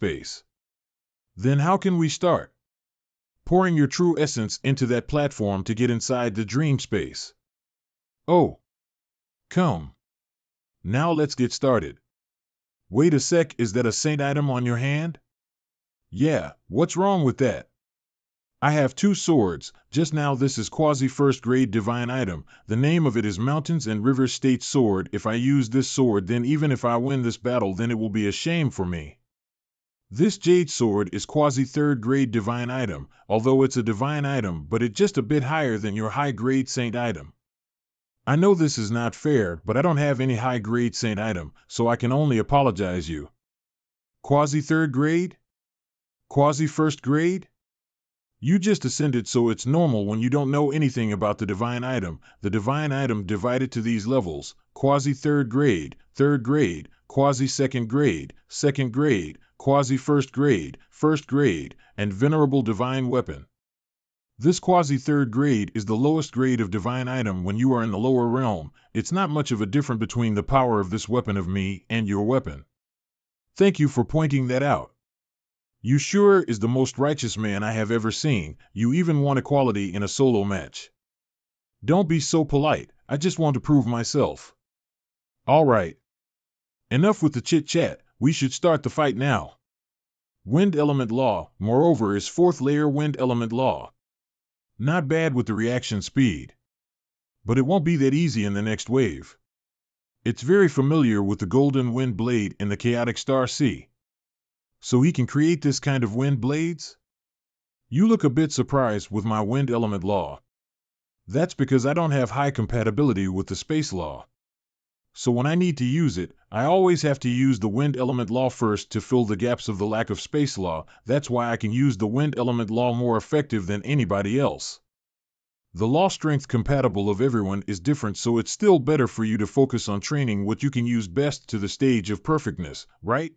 space. Then how can we start? Pouring your true essence into that platform to get inside the dream space. Oh. Come. Now let's get started. Wait a sec, is that a saint item on your hand? Yeah, what's wrong with that? I have 2 swords, just now this is quasi first grade divine item, the name of it is Mountains and Rivers State Sword. If I use this sword, then even if I win this battle, then it will be a shame for me. This Jade Sword is quasi 3rd grade divine item, although it's a divine item, but it's just a bit higher than your high grade saint item. I know this is not fair, but I don't have any high grade saint item, so I can only apologize you. Quasi 3rd grade? Quasi 1st grade? You just ascended, so it's normal when you don't know anything about the divine item. The divine item divided to these levels: quasi 3rd grade, quasi 2nd grade, quasi 1st grade, and venerable divine weapon. This quasi 3rd grade is the lowest grade of divine item when you are in the lower realm. It's not much of a difference between the power of this weapon of me and your weapon. Thank you for pointing that out. You sure is the most righteous man I have ever seen. You even won equality in a solo match. Don't be so polite, I just want to prove myself. Alright. Enough with the chit-chat, we should start the fight now. Wind Element Law, moreover, is 4th layer Wind Element Law. Not bad with the reaction speed. But it won't be that easy in the next wave. It's very familiar with the Golden Wind Blade in the Chaotic Star Sea. So he can create this kind of wind blades? You look a bit surprised with my Wind Element Law. That's because I don't have high compatibility with the Space Law. So when I need to use it, I always have to use the Wind Element Law first to fill the gaps of the lack of Space Law. That's why I can use the Wind Element Law more effective than anybody else. The law strength compatible of everyone is different, so it's still better for you to focus on training what you can use best to the stage of perfectness, right?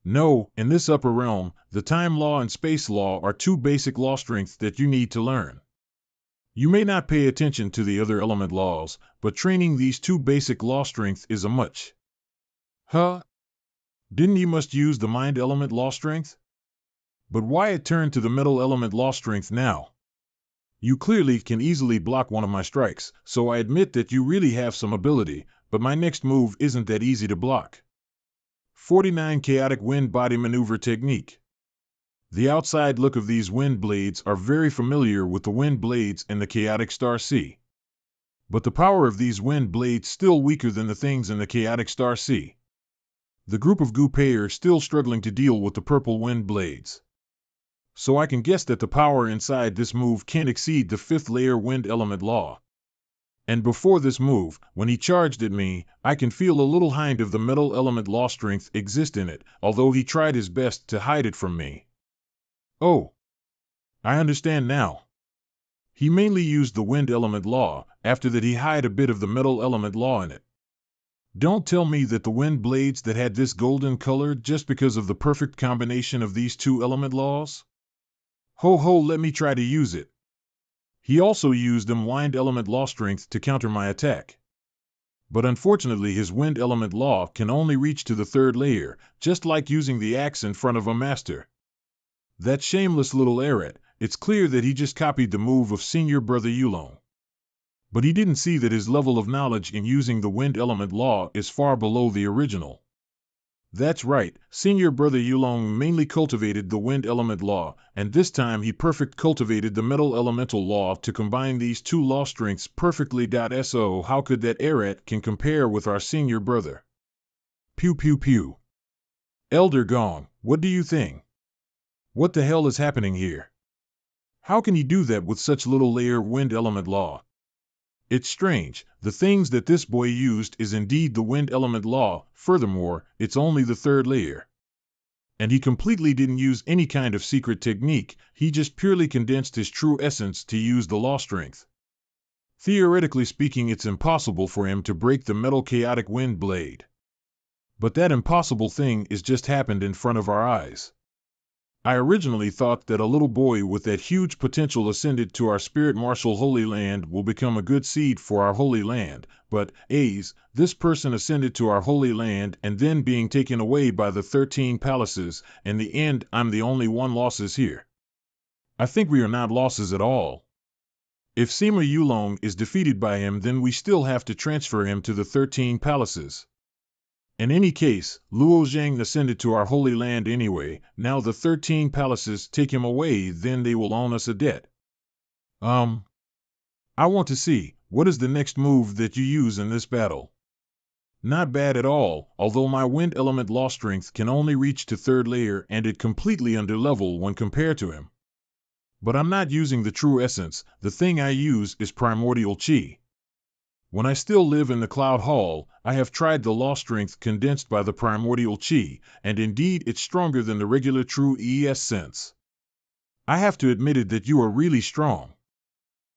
No, in this upper realm, the time law and space law are 2 basic law strengths that you need to learn. You may not pay attention to the other element laws, but training these 2 basic law strengths is a much. Huh? Didn't you must use the mind element law strength? But why it turned to the metal element law strength now? You clearly can easily block one of my strikes, so I admit that you really have some ability, but my next move isn't that easy to block. 49 Chaotic Wind Body Maneuver Technique. The outside look of these wind blades are very familiar with the wind blades in the Chaotic Star Sea. But the power of these wind blades still weaker than the things in the Chaotic Star Sea. The group of Gu-Pei still struggling to deal with the purple wind blades. So I can guess that the power inside this move can't exceed the 5th layer Wind Element Law. And before this move, when he charged at me, I can feel a little hint of the metal element law strength exist in it, although he tried his best to hide it from me. Oh. I understand now. He mainly used the wind element law, after that he hid a bit of the metal element law in it. Don't tell me that the wind blades that had this golden color just because of the perfect combination of these 2 element laws? Ho ho, let me try to use it. He also used them wind element law strength to counter my attack. But unfortunately his wind element law can only reach to the 3rd layer, just like using the axe in front of a master. That shameless little Eret, it's clear that he just copied the move of senior brother Yulong. But he didn't see that his level of knowledge in using the wind element law is far below the original. That's right, senior brother Yulong mainly cultivated the wind element law, and this time he perfect cultivated the metal elemental law to combine these 2 law strengths perfectly. So how could that Eret can compare with our senior brother? Pew pew pew. Elder Gong, what do you think? What the hell is happening here? How can he do that with such little layer wind element law? It's strange, the things that this boy used is indeed the wind element law, furthermore, it's only the 3rd layer. And he completely didn't use any kind of secret technique, he just purely condensed his true essence to use the law strength. Theoretically speaking, it's impossible for him to break the metal chaotic wind blade. But that impossible thing is just happened in front of our eyes. I originally thought that a little boy with that huge potential ascended to our spirit martial Holy Land will become a good seed for our Holy Land, but, this person ascended to our Holy Land and then being taken away by the 13 palaces. In the end, I'm the only one losses here. I think we are not losses at all. If Sima Yulong is defeated by him, then we still have to transfer him to the 13 palaces. In any case, Luo Zhang ascended to our Holy Land anyway. Now the 13 palaces take him away, then they will own us a debt. I want to see, what is the next move that you use in this battle? Not bad at all, although my wind element law strength can only reach to 3rd layer and it completely under level when compared to him. But I'm not using the true essence, the thing I use is primordial chi. When I still live in the Cloud Hall, I have tried the law strength condensed by the primordial chi, and indeed it's stronger than the regular true ES sense. I have to admit it that you are really strong.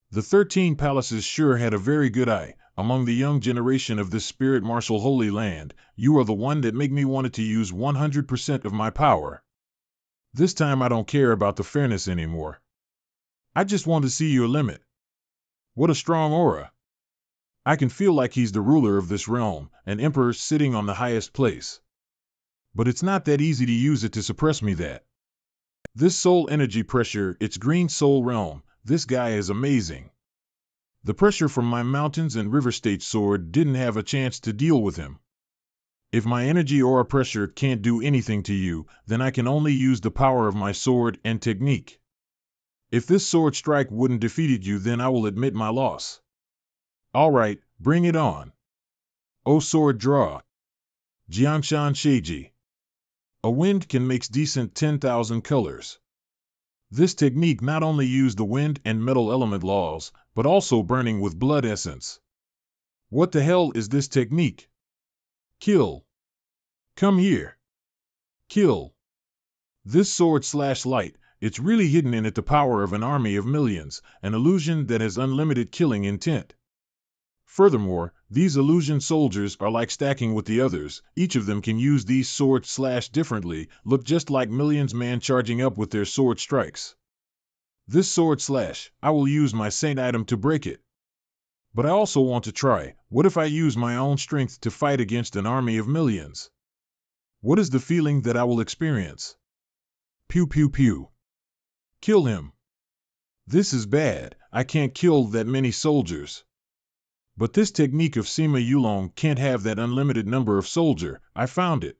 The 13 palaces sure had a very good eye. Among the young generation of this spirit martial Holy Land, you are the one that make me wanted to use 100% of my power. This time I don't care about the fairness anymore. I just want to see your limit. What a strong aura. I can feel like he's the ruler of this realm, an emperor sitting on the highest place. But it's not that easy to use it to suppress me that. This soul energy pressure, it's green soul realm, this guy is amazing. The pressure from my mountains and river state sword didn't have a chance to deal with him. If my energy aura pressure can't do anything to you, then I can only use the power of my sword and technique. If this sword strike wouldn't defeated you, then I will admit my loss. Alright, bring it on. Oh sword draw. Jiangshan Sheiji. A wind can makes decent 10,000 colors. This technique not only used the wind and metal element laws, but also burning with blood essence. What the hell is this technique? Kill. Come here. Kill. This sword slash light, it's really hidden in it the power of an army of millions, an illusion that has unlimited killing intent. Furthermore, these illusion soldiers are like stacking with the others, each of them can use these sword slash differently, look just like millions man charging up with their sword strikes. This sword slash, I will use my saint item to break it. But I also want to try, what if I use my own strength to fight against an army of millions? What is the feeling that I will experience? Pew pew pew. Kill him. This is bad, I can't kill that many soldiers. But this technique of Sima Yulong can't have that unlimited number of soldier, I found it.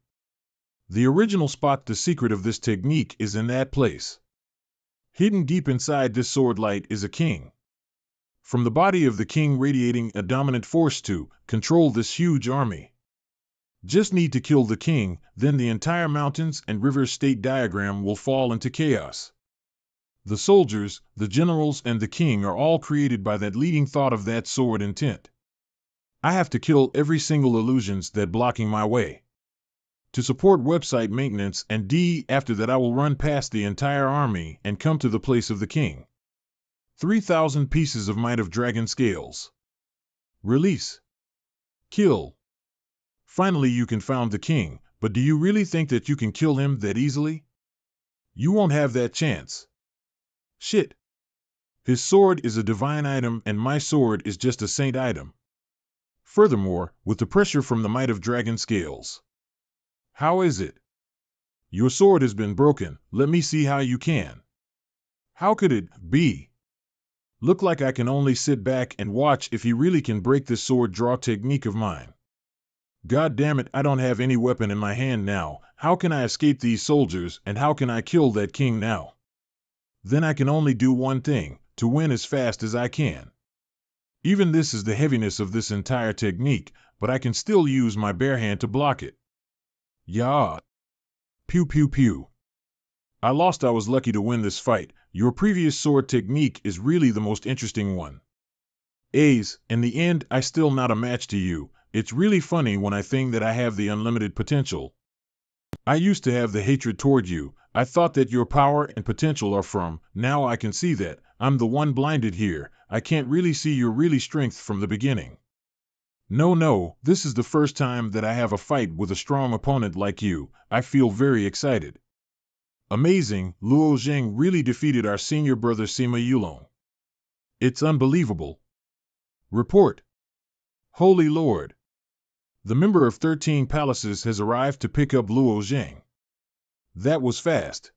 The original spot, the secret of this technique is in that place. Hidden deep inside this sword light is a king. From the body of the king radiating a dominant force to control this huge army. Just need to kill the king, then the entire mountains and rivers state diagram will fall into chaos. The soldiers, the generals, and the king are all created by that leading thought of that sword intent. I have to kill every single illusions that blocking my way. To support website maintenance and after that I will run past the entire army and come to the place of the king. 3,000 pieces of might of dragon scales. Release. Kill. Finally you can found the king, but do you really think that you can kill him that easily? You won't have that chance. Shit. His sword is a divine item and my sword is just a saint item. Furthermore, with the pressure from the might of dragon scales. How is it? Your sword has been broken, let me see how you can. How could it be? Look like I can only sit back and watch if he really can break this sword draw technique of mine. God damn it, I don't have any weapon in my hand now, how can I escape these soldiers and how can I kill that king now? Then I can only do one thing, to win as fast as I can. Even this is the heaviness of this entire technique, but I can still use my bare hand to block it. Yeah. Pew pew pew. I lost, I was lucky to win this fight. Your previous sword technique is really the most interesting one. In the end, I still not a match to you. It's really funny when I think that I have the unlimited potential. I used to have the hatred toward you. I thought that your power and potential are from, now I can see that, I'm the one blinded here, I can't really see your really strength from the beginning. No, this is the first time that I have a fight with a strong opponent like you, I feel very excited. Amazing, Luo Zheng really defeated our senior brother Sima Yulong. It's unbelievable. Report. Holy Lord. The member of 13 palaces has arrived to pick up Luo Zheng. That was fast.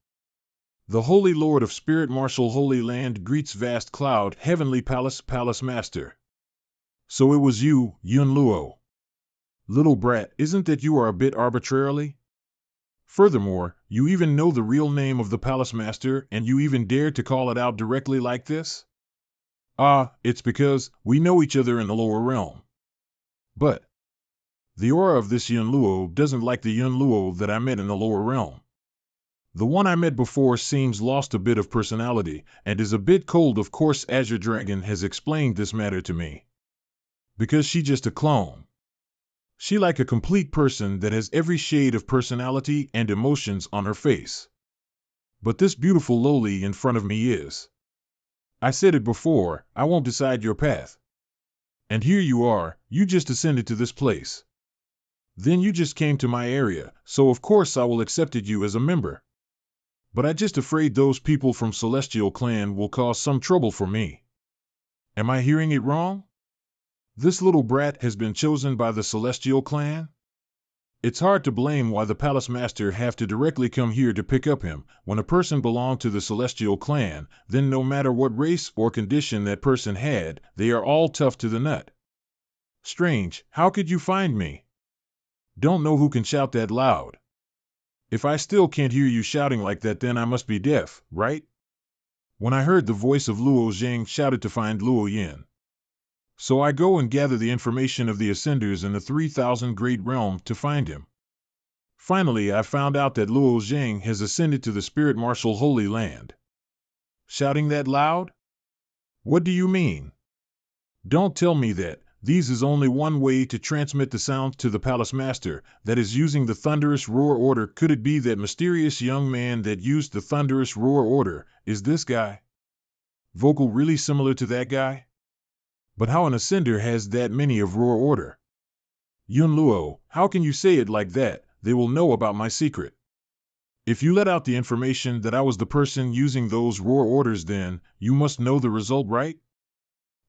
The Holy Lord of Spirit Martial Holy Land greets vast cloud Heavenly Palace Master. So it was you, Yun Luo. Little brat, isn't that you are a bit arbitrarily? Furthermore, you even know the real name of the Palace Master and you even dared to call it out directly like this? Ah, it's because we know each other in the lower realm. But the aura of this Yun Luo doesn't like the Yun Luo that I met in the lower realm. The one I met before seems lost a bit of personality and is a bit cold. Of course, Azure Dragon has explained this matter to me. Because she just a clone. She like a complete person that has every shade of personality and emotions on her face. But this beautiful lowly in front of me is. I said it before, I won't decide your path. And here you are, you just ascended to this place. Then you just came to my area, so of course I will accepted you as a member. But I just afraid those people from Celestial Clan will cause some trouble for me. Am I hearing it wrong? This little brat has been chosen by the Celestial Clan? It's hard to blame why the Palace Master have to directly come here to pick up him. When a person belonged to the Celestial Clan, then no matter what race or condition that person had, they are all tough to the nut. Strange, how could you find me? Don't know who can shout that loud. If I still can't hear you shouting like that, then I must be deaf, right? When I heard the voice of Luo Zheng shouted to find Luo Yin. So I go and gather the information of the Ascenders in the 3000 Great Realm to find him. Finally, I found out that Luo Zheng has ascended to the Spirit Martial Holy Land. Shouting that loud? What do you mean? Don't tell me that. These is only one way to transmit the sound to the Palace Master, that is using the thunderous roar order. Could it be that mysterious young man that used the thunderous roar order? Is this guy? Vocal really similar to that guy? But how an ascender has that many of roar order? Yun Luo, how can you say it like that? They will know about my secret. If you let out the information that I was the person using those roar orders, then you must know the result, right?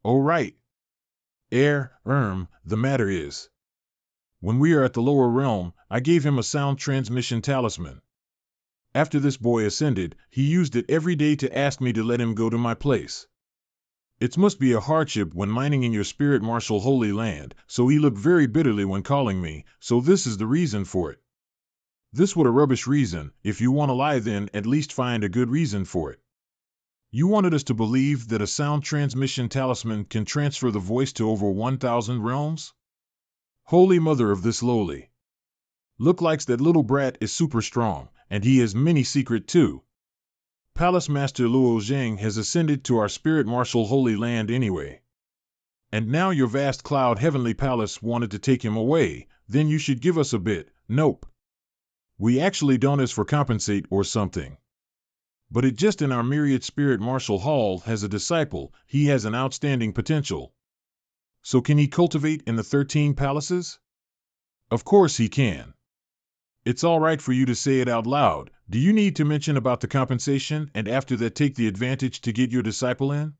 Oh, right. The matter is. When we are at the lower realm, I gave him a sound transmission talisman. After this boy ascended, he used it every day to ask me to let him go to my place. It must be a hardship when mining in your Spirit Martial Holy Land, so he looked very bitterly when calling me, so this is the reason for it. This what a rubbish reason. If you want to lie, then at least find a good reason for it. You wanted us to believe that a sound transmission talisman can transfer the voice to over 1000 realms? Holy mother of this lowly. Look likes that little brat is super strong, and he has many secret too. Palace Master Luo Zheng has ascended to our Spirit Martial Holy Land anyway. And now your vast cloud Heavenly Palace wanted to take him away, then you should give us a bit. Nope. We actually don't ask for compensate or something. But it just in our myriad Spirit Martial Hall has a disciple, he has an outstanding potential. So can he cultivate in the 13 palaces? Of course he can. It's all right for you to say it out loud. Do you need to mention about the compensation and after that take the advantage to get your disciple in?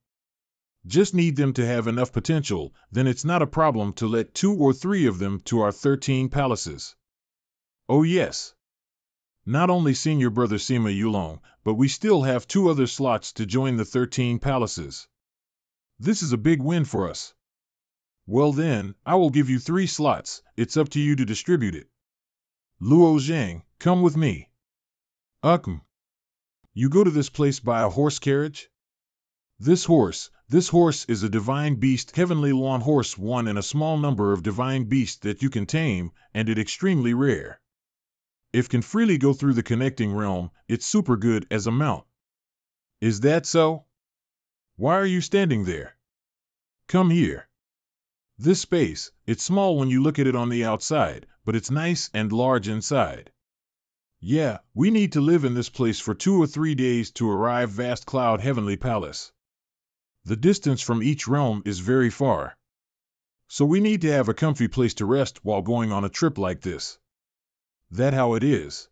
Just need them to have enough potential, then it's not a problem to let 2 or 3 of them to our 13 palaces. Oh yes. Not only senior brother Sima Yulong, but we still have 2 other slots to join the 13 palaces. This is a big win for us. Well then, I will give you 3 slots, it's up to you to distribute it. Luo Zheng, come with me. You go to this place by a horse carriage? This horse is a divine beast, heavenly lawn horse, one in a small number of divine beasts that you can tame, and it extremely rare. If can freely go through the connecting realm, it's super good as a mount. Is that so? Why are you standing there? Come here. This space, it's small when you look at it on the outside, but it's nice and large inside. Yeah, we need to live in this place for 2 or 3 days to arrive vast cloud Heavenly Palace. The distance from each realm is very far. So we need to have a comfy place to rest while going on a trip like this. That how it is.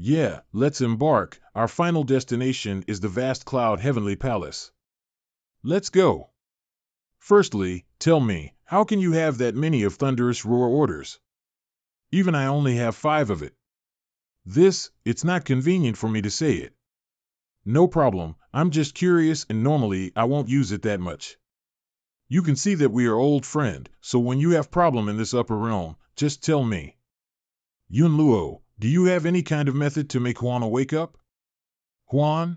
Yeah, let's embark. Our final destination is the vast cloud heavenly palace. Let's go. Firstly, tell me, how can you have that many of thunderous roar orders? Even I only have 5 of it. It's not convenient for me to say it. No problem, I'm just curious and normally I won't use it that much. You can see that we are old friend, so when you have problem in this upper realm, just tell me. Yun Luo, do you have any kind of method to make Huan wake up? Huan?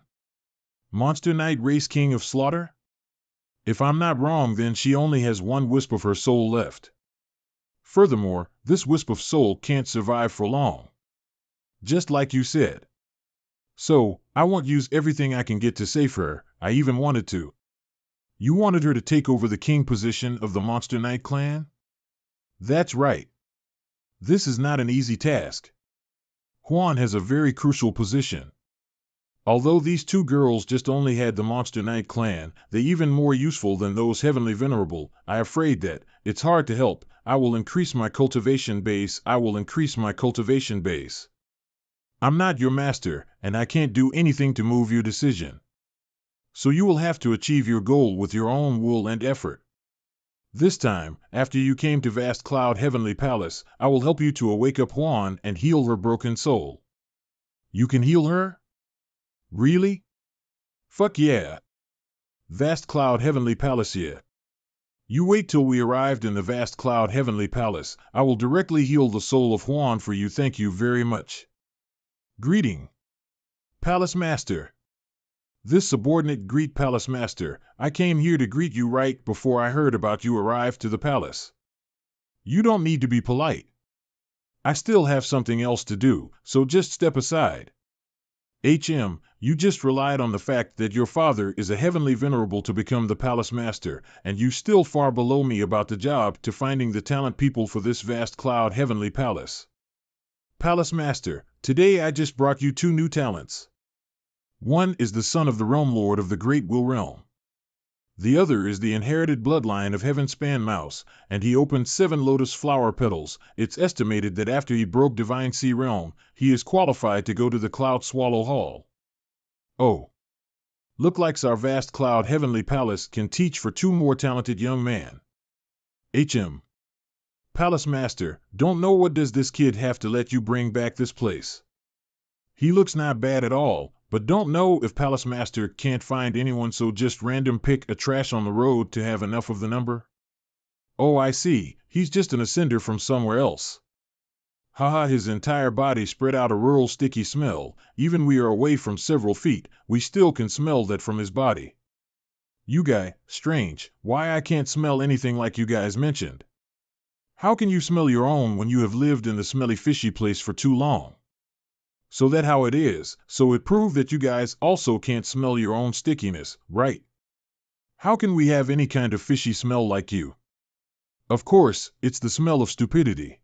Monster Knight Race King of Slaughter? If I'm not wrong, then she only has 1 wisp of her soul left. Furthermore, this wisp of soul can't survive for long. Just like you said. So, I won't use everything I can get to save her. I even wanted to. You wanted her to take over the king position of the Monster Knight clan? That's right. This is not an easy task. Huan has a very crucial position. Although these 2 girls just only had the Monster Knight clan, they even more useful than those heavenly venerable. I afraid that it's hard to help. I will increase my cultivation base. I'm not your master, and I can't do anything to move your decision. So you will have to achieve your goal with your own will and effort. This time, after you came to Vast Cloud Heavenly Palace, I will help you to awake up Huan and heal her broken soul. You can heal her? Really? Fuck yeah. Vast Cloud Heavenly Palace, yeah. You wait till we arrived in the Vast Cloud Heavenly Palace. I will directly heal the soul of Huan for you. Thank you very much. Greeting. Palace Master. This subordinate greet Palace Master. I came here to greet you right before I heard about you arrived to the palace. You don't need to be polite. I still have something else to do, so just step aside. You just relied on the fact that your father is a heavenly venerable to become the palace master, and you still far below me about the job to finding the talent people for this vast cloud heavenly palace. Palace master, today I just brought you 2 new talents. One is the son of the realm lord of the Great Will Realm. The other is the inherited bloodline of Heavenspan Mouse, and he opened 7 lotus flower petals. It's estimated that after he broke Divine Sea Realm, he is qualified to go to the Cloud Swallow Hall. Oh. Look like our vast cloud heavenly palace can teach for 2 more talented young man. Palace Master, don't know what does this kid have to let you bring back this place. He looks not bad at all, but don't know if Palace Master can't find anyone, so just random pick a trash on the road to have enough of the number. Oh, I see, he's just an ascender from somewhere else. Haha, his entire body spread out a rural sticky smell. Even we are away from several feet, we still can smell that from his body. You guy, strange, why I can't smell anything like you guys mentioned. How can you smell your own when you have lived in the smelly fishy place for too long? So that how it is, so it proved that you guys also can't smell your own stickiness, right? How can we have any kind of fishy smell like you? Of course, it's the smell of stupidity.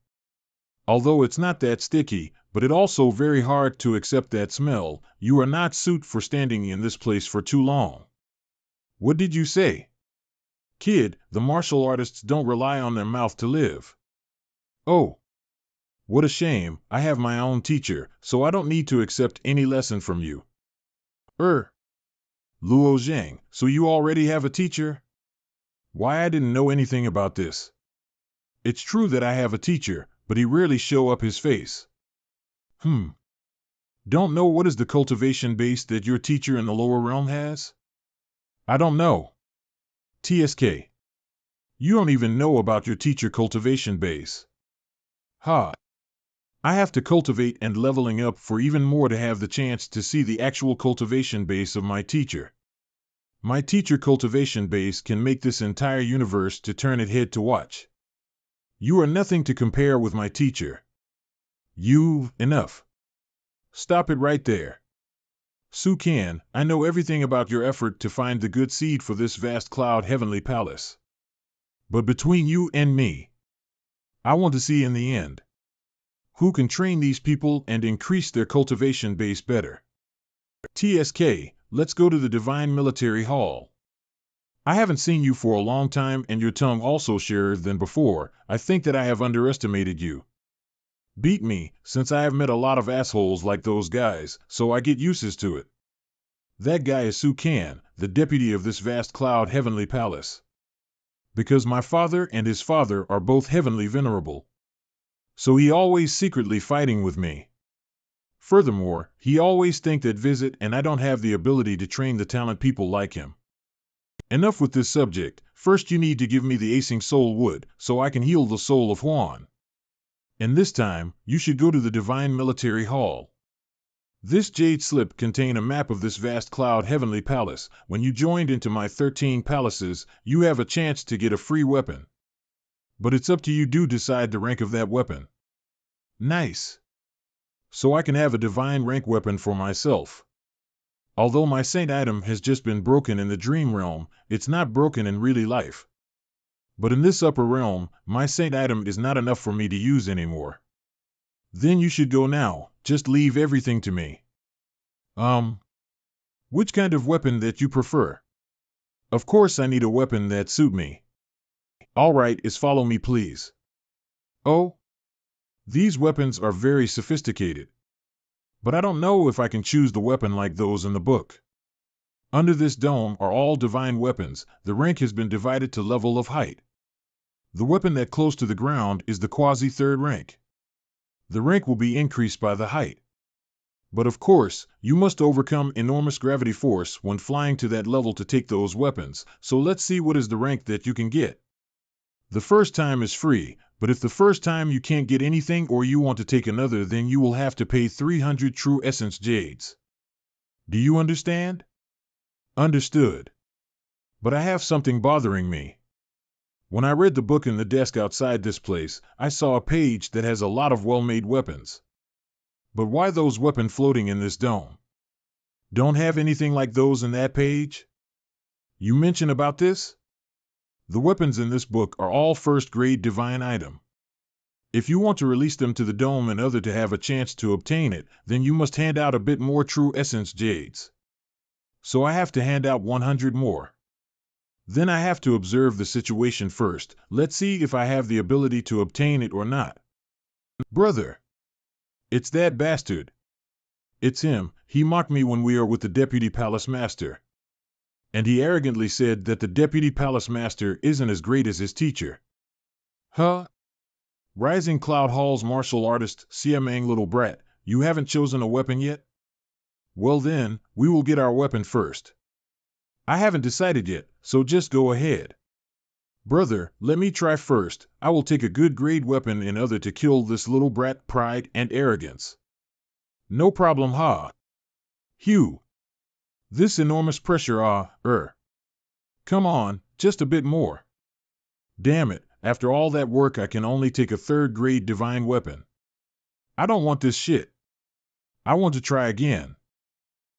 Although it's not that sticky, but it also very hard to accept that smell. You are not suited for standing in this place for too long. What did you say? Kid, the martial artists don't rely on their mouth to live. Oh. What a shame, I have my own teacher, so I don't need to accept any lesson from you. Luo Zhang, so you already have a teacher? Why, I didn't know anything about this. It's true that I have a teacher, but he rarely show up his face. Don't know what is the cultivation base that your teacher in the lower realm has? I don't know. TSK. You don't even know about your teacher cultivation base. Ha. I have to cultivate and leveling up for even more to have the chance to see the actual cultivation base of my teacher. My teacher cultivation base can make this entire universe to turn its head to watch. You are nothing to compare with my teacher. Enough. Stop it right there. Su Kan, I know everything about your effort to find the good seed for this vast cloud heavenly palace. But between you and me, I want to see in the end who can train these people and increase their cultivation base better. TSK, let's go to the Divine Military Hall. I haven't seen you for a long time and your tongue also surer than before. I think that I have underestimated you. Beat me, since I have met a lot of assholes like those guys, so I get used to it. That guy is Sukan, the deputy of this vast cloud heavenly palace. Because my father and his father are both heavenly venerable. So he always secretly fighting with me. Furthermore, he always think that visit and I don't have the ability to train the talent people like him. Enough with this subject. First you need to give me the acing soul wood, so I can heal the soul of Huan. And this time, you should go to the Divine Military Hall. This jade slip contain a map of this vast cloud heavenly palace. When you joined into my 13 palaces, you have a chance to get a free weapon. But it's up to you to decide the rank of that weapon. Nice. So I can have a divine rank weapon for myself. Although my saint item has just been broken in the dream realm, it's not broken in really life. But in this upper realm, my saint item is not enough for me to use anymore. Then you should go now, just leave everything to me. Which kind of weapon that you prefer? Of course I need a weapon that suit me. Alright, is follow me please. Oh? These weapons are very sophisticated. But I don't know if I can choose the weapon like those in the book. Under this dome are all divine weapons. The rank has been divided to level of height. The weapon that close to the ground is the quasi-third rank. The rank will be increased by the height. But of course, you must overcome enormous gravity force when flying to that level to take those weapons, so let's see what is the rank that you can get. The first time is free, but if the first time you can't get anything or you want to take another, then you will have to pay 300 true essence jades. Do you understand? Understood. But I have something bothering me. When I read the book in the desk outside this place, I saw a page that has a lot of well-made weapons. But why those weapons floating in this dome? Don't have anything like those in that page? You mention about this? The weapons in this book are all first-grade divine item. If you want to release them to the dome and other to have a chance to obtain it, then you must hand out a bit more true essence jades. So I have to hand out 100 more. Then I have to observe the situation first. Let's see if I have the ability to obtain it or not. Brother! It's that bastard. It's him. He mocked me when we were with the deputy palace master. And he arrogantly said that the deputy palace master isn't as great as his teacher. Huh? Rising Cloud Hall's martial artist, Siamang little brat, you haven't chosen a weapon yet? Well then, we will get our weapon first. I haven't decided yet, so just go ahead. Brother, let me try first. I will take a good grade weapon in other to kill this little brat pride and arrogance. No problem, ha. Hugh. This enormous pressure, Come on, just a bit more. Damn it, after all that work I can only take a third-grade divine weapon. I don't want this shit. I want to try again.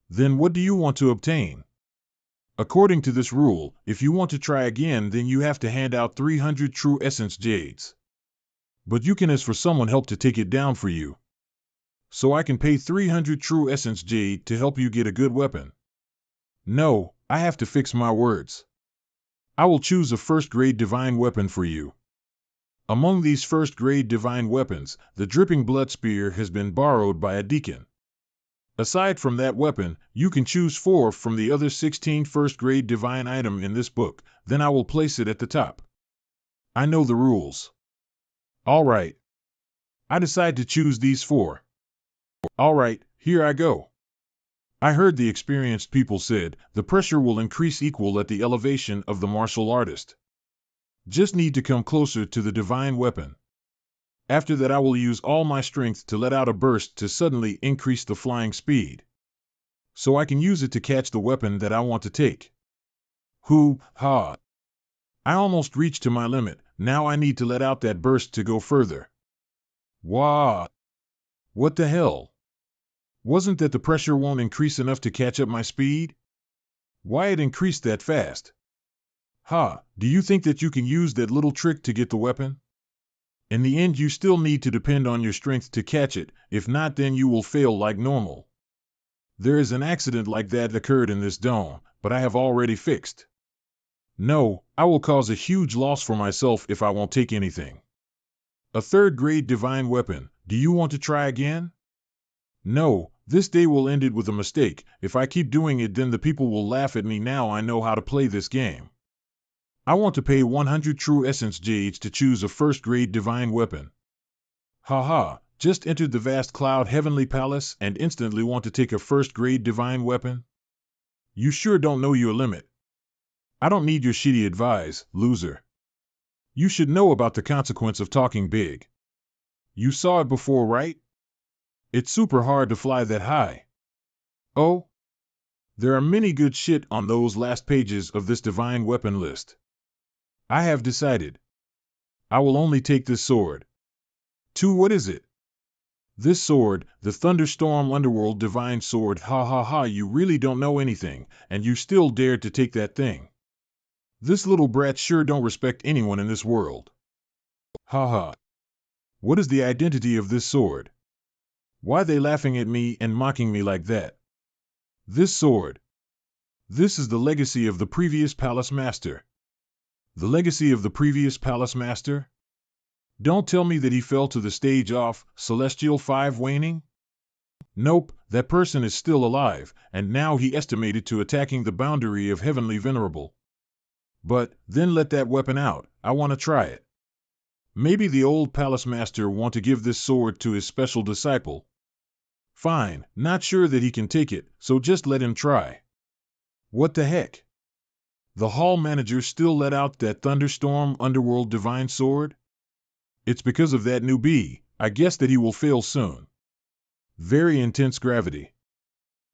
Then what do you want to obtain? According to this rule, if you want to try again, then you have to hand out 300 true essence jades. But you can ask for someone help to take it down for you. So I can pay 300 true essence jade to help you get a good weapon. No, I have to fix my words. I will choose a first-grade divine weapon for you. Among these first-grade divine weapons, the dripping blood spear has been borrowed by a deacon. Aside from that weapon, you can choose 4 from the other 16 first-grade divine item in this book, then I will place it at the top. I know the rules. Alright. I decide to choose these 4. Alright, here I go. I heard the experienced people said, the pressure will increase equal at the elevation of the martial artist. Just need to come closer to the divine weapon. After that I will use all my strength to let out a burst to suddenly increase the flying speed. So I can use it to catch the weapon that I want to take. Ha! I almost reached to my limit, now I need to let out that burst to go further. Wah! What the hell? Wasn't that the pressure won't increase enough to catch up my speed? Why it increased that fast? Ha! Do you think that you can use that little trick to get the weapon? In the end you still need to depend on your strength to catch it, if not then you will fail like normal. There is an accident like that occurred in this dome, but I have already fixed. No, I will cause a huge loss for myself if I won't take anything. A third-grade divine weapon. Do you want to try again? No, this day will end it with a mistake. If I keep doing it, then the people will laugh at me. Now I know how to play this game. I want to pay 100 true essence jades to choose a first-grade divine weapon. Haha, just entered the vast cloud heavenly palace and instantly want to take a first-grade divine weapon? You sure don't know your limit. I don't need your shitty advice, loser. You should know about the consequence of talking big. You saw it before, right? It's super hard to fly that high. Oh? There are many good shit on those last pages of this divine weapon list. I have decided. I will only take this sword. What is it? This sword, the Thunderstorm Underworld Divine Sword. Ha ha ha, you really don't know anything, and you still dared to take that thing. This little brat sure don't respect anyone in this world. Ha ha. What is the identity of this sword? Why they laughing at me and mocking me like that? This sword. This is the legacy of the previous palace master. The legacy of the previous palace master? Don't tell me that he fell to the stage off Celestial 5 waning? Nope, that person is still alive, and now he estimated to attacking the boundary of Heavenly Venerable. But, then let that weapon out, I want to try it. Maybe the old palace master want to give this sword to his special disciple. Fine, not sure that he can take it, so just let him try. What the heck? The hall manager still let out that Thunderstorm Underworld Divine Sword? It's because of that newbie, I guess that he will fail soon. Very intense gravity.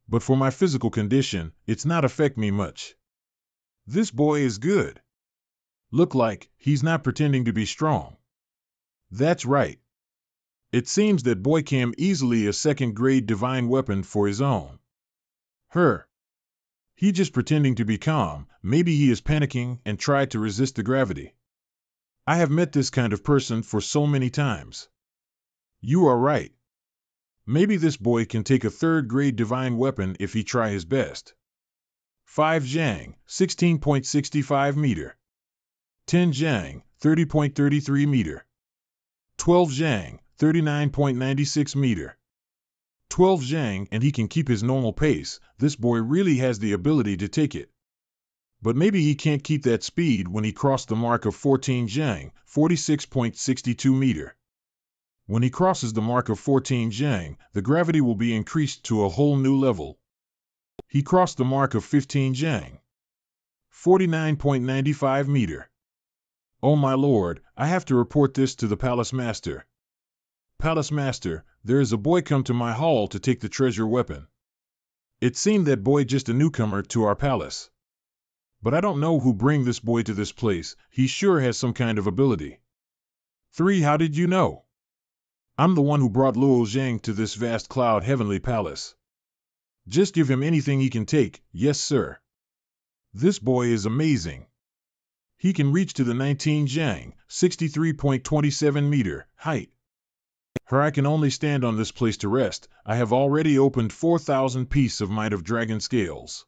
But for my physical condition, it's not affect me much. This boy is good. Look like he's not pretending to be strong. That's right. It seems that boy can easily a second-grade divine weapon for his own. He just pretending to be calm. Maybe he is panicking and tried to resist the gravity. I have met this kind of person for so many times. You are right. Maybe this boy can take a third-grade divine weapon if he try his best. 5 Zhang, 16.65 meter. 10 Zhang, 30.33 meter. 12 Zhang, 39.96 meter. 12 Zhang, and he can keep his normal pace. This boy really has the ability to take it. But maybe he can't keep that speed when he crossed the mark of 14 Zhang, 46.62 meter. When he crosses the mark of 14 Zhang, the gravity will be increased to a whole new level. He crossed the mark of 15 Zhang, 49.95 meter. Oh my lord, I have to report this to the palace master. Palace master, there is a boy come to my hall to take the treasure weapon. It seemed that boy just a newcomer to our palace. But I don't know who bring this boy to this place. He sure has some kind of ability. 3 How did you know? I'm the one who brought Luo Zhang to this vast cloud heavenly palace. Just give him anything he can take. Yes sir. This boy is amazing. He can reach to the 19 Zhang, 63.27 meter, height. I can only stand on this place to rest. I have already opened 4,000 pieces of Might of Dragon scales.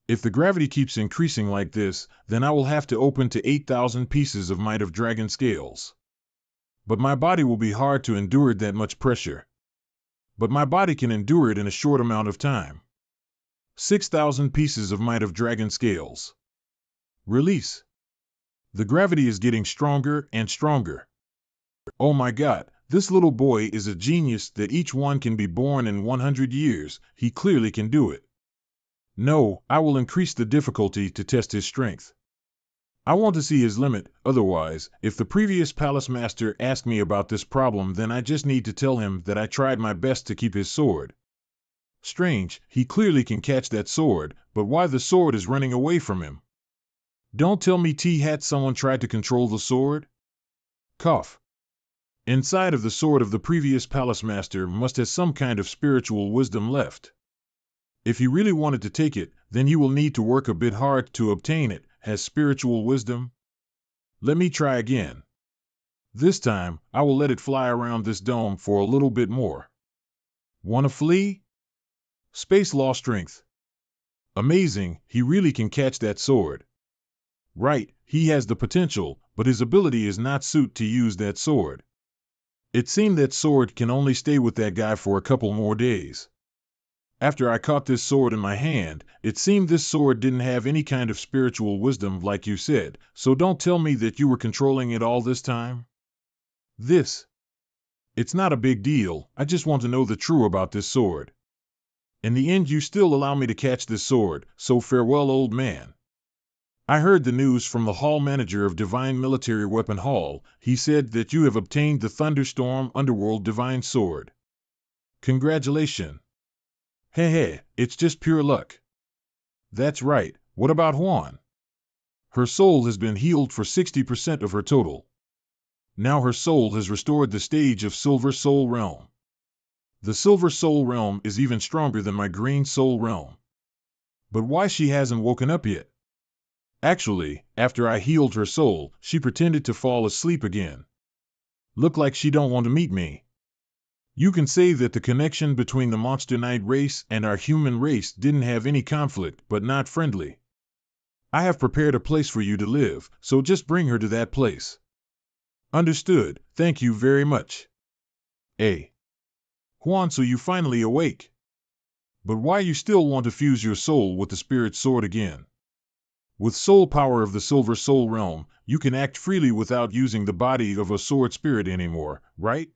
If the gravity keeps increasing like this, then I will have to open to 8,000 pieces of Might of Dragon scales. But my body will be hard to endure that much pressure. But my body can endure it in a short amount of time. 6,000 pieces of Might of Dragon scales. Release. The gravity is getting stronger and stronger. Oh my god, this little boy is a genius that each one can be born in 100 years. He clearly can do it. No, I will increase the difficulty to test his strength. I want to see his limit. Otherwise, if the previous palace master asked me about this problem, then I just need to tell him that I tried my best to keep his sword. Strange, he clearly can catch that sword, but why the sword is running away from him? Don't tell me T-Hat someone tried to control the sword? Cough. Inside of the sword of the previous palace master must have some kind of spiritual wisdom left. If he really wanted to take it, then he will need to work a bit hard to obtain it. Has spiritual wisdom? Let me try again. This time, I will let it fly around this dome for a little bit more. Wanna flee? Space law strength. Amazing, he really can catch that sword. Right, he has the potential, but his ability is not suited to use that sword. It seemed that sword can only stay with that guy for a couple more days. After I caught this sword in my hand, it seemed this sword didn't have any kind of spiritual wisdom like you said, so don't tell me that you were controlling it all this time. It's not a big deal, I just want to know the truth about this sword. In the end you still allow me to catch this sword, so farewell old man. I heard the news from the hall manager of Divine Military Weapon Hall. He said that you have obtained the Thunderstorm Underworld Divine Sword. Congratulations. Hey, it's just pure luck. That's right, what about Juan? Her soul has been healed for 60% of her total. Now her soul has restored the stage of Silver Soul Realm. The Silver Soul Realm is even stronger than my Green Soul Realm. But why she hasn't woken up yet? Actually, after I healed her soul, she pretended to fall asleep again. Look like she don't want to meet me. You can say that the connection between the Monster Knight race and our human race didn't have any conflict, but not friendly. I have prepared a place for you to live, so just bring her to that place. Understood, thank you very much. Juan, so you finally awake. But why you still want to fuse your soul with the spirit sword again? With soul power of the Silver Soul Realm, you can act freely without using the body of a sword spirit anymore, right?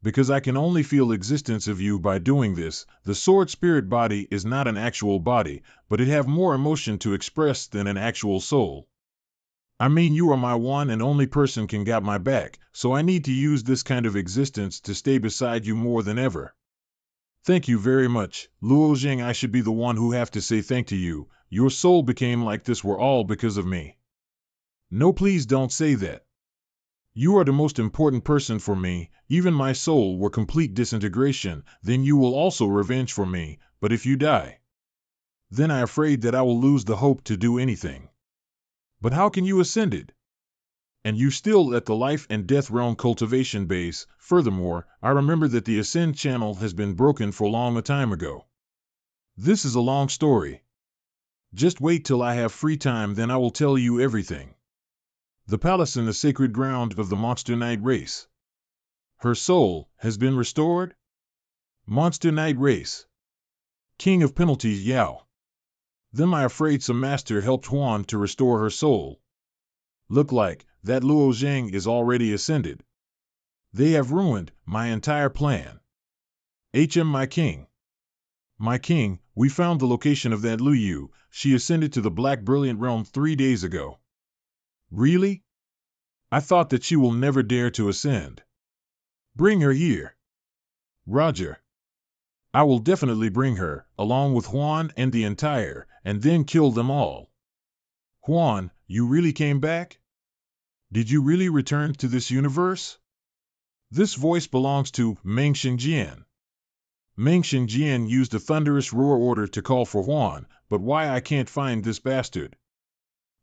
Because I can only feel existence of you by doing this, the sword spirit body is not an actual body, but it have more emotion to express than an actual soul. I mean, you are my one and only person can got my back, so I need to use this kind of existence to stay beside you more than ever. Thank you very much, Luo Jing. I should be the one who have to say thank to you. Your soul became like this were all because of me. No, please don't say that. You are the most important person for me, even my soul were complete disintegration, then you will also revenge for me, but if you die, then I am afraid that I will lose the hope to do anything. But how can you ascend it? And you still at the life and death realm cultivation base. Furthermore, I remember that the ascend channel has been broken for long a time ago. This is a long story. Just wait till I have free time, then I will tell you everything. The palace in the sacred ground of the Monster Knight race. Her soul has been restored? Monster Knight race. King of penalties Yao. Then I afraid some master helped Juan to restore her soul. Look like that Luo Zhang is already ascended. They have ruined my entire plan. My king. My king, we found the location of that Lu Yu. She ascended to the Black Brilliant Realm 3 days ago. Really? I thought that she will never dare to ascend. Bring her here. Roger. I will definitely bring her, along with Juan and the entire, and then kill them all. Juan, you really came back? Did you really return to this universe? This voice belongs to Meng Xingjian. Meng Xingjian used a thunderous roar order to call for Juan, but why I can't find this bastard?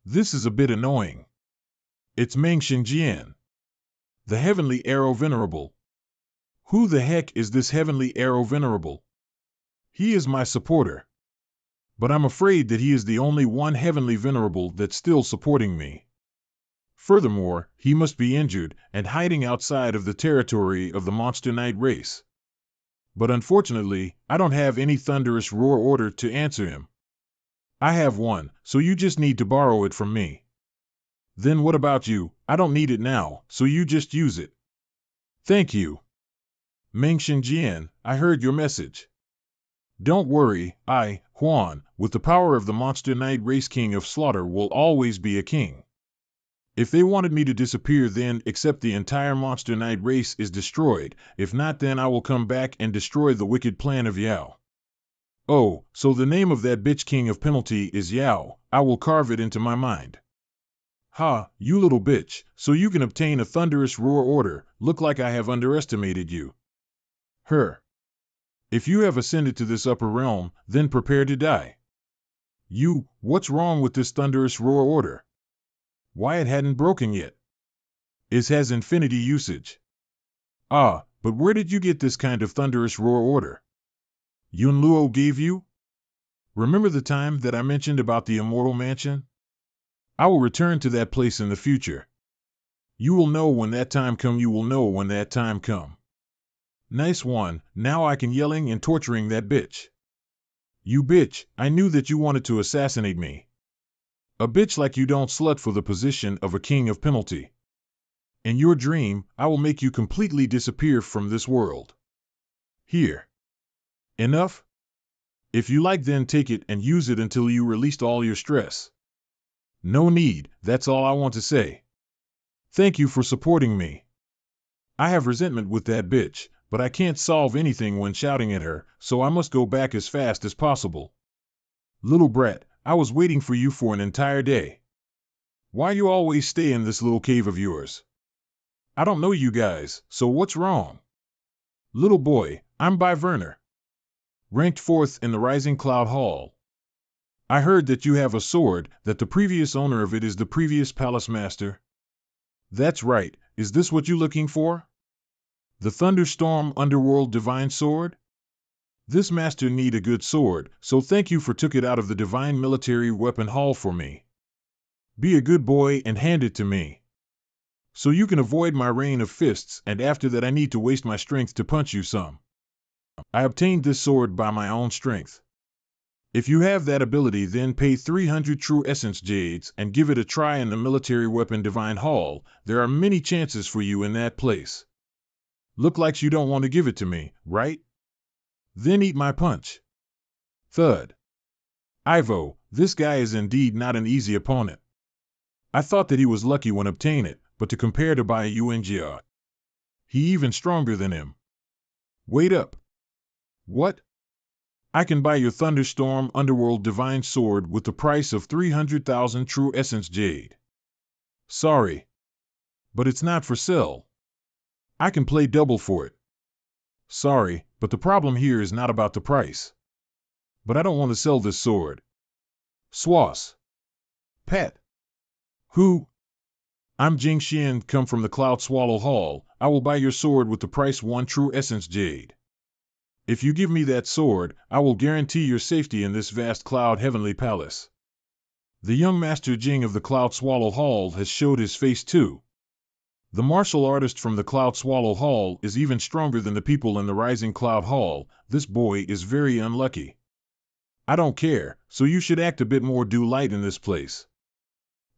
This is a bit annoying. It's Meng Xingjian. The Heavenly Arrow Venerable. Who the heck is this Heavenly Arrow Venerable? He is my supporter. But I'm afraid that he is the only one Heavenly Venerable that's still supporting me. Furthermore, he must be injured and hiding outside of the territory of the Monster Knight race. But unfortunately, I don't have any thunderous roar order to answer him. I have one, so you just need to borrow it from me. Then what about you? I don't need it now, so you just use it. Thank you. Meng Xingjian, I heard your message. Don't worry, I, Juan, with the power of the Monster Knight race king of slaughter will always be a king. If they wanted me to disappear then except the entire Monster Knight race is destroyed, if not then I will come back and destroy the wicked plan of Yao. Oh, so the name of that bitch king of penalty is Yao, I will carve it into my mind. Ha, you little bitch, so you can obtain a thunderous roar order, look like I have underestimated you. Her. If you have ascended to this upper realm, then prepare to die. You, what's wrong with this thunderous roar order? Why it hadn't broken yet? It has infinity usage. Ah, but where did you get this kind of thunderous roar order? Yun Luo gave you? Remember the time that I mentioned about the immortal mansion? I will return to that place in the future. You will know when that time come, you will know when that time come. Nice one, now I can yelling and torturing that bitch. You bitch, I knew that you wanted to assassinate me. A bitch like you don't slut for the position of a king of penalty. In your dream, I will make you completely disappear from this world. Here. Enough? If you like, then take it and use it until you released all your stress. No need, that's all I want to say. Thank you for supporting me. I have resentment with that bitch, but I can't solve anything when shouting at her, so I must go back as fast as possible. Little brat, I was waiting for you for an entire day. Why you always stay in this little cave of yours? I don't know you guys, so what's wrong? Little boy, I'm by Werner. Ranked 4th in the Rising Cloud Hall. I heard that you have a sword, that the previous owner of it is the previous palace master. That's right, is this what you looking for? The Thunderstorm Underworld Divine Sword? This master need a good sword, so thank you for took it out of the Divine Military Weapon Hall for me. Be a good boy and hand it to me. So you can avoid my rain of fists, and after that I need to waste my strength to punch you some. I obtained this sword by my own strength. If you have that ability, then pay 300 True Essence Jades and give it a try in the Military Weapon Divine Hall. There are many chances for you in that place. Look like you don't want to give it to me, right? Then eat my punch. Thud. Ivo, this guy is indeed not an easy opponent. I thought that he was lucky when obtain it, but to compare to by UNGR, he even stronger than him. Wait up. What? I can buy your Thunderstorm Underworld Divine Sword with the price of 300,000 True Essence Jade. Sorry, but it's not for sale. I can play double for it. Sorry, but the problem here is not about the price. But I don't want to sell this sword. Swass. Pat. Who? I'm Jing Xian, come from the Cloud Swallow Hall. I will buy your sword with the price 1 True Essence Jade. If you give me that sword, I will guarantee your safety in this vast Cloud Heavenly Palace. The young Master Jing of the Cloud Swallow Hall has showed his face too. The martial artist from the Cloud Swallow Hall is even stronger than the people in the Rising Cloud Hall. This boy is very unlucky. I don't care, so you should act a bit more do light in this place.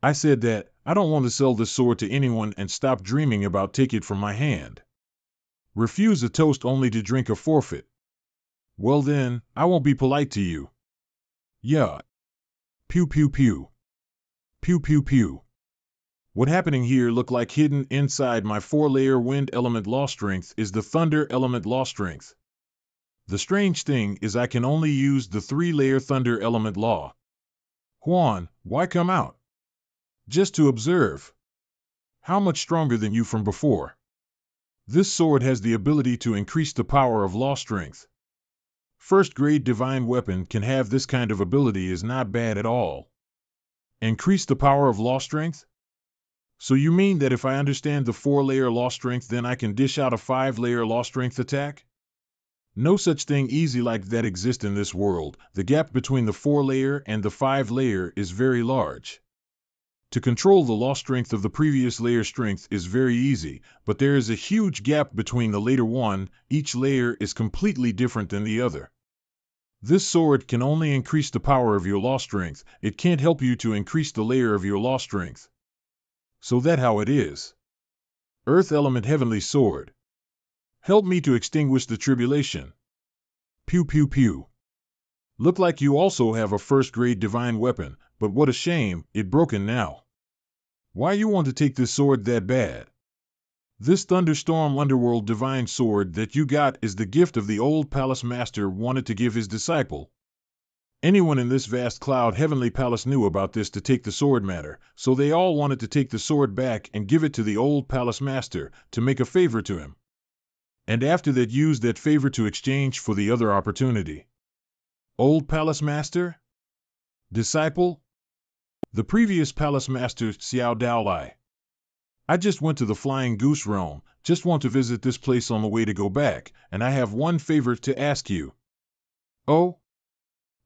I said that, I don't want to sell this sword to anyone and stop dreaming about take it from my hand. Refuse a toast only to drink a forfeit. Well then, I won't be polite to you. Yeah. Pew pew pew. Pew pew pew. What happening here look like hidden inside my 4-layer wind element law strength is the thunder element law strength. The strange thing is I can only use the 3-layer thunder element law. Juan, why come out? Just to observe. How much stronger than you from before? This sword has the ability to increase the power of law strength. First grade divine weapon can have this kind of ability is not bad at all. Increase the power of law strength? So you mean that if I understand the 4-layer law strength, then I can dish out a 5-layer law strength attack? No such thing easy like that exists in this world. The gap between the 4-layer and the 5-layer is very large. To control the law strength of the previous layer strength is very easy, but there is a huge gap between the later one. Each layer is completely different than the other. This sword can only increase the power of your law strength. It can't help you to increase the layer of your law strength. So that how it is. Earth Element Heavenly Sword. Help me to extinguish the tribulation. Pew pew pew. Look like you also have a first-grade divine weapon, but what a shame, it broken now. Why you want to take this sword that bad? This Thunderstorm Underworld Divine Sword that you got is the gift of the old palace master wanted to give his disciple. Anyone in this vast cloud heavenly palace knew about this to take the sword matter, so they all wanted to take the sword back and give it to the old palace master to make a favor to him. And after that use that favor to exchange for the other opportunity. Old palace master? Disciple? The previous palace master Xiao Daolai. I just went to the Flying Goose Realm, just want to visit this place on the way to go back, and I have one favor to ask you. Oh?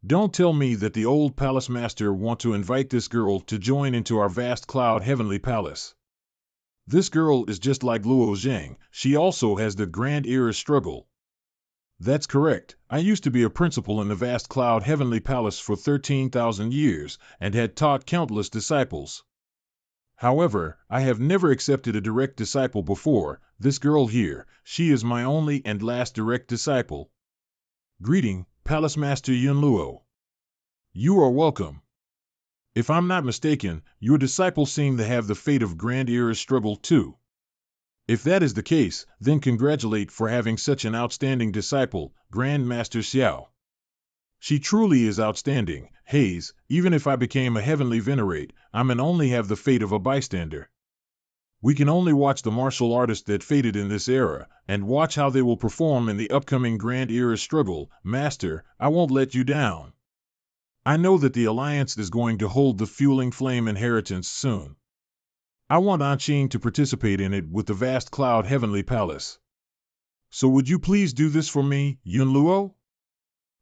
Don't tell me that the old palace master want to invite this girl to join into our vast cloud heavenly palace. This girl is just like Luo Zhang. She also has the Grand Era struggle. That's correct. I used to be a principal in the vast cloud heavenly palace for 13,000 years and had taught countless disciples. However, I have never accepted a direct disciple before. This girl here, she is my only and last direct disciple. Greeting, Palace Master Yun Luo. You are welcome. If I'm not mistaken, your disciples seem to have the fate of Grand Era's struggle too. If that is the case, then congratulate for having such an outstanding disciple, Grand Master Xiao. She truly is outstanding, Hayes. Even if I became a heavenly venerate, I'm and only have the fate of a bystander. We can only watch the martial artists that faded in this era, and watch how they will perform in the upcoming Grand Era struggle. Master, I won't let you down. I know that the Alliance is going to hold the Fueling Flame inheritance soon. I want Anqing to participate in it with the vast cloud heavenly palace. So would you please do this for me, Yun Luo?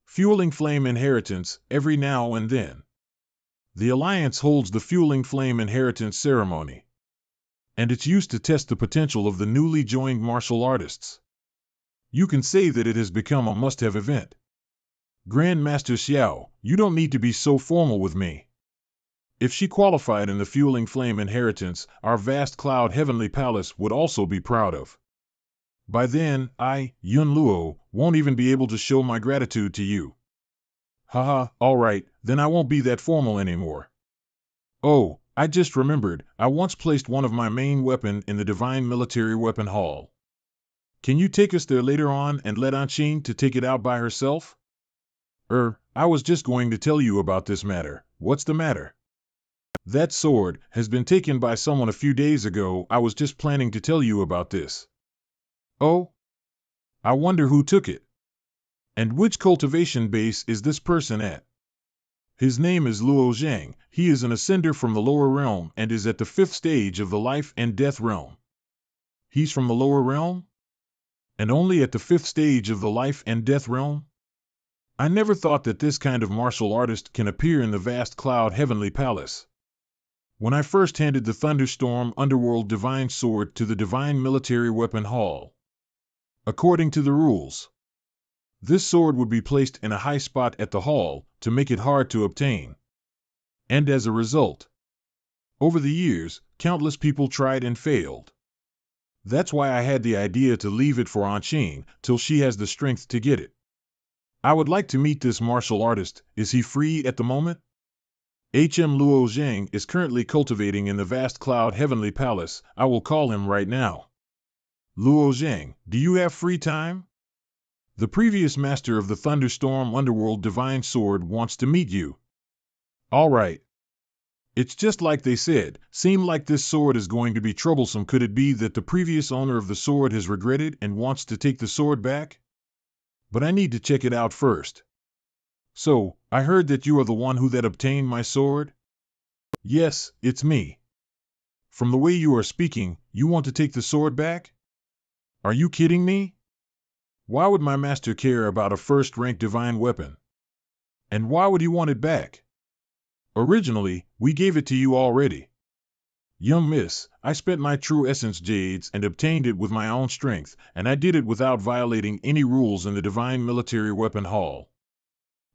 Fueling Flame inheritance, every now and then. The Alliance holds the Fueling Flame inheritance ceremony, and it's used to test the potential of the newly joined martial artists. You can say that it has become a must-have event. Grand Master Xiao, you don't need to be so formal with me. If she qualified in the Fueling Flame inheritance, our vast cloud heavenly palace would also be proud of. By then, I, Yun Luo, won't even be able to show my gratitude to you. Haha, alright, then I won't be that formal anymore. Oh, I just remembered, I once placed one of my main weapon in the Divine Military Weapon Hall. Can you take us there later on and let Anqing to take it out by herself? I was just going to tell you about this matter. What's the matter? That sword has been taken by someone a few days ago. I was just planning to tell you about this. Oh? I wonder who took it. And which cultivation base is this person at? His name is Luo Zhang. He is an ascender from the lower realm and is at the 5th stage of the life and death realm. He's from the lower realm? And only at the 5th stage of the life and death realm? I never thought that this kind of martial artist can appear in the vast cloud heavenly palace. When I first handed the Thunderstorm Underworld Divine Sword to the Divine Military Weapon Hall, according to the rules, this sword would be placed in a high spot at the hall to make it hard to obtain. And as a result, over the years, countless people tried and failed. That's why I had the idea to leave it for Anqing till she has the strength to get it. I would like to meet this martial artist. Is he free at the moment? Luo Zhang is currently cultivating in the vast cloud heavenly palace. I will call him right now. Luo Zhang, do you have free time? The previous master of the Thunderstorm Underworld Divine Sword wants to meet you. All right. It's just like they said. Seem like this sword is going to be troublesome. Could it be that the previous owner of the sword has regretted and wants to take the sword back? But I need to check it out first. So, I heard that you are the one who that obtained my sword? Yes, it's me. From the way you are speaking, you want to take the sword back? Are you kidding me? Why would my master care about a first-rank divine weapon? And why would he want it back? Originally, we gave it to you already. Young miss, I spent my true essence jades and obtained it with my own strength, and I did it without violating any rules in the Divine Military Weapon Hall.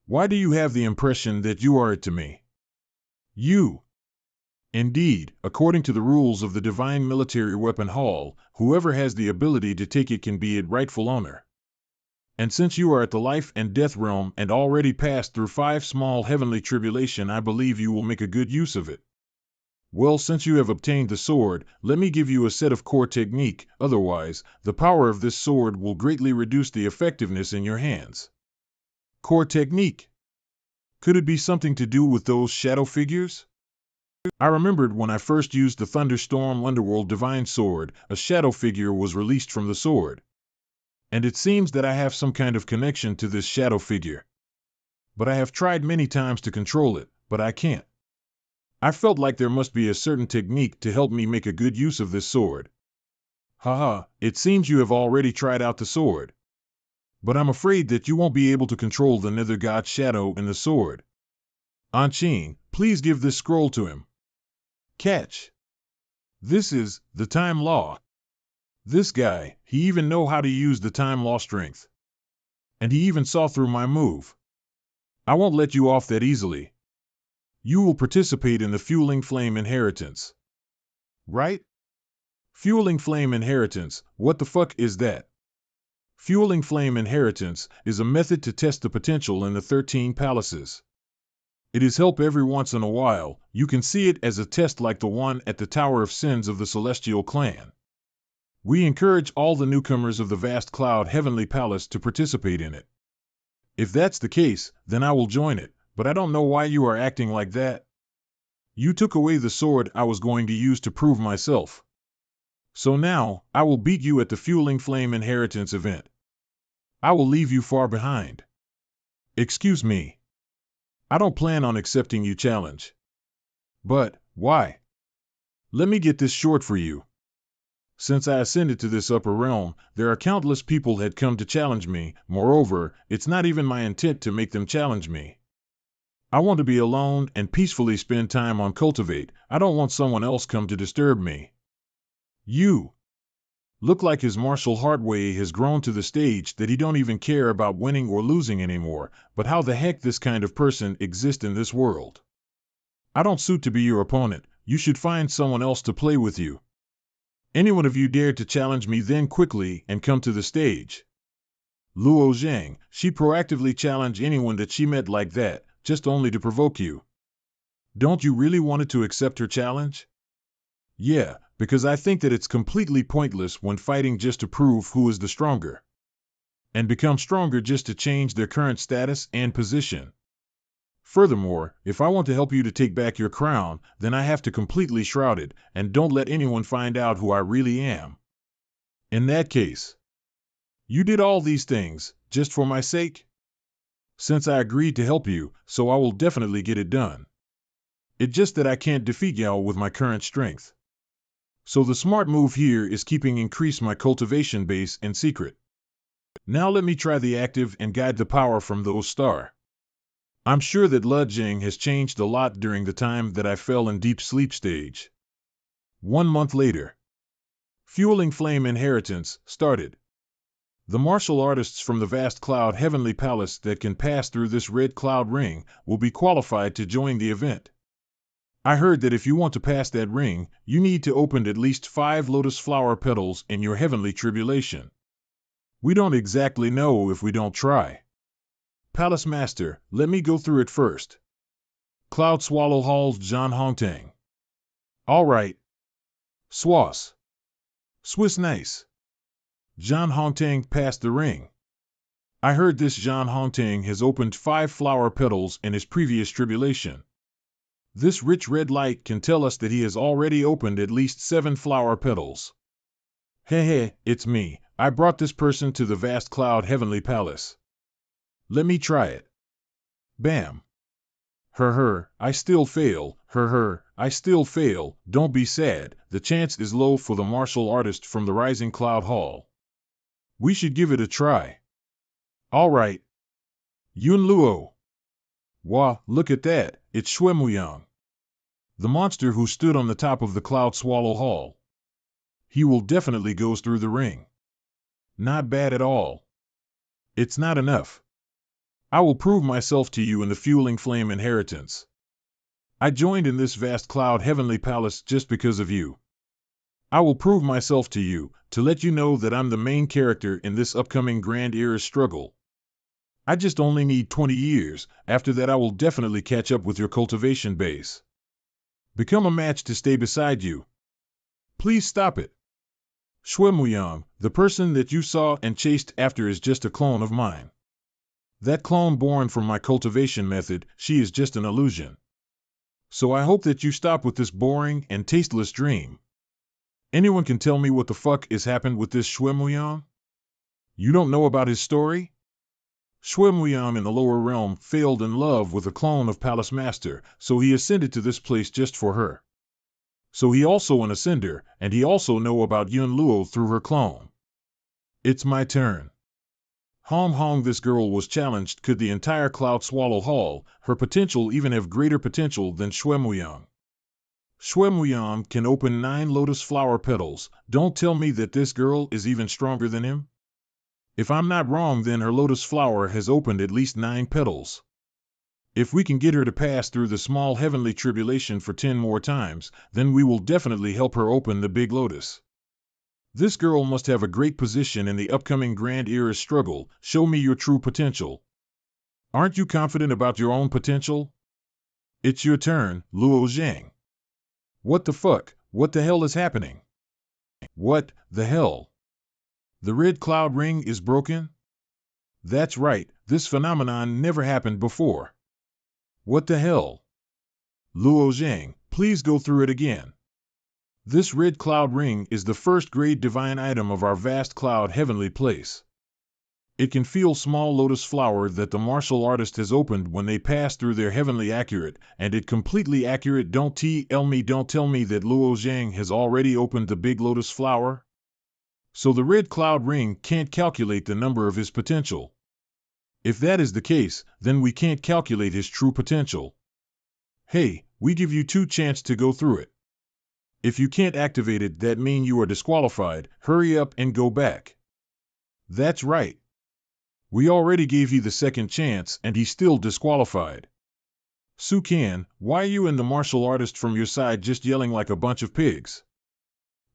Why do you have the impression that you are it to me? You. Indeed, according to the rules of the Divine Military Weapon Hall, whoever has the ability to take it can be its rightful owner. And since you are at the life and death realm and already passed through 5 small heavenly tribulation, I believe you will make a good use of it. Well, since you have obtained the sword, let me give you a set of core technique. Otherwise, the power of this sword will greatly reduce the effectiveness in your hands. Core technique? Could it be something to do with those shadow figures? I remembered when I first used the Thunderstorm Underworld Divine Sword, a shadow figure was released from the sword. And it seems that I have some kind of connection to this shadow figure. But I have tried many times to control it, but I can't. I felt like there must be a certain technique to help me make a good use of this sword. Haha, it seems you have already tried out the sword. But I'm afraid that you won't be able to control the Nether God shadow in the sword. Anqing, please give this scroll to him. Catch. This is the time law. This guy, he even know how to use the time law strength. And he even saw through my move. I won't let you off that easily. You will participate in the Fueling Flame Inheritance. Right? Fueling Flame Inheritance, what the fuck is that? Fueling Flame Inheritance is a method to test the potential in the 13 palaces. It is help every once in a while. You can see it as a test like the one at the Tower of Sins of the Celestial Clan. We encourage all the newcomers of the Vast Cloud Heavenly Palace to participate in it. If that's the case, then I will join it, but I don't know why you are acting like that. You took away the sword I was going to use to prove myself. So now, I will beat you at the Fueling Flame Inheritance event. I will leave you far behind. Excuse me. I don't plan on accepting your challenge. But, why? Let me get this short for you. Since I ascended to this upper realm, there are countless people that had come to challenge me. Moreover, it's not even my intent to make them challenge me. I want to be alone and peacefully spend time on cultivate. I don't want someone else come to disturb me. You look like his martial heartway has grown to the stage that he don't even care about winning or losing anymore, but how the heck this kind of person exists in this world? I don't suit to be your opponent. You should find someone else to play with you. Any one of you dare to challenge me, then quickly and come to the stage. Luo Zhang, she proactively challenged anyone that she met like that, just only to provoke you. Don't you really want to accept her challenge? Yeah, because I think that it's completely pointless when fighting just to prove who is the stronger. And become stronger just to change their current status and position. Furthermore, if I want to help you to take back your crown, then I have to completely shroud it, and don't let anyone find out who I really am. In that case, you did all these things, just for my sake? Since I agreed to help you, so I will definitely get it done. It's just that I can't defeat Yao with my current strength. So the smart move here is keeping increase my cultivation base in secret. Now let me try the active and guide the power from those star. I'm sure that Le Jing has changed a lot during the time that I fell in deep sleep stage. 1 month later. Fueling Flame Inheritance started. The martial artists from the Vast Cloud Heavenly Palace that can pass through this red cloud ring will be qualified to join the event. I heard that if you want to pass that ring, you need to open at least 5 lotus flower petals in your heavenly tribulation. We don't exactly know if we don't try. Palace Master, let me go through it first. Cloud Swallow Hall's John Hongtang. All right. Swass. Swiss nice. John Hongtang passed the ring. I heard this John Hongtang has opened 5 flower petals in his previous tribulation. This rich red light can tell us that he has already opened at least 7 flower petals. Hey, it's me. I brought this person to the Vast Cloud Heavenly Palace. Let me try it. Bam. I still fail. I still fail. Don't be sad. The chance is low for the martial artist from the Rising Cloud Hall. We should give it a try. All right. Yun Luo. Wah, look at that. It's Shuemuyang, the monster who stood on the top of the Cloud Swallow Hall. He will definitely go through the ring. Not bad at all. It's not enough. I will prove myself to you in the Fueling Flame Inheritance. I joined in this Vast Cloud Heavenly Palace just because of you. I will prove myself to you, to let you know that I'm the main character in this upcoming Grand Era struggle. I just only need 20 years, after that I will definitely catch up with your cultivation base. Become a match to stay beside you. Please stop it. Shuemuyang, the person that you saw and chased after is just a clone of mine. That clone born from my cultivation method, she is just an illusion. So I hope that you stop with this boring and tasteless dream. Anyone can tell me what the fuck is happened with this Shuemuyang? You don't know about his story? Shuemuyang in the lower realm failed in love with a clone of Palace Master, so he ascended to this place just for her. So he also an ascender, and he also know about Yun Luo through her clone. It's my turn. Hong, this girl was challenged. Could the entire Cloud Swallow Hall, her potential even have greater potential than Shuemuyang? Muyam can open 9 lotus flower petals. Don't tell me that this girl is even stronger than him. If I'm not wrong, then her lotus flower has opened at least 9 petals. If we can get her to pass through the small heavenly tribulation for 10 more times, then we will definitely help her open the big lotus. This girl must have a great position in the upcoming Grand Era struggle. Show me your true potential. Aren't you confident about your own potential? It's your turn, Luo Zhang. What the fuck? What the hell is happening? What the hell? The red cloud ring is broken? That's right, this phenomenon never happened before. What the hell? Luo Zhang, please go through it again. This red cloud ring is the first grade divine item of our vast cloud heavenly place. It can feel small lotus flower that the martial artist has opened when they pass through their heavenly accurate, and it completely accurate. Don't tell me that Luo Zhang has already opened the big lotus flower? So the red cloud ring can't calculate the number of his potential. If that is the case, then we can't calculate his true potential. Hey, we give you 2 chances to go through it. If you can't activate it, that means you are disqualified. Hurry up and go back. That's right. We already gave you the second chance and he's still disqualified. Su-kan, why are you and the martial artist from your side just yelling like a bunch of pigs?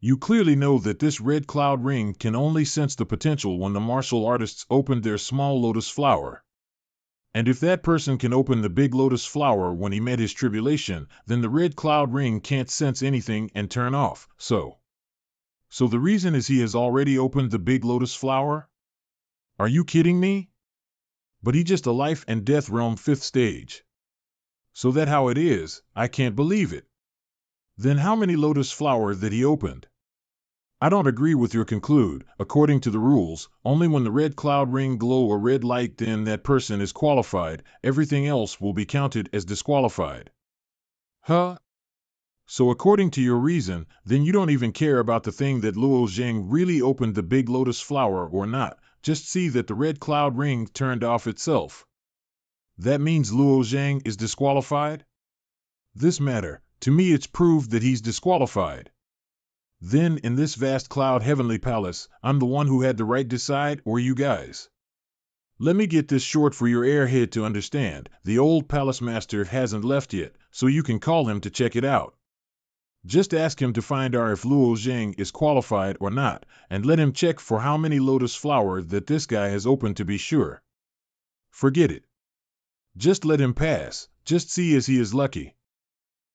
You clearly know that this red cloud ring can only sense the potential when the martial artists opened their small lotus flower. And if that person can open the big lotus flower when he met his tribulation, then the red cloud ring can't sense anything and turn off. So the reason is he has already opened the big lotus flower? Are you kidding me? But he just a life and death realm 5th stage. So that how it is, I can't believe it. Then how many lotus flower that he opened? I don't agree with your conclude. According to the rules, only when the red cloud ring glow a red light, then that person is qualified. Everything else will be counted as disqualified. Huh? So according to your reason, then you don't even care about the thing that Luo Zhang really opened the big lotus flower or not. Just see that the red cloud ring turned off itself. That means Luo Zhang is disqualified? This matter, to me it's proved that he's disqualified. Then, in this vast cloud heavenly palace, I'm the one who had the right decide, or you guys? Let me get this short for your airhead to understand. The old palace master hasn't left yet, so you can call him to check it out. Just ask him to find out if Luo Zhang is qualified or not, and let him check for how many lotus flower that this guy has opened to be sure. Forget it. Just let him pass, just see as he is lucky.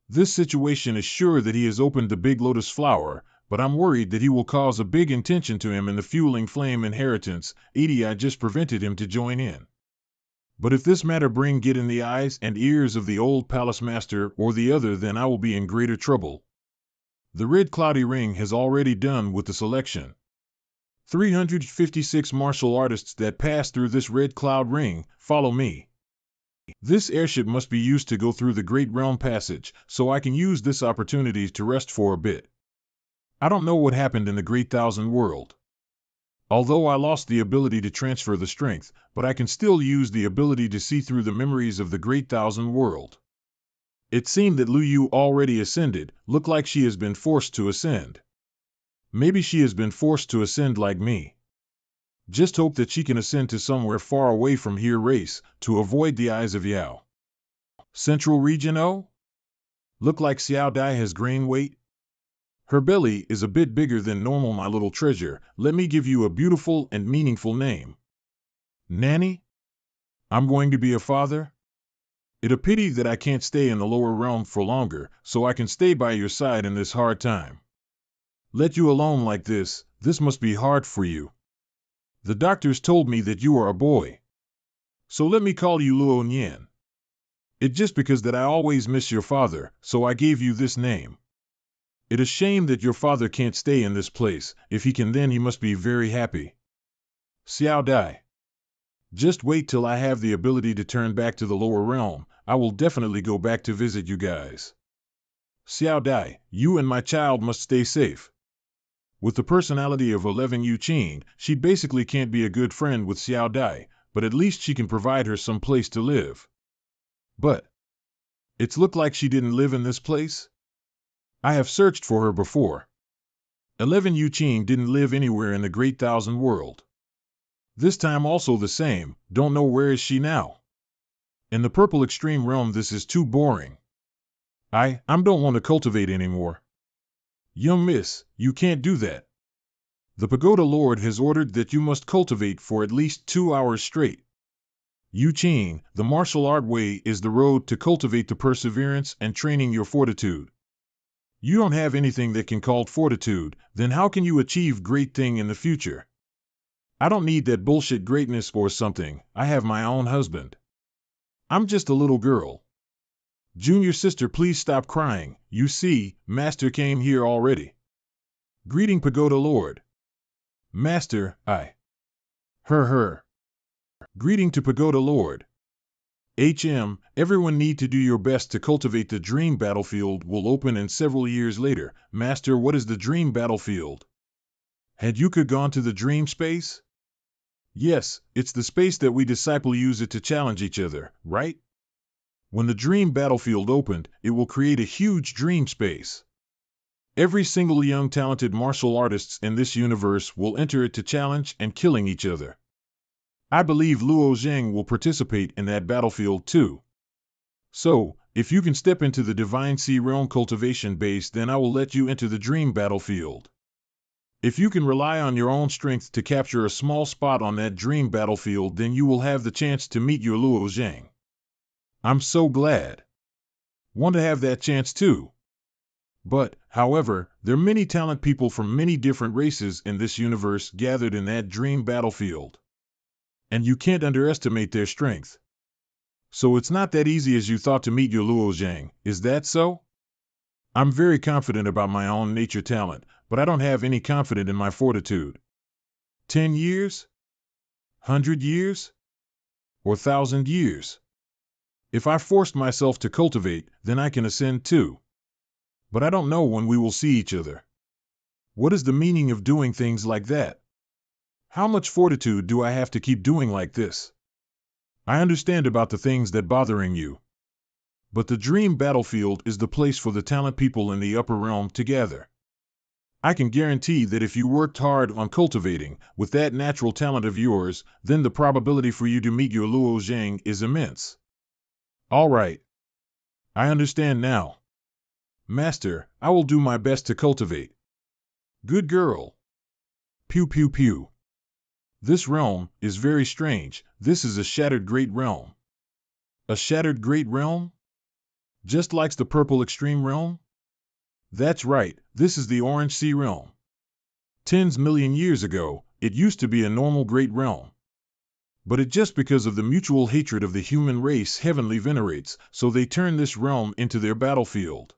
This situation is sure that he has opened the big lotus flower, but I'm worried that he will cause a big intention to him in the fueling flame inheritance. I just prevented him to join in. But if this matter get in the eyes and ears of the old palace master or the other, then I will be in greater trouble. The red cloudy ring has already done with the selection. 356 martial artists that pass through this red cloud ring, follow me. This airship must be used to go through the Great Realm Passage, so I can use this opportunity to rest for a bit. I don't know what happened in the Great Thousand World. Although I lost the ability to transfer the strength, but I can still use the ability to see through the memories of the Great Thousand World. It seemed that Lu Yu already ascended, look like she has been forced to ascend. Maybe she has been forced to ascend like me. Just hope that she can ascend to somewhere far away from here race, to avoid the eyes of Yao. Central Region O? Look like Xiao Dai has gained weight. Her belly is a bit bigger than normal, my little treasure. Let me give you a beautiful and meaningful name. Nanny? I'm going to be a father? It a pity that I can't stay in the lower realm for longer, so I can stay by your side in this hard time. Let you alone like this must be hard for you. The doctors told me that you are a boy. So let me call you Luo Nian. It just because that I always miss your father, so I gave you this name. It is a shame that your father can't stay in this place. If he can, then he must be very happy. Xiao Dai. Just wait till I have the ability to turn back to the lower realm. I will definitely go back to visit you guys. Xiao Dai, you and my child must stay safe. With the personality of 11 Yu Qing, she basically can't be a good friend with Xiao Dai, but at least she can provide her some place to live. But it's looked like she didn't live in this place? I have searched for her before. 11 Yuqing didn't live anywhere in the Great Thousand World. This time also the same, don't know where is she now. In the Purple Extreme Realm this is too boring. I don't want to cultivate anymore. Young miss, you can't do that. The Pagoda Lord has ordered that you must cultivate for at least 2 hours straight. Yuqing, the martial art way is the road to cultivate the perseverance and training your fortitude. You don't have anything that can call fortitude, then how can you achieve great thing in the future? I don't need that bullshit greatness or something, I have my own husband. I'm just a little girl. Junior sister, please stop crying, you see, Master came here already. Greeting Pagoda Lord. Master, her. Greeting to Pagoda Lord. Everyone need to do your best to cultivate the dream battlefield will open in several years later. Master, what is the dream battlefield? Had Yuka gone to the dream space? Yes, it's the space that we disciple use it to challenge each other, right? When the dream battlefield opened, it will create a huge dream space. Every single young talented martial artists in this universe will enter it to challenge and killing each other. I believe Luo Zheng will participate in that battlefield too. So, if you can step into the Divine Sea Realm cultivation base, then I will let you enter the dream battlefield. If you can rely on your own strength to capture a small spot on that dream battlefield, then you will have the chance to meet your Luo Zheng. I'm so glad. Want to have that chance too. But, however, there are many talented people from many different races in this universe gathered in that dream battlefield. And you can't underestimate their strength. So it's not that easy as you thought to meet your Luo Zhang, is that so? I'm very confident about my own nature talent, but I don't have any confidence in my fortitude. 10 years? 100 years? Or 1,000 years? If I forced myself to cultivate, then I can ascend too. But I don't know when we will see each other. What is the meaning of doing things like that? How much fortitude do I have to keep doing like this? I understand about the things that bothering you. But the dream battlefield is the place for the talent people in the upper realm to gather. I can guarantee that if you worked hard on cultivating, with that natural talent of yours, then the probability for you to meet your Luo Zhang is immense. All right. I understand now. Master, I will do my best to cultivate. Good girl. Pew pew pew. This realm is very strange. This is a shattered great realm. A shattered great realm? Just like the Purple Extreme Realm? That's right, this is the Orange Sea Realm. Tens million years ago, it used to be a normal great realm. But it just because of the mutual hatred of the human race heavenly venerates, so they turn this realm into their battlefield.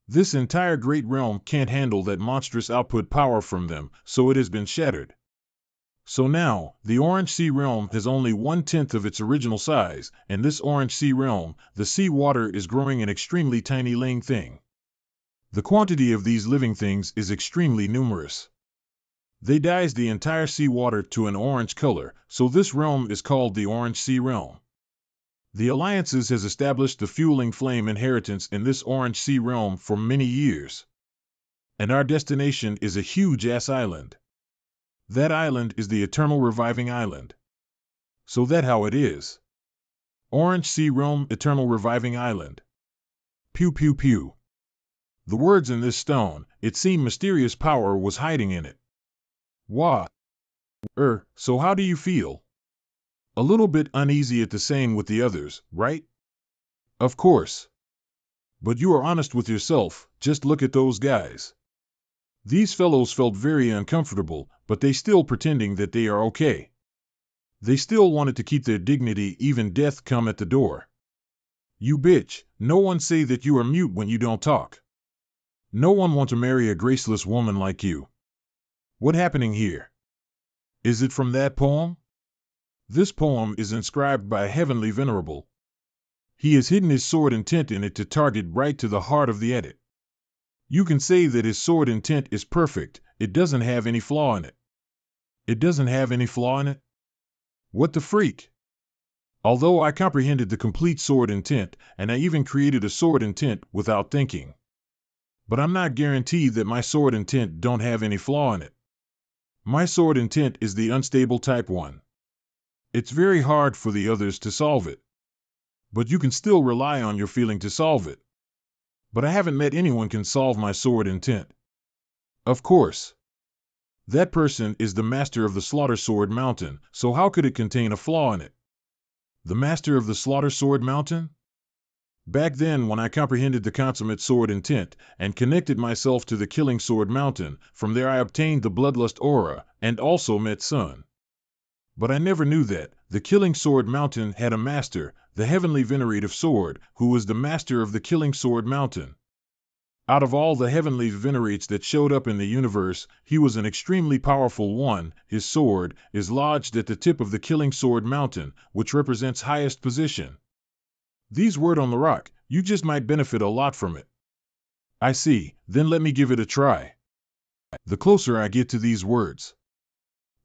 This entire great realm can't handle that monstrous output power from them, so it has been shattered. So now, the Orange Sea Realm has only 1/10 of its original size, and this Orange Sea Realm, the sea water is growing an extremely tiny living thing. The quantity of these living things is extremely numerous. They dyes the entire sea water to an orange color, so this realm is called the Orange Sea Realm. The Alliances has established the fueling flame inheritance in this Orange Sea Realm for many years. And our destination is a huge-ass island. That island is the Eternal Reviving Island. So that how it is. Orange Sea Realm Eternal Reviving Island. Pew pew pew. The words in this stone, it seemed mysterious power was hiding in it. Wah. So how do you feel? A little bit uneasy at the same with the others, right? Of course. But you are honest with yourself, just look at those guys. These fellows felt very uncomfortable, but they still pretending that they are okay. They still wanted to keep their dignity even death come at the door. You bitch, no one say that you are mute when you don't talk. No one want to marry a graceless woman like you. What happening here? Is it from that poem? This poem is inscribed by a heavenly venerable. He has hidden his sword intent in it to target right to the heart of the edit. You can say that his sword intent is perfect, it doesn't have any flaw in it. It doesn't have any flaw in it? What the freak? Although I comprehended the complete sword intent, and I even created a sword intent without thinking. But I'm not guaranteed that my sword intent don't have any flaw in it. My sword intent is the unstable type one. It's very hard for the others to solve it. But you can still rely on your feeling to solve it. But I haven't met anyone can solve my sword intent. Of course. That person is the master of the Slaughter Sword Mountain, so how could it contain a flaw in it? The master of the Slaughter Sword Mountain? Back then, when I comprehended the consummate sword intent and connected myself to the Killing Sword Mountain, from there I obtained the Bloodlust Aura and also met Sun. But I never knew that the Killing Sword Mountain had a master, the Heavenly Venerative Sword, who was the master of the Killing Sword Mountain. Out of all the heavenly venerates that showed up in the universe, he was an extremely powerful one. His sword is lodged at the tip of the Killing Sword Mountain, which represents highest position. These words on the rock, you just might benefit a lot from it. I see, then let me give it a try. The closer I get to these words,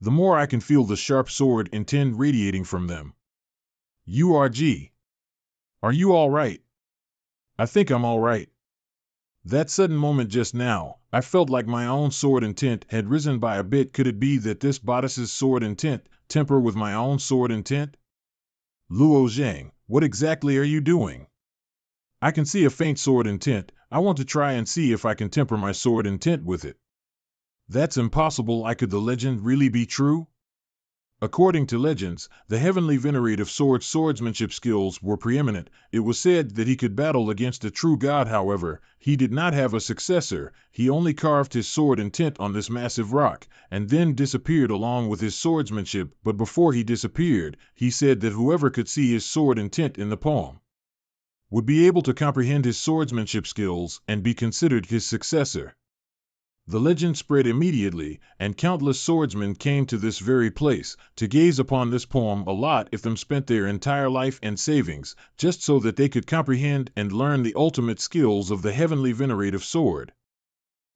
the more I can feel the sharp sword intent radiating from them. URG. Are you all right? I think I'm all right. That sudden moment just now, I felt like my own sword intent had risen by a bit. Could it be that this bodice's sword intent temper with my own sword intent? Luo Zhang, what exactly are you doing? I can see a faint sword intent. I want to try and see if I can temper my sword intent with it. That's impossible. Could the legend really be true? According to legends, the heavenly venerative sword's swordsmanship skills were preeminent. It was said that he could battle against a true god. However, he did not have a successor. He only carved his sword intent on this massive rock, and then disappeared along with his swordsmanship. But before he disappeared, he said that whoever could see his sword intent in the poem would be able to comprehend his swordsmanship skills and be considered his successor. The legend spread immediately, and countless swordsmen came to this very place to gaze upon this poem. A lot of them spent their entire life and savings just so that they could comprehend and learn the ultimate skills of the heavenly venerative sword.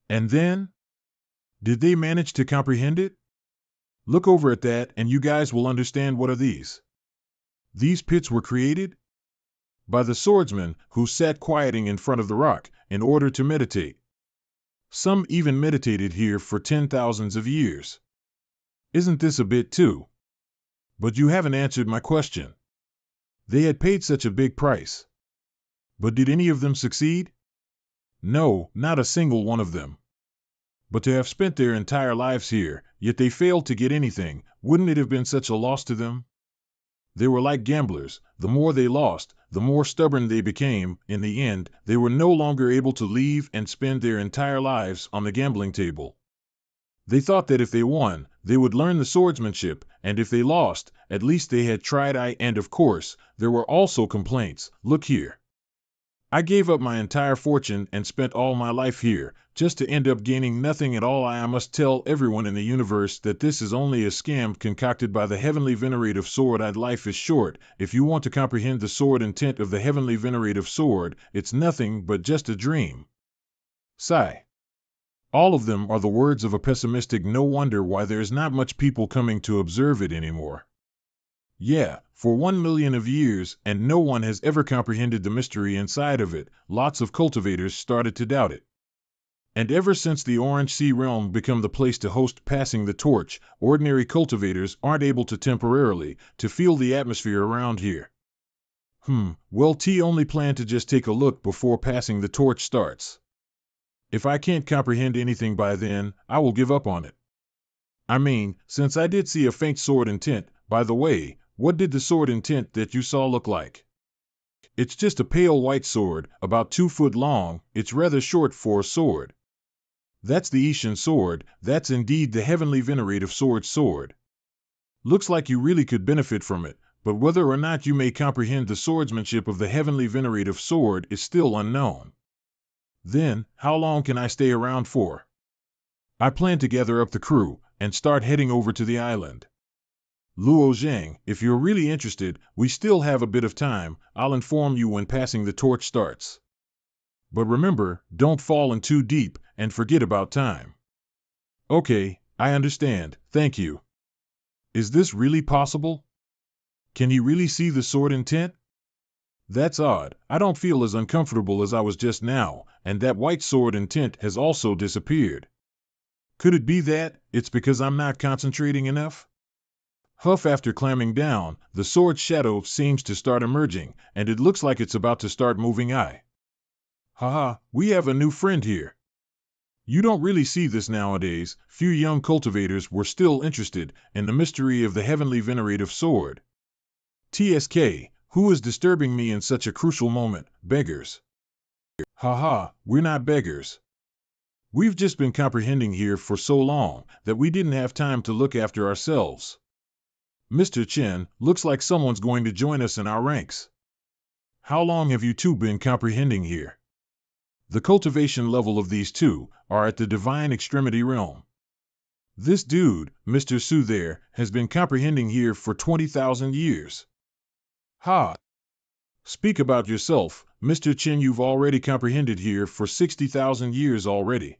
And then? Did they manage to comprehend it? Look over at that and you guys will understand. What are these? These pits were created by the swordsmen who sat quieting in front of the rock in order to meditate. Some even meditated here for 10,000s of years. Isn't this a bit too? But you haven't answered my question. They had paid such a big price. But did any of them succeed? No, not a single one of them. But to have spent their entire lives here, yet they failed to get anything, wouldn't it have been such a loss to them? They were like gamblers. The more they lost, the more stubborn they became. In the end, they were no longer able to leave and spend their entire lives on the gambling table. They thought that if they won, they would learn the swordsmanship, and if they lost, at least they had tried. And of course, there were also complaints. Look here. I gave up my entire fortune and spent all my life here, just to end up gaining nothing at all. I must tell everyone in the universe that this is only a scam concocted by the heavenly venerative sword. Life is short. If you want to comprehend the sword intent of the heavenly venerative sword, it's nothing but just a dream. Sigh. All of them are the words of a pessimistic. No wonder why there's not much people coming to observe it anymore. Yeah, for 1 million of years, and no one has ever comprehended the mystery inside of it. Lots of cultivators started to doubt it. And ever since the Orange Sea realm became the place to host passing the torch, ordinary cultivators aren't able to temporarily to feel the atmosphere around here. Well, T only plan to just take a look before passing the torch starts. If I can't comprehend anything by then, I will give up on it. I mean, since I did see a faint sword intent. By the way, what did the sword intent that you saw look like? It's just a pale white sword, about 2 foot long. It's rather short for a sword. That's the Ishan sword. That's indeed the heavenly venerative sword. Looks like you really could benefit from it, but whether or not you may comprehend the swordsmanship of the heavenly venerative sword is still unknown. Then, how long can I stay around for? I plan to gather up the crew and start heading over to the island. Luo Zhang, if you're really interested, we still have a bit of time. I'll inform you when passing the torch starts. But remember, don't fall in too deep and forget about time. Okay, I understand, thank you. Is this really possible? Can he really see the sword intent? That's odd. I don't feel as uncomfortable as I was just now, and that white sword and tint has also disappeared. Could it be that it's because I'm not concentrating enough? Huff after clamming down, the sword shadow seems to start emerging, and it looks like it's about to start moving. Haha, we have a new friend here. You don't really see this nowadays. Few young cultivators were still interested in the mystery of the heavenly venerative sword. TSK, who is disturbing me in such a crucial moment? Beggars. Haha, we're not beggars. We've just been comprehending here for so long that we didn't have time to look after ourselves. Mr. Chen, looks like someone's going to join us in our ranks. How long have you two been comprehending here? The cultivation level of these two are at the divine extremity realm. This dude, Mr. Su there, has been comprehending here for 20,000 years. Ha! Speak about yourself, Mr. Chen. You've already comprehended here for 60,000 years already.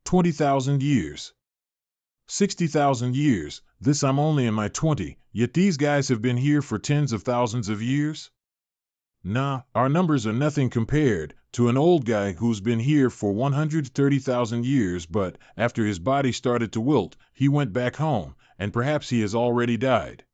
20,000 years. 60,000 years, this I'm only in my 20, yet these guys have been here for tens of thousands of years? Nah, our numbers are nothing compared to an old guy who's been here for 130,000 years, but after his body started to wilt, he went back home, and perhaps he has already died.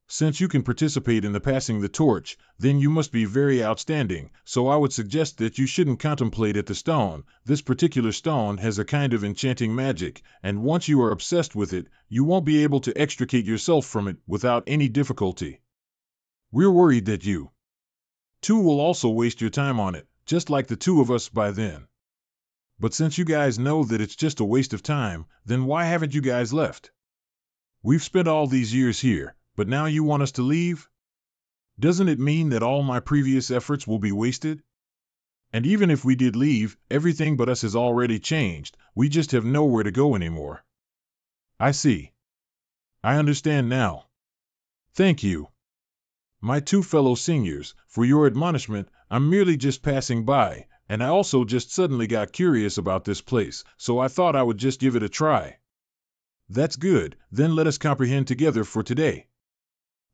Since you can participate in the passing the torch, then you must be very outstanding, so I would suggest that you shouldn't contemplate at the stone. This particular stone has a kind of enchanting magic, and once you are obsessed with it, you won't be able to extricate yourself from it without any difficulty. We're worried that you two will also waste your time on it, just like the two of us by then. But since you guys know that it's just a waste of time, then why haven't you guys left? We've spent all these years here, but now you want us to leave? Doesn't it mean that all my previous efforts will be wasted? And even if we did leave, everything but us has already changed. We just have nowhere to go anymore. I see. I understand now. Thank you, my two fellow seniors, for your admonishment. I'm merely just passing by, and I also just suddenly got curious about this place, so I thought I would just give it a try. That's good, then let us comprehend together for today.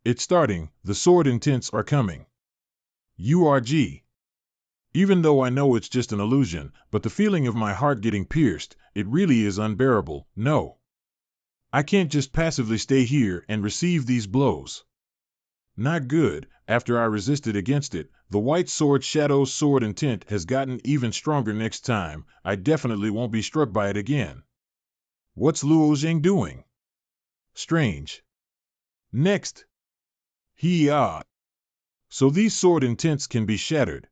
It's starting, the sword intents are coming. URG. Even though I know it's just an illusion, but the feeling of my heart getting pierced, it really is unbearable. No. I can't just passively stay here and receive these blows. Not good. After I resisted against it, the white sword shadow's sword intent has gotten even stronger. Next time, I definitely won't be struck by it again. What's Luo Jing doing? Strange. Next. So these sword intents can be shattered.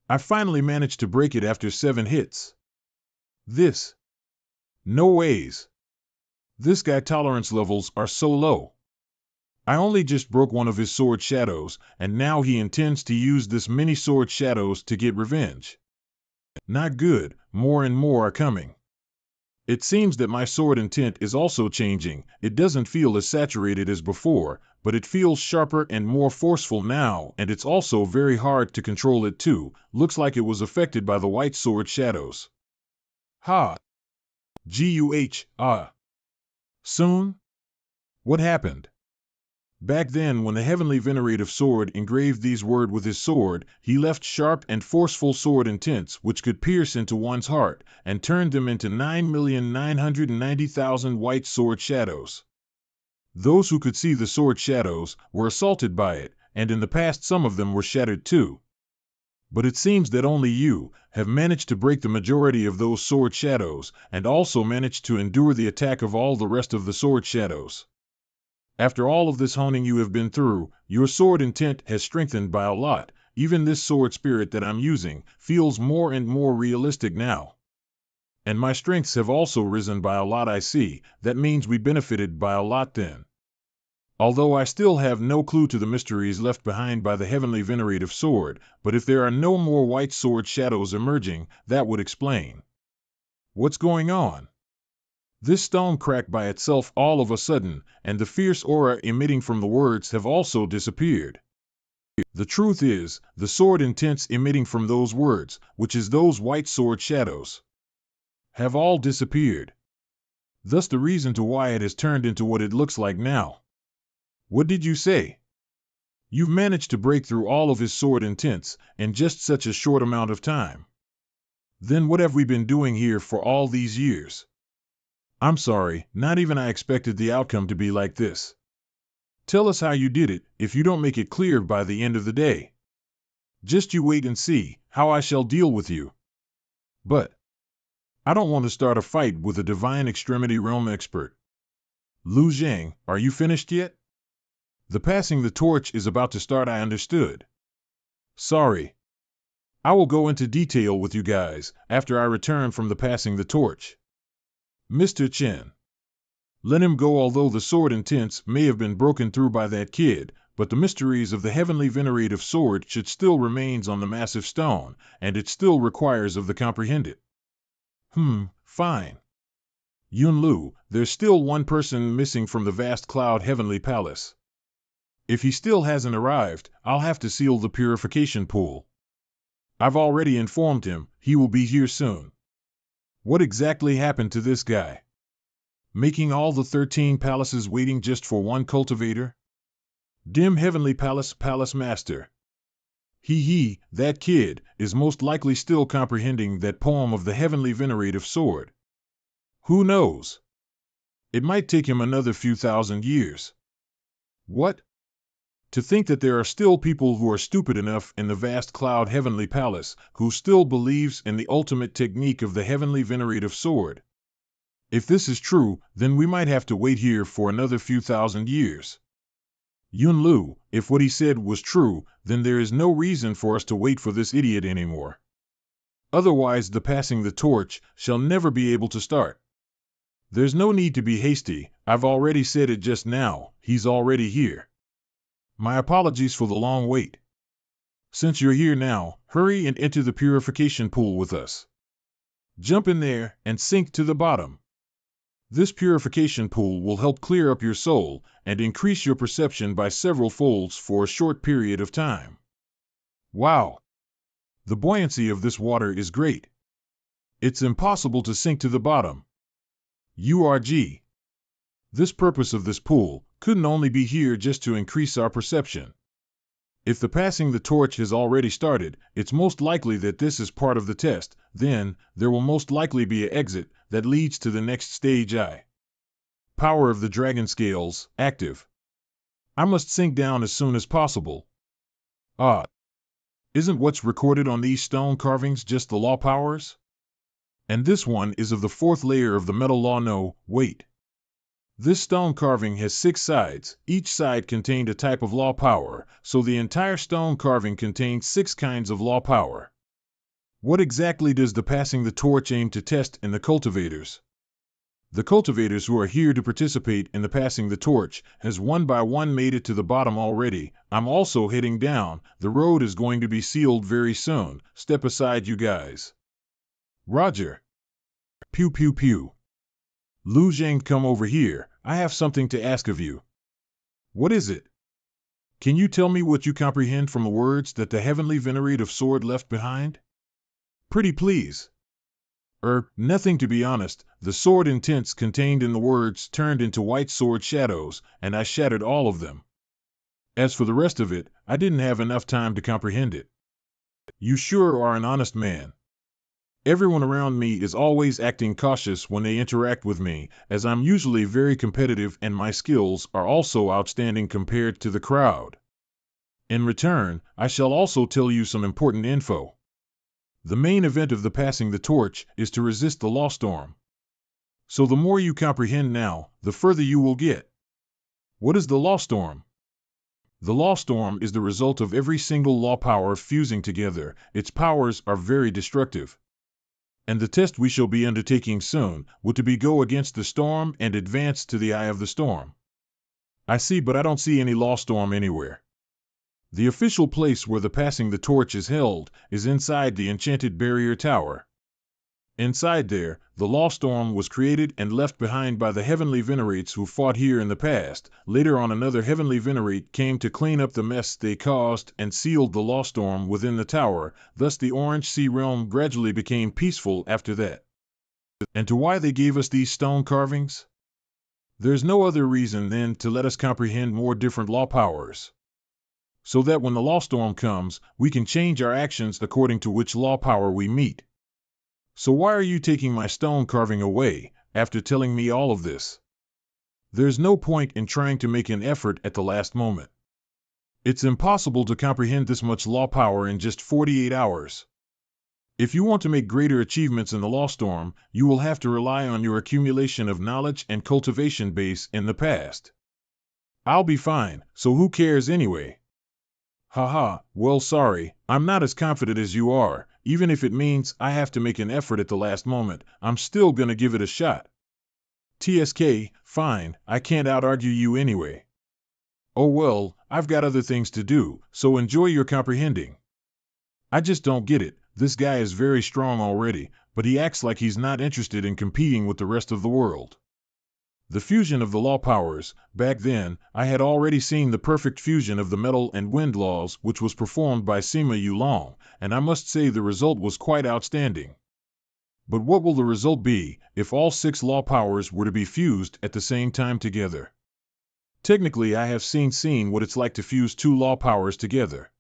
I finally managed to break it after 7 hits. This. No ways. This guy tolerance levels are so low. I only just broke one of his sword shadows, and now he intends to use this many sword shadows to get revenge. Not good, more and more are coming. It seems that my sword intent is also changing. It doesn't feel as saturated as before, but it feels sharper and more forceful now, and it's also very hard to control it too. Looks like it was affected by the white sword shadows. Ha! Soon? What happened? Back then, when the heavenly venerative sword engraved these words with his sword, he left sharp and forceful sword intents which could pierce into one's heart, and turned them into 9,990,000 white sword shadows. Those who could see the sword shadows were assaulted by it, and in the past some of them were shattered too. But it seems that only you have managed to break the majority of those sword shadows, and also managed to endure the attack of all the rest of the sword shadows. After all of this honing you have been through, your sword intent has strengthened by a lot. Even this sword spirit that I'm using feels more and more realistic now. And my strengths have also risen by a lot. I see. That means we benefited by a lot then. Although I still have no clue to the mysteries left behind by the heavenly venerative sword, but if there are no more white sword shadows emerging, that would explain. What's going on? This stone cracked by itself all of a sudden, and the fierce aura emitting from the words have also disappeared. The truth is, the sword intents emitting from those words, which is those white sword shadows, have all disappeared. Thus the reason to why it has turned into what it looks like now. What did you say? You've managed to break through all of his sword intents in just such a short amount of time. Then what have we been doing here for all these years? I'm sorry, not even I expected the outcome to be like this. Tell us how you did it, if you don't make it clear by the end of the day. Just you wait and see how I shall deal with you. But I don't want to start a fight with a divine extremity realm expert. Lu Zhang, are you finished yet? The passing the torch is about to start, I understood. Sorry. I will go into detail with you guys after I return from the passing the torch. Mr. Chen. Let him go, although the sword intents may have been broken through by that kid, but the mysteries of the heavenly venerative sword should still remains on the massive stone, and it still requires of the comprehended. Fine. Yunlu, there's still one person missing from the vast cloud heavenly palace. If he still hasn't arrived, I'll have to seal the purification pool. I've already informed him he will be here soon. What exactly happened to this guy? Making all the 13 palaces waiting just for one cultivator? Dim Heavenly Palace Master. That kid is most likely still comprehending that poem of the heavenly venerative sword. Who knows? It might take him another few thousand years. What? To think that there are still people who are stupid enough in the vast cloud heavenly palace who still believes in the ultimate technique of the heavenly venerative sword. If this is true, then we might have to wait here for another few thousand years. Yunlu, if what he said was true, then there is no reason for us to wait for this idiot anymore. Otherwise the passing the torch shall never be able to start. There's no need to be hasty, I've already said it just now, he's already here. My apologies for the long wait. Since you're here now, hurry and enter the purification pool with us. Jump in there and sink to the bottom. This purification pool will help clear up your soul and increase your perception by several folds for a short period of time. Wow! The buoyancy of this water is great. It's impossible to sink to the bottom. URG. This purpose of this pool couldn't only be here just to increase our perception. If the passing the torch has already started, it's most likely that this is part of the test, then there will most likely be an exit that leads to the next stage. Power of the dragon scales, active. I must sink down as soon as possible. Isn't what's recorded on these stone carvings just the law powers? And this one is of the 4th layer of the metal law. No, wait. This stone carving has 6 sides, each side contained a type of law power, so the entire stone carving contains 6 kinds of law power. What exactly does the passing the torch aim to test in the cultivators? The cultivators who are here to participate in the passing the torch has one by one made it to the bottom already. I'm also heading down, the road is going to be sealed very soon, step aside you guys. Roger. Pew pew pew. Lu Zhang, come over here, I have something to ask of you. What is it? Can you tell me what you comprehend from the words that the heavenly venerative sword left behind? Pretty please. Nothing, to be honest. The sword intents contained in the words turned into white sword shadows, and I shattered all of them. As for the rest of it, I didn't have enough time to comprehend it. You sure are an honest man. Everyone around me is always acting cautious when they interact with me, as I'm usually very competitive and my skills are also outstanding compared to the crowd. In return, I shall also tell you some important info. The main event of the passing the torch is to resist the law storm. So the more you comprehend now, the further you will get. What is the law storm? The law storm is the result of every single law power fusing together. Its powers are very destructive. And the test we shall be undertaking soon will to be go against the storm and advance to the eye of the storm. I see, but I don't see any law storm anywhere. The official place where the passing the torch is held is inside the enchanted barrier tower. Inside there, the law storm was created and left behind by the heavenly venerates who fought here in the past. Later on, another heavenly venerate came to clean up the mess they caused and sealed the law storm within the tower. Thus the Orange Sea realm gradually became peaceful after that. And to why they gave us these stone carvings? There's no other reason than to let us comprehend more different law powers. so that when the law storm comes, we can change our actions according to which law power we meet. So why are you taking my stone carving away, after telling me all of this? There's no point in trying to make an effort at the last moment. It's impossible to comprehend this much law power in just 48 hours. If you want to make greater achievements in the law storm, you will have to rely on your accumulation of knowledge and cultivation base in the past. I'll be fine, so who cares anyway? Haha, well sorry, I'm not as confident as you are. Even if it means I have to make an effort at the last moment, I'm still gonna give it a shot. TSK, fine, I can't out-argue you anyway. Oh well, I've got other things to do, so enjoy your comprehending. I just don't get it. This guy is very strong already, but he acts like he's not interested in competing with the rest of the world. The fusion of the law powers. Back then, I had already seen the perfect fusion of the metal and wind laws, which was performed by Sima Yulong, and I must say the result was quite outstanding. But what will the result be if all 6 law powers were to be fused at the same time together? Technically, I have seen what it's like to fuse 2 law powers together.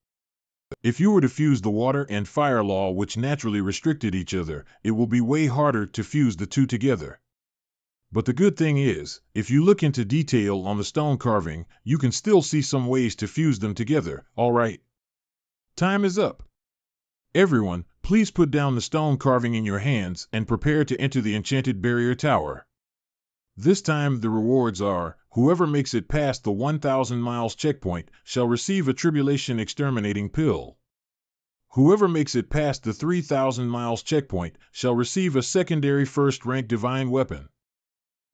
If you were to fuse the water and fire law, which naturally restricted each other, it will be way harder to fuse the 2 together. But the good thing is, if you look into detail on the stone carving, you can still see some ways to fuse them together, alright? Time is up. Everyone, please put down the stone carving in your hands and prepare to enter the enchanted barrier tower. This time the rewards are, whoever makes it past the 1,000 miles checkpoint shall receive a tribulation exterminating pill. Whoever makes it past the 3,000 miles checkpoint shall receive a secondary first-rank divine weapon.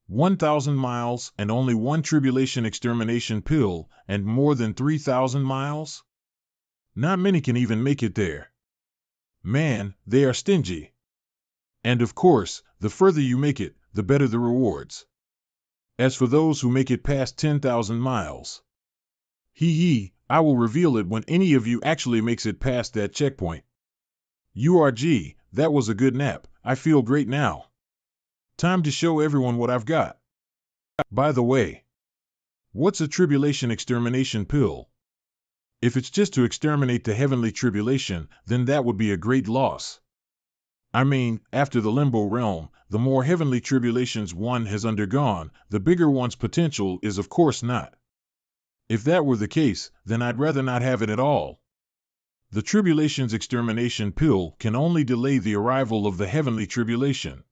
1,000 miles and only 1 tribulation extermination pill, and more than 3,000 miles? Not many can even make it there. Man, they are stingy. And of course, the further you make it, the better the rewards. As for those who make it past 10,000 miles, I will reveal it when any of you actually makes it past that checkpoint. URG, that was a good nap. I feel great now. Time to show everyone what I've got. By the way, what's a tribulation extermination pill? If it's just to exterminate the heavenly tribulation, then that would be a great loss. I mean, after the limbo realm, the more heavenly tribulations one has undergone, the bigger one's potential is, of course not. If that were the case, then I'd rather not have it at all. The tribulation's extermination pill can only delay the arrival of the heavenly tribulation.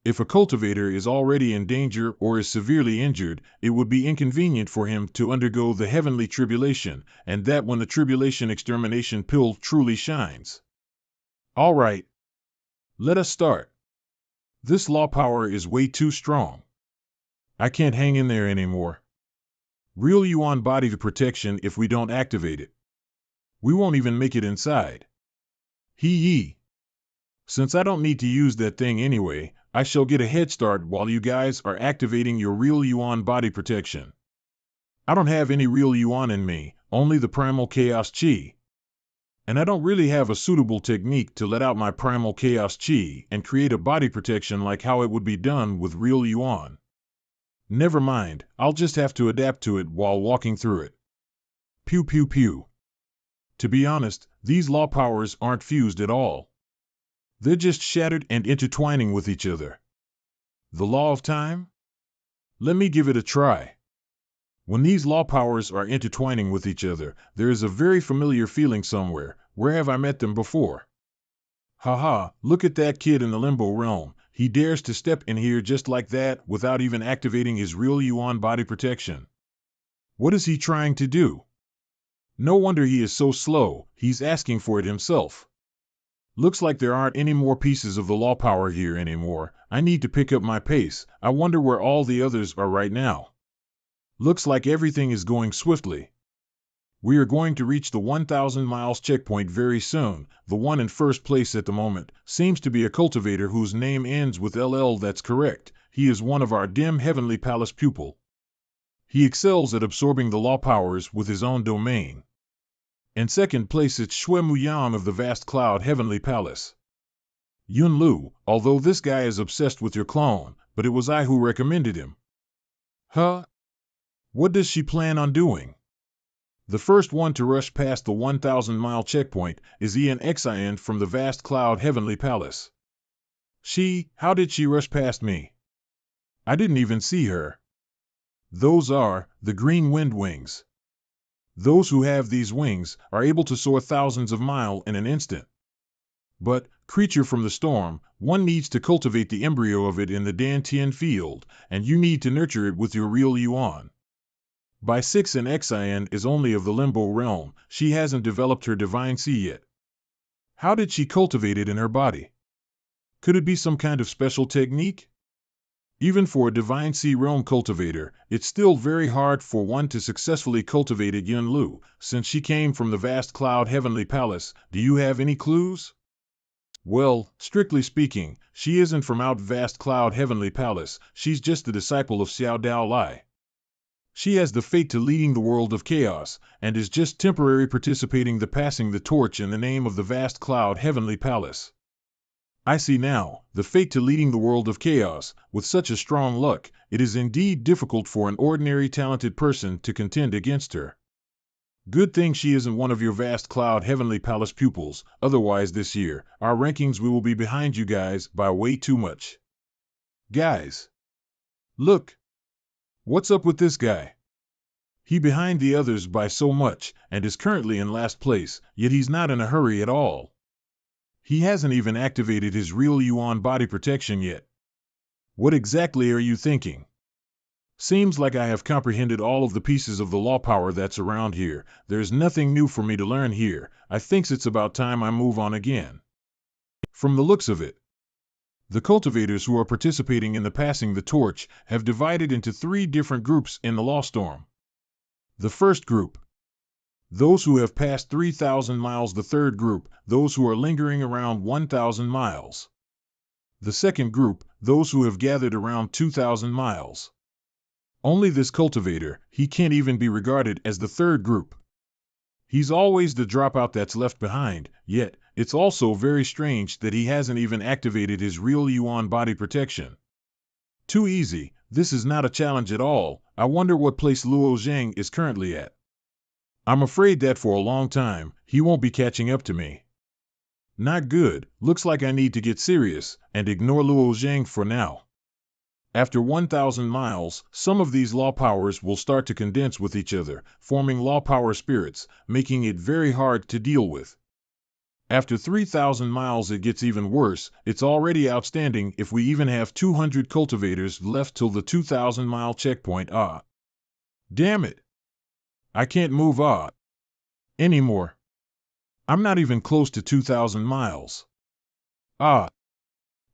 If a cultivator is already in danger or is severely injured, it would be inconvenient for him to undergo the heavenly tribulation, and that when the tribulation extermination pill truly shines. All right. Let us start. This law power is way too strong. I can't hang in there anymore. Real Yuan body to protection if we don't activate it. We won't even make it inside. Since I don't need to use that thing anyway, I shall get a head start while you guys are activating your real Yuan body protection. I don't have any real Yuan in me, only the primal chaos chi. And I don't really have a suitable technique to let out my primal chaos chi and create a body protection like how it would be done with real Yuan. Never mind, I'll just have to adapt to it while walking through it. Pew pew pew. To be honest, these law powers aren't fused at all. They're just shattered and intertwining with each other. The law of time? Let me give it a try. When these law powers are intertwining with each other, there is a very familiar feeling somewhere. Where have I met them before? Haha, look at that kid in the limbo realm. He dares to step in here just like that without even activating his real Yuan body protection. What is he trying to do? No wonder he is so slow, he's asking for it himself. Looks like there aren't any more pieces of the law power here anymore. I need to pick up my pace. I wonder where all the others are right now. Looks like everything is going swiftly. We are going to reach the 1,000 miles checkpoint very soon. The one in first place at the moment seems to be a cultivator whose name ends with LL. That's correct. He is one of our dim heavenly palace pupil. He excels at absorbing the law powers with his own domain. In second place it's Shui Muyang of the vast cloud heavenly palace. Yun Lu, although this guy is obsessed with your clone, but it was I who recommended him. Huh? What does she plan on doing? The first one to rush past the 1,000-mile checkpoint is Enxin from the vast cloud heavenly palace. How did she rush past me? I didn't even see her. Those are the green wind wings. Those who have these wings are able to soar thousands of miles in an instant. But, creature from the storm, one needs to cultivate the embryo of it in the Dantian field, and you need to nurture it with your real yuan. By 6 and Xin is only of the limbo realm, she hasn't developed her divine sea yet. How did she cultivate it in her body? Could it be some kind of special technique? Even for a divine sea realm cultivator, it's still very hard for one to successfully cultivate a Yunlu, since she came from the vast cloud heavenly palace. Do you have any clues? Well, strictly speaking, she isn't from out vast cloud heavenly palace, she's just a disciple of Xiao Dao Lai. She has the fate to leading the world of chaos, and is just temporarily participating the passing the torch in the name of the vast cloud heavenly palace. I see now, the fate to leading the world of chaos, with such a strong luck, it is indeed difficult for an ordinary talented person to contend against her. Good thing she isn't one of your vast cloud heavenly palace pupils, otherwise this year, our rankings we will be behind you guys by way too much. Guys! Look! What's up with this guy? He behind the others by so much, and is currently in last place, yet he's not in a hurry at all. He hasn't even activated his real yuan body protection yet. What exactly are you thinking? Seems like I have comprehended all of the pieces of the law power that's around here. There's nothing new for me to learn here. I thinks it's about time I move on again. From the looks of it, the cultivators who are participating in the passing the torch have divided into 3 different groups in the law storm. The first group, those who have passed 3,000 miles. The third group, those who are lingering around 1,000 miles. The second group, those who have gathered around 2,000 miles. Only this cultivator, he can't even be regarded as the third group. He's always the dropout that's left behind, yet, it's also very strange that he hasn't even activated his real yuan body protection. Too easy, this is not a challenge at all. I wonder what place Luo Zhang is currently at. I'm afraid that for a long time, he won't be catching up to me. Not good, looks like I need to get serious, and ignore Luo Zhang for now. After 1,000 miles, some of these law powers will start to condense with each other, forming law power spirits, making it very hard to deal with. After 3,000 miles it gets even worse. It's already outstanding if we even have 200 cultivators left till the 2,000-mile checkpoint. Damn it! I can't move anymore. I'm not even close to 2,000 miles.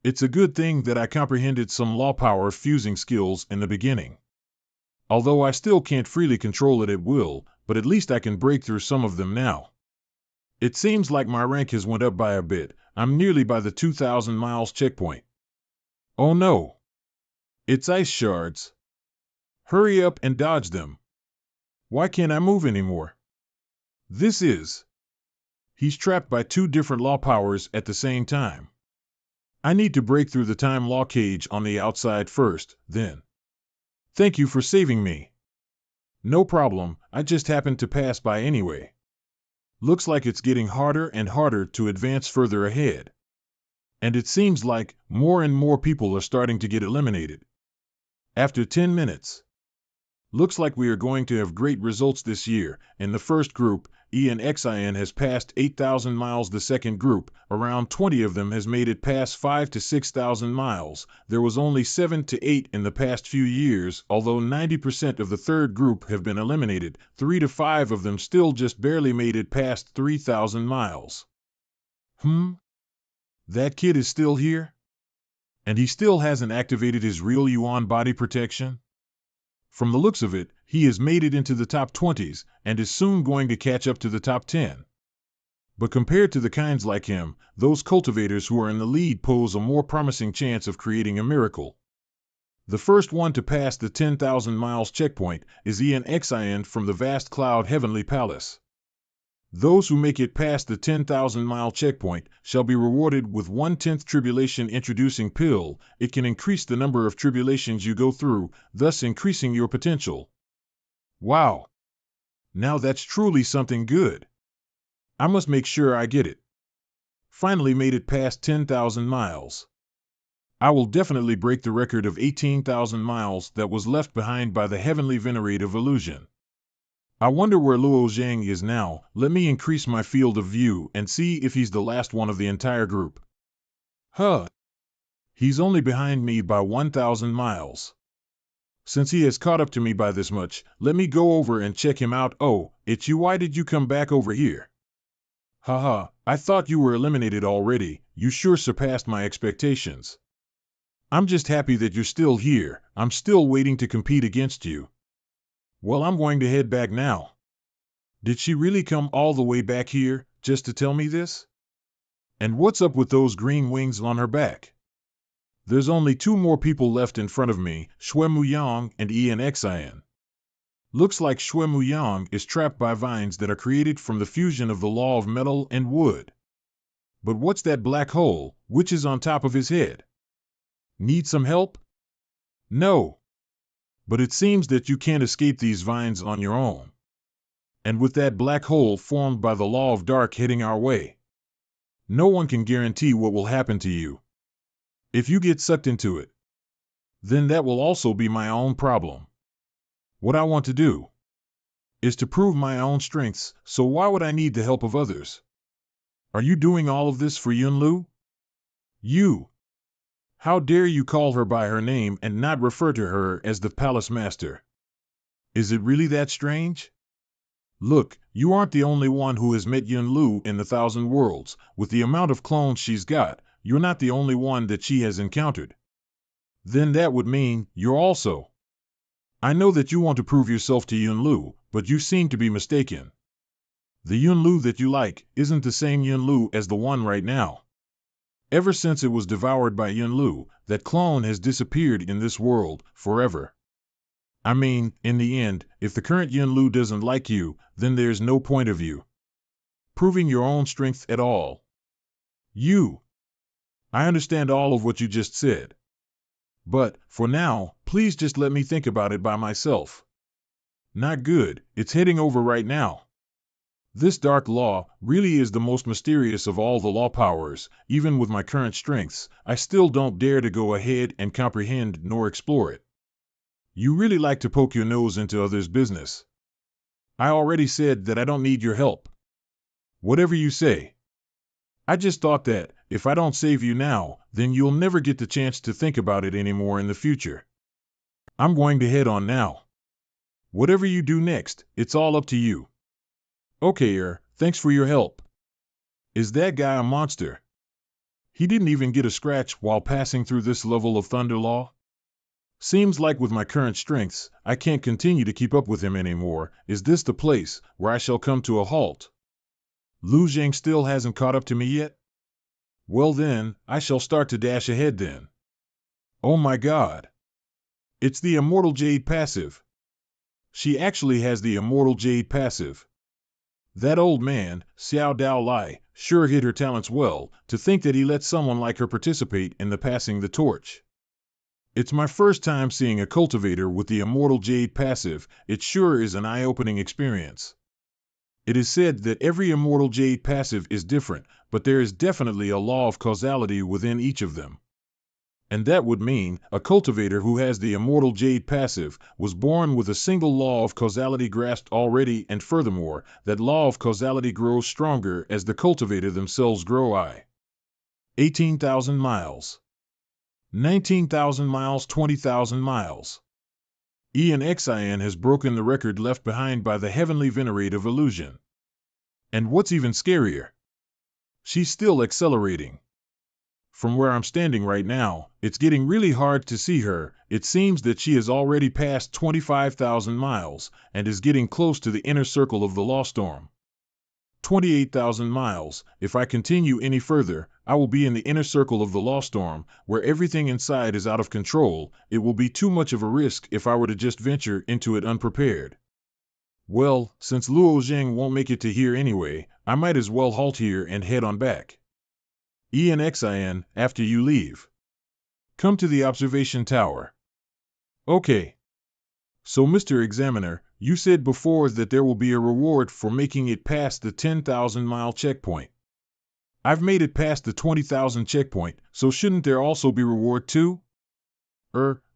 It's a good thing that I comprehended some law power fusing skills in the beginning. Although I still can't freely control it at will, but at least I can break through some of them now. It seems like my rank has went up by a bit. I'm nearly by the 2,000 miles checkpoint. Oh no! It's ice shards. Hurry up and dodge them. Why can't I move anymore? He's trapped by 2 different law powers at the same time. I need to break through the time law cage on the outside first, then. Thank you for saving me. No problem, I just happened to pass by anyway. Looks like it's getting harder and harder to advance further ahead. And it seems like more and more people are starting to get eliminated. After 10 minutes. Looks like we are going to have great results this year. In the first group, Xin has passed 8,000 miles. The second group, around 20 of them has made it past 5,000 to 6,000 miles. There was only 7 to 8 in the past few years, although 90% of the third group have been eliminated. 3 to 5 of them still just barely made it past 3,000 miles. That kid is still here? And he still hasn't activated his real yuan body protection? From the looks of it, he has made it into the top 20s, and is soon going to catch up to the top 10. But compared to the kinds like him, those cultivators who are in the lead pose a more promising chance of creating a miracle. The first one to pass the 10,000 miles checkpoint is Xin from the vast cloud heavenly palace. Those who make it past the 10,000-mile checkpoint shall be rewarded with 1/10 tribulation introducing pill. It can increase the number of tribulations you go through, thus increasing your potential. Wow! Now that's truly something good. I must make sure I get it. Finally made it past 10,000 miles. I will definitely break the record of 18,000 miles that was left behind by the heavenly venerate of illusion. I wonder where Luo Zhang is now. Let me increase my field of view and see if he's the last one of the entire group. Huh. He's only behind me by 1,000 miles. Since he has caught up to me by this much, let me go over and check him out. Oh, it's you. Why did you come back over here? Haha, I thought you were eliminated already. You sure surpassed my expectations. I'm just happy that you're still here. I'm still waiting to compete against you. Well, I'm going to head back now. Did she really come all the way back here, just to tell me this? And what's up with those green wings on her back? There's only 2 more people left in front of me, Xue Muyang and Enxian. Looks like Xue Muyang is trapped by vines that are created from the fusion of the law of metal and wood. But what's that black hole, which is on top of his head? Need some help? No. But it seems that you can't escape these vines on your own. And with that black hole formed by the law of dark heading our way, no one can guarantee what will happen to you. If you get sucked into it, then that will also be my own problem. What I want to do is to prove my own strengths, so why would I need the help of others? Are you doing all of this for Yunlu? You! How dare you call her by her name and not refer to her as the Palace Master? Is it really that strange? Look, you aren't the only one who has met Yunlu in the 1,000 worlds. With the amount of clones she's got, you're not the only one that she has encountered. Then that would mean you're also. I know that you want to prove yourself to Yunlu, but you seem to be mistaken. The Yunlu that you like isn't the same Yunlu as the one right now. Ever since it was devoured by Yunlu, that clone has disappeared in this world, forever. I mean, in the end, if the current Yunlu doesn't like you, then there's no point of you proving your own strength at all. I understand all of what you just said. But, for now, please just let me think about it by myself. Not good, it's heading over right now. This dark law really is the most mysterious of all the law powers. Even with my current strengths, I still don't dare to go ahead and comprehend nor explore it. You really like to poke your nose into others' business. I already said that I don't need your help. Whatever you say. I just thought that, if I don't save you now, then you'll never get the chance to think about it anymore in the future. I'm going to head on now. Whatever you do next, it's all up to you. Okay, thanks for your help. Is that guy a monster? He didn't even get a scratch while passing through this level of thunder law? Seems like with my current strengths, I can't continue to keep up with him anymore. Is this the place where I shall come to a halt? Lu Zhang still hasn't caught up to me yet? Well then, I shall start to dash ahead then. Oh my god. It's the Immortal Jade passive. She actually has the Immortal Jade passive. That old man, Xiao Dao Lai, sure hid her talents well, to think that he let someone like her participate in the passing the torch. It's my first time seeing a cultivator with the Immortal Jade passive. It sure is an eye-opening experience. It is said that every Immortal Jade passive is different, but there is definitely a law of causality within each of them. And that would mean a cultivator who has the Immortal Jade passive was born with a single law of causality grasped already, and furthermore, that law of causality grows stronger as the cultivator themselves grow. 18,000 miles. 19,000 miles, 20,000 miles. Enxian has broken the record left behind by the heavenly venerate of illusion. And what's even scarier? She's still accelerating. From where I'm standing right now, it's getting really hard to see her. It seems that she has already passed 25,000 miles, and is getting close to the inner circle of the law storm. 28,000 miles. If I continue any further, I will be in the inner circle of the law storm, where everything inside is out of control. It will be too much of a risk if I were to just venture into it unprepared. Well, since Luo Zhang won't make it to here anyway, I might as well halt here and head on back. Enxian, after you leave, come to the observation tower. Okay. So, Mr. Examiner, you said before that there will be a reward for making it past the 10,000-mile checkpoint. I've made it past the 20,000 checkpoint, so shouldn't there also be reward too?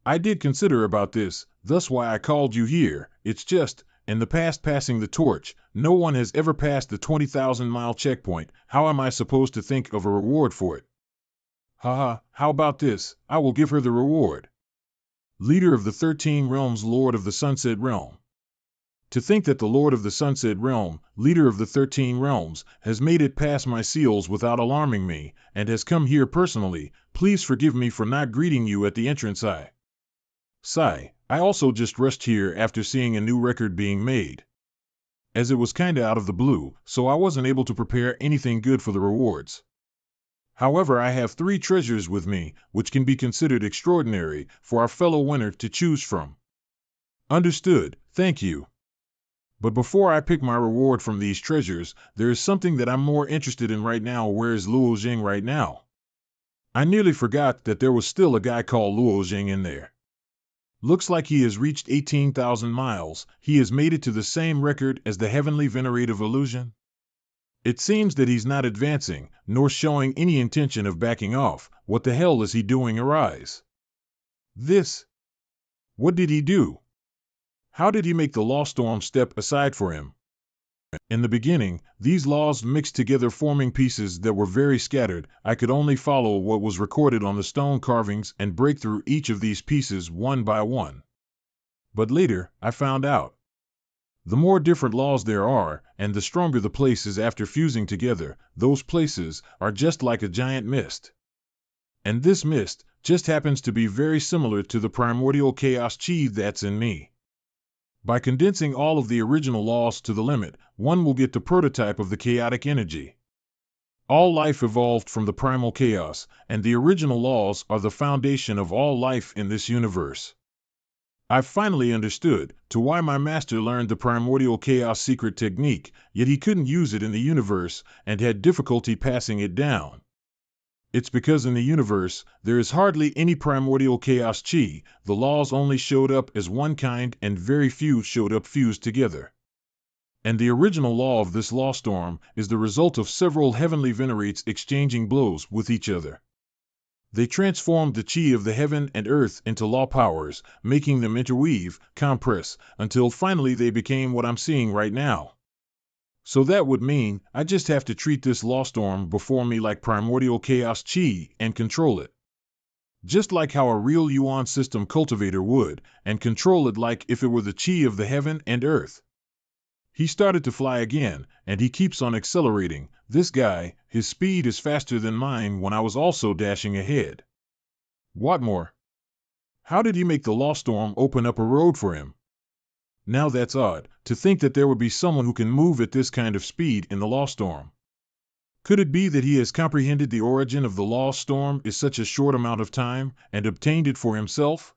I did consider about this, thus why I called you here. It's just, in the past passing the torch, no one has ever passed the 20,000-mile checkpoint. How am I supposed to think of a reward for it? Haha, how about this? I will give her the reward. Leader of the 13 realms, Lord of the Sunset Realm. To think that the Lord of the Sunset Realm, leader of the 13 realms, has made it past my seals without alarming me, and has come here personally. Please forgive me for not greeting you at the entrance. I also just rushed here after seeing a new record being made. As it was kinda out of the blue, so I wasn't able to prepare anything good for the rewards. However, I have 3 treasures with me, which can be considered extraordinary, for our fellow winner to choose from. Understood, thank you. But before I pick my reward from these treasures, there is something that I'm more interested in right now. Where is Luo Jing right now? I nearly forgot that there was still a guy called Luo Jing in there. Looks like he has reached 18,000 miles. He has made it to the same record as the Heavenly Venerative Illusion. It seems that he's not advancing, nor showing any intention of backing off. What the hell is he doing? Arise. What did he do? How did he make the law storm step aside for him? In the beginning, these laws mixed together, forming pieces that were very scattered. I could only follow what was recorded on the stone carvings and break through each of these pieces one by one. But later, I found out. The more different laws there are, and the stronger the places after fusing together, those places are just like a giant mist. And this mist just happens to be very similar to the primordial chaos chi that's in me. By condensing all of the original laws to the limit, one will get the prototype of the chaotic energy. All life evolved from the primal chaos, and the original laws are the foundation of all life in this universe. I've finally understood to why my master learned the primordial chaos secret technique, yet he couldn't use it in the universe and had difficulty passing it down. It's because in the universe, there is hardly any primordial chaos chi. The laws only showed up as one kind and very few showed up fused together. And the original law of this law storm is the result of several heavenly venerates exchanging blows with each other. They transformed the chi of the heaven and earth into law powers, making them interweave, compress, until finally they became what I'm seeing right now. So that would mean I just have to treat this law storm before me like primordial chaos chi and control it. Just like how a real yuan system cultivator would, and control it like if it were the chi of the heaven and earth. He started to fly again, and he keeps on accelerating. This guy, his speed is faster than mine when I was also dashing ahead. What more? How did he make the law storm open up a road for him? Now that's odd, to think that there would be someone who can move at this kind of speed in the law storm. Could it be that he has comprehended the origin of the law storm in such a short amount of time, and obtained it for himself?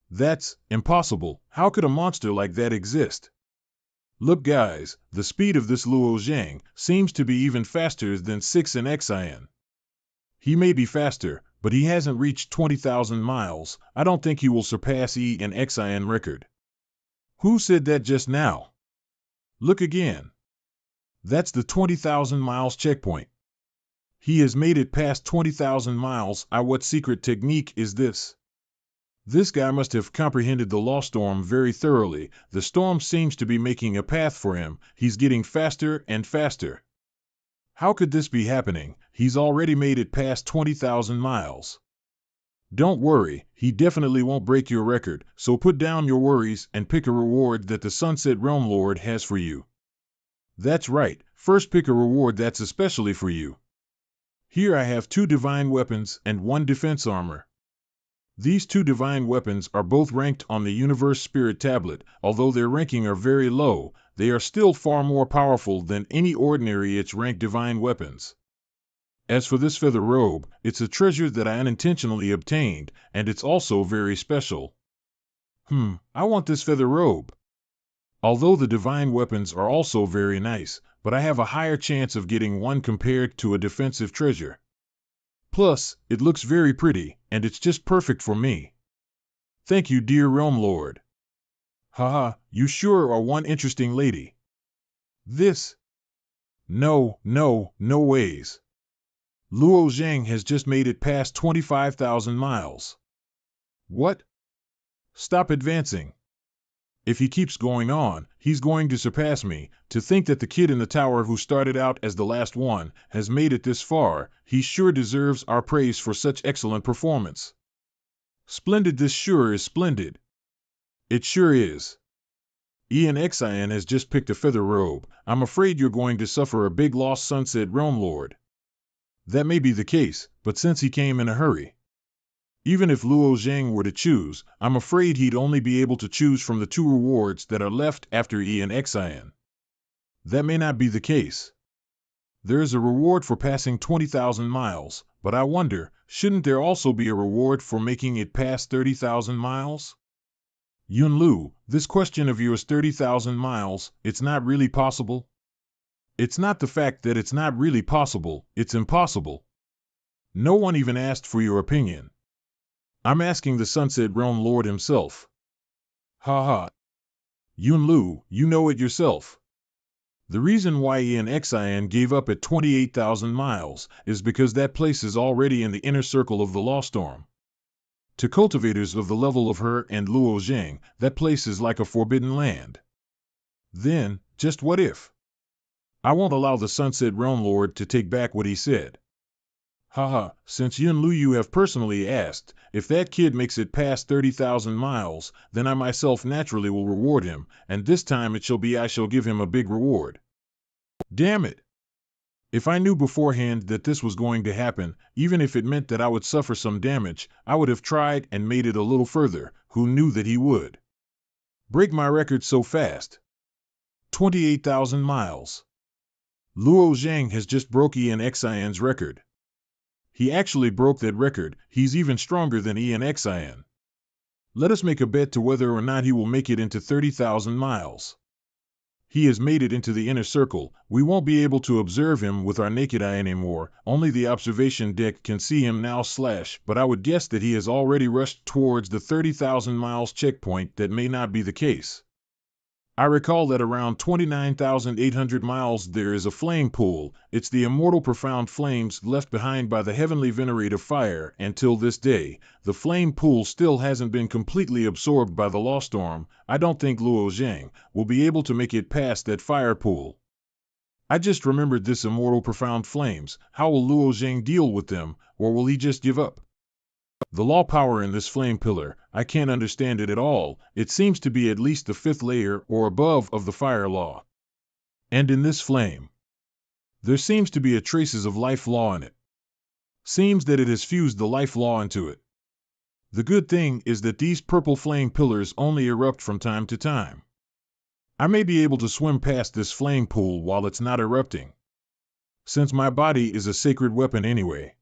That's impossible. How could a monster like that exist? Look guys, the speed of this Luo Zhang seems to be even faster than 6 in Xin. He may be faster, but he hasn't reached 20,000 miles. I don't think he will surpass E in Xin record. Who said that just now? Look again. That's the 20,000 miles checkpoint. He has made it past 20,000 miles. What secret technique is this? This guy must have comprehended the law storm very thoroughly. The storm seems to be making a path for him. He's getting faster and faster. How could this be happening? He's already made it past 20,000 miles. Don't worry, he definitely won't break your record, so put down your worries and pick a reward that the Sunset Realm Lord has for you. That's right, first pick a reward that's especially for you. Here I have 2 divine weapons and 1 defense armor. These 2 divine weapons are both ranked on the Universe Spirit Tablet. Although their ranking are very low, they are still far more powerful than any ordinary its-ranked divine weapons. As for this feather robe, it's a treasure that I unintentionally obtained, and it's also very special. I want this feather robe. Although the divine weapons are also very nice, but I have a higher chance of getting one compared to a defensive treasure. Plus, it looks very pretty, and it's just perfect for me. Thank you, dear Realm Lord. Haha, you sure are one interesting lady. This? No, no, no ways. Luo Zhang has just made it past 25,000 miles. What? Stop advancing. If he keeps going on, he's going to surpass me. To think that the kid in the tower who started out as the last one has made it this far, he sure deserves our praise for such excellent performance. Splendid, this sure is splendid. It sure is. Xian has just picked a feather robe. I'm afraid you're going to suffer a big loss, Sunset Realm Lord. That may be the case, but since he came in a hurry. Even if Luo Zhang were to choose, I'm afraid he'd only be able to choose from the 2 rewards that are left after Xian. That may not be the case. There is a reward for passing 20,000 miles, but I wonder, shouldn't there also be a reward for making it past 30,000 miles? Yunlu, this question of yours 30,000 miles, it's not really possible? It's not the fact that it's not really possible, it's impossible. No one even asked for your opinion. I'm asking the Sunset Realm Lord himself. Ha. Yunlu, you know it yourself. The reason why Xian gave up at 28,000 miles is because that place is already in the inner circle of the Law Storm. To cultivators of the level of her and Luo Zhang, that place is like a forbidden land. Then, just what if? I won't allow the Sunset Realm Lord to take back what he said. Haha, since Yunlu you have personally asked, if that kid makes it past 30,000 miles, then I myself naturally will reward him, and this time it shall be I shall give him a big reward. Damn it! If I knew beforehand that this was going to happen, even if it meant that I would suffer some damage, I would have tried and made it a little further. Who knew that he would break my record so fast? 28,000 miles. Luo Zhang has just broke Xian's record. He actually broke that record. He's even stronger than Xian. Let us make a bet to whether or not he will make it into 30,000 miles. He has made it into the inner circle. We won't be able to observe him with our naked eye anymore. Only the observation deck can see him now / but I would guess that he has already rushed towards the 30,000 miles checkpoint. That may not be the case. I recall that around 29,800 miles there is a flame pool. It's the immortal profound flames left behind by the heavenly venerate of fire, and till this day, the flame pool still hasn't been completely absorbed by the Law Storm. I don't think Luo Zhang will be able to make it past that fire pool. I just remembered this immortal profound flames. How will Luo Zhang deal with them, or will he just give up? The law power in this flame pillar, I can't understand it at all. It seems to be at least the 5th layer or above of the fire law. And in this flame, there seems to be a traces of life law in it. Seems that it has fused the life law into it. The good thing is that these purple flame pillars only erupt from time to time. I may be able to swim past this flame pool while it's not erupting. Since my body is a sacred weapon anyway.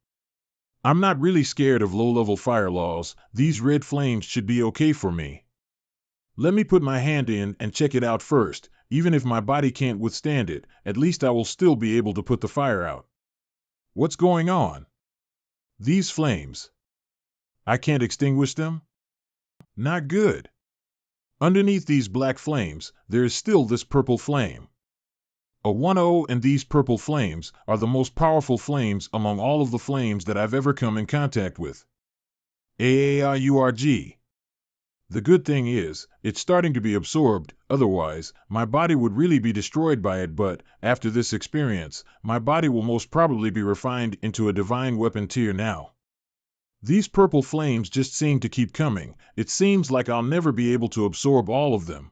I'm not really scared of low-level fire laws. These red flames should be okay for me. Let me put my hand in and check it out first. Even if my body can't withstand it, at least I will still be able to put the fire out. What's going on? These flames. I can't extinguish them? Not good. Underneath these black flames, there is still this purple flame. A 1-0, and these purple flames are the most powerful flames among all of the flames that I've ever come in contact with. AARURG. The good thing is, it's starting to be absorbed, otherwise, my body would really be destroyed by it, but, after this experience, my body will most probably be refined into a divine weapon tier now. These purple flames just seem to keep coming. It seems like I'll never be able to absorb all of them.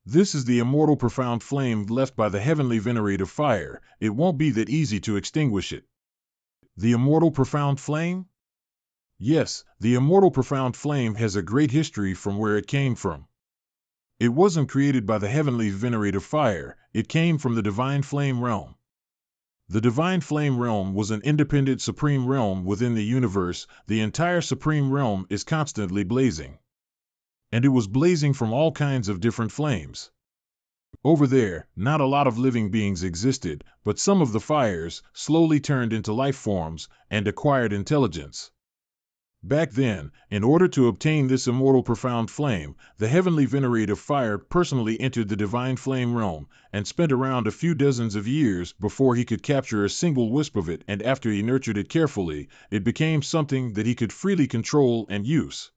This is the immortal profound flame left by the heavenly venerate of fire. It won't be that easy to extinguish it. The immortal profound flame? Yes, the immortal profound flame has a great history from where it came from. It wasn't created by the heavenly venerate of fire, it came from the divine flame realm. The divine flame realm was an independent supreme realm within the universe. The entire supreme realm is constantly blazing. And it was blazing from all kinds of different flames. Over there, not a lot of living beings existed, but some of the fires slowly turned into life forms and acquired intelligence. Back then, in order to obtain this immortal profound flame, the heavenly venerate of fire personally entered the divine flame realm and spent around a few dozens of years before he could capture a single wisp of it, and after he nurtured it carefully, it became something that he could freely control and use.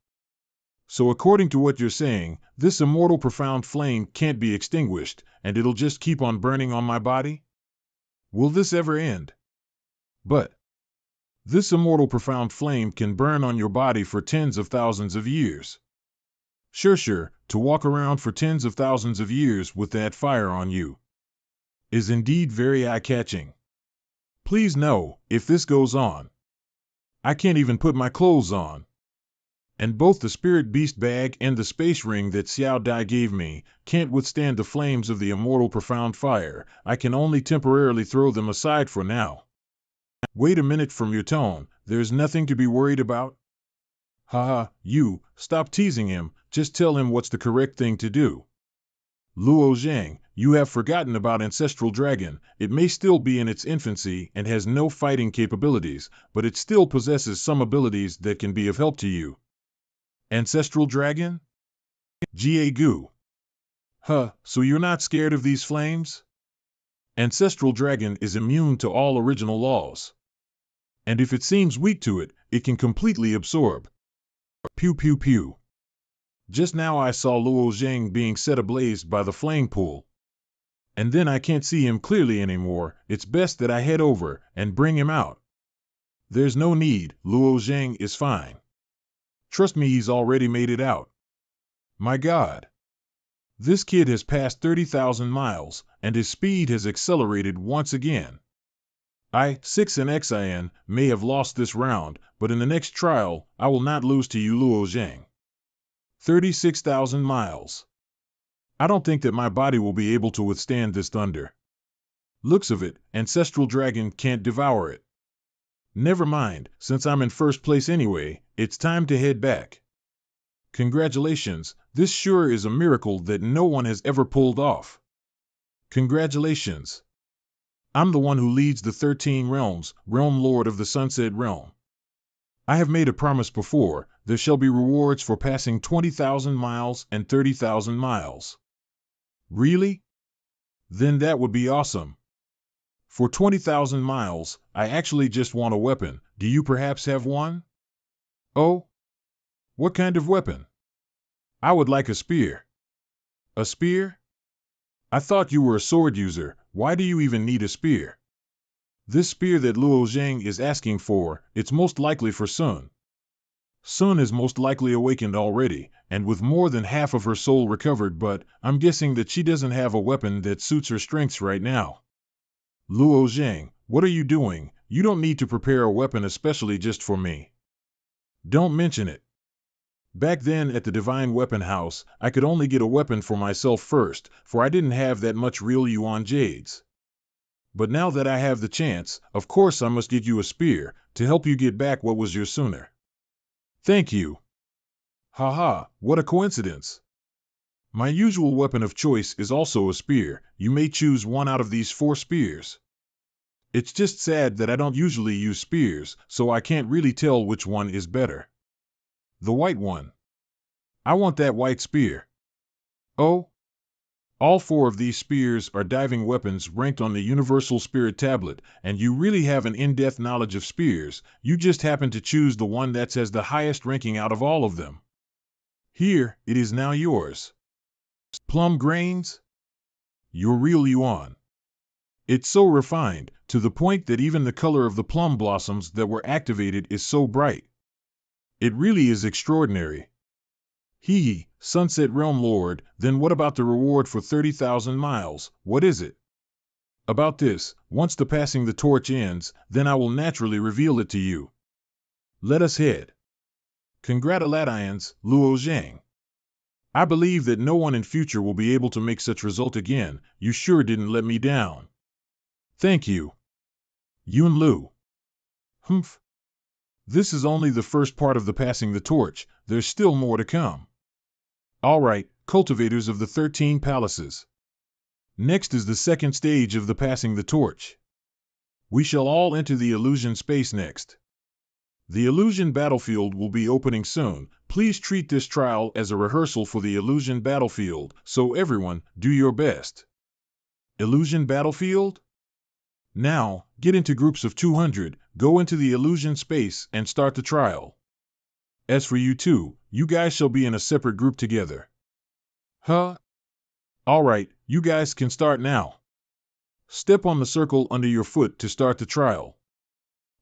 So according to what you're saying, this immortal profound flame can't be extinguished, and it'll just keep on burning on my body? Will this ever end? But this immortal profound flame can burn on your body for tens of thousands of years. Sure, to walk around for tens of thousands of years with that fire on you is indeed very eye-catching. Please know, if this goes on, I can't even put my clothes on. And both the spirit beast bag and the space ring that Xiao Dai gave me can't withstand the flames of the immortal profound fire. I can only temporarily throw them aside for now. Wait a minute, from your tone, there's nothing to be worried about? Haha, you, stop teasing him, just tell him what's the correct thing to do. Luo Zhang, you have forgotten about Ancestral Dragon. It may still be in its infancy and has no fighting capabilities, but it still possesses some abilities that can be of help to you. Ancestral Dragon? Jie Gu. Huh, so you're not scared of these flames? Ancestral Dragon is immune to all original laws. And if it seems weak to it, it can completely absorb. Pew pew pew. Just now I saw Luo Zhang being set ablaze by the flame pool. And then I can't see him clearly anymore. It's best that I head over and bring him out. There's no need, Luo Zhang is fine. Trust me, he's already made it out. My God. This kid has passed 30,000 miles, and his speed has accelerated once again. I, 6 and XIN, may have lost this round, but in the next trial, I will not lose to you, Luo Zhang. 36,000 miles. I don't think that my body will be able to withstand this thunder. Looks of it, Ancestral Dragon can't devour it. Never mind, since I'm in first place anyway, it's time to head back. Congratulations, this sure is a miracle that no one has ever pulled off. Congratulations. I'm the one who leads the 13 realms, Realm Lord of the Sunset Realm. I have made a promise before, there shall be rewards for passing 20,000 miles and 30,000 miles. Really? Then that would be awesome. For 20,000 miles, I actually just want a weapon. Do you perhaps have one? Oh? What kind of weapon? I would like a spear. A spear? I thought you were a sword user. Why do you even need a spear? This spear that Luo Zhang is asking for, it's most likely for Sun. Sun is most likely awakened already, and with more than half of her soul recovered, but I'm guessing that she doesn't have a weapon that suits her strengths right now. Luo Zhang, what are you doing? You don't need to prepare a weapon especially just for me. Don't mention it. Back then at the Divine Weapon House, I could only get a weapon for myself first, for I didn't have that much real yuan jades. But now that I have the chance, of course I must get you a spear, to help you get back what was yours sooner. Thank you. Haha, what a coincidence. My usual weapon of choice is also a spear. You may choose one out of these 4 spears. It's just sad that I don't usually use spears, so I can't really tell which one is better. The white one. I want that white spear. Oh? All 4 of these spears are diving weapons ranked on the Universal Spirit Tablet, and you really have an in-depth knowledge of spears. You just happen to choose the one that has the highest ranking out of all of them. Here, it is now yours. Plum grains? Your real yuan. It's so refined, to the point that even the color of the plum blossoms that were activated is so bright. It really is extraordinary. Hee, Sunset Realm Lord, then what about the reward for 30,000 miles? What is it? About this, once the passing the torch ends, then I will naturally reveal it to you. Let us head. Congratulations, Luo Zhang. I believe that no one in future will be able to make such result again. You sure didn't let me down. Thank you. Yun Lu. Humph. This is only the first part of the passing the torch. There's still more to come. All right, cultivators of the 13 palaces. Next is the second stage of the passing the torch. We shall all enter the illusion space next. The illusion battlefield will be opening soon. Please treat this trial as a rehearsal for the illusion battlefield, so everyone, do your best. Illusion battlefield? Now, get into groups of 200, go into the illusion space and start the trial. As for you two, you guys shall be in a separate group together. Huh? Alright, you guys can start now. Step on the circle under your foot to start the trial.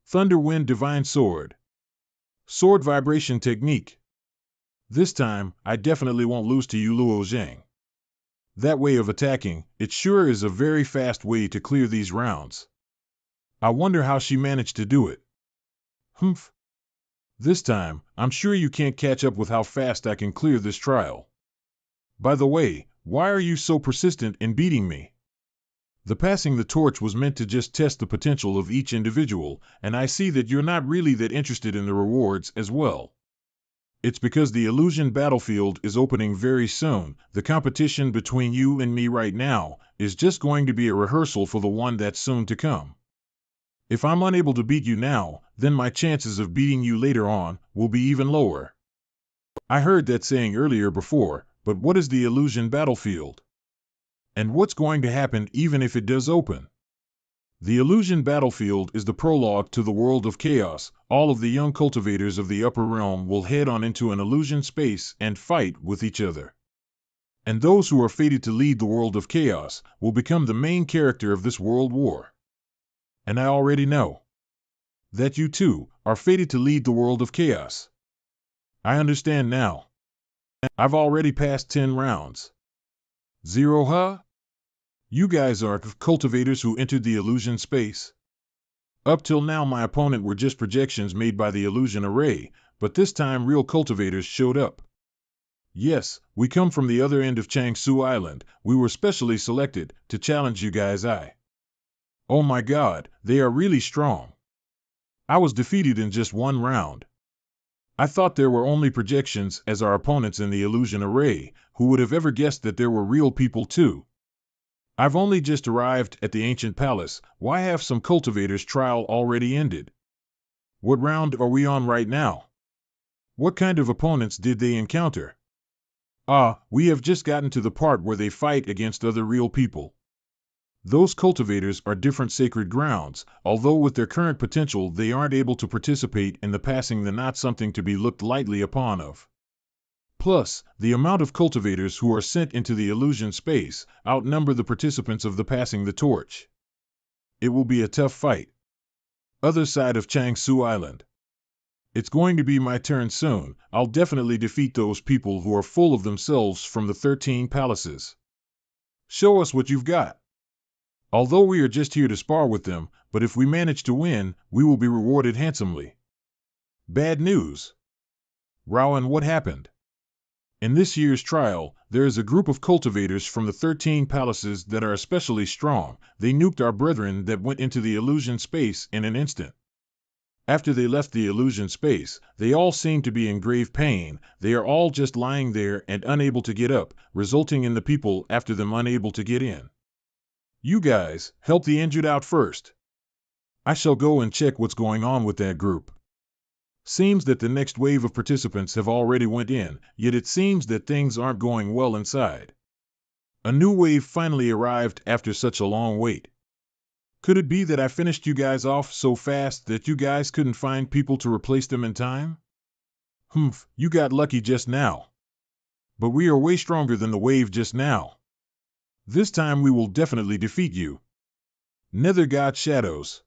Thunder Wind Divine Sword. Sword Vibration Technique. This time, I definitely won't lose to you Luo Zhang. That way of attacking, it sure is a very fast way to clear these rounds. I wonder how she managed to do it. Humph. This time, I'm sure you can't catch up with how fast I can clear this trial. By the way, why are you so persistent in beating me? The passing the torch was meant to just test the potential of each individual, and I see that you're not really that interested in the rewards as well. It's because the illusion battlefield is opening very soon. The competition between you and me right now is just going to be a rehearsal for the one that's soon to come. If I'm unable to beat you now, then my chances of beating you later on will be even lower. I heard that saying earlier before, but what is the illusion battlefield? And what's going to happen even if it does open? The illusion battlefield is the prologue to the world of chaos. All of the young cultivators of the upper realm will head on into an illusion space and fight with each other. And those who are fated to lead the world of chaos will become the main character of this world war. And I already know that you too are fated to lead the world of chaos. I understand now. I've already passed 10 rounds. 0, huh? You guys are cultivators who entered the illusion space. Up till now my opponent were just projections made by the illusion array, but this time real cultivators showed up. Yes, we come from the other end of Changsu Island. We were specially selected to challenge you guys. Oh my god, they are really strong. I was defeated in just 1 round. I thought there were only projections as our opponents in the illusion array. Who would have ever guessed that there were real people too? I've only just arrived at the ancient palace. Why have some cultivators' trial already ended? What round are we on right now? What kind of opponents did they encounter? We have just gotten to the part where they fight against other real people. Those cultivators are different sacred grounds, although with their current potential they aren't able to participate in the passing the not something to be looked lightly upon of. Plus, the amount of cultivators who are sent into the illusion space outnumber the participants of the passing the torch. It will be a tough fight. Other side of Changsu Island. It's going to be my turn soon. I'll definitely defeat those people who are full of themselves from the 13 palaces. Show us what you've got. Although we are just here to spar with them, but if we manage to win, we will be rewarded handsomely. Bad news. Rowan, what happened? In this year's trial, there is a group of cultivators from the 13 palaces that are especially strong. They nuked our brethren that went into the illusion space in an instant. After they left the illusion space, they all seem to be in grave pain. They are all just lying there and unable to get up, resulting in the people after them unable to get in. You guys, help the injured out first. I shall go and check what's going on with that group. Seems that the next wave of participants have already went in, yet it seems that things aren't going well inside. A new wave finally arrived after such a long wait. Could it be that I finished you guys off so fast that you guys couldn't find people to replace them in time? Humph, you got lucky just now. But we are way stronger than the wave just now. This time we will definitely defeat you. Nether God Shadows.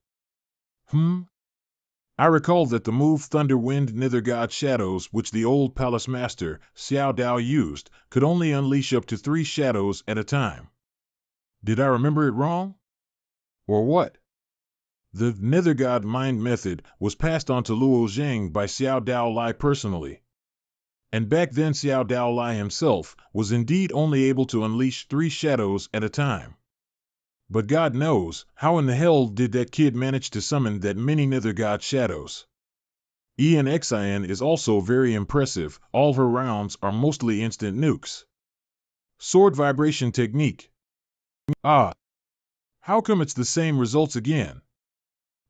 I recall that the move Thunder Wind Nether God Shadows, which the old palace master, Xiao Dao, used, could only unleash up to 3 shadows at a time. Did I remember it wrong? Or what? The Nether God Mind method was passed on to Luo Zhang by Xiao Dao Lai personally. And back then Xiao Dao Lai himself was indeed only able to unleash 3 shadows at a time. But God knows, how in the hell did that kid manage to summon that many Nether God shadows? ENXIN is also very impressive. All her rounds are mostly instant nukes. Sword Vibration Technique. How come it's the same results again?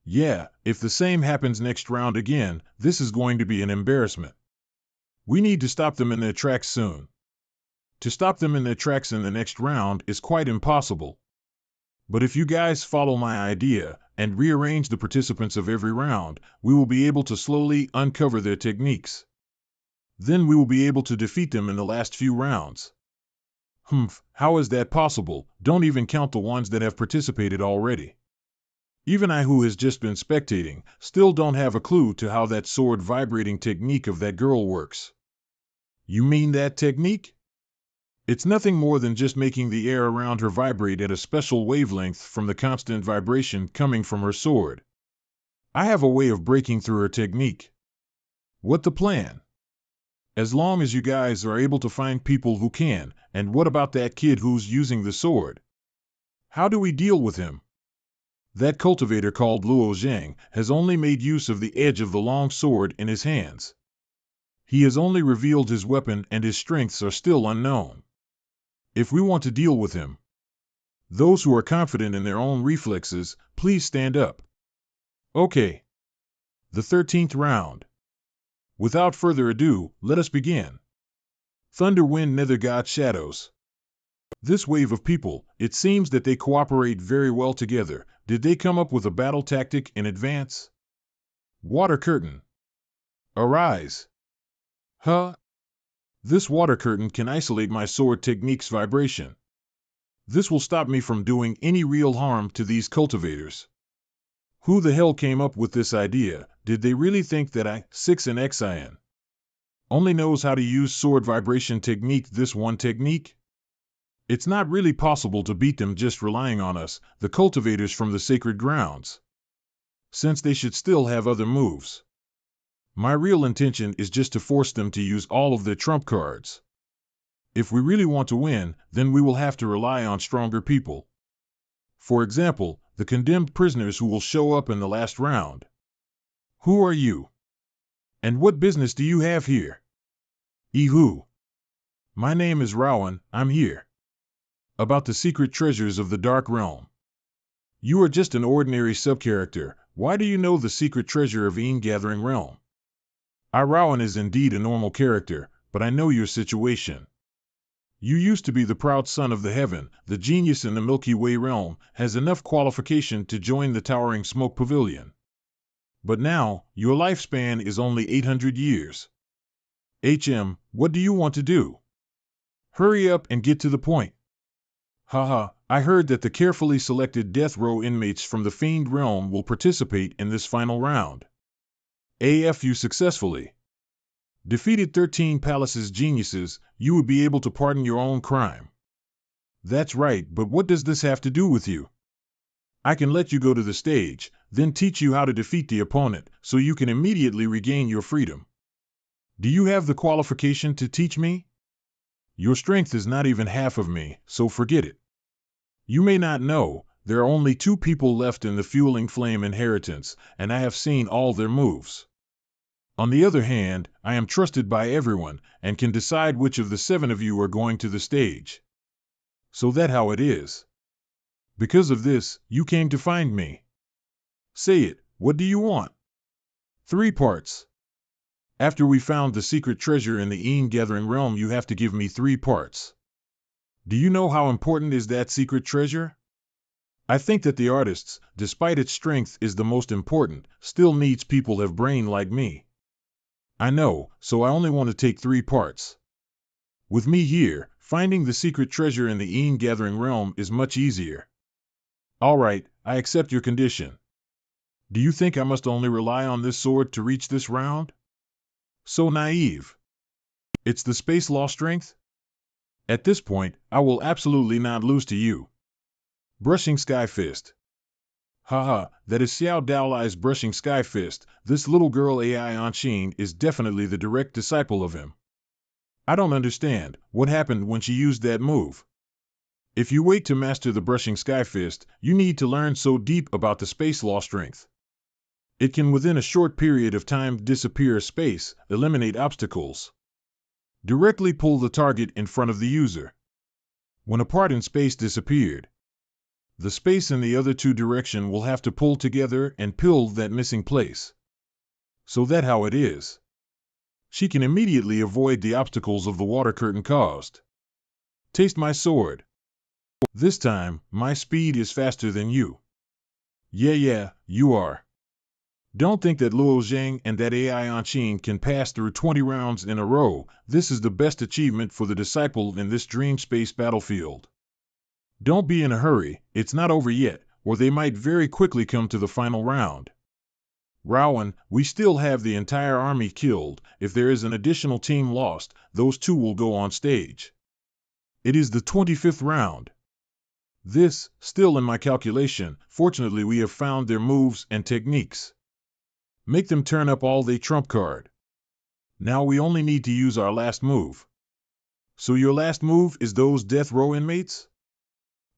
Yeah, if the same happens next round again, this is going to be an embarrassment. We need to stop them in their tracks soon. To stop them in their tracks in the next round is quite impossible. But if you guys follow my idea and rearrange the participants of every round, we will be able to slowly uncover their techniques. Then we will be able to defeat them in the last few rounds. How is that possible? Don't even count the ones that have participated already. Even I, who has just been spectating, still don't have a clue to how that sword vibrating technique of that girl works. You mean that technique? It's nothing more than just making the air around her vibrate at a special wavelength from the constant vibration coming from her sword. I have a way of breaking through her technique. What the plan? As long as you guys are able to find people who can, and what about that kid who's using the sword? How do we deal with him? That cultivator called Luo Zhang has only made use of the edge of the long sword in his hands. He has only revealed his weapon and his strengths are still unknown. If we want to deal with him, those who are confident in their own reflexes, please stand up. Okay. The 13th round. Without further ado, let us begin. Thunder, Wind, Nether God, Shadows. This wave of people, it seems that they cooperate very well together. Did they come up with a battle tactic in advance? Water curtain. Arise. This water curtain can isolate my sword technique's vibration. This will stop me from doing any real harm to these cultivators. Who the hell came up with this idea? Did they really think that I, 6 and XIN, only knows how to use sword vibration technique, this one technique? It's not really possible to beat them just relying on us, the cultivators from the sacred grounds, since they should still have other moves. My real intention is just to force them to use all of their trump cards. If we really want to win, then we will have to rely on stronger people. For example, the condemned prisoners who will show up in the last round. Who are you? And what business do you have here? Who? My name is Rowan, I'm here. About the secret treasures of the Dark Realm. You are just an ordinary subcharacter. Why do you know the secret treasure of Gathering Realm? Rowan is indeed a normal character, but I know your situation. You used to be the proud son of the heaven, the genius in the Milky Way realm, has enough qualification to join the towering smoke pavilion. But now, your lifespan is only 800 years. What do you want to do? Hurry up and get to the point. I heard that the carefully selected death row inmates from the Fiend realm will participate in this final round. You successfully defeated 13 Palace's geniuses, you would be able to pardon your own crime. That's right, but what does this have to do with you? I can let you go to the stage, then teach you how to defeat the opponent, so you can immediately regain your freedom. Do you have the qualification to teach me? Your strength is not even half of me, so forget it. You may not know, there are only 2 people left in the Fueling Flame inheritance, and I have seen all their moves. On the other hand, I am trusted by everyone, and can decide which of the 7 of you are going to the stage. So that's how it is. Because of this, you came to find me. Say it, what do you want? 3 parts. After we found the secret treasure in the Gathering Realm, you have to give me 3 parts. Do you know how important is that secret treasure? I think that the artist's, despite its strength is the most important, still needs people have brain like me. I know, so I only want to take 3 parts. With me here, finding the secret treasure in the Gathering Realm is much easier. Alright, I accept your condition. Do you think I must only rely on this sword to reach this round? So naive. It's the space law strength? At this point, I will absolutely not lose to you. Brushing Sky Fist. That is Xiao Daolai's Brushing Sky Fist. This little girl Ai Anshin is definitely the direct disciple of him. I don't understand what happened when she used that move. If you wait to master the Brushing Sky Fist, you need to learn so deep about the space law strength. It can within a short period of time disappear space, eliminate obstacles. Directly pull the target in front of the user. When a part in space disappeared, The space in the other two direction will have to pull together and fill that missing place. So that how it is. She can immediately avoid the obstacles of the water curtain caused. Taste my sword. This time, my speed is faster than you. Yeah, you are. Don't think that Luo Zhang and that AI Anshin can pass through 20 rounds in a row. This is the best achievement for the disciple in this dream space battlefield. Don't be in a hurry, it's not over yet, or they might very quickly come to the final round. Rowan, we still have the entire army killed. If there is an additional team lost, those two will go on stage. It is the 25th round. This, still in my calculation, fortunately we have found their moves and techniques. Make them turn up all they trump card. Now we only need to use our last move. So your last move is those death row inmates?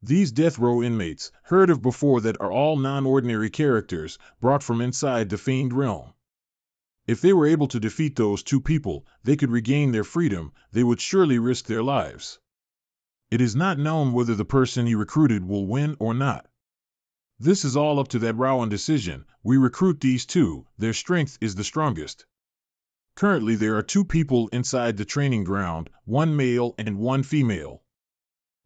These death row inmates, heard of before, that are all non-ordinary characters, brought from inside the fiend realm. If they were able to defeat those two people, they could regain their freedom. They would surely risk their lives. It is not known whether the person he recruited will win or not. This is all up to that Rowan decision. We recruit these two, their strength is the strongest. Currently there are two people inside the training ground, one male and one female.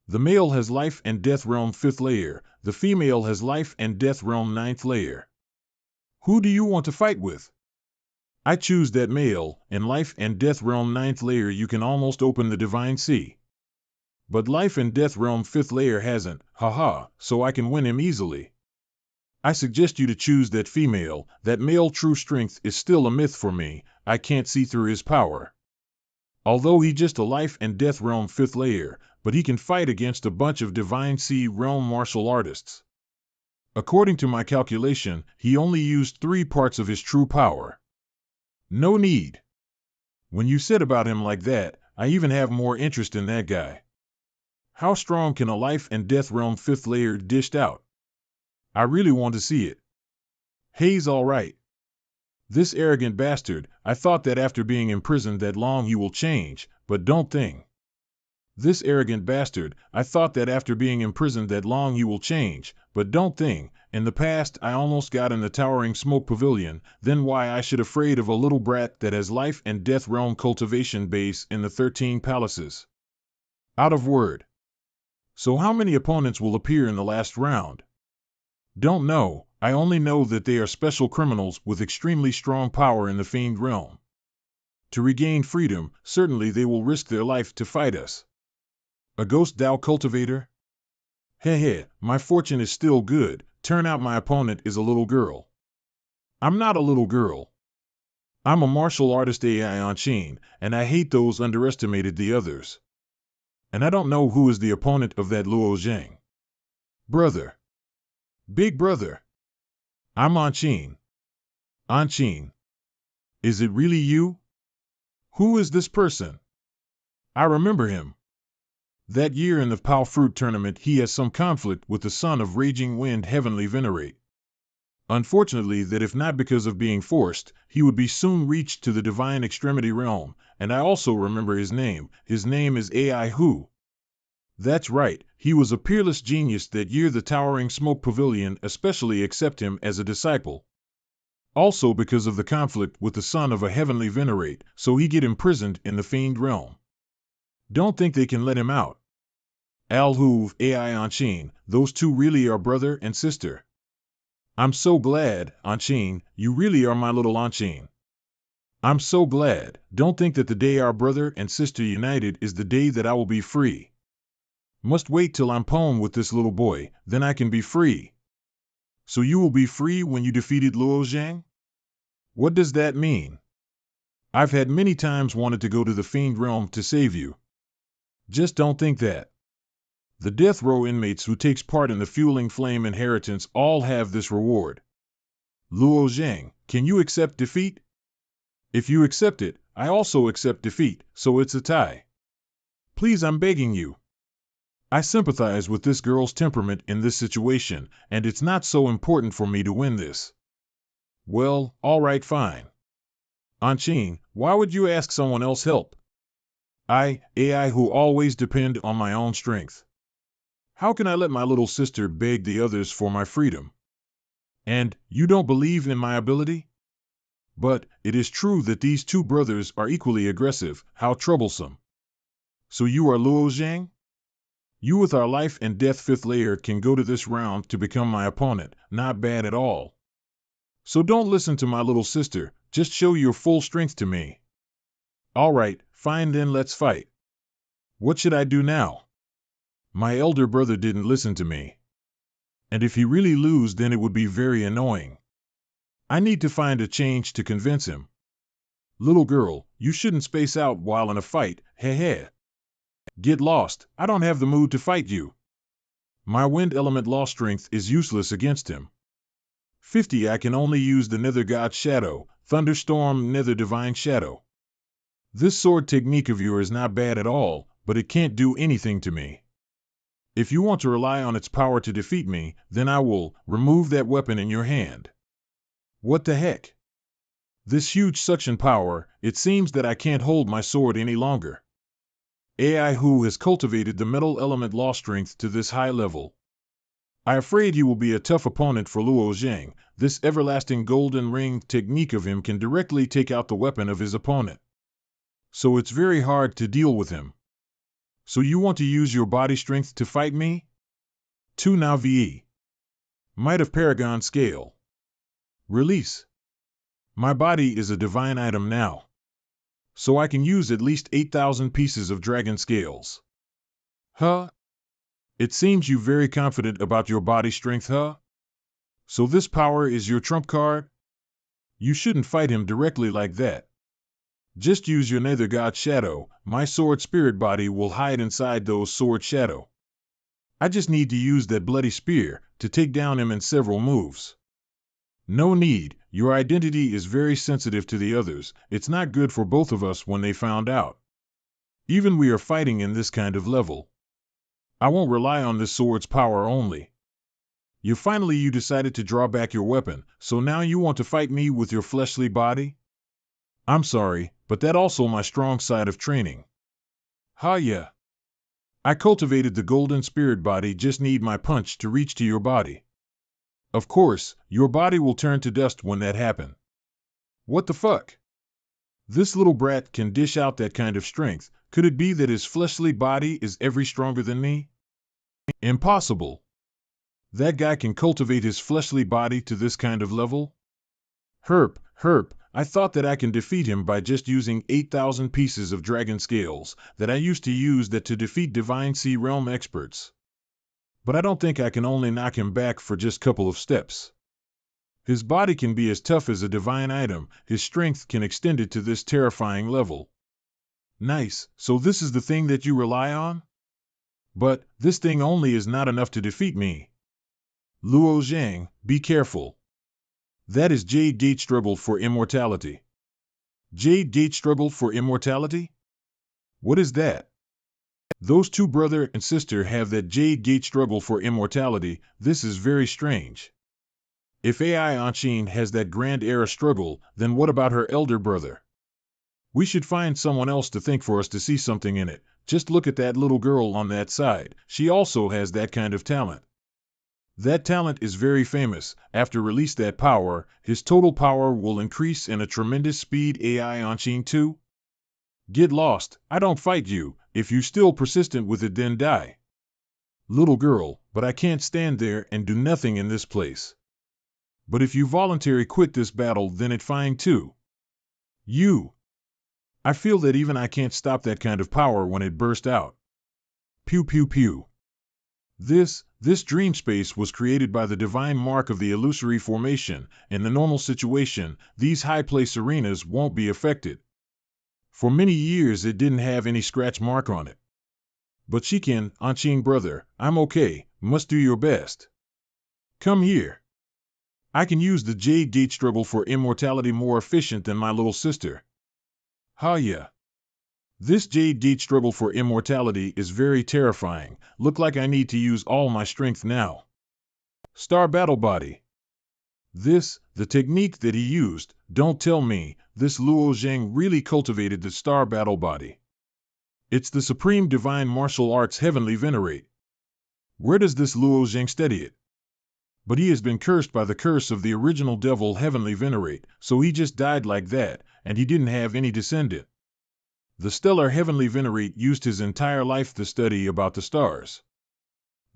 The male has life and death realm 5th layer, the female has life and death realm 9th layer. Who do you want to fight with? I choose that male. In life and death realm 9th layer you can almost open the divine sea. But life and death realm 5th layer hasn't, haha, so I can win him easily. I suggest you to choose that female. That male true strength is still a myth for me. I can't see through his power. Although he just a life and death realm 5th layer, but he can fight against a bunch of divine sea realm martial artists. According to my calculation, he only used 3 parts of his true power. No need. When you said about him like that, I even have more interest in that guy. How strong can a life and death realm 5th layer dished out? I really want to see it. He's all right. This arrogant bastard, I thought that after being imprisoned that long he will change, but don't think. This arrogant bastard, I thought that after being imprisoned that long he will change, but don't think. In the past I almost got in the towering smoke pavilion, then why I should afraid of a little brat that has life and death realm cultivation base in the 13 palaces. Out of word. So how many opponents will appear in the last round? Don't know, I only know that they are special criminals with extremely strong power in the fiend realm. To regain freedom, certainly they will risk their life to fight us. A ghost Dao cultivator? Heh, my fortune is still good. Turn out my opponent is a little girl. I'm not a little girl. I'm a martial artist AI Anshin, and I hate those underestimated the others. And I don't know who is the opponent of that Luo Zhang. Brother. Big brother. I'm Anshin. Anshin. Is it really you? Who is this person? I remember him. That year in the Pao Fruit Tournament he has some conflict with the son of Raging Wind Heavenly Venerate. Unfortunately that if not because of being forced, he would be soon reached to the Divine Extremity Realm, and I also remember his name. His name is AI Hu. That's right, he was a peerless genius that year. The Towering Smoke Pavilion especially accept him as a disciple. Also because of the conflict with the son of a Heavenly Venerate, so he get imprisoned in the Fiend Realm. Don't think they can let him out. Al-Huv, AI Anshin, those two really are brother and sister. I'm so glad, Anshin, you really are my little Anshin. I'm so glad. Don't think that the day our brother and sister united is the day that I will be free. Must wait till I'm home with this little boy, then I can be free. So you will be free when you defeated Luo Zhang? What does that mean? I've had many times wanted to go to the Fiend Realm to save you. Just don't think that. The death row inmates who takes part in the Fueling Flame inheritance all have this reward. Luo Zhang, can you accept defeat? If you accept it, I also accept defeat, so it's a tie. Please, I'm begging you. I sympathize with this girl's temperament in this situation, and it's not so important for me to win this. Well, all right, fine. Anshin, why would you ask someone else help? AI who always depend on my own strength. How can I let my little sister beg the others for my freedom? And you don't believe in my ability? But it is true that these two brothers are equally aggressive. How troublesome. So you are Luo Zhang? You with our life and death fifth layer can go to this round to become my opponent. Not bad at all. So don't listen to my little sister, just show your full strength to me. Alright, fine then, let's fight. What should I do now? My elder brother didn't listen to me. And if he really lose, then it would be very annoying. I need to find a change to convince him. Little girl, you shouldn't space out while in a fight, heh heh. Get lost, I don't have the mood to fight you. My wind element law strength is useless against him. 50 I can only use the Nether God Shadow, Thunderstorm Nether Divine Shadow. This sword technique of yours is not bad at all, but it can't do anything to me. If you want to rely on its power to defeat me, then I will remove that weapon in your hand. What the heck? This huge suction power, it seems that I can't hold my sword any longer. AI who has cultivated the metal element law strength to this high level. I'm afraid you will be a tough opponent for Luo Zhang. This everlasting golden ring technique of him can directly take out the weapon of his opponent. So it's very hard to deal with him. So you want to use your body strength to fight me? 2 now VE. Might of Paragon Scale. Release. My body is a divine item now. So I can use at least 8,000 pieces of dragon scales. Huh? It seems you very confident about your body strength, huh? So this power is your trump card? You shouldn't fight him directly like that. Just use your Nether God Shadow. My sword spirit body will hide inside those sword shadow. I just need to use that bloody spear to take down him in several moves. No need, your identity is very sensitive to the others. It's not good for both of us when they found out. Even we are fighting in this kind of level. I won't rely on this sword's power only. You decided to draw back your weapon, so now you want to fight me with your fleshly body? I'm sorry, but that also my strong side of training. Ha yeah. I cultivated the golden spirit body, just need my punch to reach to your body. Of course, your body will turn to dust when that happen. What the fuck? This little brat can dish out that kind of strength. Could it be that his fleshly body is every stronger than me? Impossible. That guy can cultivate his fleshly body to this kind of level? Herp, I thought that I can defeat him by just using 8,000 pieces of dragon scales that I used to use that to defeat Divine Sea Realm experts. But I don't think I can only knock him back for just a couple of steps. His body can be as tough as a divine item, his strength can extend it to this terrifying level. Nice, so this is the thing that you rely on? But this thing only is not enough to defeat me. Luo Zhang, be careful. That is Jade Date struggle for immortality. Jade Date struggle for immortality? What is that? Those two brother and sister have that Jade Gate struggle for immortality. This is very strange. If AI Anshin has that grand era struggle, then what about her elder brother? We should find someone else to think for us to see something in it. Just look at that little girl on that side. She also has that kind of talent. That talent is very famous. After release that power, his total power will increase in a tremendous speed. AI Anshin 2? Get lost, I don't fight you. If you still persistent with it, then die. Little girl, but I can't stand there and do nothing in this place. But if you voluntarily quit this battle, then it fine too. You. I feel that even I can't stop that kind of power when it burst out. Pew pew pew. This dream space was created by the divine mark of the illusory formation. In the normal situation, these high place arenas won't be affected. For many years it didn't have any scratch mark on it. But Shikin, Anshin brother, I'm okay, must do your best. Come here. I can use the Jade Gate struggle for immortality more efficient than my little sister. Ha yeah. This Jade Gate struggle for immortality is very terrifying. Look like I need to use all my strength now. Star Battle Body. The technique that he used, don't tell me, this Luo Zhang really cultivated the Star Battle Body. It's the supreme divine martial arts heavenly venerate. Where does this Luo Zheng study it? But he has been cursed by the curse of the original devil Heavenly Venerate, so he just died like that, and he didn't have any descendant. The stellar Heavenly Venerate used his entire life to study about the stars.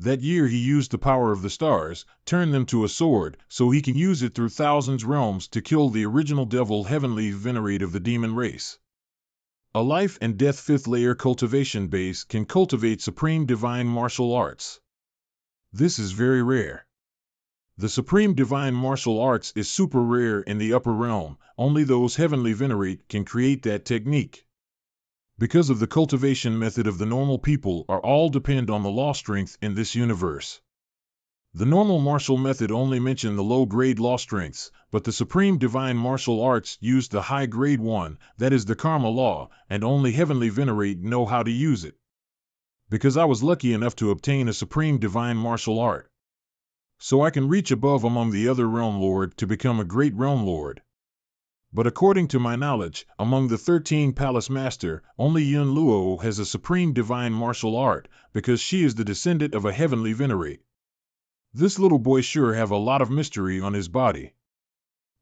That year he used the power of the stars, turned them to a sword, so he can use it through thousands realms to kill the original devil Heavenly Venerate of the demon race. A life and death 5th layer cultivation base can cultivate supreme divine martial arts. This is very rare. The supreme divine martial arts is super rare in the upper realm, only those Heavenly Venerate can create that technique. Because of the cultivation method of the normal people are all depend on the law strength in this universe. The normal martial method only mention the low-grade law strengths, but the supreme divine martial arts use the high-grade one, that is the karma law, and only Heavenly Venerate know how to use it. Because I was lucky enough to obtain a supreme divine martial art, so I can reach above among the other realm lord to become a great realm lord. But according to my knowledge, among the 13 palace master, only Yun Luo has a supreme divine martial art, because she is the descendant of a Heavenly Venerate. This little boy sure have a lot of mystery on his body.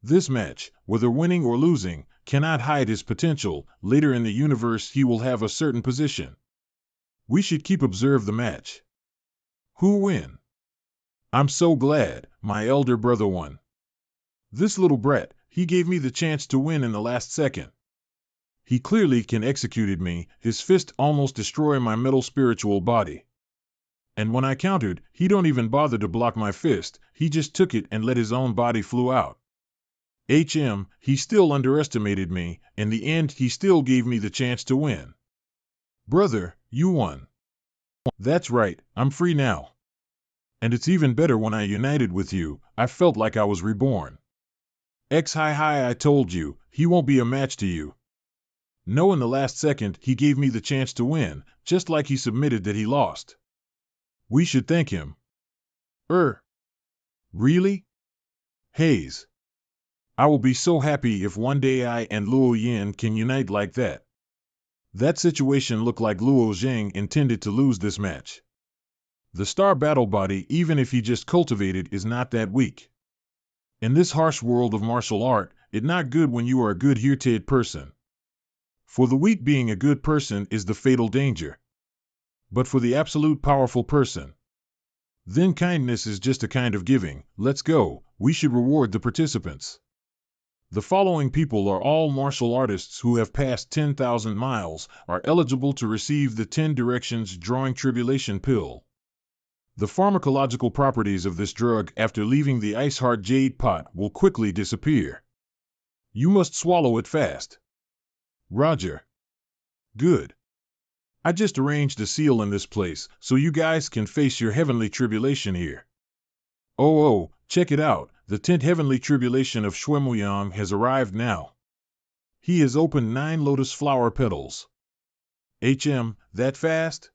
This match, whether winning or losing, cannot hide his potential. Later in the universe he will have a certain position. We should keep observe the match. Who win? I'm so glad my elder brother won. This little brat, he gave me the chance to win in the last second. He clearly can executed me, his fist almost destroy my metal spiritual body. And when I countered, he don't even bother to block my fist, he just took it and let his own body flew out. He still underestimated me, in the end he still gave me the chance to win. Brother, you won. That's right, I'm free now. And it's even better when I united with you, I felt like I was reborn. Hi, I told you, he won't be a match to you. No, in the last second, he gave me the chance to win, just like he submitted that he lost. We should thank him. Really? Hayes. I will be so happy if one day I and Luo Yin can unite like that. That situation looked like Luo Zheng intended to lose this match. The star battle body, even if he just cultivated, is not that weak. In this harsh world of martial art, it's not good when you are a good hearted person. For the weak, being a good person is the fatal danger. But for the absolute powerful person, then kindness is just a kind of giving. Let's go, we should reward the participants. The following people are all martial artists who have passed 10,000 miles, are eligible to receive the 10 directions drawing tribulation pill. The pharmacological properties of this drug after leaving the ice heart jade pot will quickly disappear. You must swallow it fast. Roger. Good. I just arranged a seal in this place, so you guys can face your heavenly tribulation here. Oh, check it out, the 10th heavenly tribulation of Shuemuyang has arrived now. He has opened 9 lotus flower petals. That fast?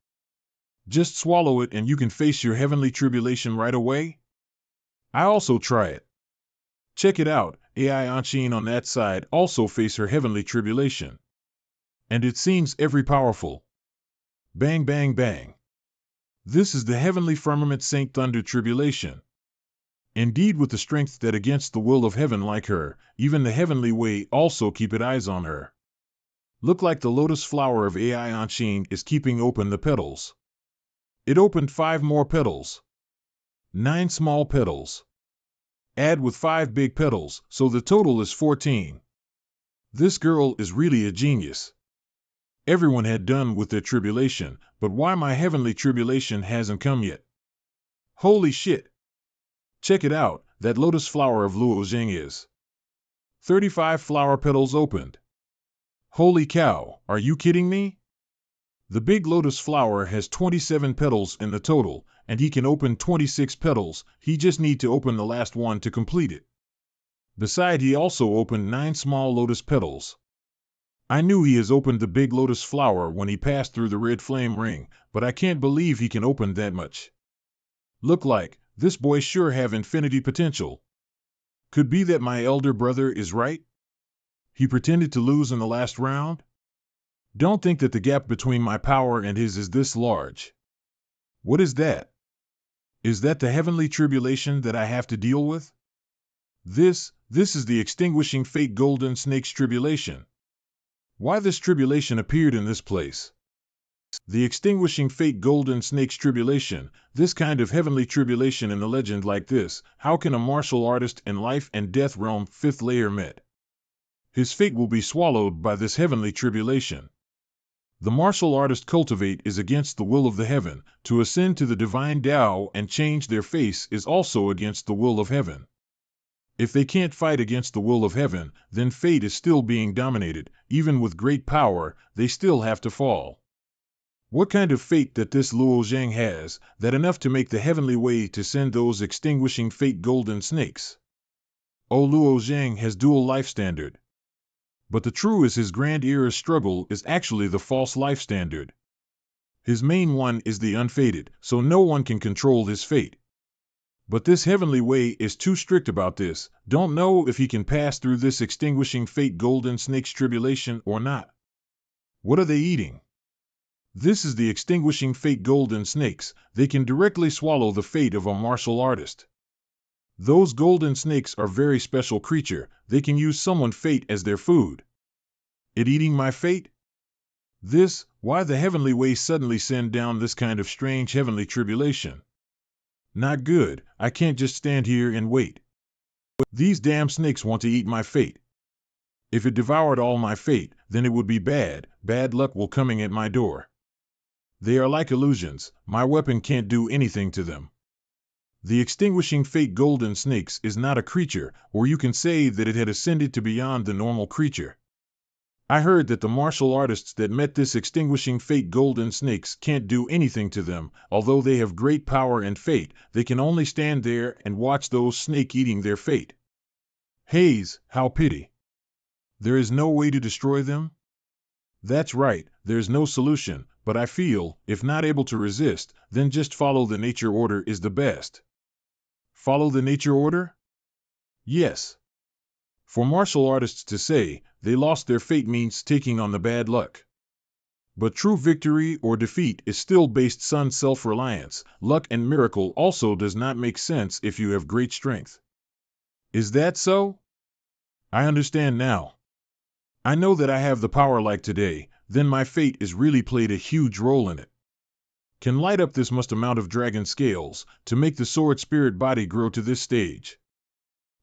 Just swallow it and you can face your heavenly tribulation right away? I also try it. Check it out, AI Anshin on that side also face her heavenly tribulation. And it seems every powerful. Bang bang bang. This is the heavenly firmament Saint Thunder tribulation. Indeed, with the strength that against the will of heaven like her, even the heavenly way also keep it eyes on her. Look like the lotus flower of AI Anshin is keeping open the petals. It opened 5 more petals. 9 small petals. Add with 5 big petals, so the total is 14. This girl is really a genius. Everyone had done with their tribulation, but why my heavenly tribulation hasn't come yet? Holy shit! Check it out, that lotus flower of Luo Zheng is 35 flower petals opened. Holy cow, are you kidding me? The big lotus flower has 27 petals in the total, and he can open 26 petals, he just need to open the last one to complete it. Besides, he also opened 9 small lotus petals. I knew he has opened the big lotus flower when he passed through the red flame ring, but I can't believe he can open that much. Look like, this boy sure have infinity potential. Could be that my elder brother is right? He pretended to lose in the last round? Don't think that the gap between my power and his is this large. What is that? Is that the heavenly tribulation that I have to deal with? This is the extinguishing fate golden snake's tribulation. Why this tribulation appeared in this place? The extinguishing fate golden snake's tribulation, this kind of heavenly tribulation in a legend like this, how can a martial artist in life and death realm 5th layer met? His fate will be swallowed by this heavenly tribulation. The martial artist cultivate is against the will of the heaven. To ascend to the divine Tao and change their face is also against the will of heaven. If they can't fight against the will of heaven, then fate is still being dominated. Even with great power, they still have to fall. What kind of fate that this Luo Zhang has, that enough to make the heavenly way to send those extinguishing fate golden snakes? Oh, Luo Zhang has dual life standard. But the true is his grand era struggle is actually the false life standard. His main one is the unfated, so no one can control his fate. But this heavenly way is too strict about this, don't know if he can pass through this extinguishing fate golden snake's tribulation or not. What are they eating? This is the extinguishing fate golden snakes, they can directly swallow the fate of a martial artist. Those golden snakes are very special creature, they can use someone's fate as their food. It eating my fate? Why the heavenly way suddenly send down this kind of strange heavenly tribulation? Not good, I can't just stand here and wait. These damn snakes want to eat my fate. If it devoured all my fate, then it would be bad luck will coming at my door. They are like illusions, my weapon can't do anything to them. The extinguishing fate golden snakes is not a creature, or you can say that it had ascended to beyond the normal creature. I heard that the martial artists that met this extinguishing fate golden snakes can't do anything to them, although they have great power and fate, they can only stand there and watch those snake eating their fate. Haze, how pity. There is no way to destroy them? That's right, there's no solution, but I feel, if not able to resist, then just follow the nature order is the best. Follow the nature order? Yes. For martial artists to say, they lost their fate means taking on the bad luck. But true victory or defeat is still based on self-reliance. Luck and miracle also does not make sense if you have great strength. Is that so? I understand now. I know that I have the power like today, then my fate is really played a huge role in it. Can light up this must amount of dragon scales, to make the sword spirit body grow to this stage.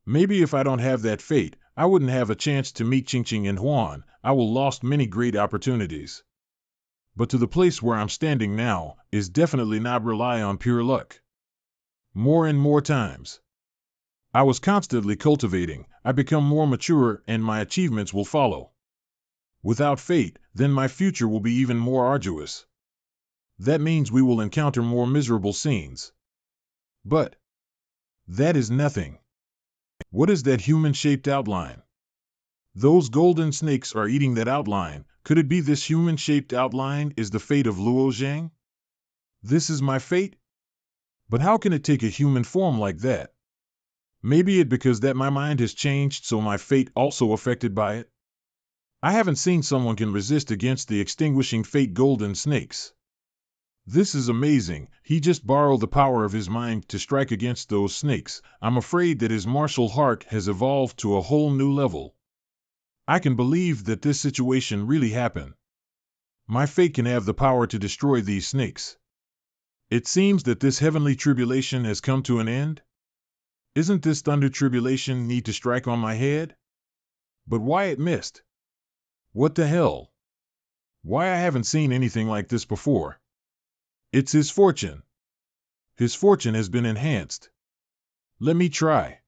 Maybe if I don't have that fate, I wouldn't have a chance to meet Qingqing and Huan, I will lost many great opportunities. But to the place where I'm standing now, is definitely not rely on pure luck. More and more times. I was constantly cultivating, I become more mature and my achievements will follow. Without fate, then my future will be even more arduous. That means we will encounter more miserable scenes. But that is nothing. What is that human-shaped outline? Those golden snakes are eating that outline. Could it be this human-shaped outline is the fate of Luo Zhang? This is my fate? But how can it take a human form like that? Maybe it because that my mind has changed so my fate also affected by it? I haven't seen someone can resist against the extinguishing fate golden snakes. This is amazing, he just borrowed the power of his mind to strike against those snakes. I'm afraid that his martial heart has evolved to a whole new level. I can believe that this situation really happened. My fate can have the power to destroy these snakes. It seems that this heavenly tribulation has come to an end. Isn't this thunder tribulation need to strike on my head? But why it missed? What the hell? Why I haven't seen anything like this before? It's his fortune. His fortune has been enhanced. Let me try.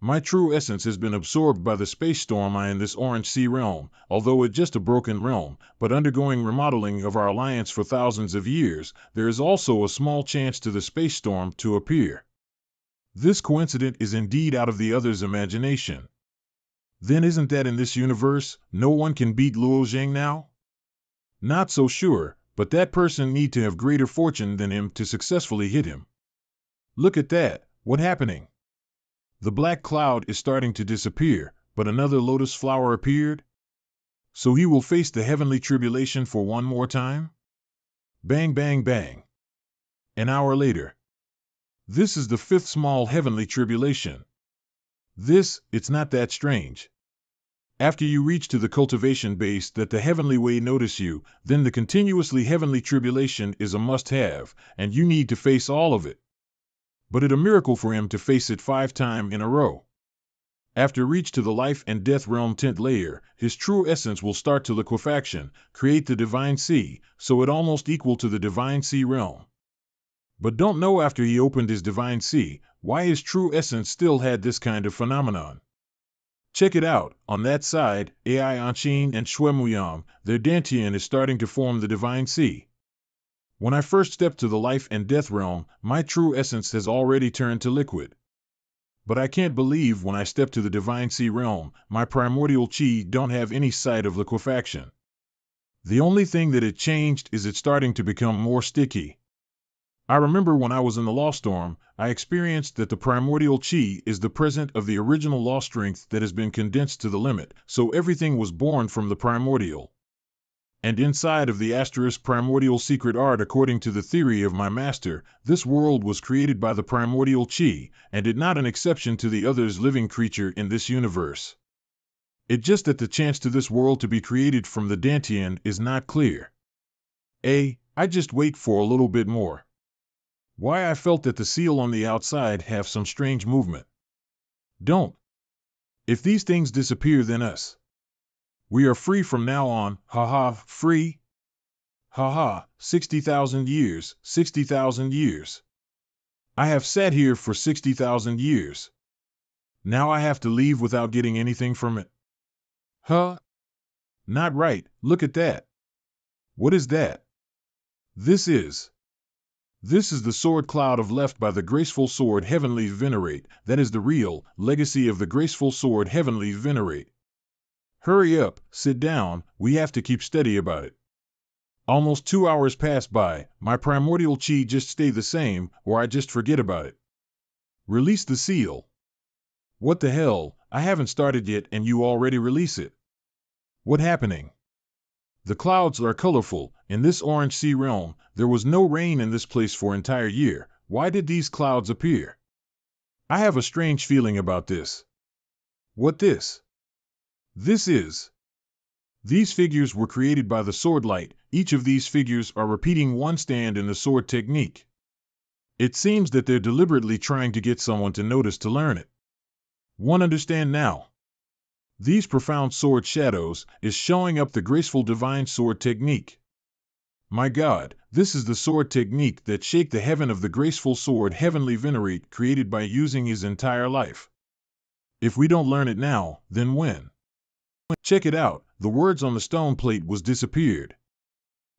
My true essence has been absorbed by the space storm I in this Orange Sea realm, although it's just a broken realm, but undergoing remodeling of our alliance for thousands of years, there is also a small chance to the space storm to appear. This coincidence is indeed out of the other's imagination. Then isn't that in this universe, no one can beat Luo Zhang now? Not so sure, but that person need to have greater fortune than him to successfully hit him. Look at that, what's happening? The black cloud is starting to disappear, but another lotus flower appeared? So he will face the heavenly tribulation for one more time? Bang, bang, bang. An hour later. This is the fifth small heavenly tribulation. It's not that strange. After you reach to the cultivation base that the heavenly way notice you, then the continuously heavenly tribulation is a must-have, and you need to face all of it. But it a miracle for him to face it 5 times in a row. After reach to the life and death realm 10th layer, his true essence will start to liquefaction, create the divine sea, so it almost equal to the divine sea realm. But don't know after he opened his divine sea, why his true essence still had this kind of phenomenon. Check it out, on that side, Ai Anshin and Shwemuyam, their Dantian is starting to form the divine sea. When I first stepped to the life and death realm, my true essence has already turned to liquid. But I can't believe when I step to the divine sea realm, my primordial chi don't have any sight of liquefaction. The only thing that it changed is it's starting to become more sticky. I remember when I was in the law storm, I experienced that the primordial chi is the present of the original law strength that has been condensed to the limit, so everything was born from the primordial. And inside of the asterisk primordial secret art, according to the theory of my master, this world was created by the primordial chi, and it not an exception to the others living creature in this universe. It just that the chance to this world to be created from the Dantian is not clear. I just wait for a little bit more. Why I felt that the seal on the outside have some strange movement. Don't. If these things disappear, then us. We are free from now on, haha, free? Haha, 60,000 years, 60,000 years. I have sat here for 60,000 years. Now I have to leave without getting anything from it. Huh? Not right, look at that. What is that? This is the sword cloud of left by the graceful sword heavenly venerate, that is the real legacy of the graceful sword heavenly venerate. Hurry up, sit down, we have to keep steady about it. Almost 2 hours pass by, my primordial chi just stay the same, or I just forget about it. Release the seal. What the hell, I haven't started yet and you already release it. What happening? The clouds are colorful. In this orange sea realm, there was no rain in this place for entire year. Why did these clouds appear? I have a strange feeling about this. What this? This is. These figures were created by the sword light. Each of these figures are repeating one stand in the sword technique. It seems that they're deliberately trying to get someone to notice to learn it. One understand now. These profound sword shadows is showing up the graceful divine sword technique. My God, this is the sword technique that shake the heaven of the graceful sword heavenly venerate created by using his entire life. If we don't learn it now, then when? Check it out, the words on the stone plate was disappeared.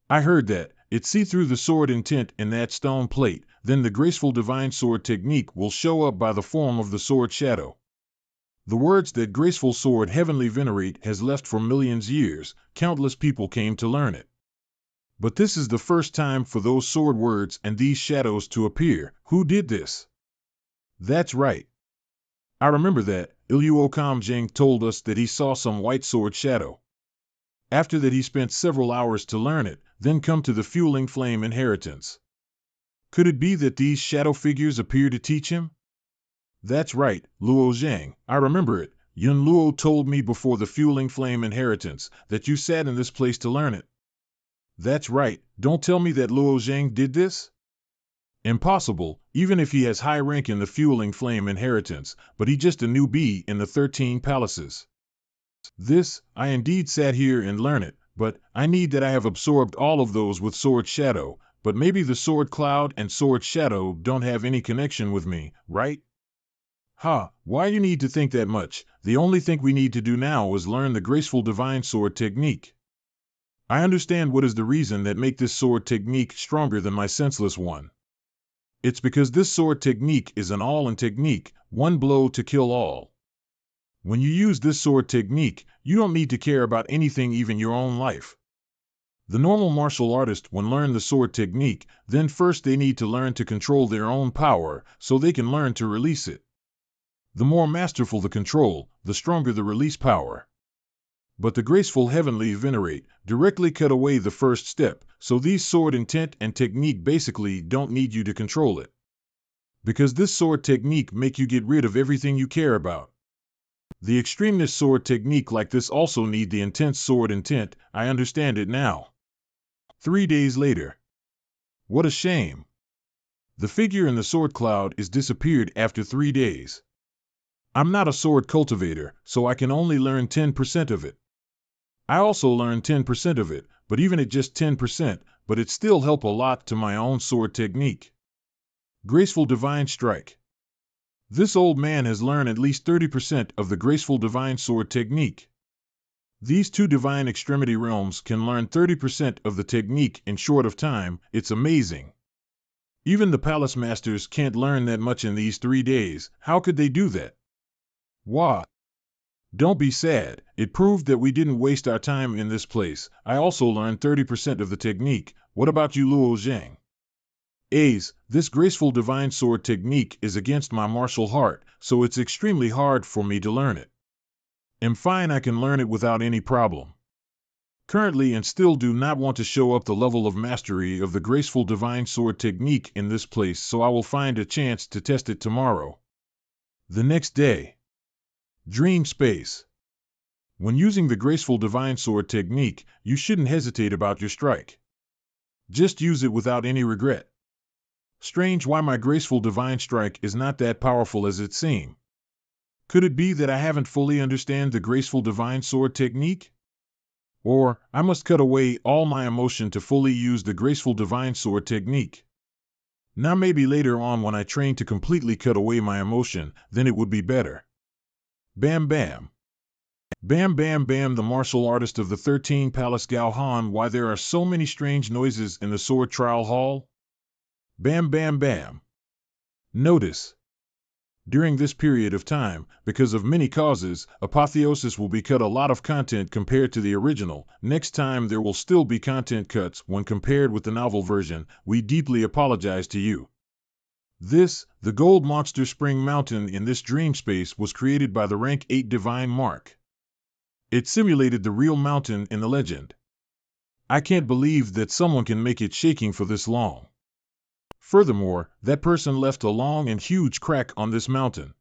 I heard that, it see through the sword intent in that stone plate, then the graceful divine sword technique will show up by the form of the sword shadow. The words that graceful sword heavenly venerate has left for millions years, countless people came to learn it. But this is the first time for those sword words and these shadows to appear. Who did this? That's right. I remember that, Iluokam Jing told us that he saw some white sword shadow. After that he spent several hours to learn it, then come to the fueling flame inheritance. Could it be that these shadow figures appear to teach him? That's right, Luo Zhang, I remember it. Yun Luo told me before the fueling flame inheritance that you sat in this place to learn it. That's right, don't tell me that Luo Zhang did this? Impossible, even if he has high rank in the fueling flame inheritance, but he just a newbie in the 13 palaces. I indeed sat here and learn it, but I need that I have absorbed all of those with sword shadow, but maybe the sword cloud and sword shadow don't have any connection with me, right? Why you need to think that much? The only thing we need to do now is learn the graceful divine sword technique. I understand what is the reason that make this sword technique stronger than my senseless one. It's because this sword technique is an all-in technique, one blow to kill all. When you use this sword technique, you don't need to care about anything, even your own life. The normal martial artist when learn the sword technique, then first they need to learn to control their own power, so they can learn to release it. The more masterful the control, the stronger the release power. But the graceful heavenly venerate directly cut away the first step, so these sword intent and technique basically don't need you to control it. Because this sword technique make you get rid of everything you care about. The extremeness sword technique like this also need the intense sword intent. I understand it now. 3 days later. What a shame. The figure in the sword cloud is disappeared after 3 days. I'm not a sword cultivator, so I can only learn 10% of it. I also learned 10% of it, but even at just 10%, but it still help a lot to my own sword technique. Graceful Divine Strike. This old man has learned at least 30% of the Graceful Divine Sword technique. These two divine extremity realms can learn 30% of the technique in short of time. It's amazing. Even the palace masters can't learn that much in these 3 days. How could they do that? Wah! Don't be sad. It proved that we didn't waste our time in this place. I also learned 30% of the technique. What about you, Luo Zhang? A's, this graceful divine sword technique is against my martial heart, so it's extremely hard for me to learn it. I'm fine, I can learn it without any problem. Currently and still do not want to show up the level of mastery of the graceful divine sword technique in this place, so I will find a chance to test it tomorrow. The next day. Dream space. When using the graceful divine sword technique, you shouldn't hesitate about your strike. Just use it without any regret. Strange why my graceful divine strike is not that powerful as it seems. Could it be that I haven't fully understand the graceful divine sword technique? Or, I must cut away all my emotion to fully use the graceful divine sword technique. Now maybe later on when I train to completely cut away my emotion, then it would be better. Bam bam. Bam bam bam, the martial artist of the 13 Palace Gao Han. Why there are so many strange noises in the sword trial hall? Bam bam bam. Notice. During this period of time, because of many causes, Apotheosis will be cut a lot of content compared to the original. Next time there will still be content cuts when compared with the novel version. We deeply apologize to you. This, the Gold Monster Spring Mountain in this dream space was created by the rank 8 Divine Mark. It simulated the real mountain in the legend. I can't believe that someone can make it shaking for this long. Furthermore, that person left a long and huge crack on this mountain.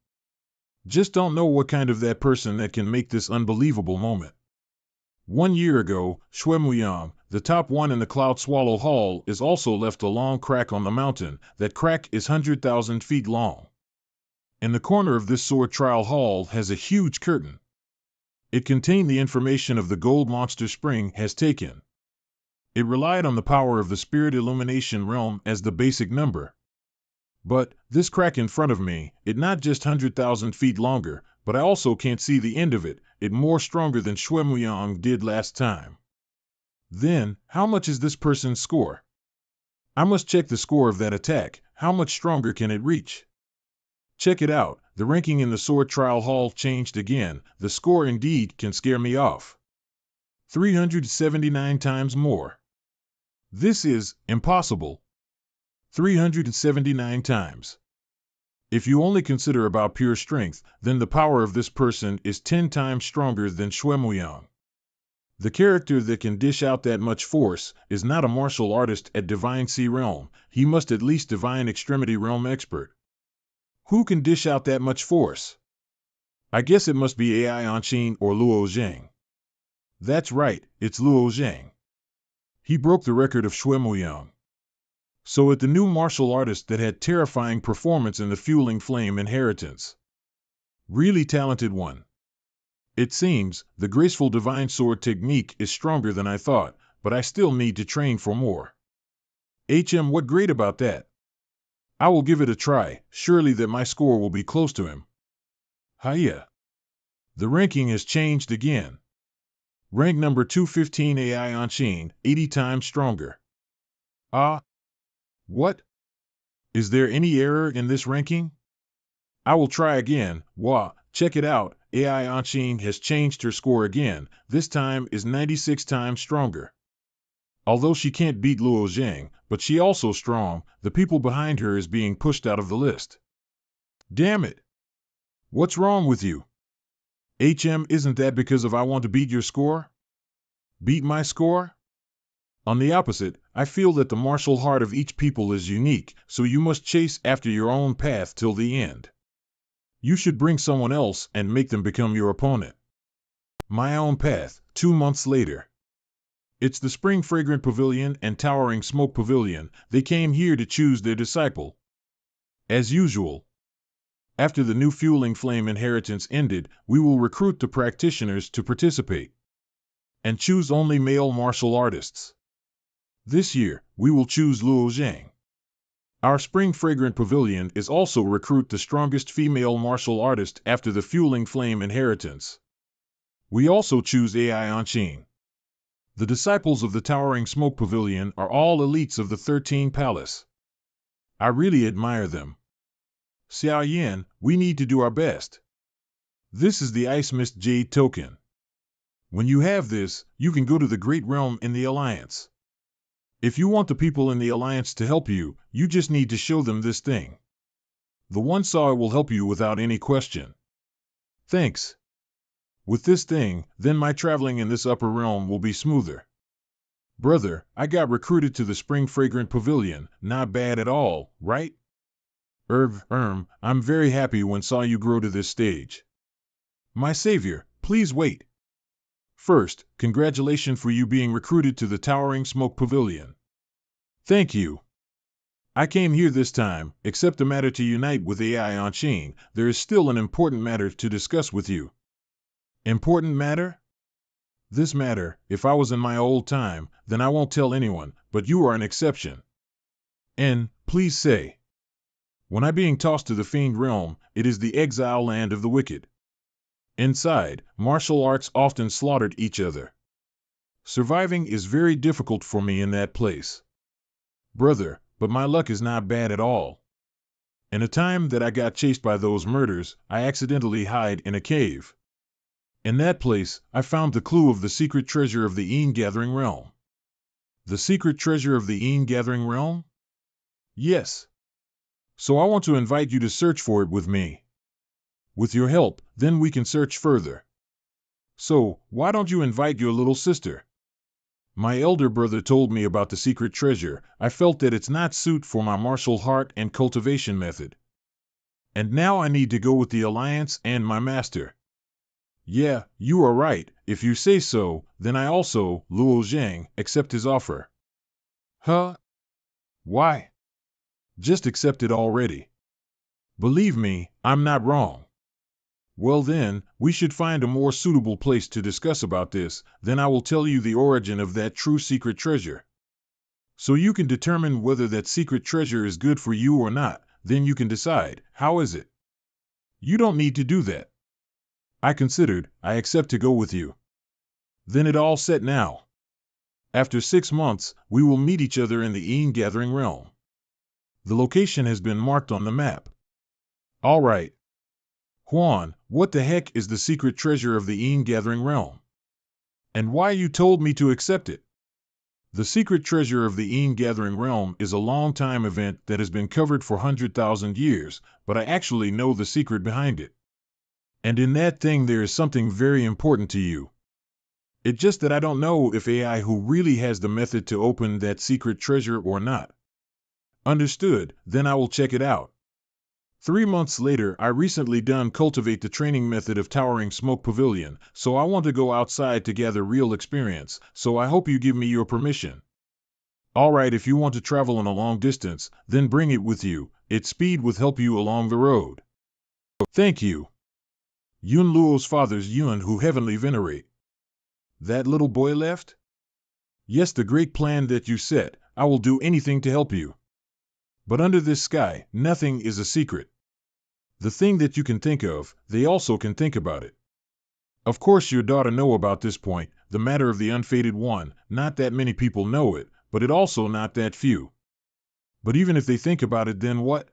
Just don't know what kind of that person that can make this unbelievable moment. 1 year ago, Xuemuyang, the top one in the Cloud Swallow Hall, is also left a long crack on the mountain. That crack is 100,000 feet long. In the corner of this sword trial hall has a huge curtain. It contained the information of the Gold Monster Spring has taken. It relied on the power of the Spirit Illumination Realm as the basic number. But, this crack in front of me, it not just 100,000 feet longer, but I also can't see the end of it. It more stronger than Xuemuyang did last time. Then, how much is this person's score? I must check the score of that attack. How much stronger can it reach? Check it out, the ranking in the sword trial hall changed again. The score indeed can scare me off. 379 times more. This is impossible. 379 times. If you only consider about pure strength, then the power of this person is 10 times stronger than Xuemuyang. The character that can dish out that much force is not a martial artist at Divine Sea Realm. He must at least Divine Extremity Realm expert. Who can dish out that much force? I guess it must be AI Anshin or Luo Zhang. That's right, it's Luo Zhang. He broke the record of Xuemuyang. So at the new martial artist that had terrifying performance in the Fueling Flame Inheritance. Really talented one. It seems, the graceful divine sword technique is stronger than I thought, but I still need to train for more. What great about that? I will give it a try, surely that my score will be close to him. Hiya. The ranking has changed again. Rank number 215 AI Anshin, 80 times stronger. Ah. What? Is there any error in this ranking? I will try again. Wah, check it out. AI Anshin has changed her score again. This time is 96 times stronger. Although she can't beat Luo Zhang, but she also strong, the people behind her is being pushed out of the list. Damn it. What's wrong with you? Isn't that because of I want to beat your score? Beat my score? On the opposite, I feel that the martial heart of each people is unique, so you must chase after your own path till the end. You should bring someone else and make them become your opponent. My own path, 2 months later. It's the Spring Fragrant Pavilion and Towering Smoke Pavilion. They came here to choose their disciple. As usual, after the new Fueling Flame inheritance ended, we will recruit the practitioners to participate and choose only male martial artists. This year, we will choose Luo Zhang. Our Spring Fragrant Pavilion is also recruit the strongest female martial artist after the Fueling Flame inheritance. We also choose AI Anqing. The disciples of the Towering Smoke Pavilion are all elites of the 13 Palace. I really admire them. Xiao Yan, we need to do our best. This is the Ice Mist Jade token. When you have this, you can go to the Great Realm in the Alliance. If you want the people in the Alliance to help you, you just need to show them this thing. The one saw it will help you without any question. Thanks. With this thing, then my traveling in this upper realm will be smoother. Brother, I got recruited to the Spring Fragrant Pavilion, not bad at all, right? I'm very happy when saw you grow to this stage. My savior, please wait. First, congratulations for you being recruited to the Towering Smoke Pavilion. Thank you. I came here this time, except the matter to unite with AI Anqing. There is still an important matter to discuss with you. Important matter? This matter, if I was in my old time, then I won't tell anyone, but you are an exception. And, please say. When I being tossed to the Fiend Realm, it is the exile land of the wicked. Inside, martial arts often slaughtered each other. Surviving is very difficult for me in that place. Brother, but my luck is not bad at all. In a time that I got chased by those murders, I accidentally hide in a cave. In that place, I found the clue of the secret treasure of the Gathering Realm. The secret treasure of the Gathering Realm? Yes. So I want to invite you to search for it with me. With your help, then we can search further. So, why don't you invite your little sister? My elder brother told me about the secret treasure. I felt that it's not suit for my martial heart and cultivation method. And now I need to go with the Alliance and my master. Yeah, you are right. If you say so, then I also, Luo Zhang, accept his offer. Huh? Why? Just accept it already. Believe me, I'm not wrong. Well then, we should find a more suitable place to discuss about this, then I will tell you the origin of that true secret treasure. So you can determine whether that secret treasure is good for you or not, then you can decide, how is it? You don't need to do that. I considered, I accept to go with you. Then it all set now. After 6 months, we will meet each other in the Gathering Realm. The location has been marked on the map. All right. Huan, what the heck is the secret treasure of the Gathering Realm? And why you told me to accept it? The secret treasure of the Gathering Realm is a long-time event that has been covered for 100,000 years, but I actually know the secret behind it. And in that thing there is something very important to you. It's just that I don't know if AI who really has the method to open that secret treasure or not. Understood, then I will check it out. 3 months later, I recently done cultivate the training method of Towering Smoke Pavilion, so I want to go outside to gather real experience, so I hope you give me your permission. Alright, if you want to travel on a long distance, then bring it with you. Its speed will help you along the road. Thank you. Yun Luo's father's Yun who heavenly venerate. That little boy left? Yes, the great plan that you set, I will do anything to help you. But under this sky, nothing is a secret. The thing that you can think of, they also can think about it. Of course your daughter know about this point, the matter of the unfated one, not that many people know it, but it also not that few. But even if they think about it, then what?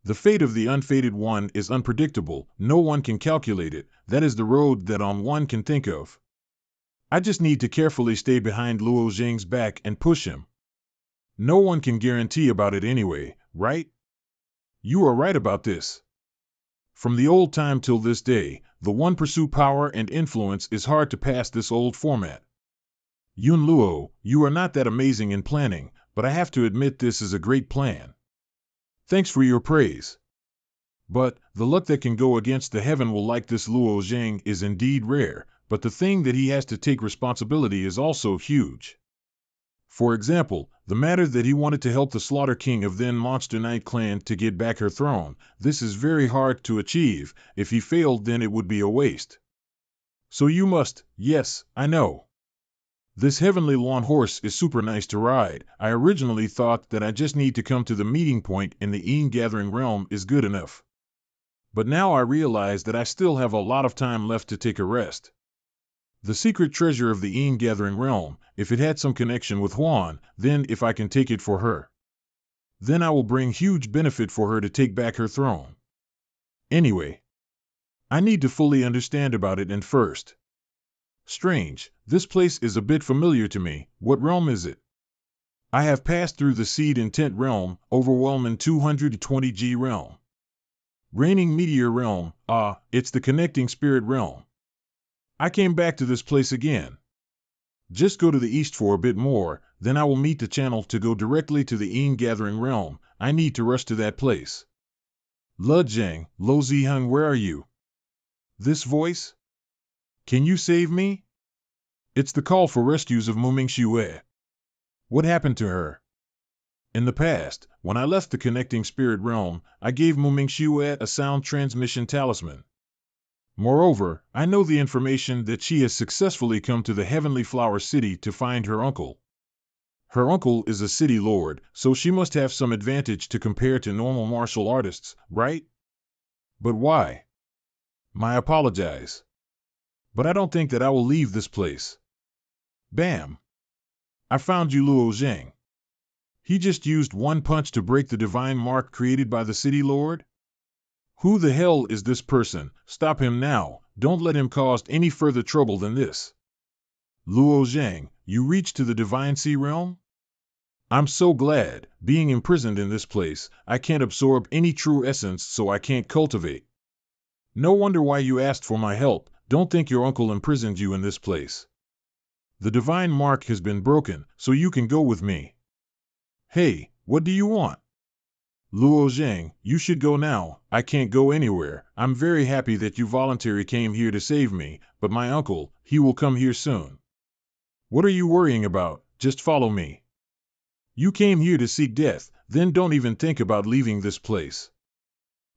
The fate of the unfated one is unpredictable, no one can calculate it, that is the road that one can think of. I just need to carefully stay behind Luo Zhang's back and push him. No one can guarantee about it anyway, right? You are right about this. From the old time till this day, the one pursue power and influence is hard to pass this old format. Yun Luo, you are not that amazing in planning, but I have to admit this is a great plan. Thanks for your praise. But the luck that can go against the heaven will like this Luo Zhang is indeed rare, but the thing that he has to take responsibility is also huge. For example, the matter that he wanted to help the Slaughter King of then Monster Knight clan to get back her throne, this is very hard to achieve. If he failed, then it would be a waste. So you must, yes, I know. This heavenly lawn horse is super nice to ride. I originally thought that I just need to come to the meeting point in the Een Gathering realm is good enough. But now I realize that I still have a lot of time left to take a rest. The secret treasure of the Een Gathering realm, if it had some connection with Huan, then if I can take it for her, then I will bring huge benefit for her to take back her throne. Anyway, I need to fully understand about it and first. Strange, this place is a bit familiar to me. What realm is it? I have passed through the Seed Intent realm, overwhelming 220G realm. Raining Meteor realm, it's the Connecting Spirit realm. I came back to this place again. Just go to the east for a bit more, then I will meet the channel to go directly to the Een Gathering realm. I need to rush to that place. Le Zhang, Lo Ziheng, where are you? This voice? Can you save me? It's the call for rescues of Muming Xue. What happened to her? In the past, when I left the Connecting Spirit realm, I gave Muming Xue a sound transmission talisman. Moreover, I know the information that she has successfully come to the Heavenly Flower City to find her uncle. Her uncle is a city lord, so she must have some advantage to compare to normal martial artists, right? But why? I apologize. But I don't think that I will leave this place. Bam! I found you, Luo Zhang. He just used one punch to break the divine mark created by the city lord? Who the hell is this person? Stop him now. Don't let him cause any further trouble than this. Luo Zhang, you reached to the Divine Sea realm? I'm so glad. Being imprisoned in this place, I can't absorb any true essence, so I can't cultivate. No wonder why you asked for my help. Don't think your uncle imprisoned you in this place. The divine mark has been broken, so you can go with me. Hey, what do you want? Luo Zhang, you should go now. I can't go anywhere. I'm very happy that you voluntarily came here to save me, but my uncle, he will come here soon. What are you worrying about? Just follow me. You came here to seek death, then don't even think about leaving this place.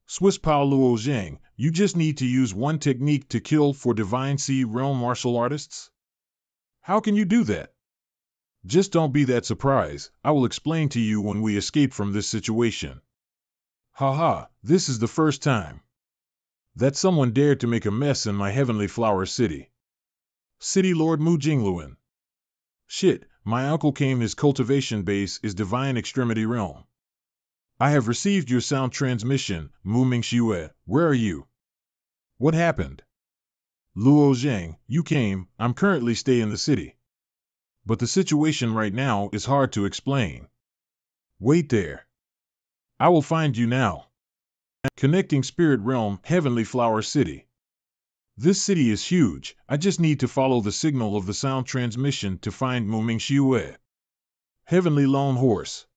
Swiss Pao Luo Zhang, you just need to use one technique to kill for Divine Sea realm martial artists? How can you do that? Just don't be that surprised. I will explain to you when we escape from this situation. Haha, this is the first time that someone dared to make a mess in my Heavenly Flower City. City Lord Mu Jingluan. Shit, my uncle came, his cultivation base is Divine Extremity Realm. I have received your sound transmission, Mu Mingxue. Where are you? What happened? Luo Zhang, you came. I'm currently stay in the city. But the situation right now is hard to explain. Wait there. I will find you now. Connecting Spirit Realm, Heavenly Flower City. This city is huge. I just need to follow the signal of the sound transmission to find Mu Mingxue. Heavenly Lone Horse.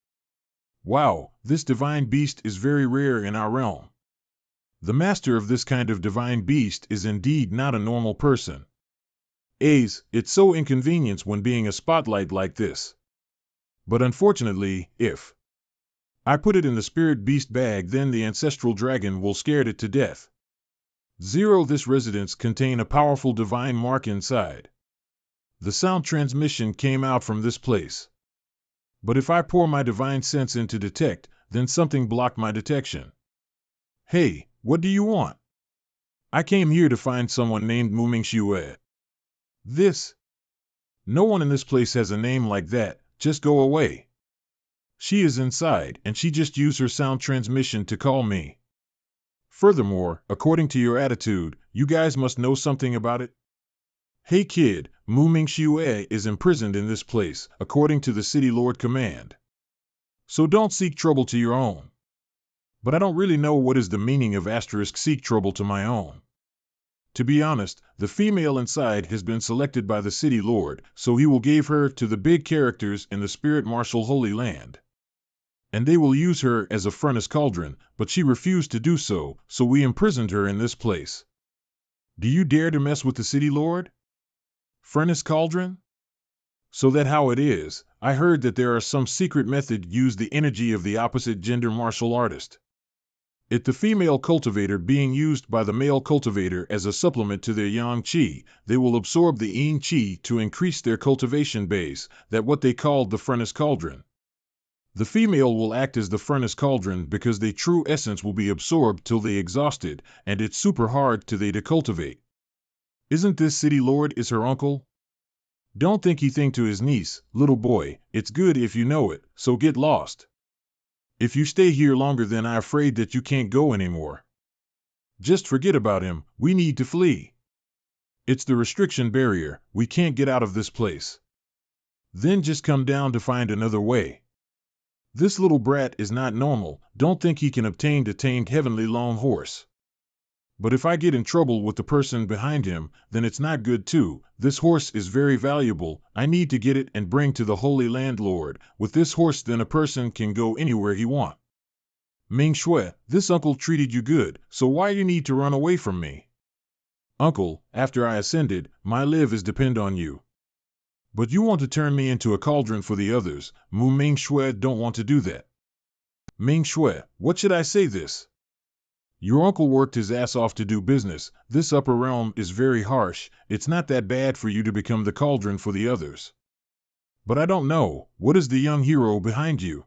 Wow, this divine beast is very rare in our realm. The master of this kind of divine beast is indeed not a normal person. It's so inconvenient when being a spotlight like this. But unfortunately, if I put it in the spirit beast bag, then the ancestral dragon will scare it to death. This residence contain a powerful divine mark inside. The sound transmission came out from this place. But if I pour my divine sense in to detect, then something blocked my detection. Hey, what do you want? I came here to find someone named Mu Mingxue. This? No one in this place has a name like that. Just go away. She is inside, and she just used her sound transmission to call me. Furthermore, according to your attitude, you guys must know something about it. Hey kid, Mu Mingxue is imprisoned in this place, according to the city lord command. So don't seek trouble to your own. But I don't really know what is the meaning of * seek trouble to my own. To be honest, the female inside has been selected by the city lord, so he will give her to the big characters in the spirit martial Holy Land. And they will use her as a furnace cauldron, but she refused to do so, so we imprisoned her in this place. Do you dare to mess with the city lord? Furnace cauldron? So that how it is, I heard that there are some secret method use the energy of the opposite gender martial artist. It the female cultivator being used by the male cultivator as a supplement to their yang qi, they will absorb the yin qi to increase their cultivation base, that what they called the furnace cauldron. The female will act as the furnace cauldron because their true essence will be absorbed till they exhausted, and it's super hard to they to cultivate. Isn't this city lord is her uncle? Don't think he think to his niece, little boy, it's good if you know it, so get lost. If you stay here longer then I'm afraid that you can't go anymore. Just forget about him, we need to flee. It's the restriction barrier, we can't get out of this place. Then just come down to find another way. This little brat is not normal, don't think he can obtain the tamed heavenly long horse. But if I get in trouble with the person behind him, then it's not good too. This horse is very valuable, I need to get it and bring to the Holy Landlord. With this horse then a person can go anywhere he want. Ming Shui, this uncle treated you good, so why you need to run away from me? Uncle, after I ascended, my live is depend on you. But you want to turn me into a cauldron for the others. Ming Shui don't want to do that. Ming Shui, what should I say this? Your uncle worked his ass off to do business, this upper realm is very harsh, it's not that bad for you to become the cauldron for the others. But I don't know, what is the young hero behind you?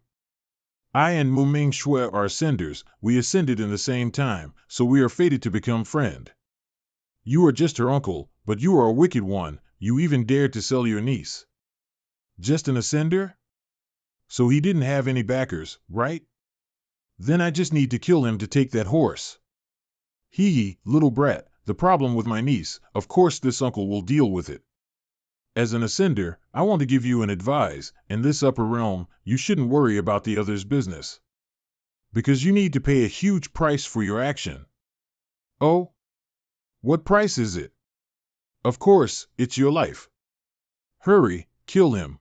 I and Mu Ming Shui are ascenders, we ascended in the same time, so we are fated to become friend. You are just her uncle, but you are a wicked one, you even dared to sell your niece. Just an ascender? So he didn't have any backers, right? Then I just need to kill him to take that horse. Hee, little brat, the problem with my niece, of course this uncle will deal with it. As an ascender, I want to give you an advice, in this upper realm, you shouldn't worry about the other's business. Because you need to pay a huge price for your action. Oh? What price is it? Of course, it's your life. Hurry, kill him.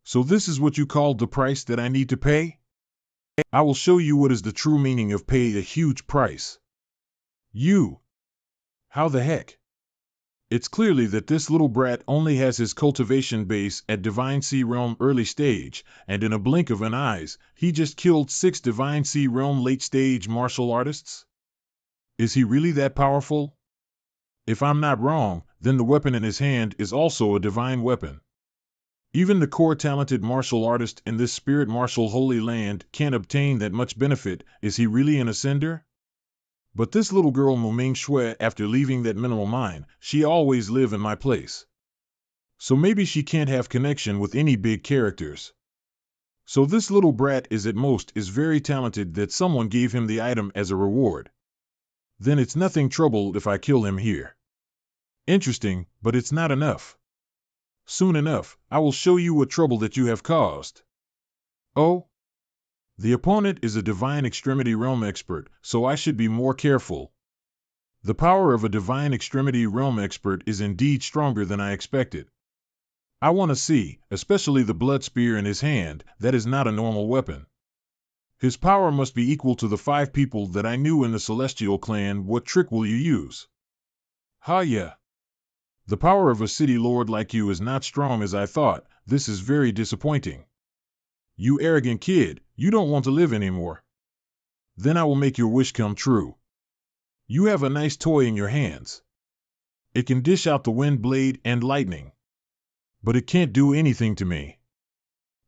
So this is what you called the price that I need to pay? I will show you what is the true meaning of pay a huge price. You. How the heck? It's clearly that this little brat only has his cultivation base at Divine Sea Realm early stage, and in a blink of an eyes, he just killed 6 Divine Sea Realm late stage martial artists? Is he really that powerful? If I'm not wrong, then the weapon in his hand is also a divine weapon. Even the core talented martial artist in this spirit martial Holy Land can't obtain that much benefit. Is he really an ascender? But this little girl Mu Ming Shui, after leaving that mineral mine, she always live in my place. So maybe she can't have connection with any big characters. So this little brat is at most is very talented that someone gave him the item as a reward. Then it's nothing trouble if I kill him here. Interesting, but it's not enough. Soon enough, I will show you what trouble that you have caused. Oh? The opponent is a divine extremity realm expert, so I should be more careful. The power of a divine extremity realm expert is indeed stronger than I expected. I want to see, especially the blood spear in his hand, that is not a normal weapon. His power must be equal to the 5 people that I knew in the Celestial clan. What trick will you use? Ha yeah. The power of a city lord like you is not strong as I thought. This is very disappointing. You arrogant kid, you don't want to live anymore. Then I will make your wish come true. You have a nice toy in your hands. It can dish out the wind blade and lightning. But it can't do anything to me.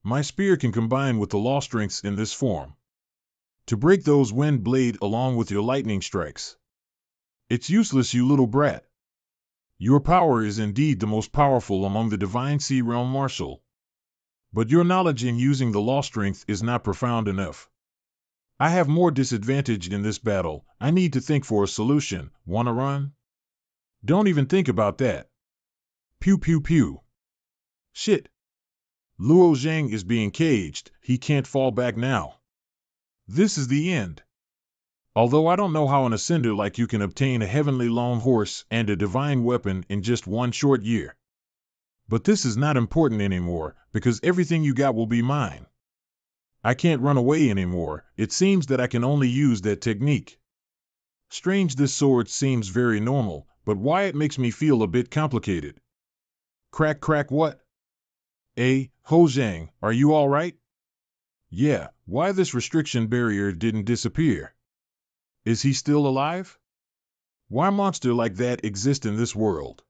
My spear can combine with the law strengths in this form to break those wind blade along with your lightning strikes. It's useless, you little brat. Your power is indeed the most powerful among the Divine Sea Realm Martial. But your knowledge in using the law strength is not profound enough. I have more disadvantage in this battle. I need to think for a solution. Wanna run? Don't even think about that. Pew pew pew. Shit. Luo Zhang is being caged. He can't fall back now. This is the end. Although I don't know how an ascender like you can obtain a heavenly long horse and a divine weapon in just one short year. But this is not important anymore, because everything you got will be mine. I can't run away anymore. It seems that I can only use that technique. Strange, this sword seems very normal, but why it makes me feel a bit complicated. Crack crack what? Hey, Ho Zhang, are you all right? Yeah, why this restriction barrier didn't disappear? Is he still alive? Why monster like that exist in this world?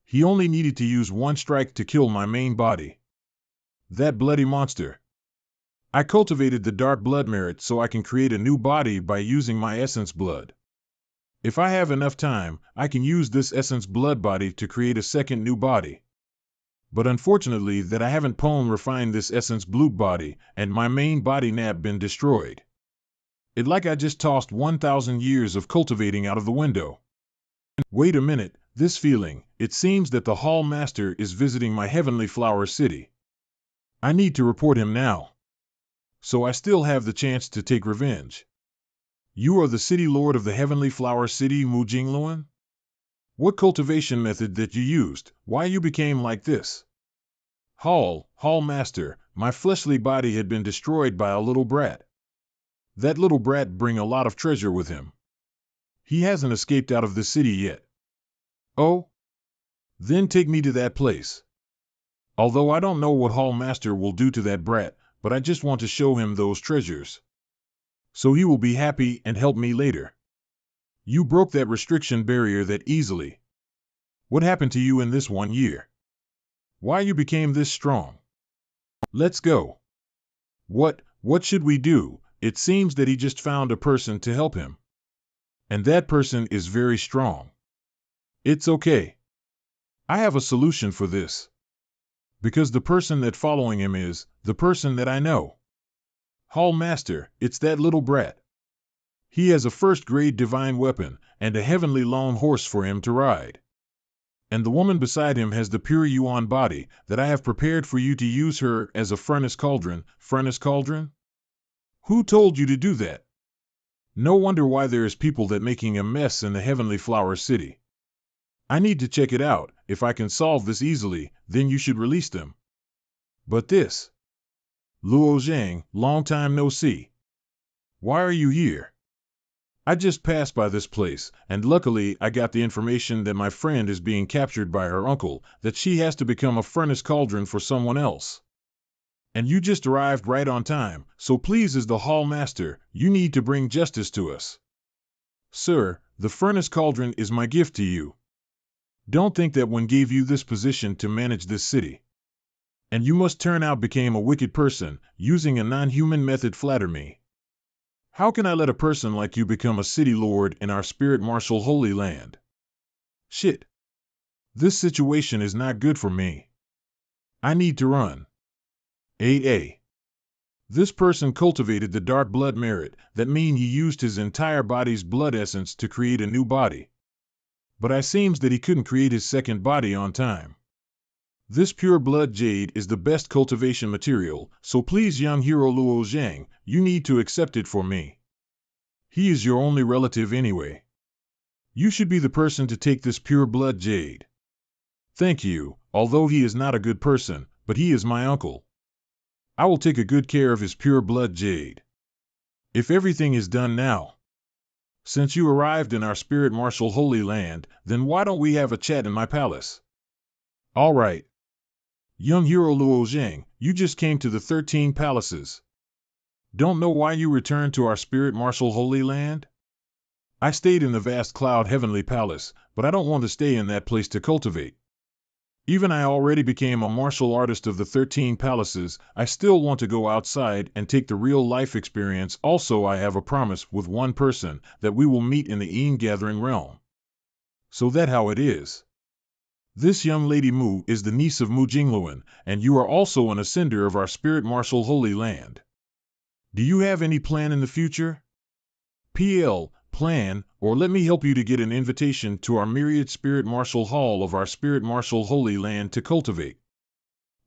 He only needed to use one strike to kill my main body. That bloody monster. I cultivated the dark blood merit so I can create a new body by using my essence blood. If I have enough time, I can use this essence blood body to create a second new body. But unfortunately that I haven't refined this essence blue body, and my main body nab been destroyed. It like I just tossed 1,000 years of cultivating out of the window. Wait a minute, this feeling, it seems that the Hall Master is visiting my heavenly flower city. I need to report him now. So I still have the chance to take revenge. You are the city lord of the heavenly flower city, Mu Jingluan? What cultivation method that you used, why you became like this? Hall Master, my fleshly body had been destroyed by a little brat. That little brat bring a lot of treasure with him. He hasn't escaped out of the city yet. Oh? Then take me to that place. Although I don't know what Hall Master will do to that brat, but I just want to show him those treasures. So he will be happy and help me later. You broke that restriction barrier that easily. What happened to you in this 1 year? Why you became this strong? Let's go. What should we do? It seems that he just found a person to help him. And that person is very strong. It's okay. I have a solution for this. Because the person that following him is the person that I know. Hall Master, it's that little brat. He has a first-grade divine weapon and a heavenly long horse for him to ride. And the woman beside him has the pure Yuan body that I have prepared for you to use her as a furnace cauldron. Furnace cauldron? Who told you to do that? No wonder why there is people that making a mess in the heavenly flower city. I need to check it out. If I can solve this easily, then you should release them. But this... Luo Zhang, long time no see. Why are you here? I just passed by this place, and luckily I got the information that my friend is being captured by her uncle, that she has to become a furnace cauldron for someone else. And you just arrived right on time, so please, as the Hall Master, you need to bring justice to us. Sir, the furnace cauldron is my gift to you. Don't think that one gave you this position to manage this city. And you must turn out became a wicked person, using a non-human method flatter me. How can I let a person like you become a city lord in our spirit martial holy land? Shit. This situation is not good for me. I need to run. A. This person cultivated the dark blood merit, that mean he used his entire body's blood essence to create a new body. But it seems that he couldn't create his second body on time. This pure blood jade is the best cultivation material, so please, young hero Luo Zhang, you need to accept it for me. He is your only relative anyway. You should be the person to take this pure blood jade. Thank you, although he is not a good person, but he is my uncle. I will take a good care of his pure blood jade. If everything is done now. Since you arrived in our spirit martial holy land, then why don't we have a chat in my palace? All right. Young hero Luo Zhang, you just came to the 13 palaces. Don't know why you returned to our spirit martial holy land? I stayed in the vast cloud heavenly palace, but I don't want to stay in that place to cultivate. Even I already became a martial artist of the 13 palaces, I still want to go outside and take the real life experience. Also, I have a promise with one person that we will meet in the Ean gathering realm. So that how it is. This young lady Mu is the niece of Mu Jingluan, and you are also an ascender of our spirit martial holy land. Do you have any plan in the future? PL, plan, or let me help you to get an invitation to our myriad spirit martial hall of our spirit martial holy land to cultivate.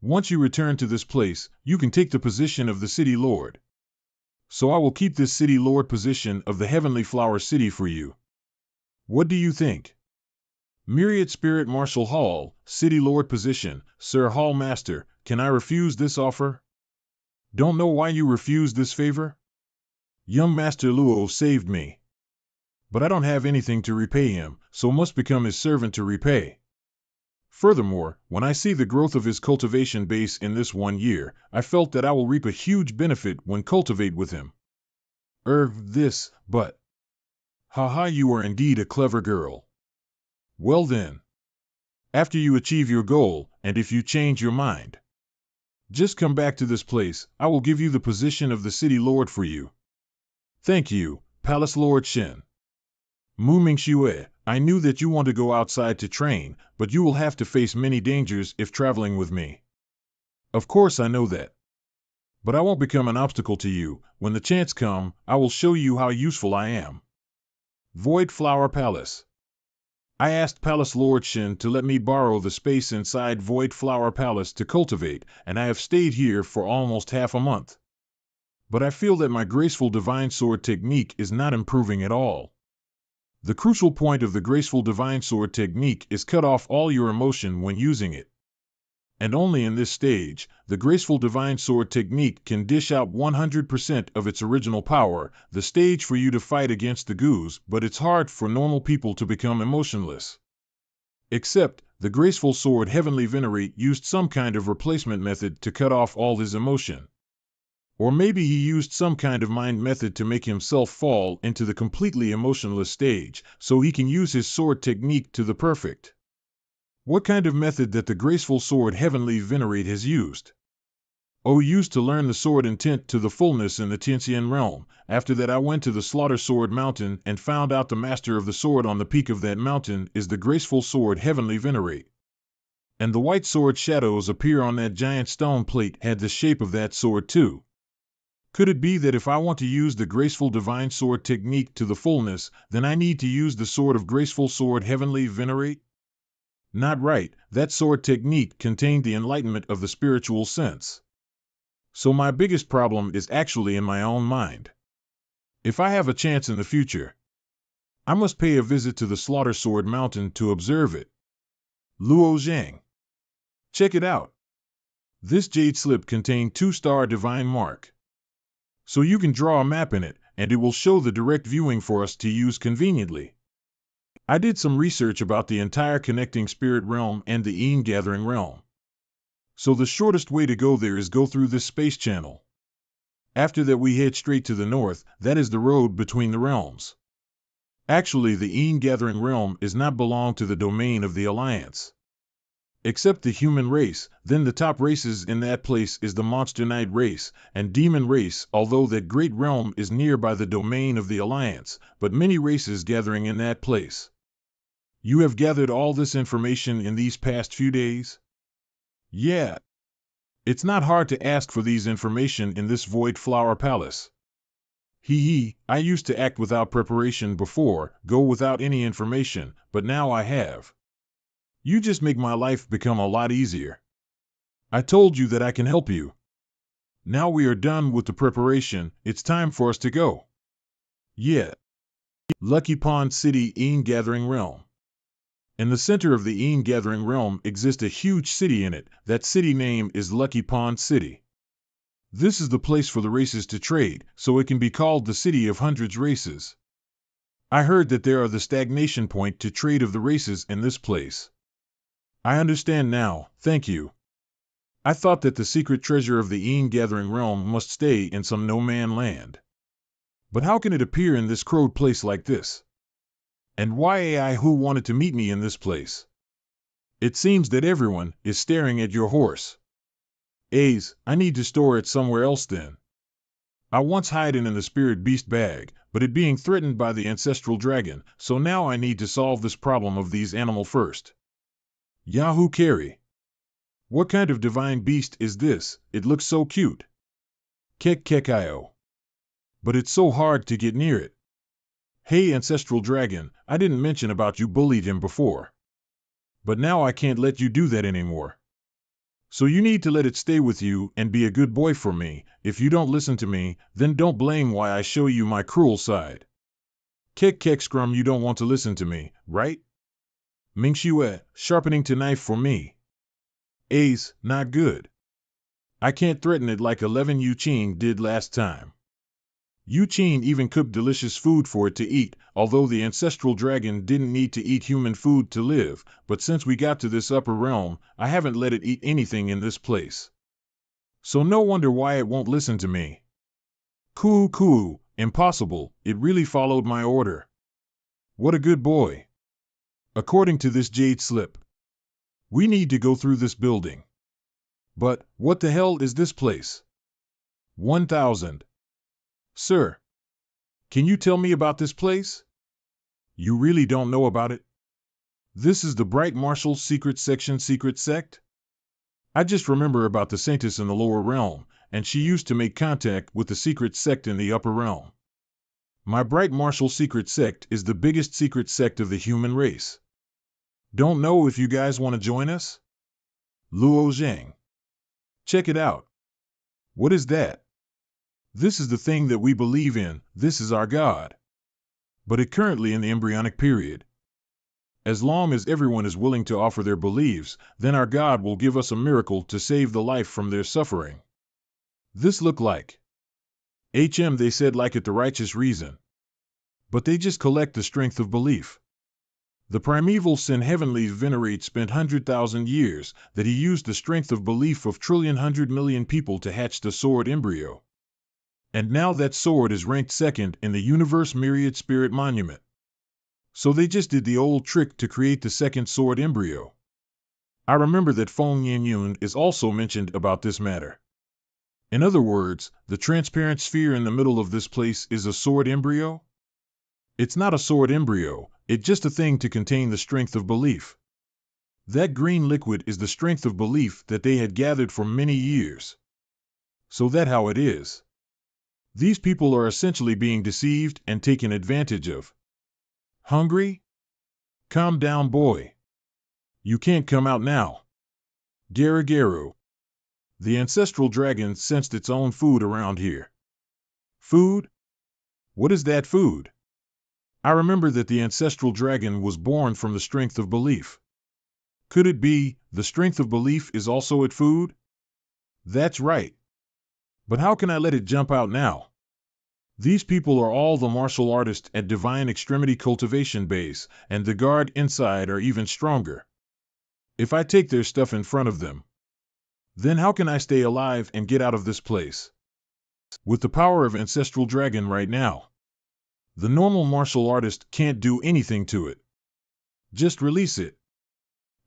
Once you return to this place, you can take the position of the city lord. So I will keep this city lord position of the Heavenly Flower City for you. What do you think? Myriad Spirit Marshal Hall, City Lord position, Sir Hall Master, can I refuse this offer? Don't know why you refuse this favor? Young Master Luo saved me. But I don't have anything to repay him, so must become his servant to repay. Furthermore, when I see the growth of his cultivation base in this 1 year, I felt that I will reap a huge benefit when cultivate with him. But. Haha, you are indeed a clever girl. Well then. After you achieve your goal, and if you change your mind, just come back to this place, I will give you the position of the city lord for you. Thank you, Palace Lord Shen. Mu Mingxue, I knew that you want to go outside to train, but you will have to face many dangers if traveling with me. Of course I know that. But I won't become an obstacle to you. When the chance comes, I will show you how useful I am. Void Flower Palace. I asked Palace Lord Shen to let me borrow the space inside Void Flower Palace to cultivate, and I have stayed here for almost half a month. But I feel that my graceful divine sword technique is not improving at all. The crucial point of the graceful divine sword technique is cut off all your emotion when using it. And only in this stage, the graceful divine sword technique can dish out 100% of its original power, the stage for you to fight against the goose, but it's hard for normal people to become emotionless. Except, the graceful sword Heavenly Venerate used some kind of replacement method to cut off all his emotion. Or maybe he used some kind of mind method to make himself fall into the completely emotionless stage, so he can use his sword technique to the perfect. What kind of method that the graceful sword Heavenly Venerate has used? Used to learn the sword intent to the fullness in the Tianxian realm. After that I went to the Slaughter Sword Mountain and found out the master of the sword on the peak of that mountain is the graceful sword Heavenly Venerate. And the white sword shadows appear on that giant stone plate had the shape of that sword too. Could it be that if I want to use the graceful divine sword technique to the fullness, then I need to use the sword of graceful sword Heavenly Venerate? Not right, that sword technique contained the enlightenment of the spiritual sense. So my biggest problem is actually in my own mind. If I have a chance in the future, I must pay a visit to the Slaughter Sword Mountain to observe it. Luo Zhang. Check it out. This jade slip contained 2-star divine mark. So you can draw a map in it, and it will show the direct viewing for us to use conveniently. I did some research about the entire connecting spirit realm and the Een gathering realm. So the shortest way to go there is go through this space channel. After that we head straight to the north, that is the road between the realms. Actually the Een gathering realm is not belong to the domain of the Alliance. Except the human race, then the top races in that place is the Monster Knight race and Demon race, although that great realm is nearby the domain of the Alliance, but many races gathering in that place. You have gathered all this information in these past few days? Yeah. It's not hard to ask for these information in this Void Flower Palace. I used to act without preparation before, go without any information, but now I have. You just make my life become a lot easier. I told you that I can help you. Now we are done with the preparation, it's time for us to go. Yeah. Lucky Pond City Een Gathering Realm. In the center of the Een Gathering Realm exists a huge city in it. That city name is Lucky Pond City. This is the place for the races to trade, so it can be called the City of Hundreds Races. I heard that there are the stagnation point to trade of the races in this place. I understand now, thank you. I thought that the secret treasure of the Een Gathering Realm must stay in some no-man land. But how can it appear in this crowded place like this? And why AI who wanted to meet me in this place? It seems that everyone is staring at your horse. I need to store it somewhere else then. I once hid it in the spirit beast bag, but it being threatened by the ancestral dragon, so now I need to solve this problem of these animal first. Yahoo Carry. What kind of divine beast is this? It looks so cute. Kekio. But it's so hard to get near it. Hey ancestral dragon, I didn't mention about you bullied him before. But now I can't let you do that anymore. So you need to let it stay with you and be a good boy for me. If you don't listen to me, then don't blame why I show you my cruel side. Kek scrum, you don't want to listen to me, right? Ming Shue, sharpening to knife for me. Ace, not good. I can't threaten it like 11 Yu Qing did last time. Yu Qing even cooked delicious food for it to eat, although the ancestral dragon didn't need to eat human food to live, but since we got to this upper realm, I haven't let it eat anything in this place. So no wonder why it won't listen to me. Coo, impossible, it really followed my order. What a good boy. According to this jade slip, we need to go through this building. But, what the hell is this place? 1000. Sir, can you tell me about this place? You really don't know about it? This is the Bright Marshal's secret section secret sect? I just remember about the Saintess in the lower realm, and she used to make contact with the secret sect in the upper realm. My Bright Marshal secret sect is the biggest secret sect of the human race. Don't know if you guys want to join us? Luo Zhang. Check it out. What is that? This is the thing that we believe in, this is our God. But it currently in the embryonic period. As long as everyone is willing to offer their beliefs, then our God will give us a miracle to save the life from their suffering. This look like. They said like it the righteous reason. But they just collect the strength of belief. The primeval sin heavenly venerate spent 100,000 years, that he used the strength of belief of 1,100,000,000 people to hatch the sword embryo. And now that sword is ranked second in the universe myriad spirit monument. So they just did the old trick to create the second sword embryo. I remember that Feng Yun is also mentioned about this matter. In other words, the transparent sphere in the middle of this place is a sword embryo? It's not a sword embryo, it's just a thing to contain the strength of belief. That green liquid is the strength of belief that they had gathered for many years. So that's how it is. These people are essentially being deceived and taken advantage of. Hungry? Calm down, boy. You can't come out now. Geru. The ancestral dragon sensed its own food around here. Food? What is that food? I remember that the ancestral dragon was born from the strength of belief. Could it be, the strength of belief is also its food? That's right. But how can I let it jump out now? These people are all the martial artists at Divine Extremity Cultivation Base, and the guard inside are even stronger. If I take their stuff in front of them, then how can I stay alive and get out of this place? With the power of Ancestral Dragon right now, the normal martial artist can't do anything to it. Just release it.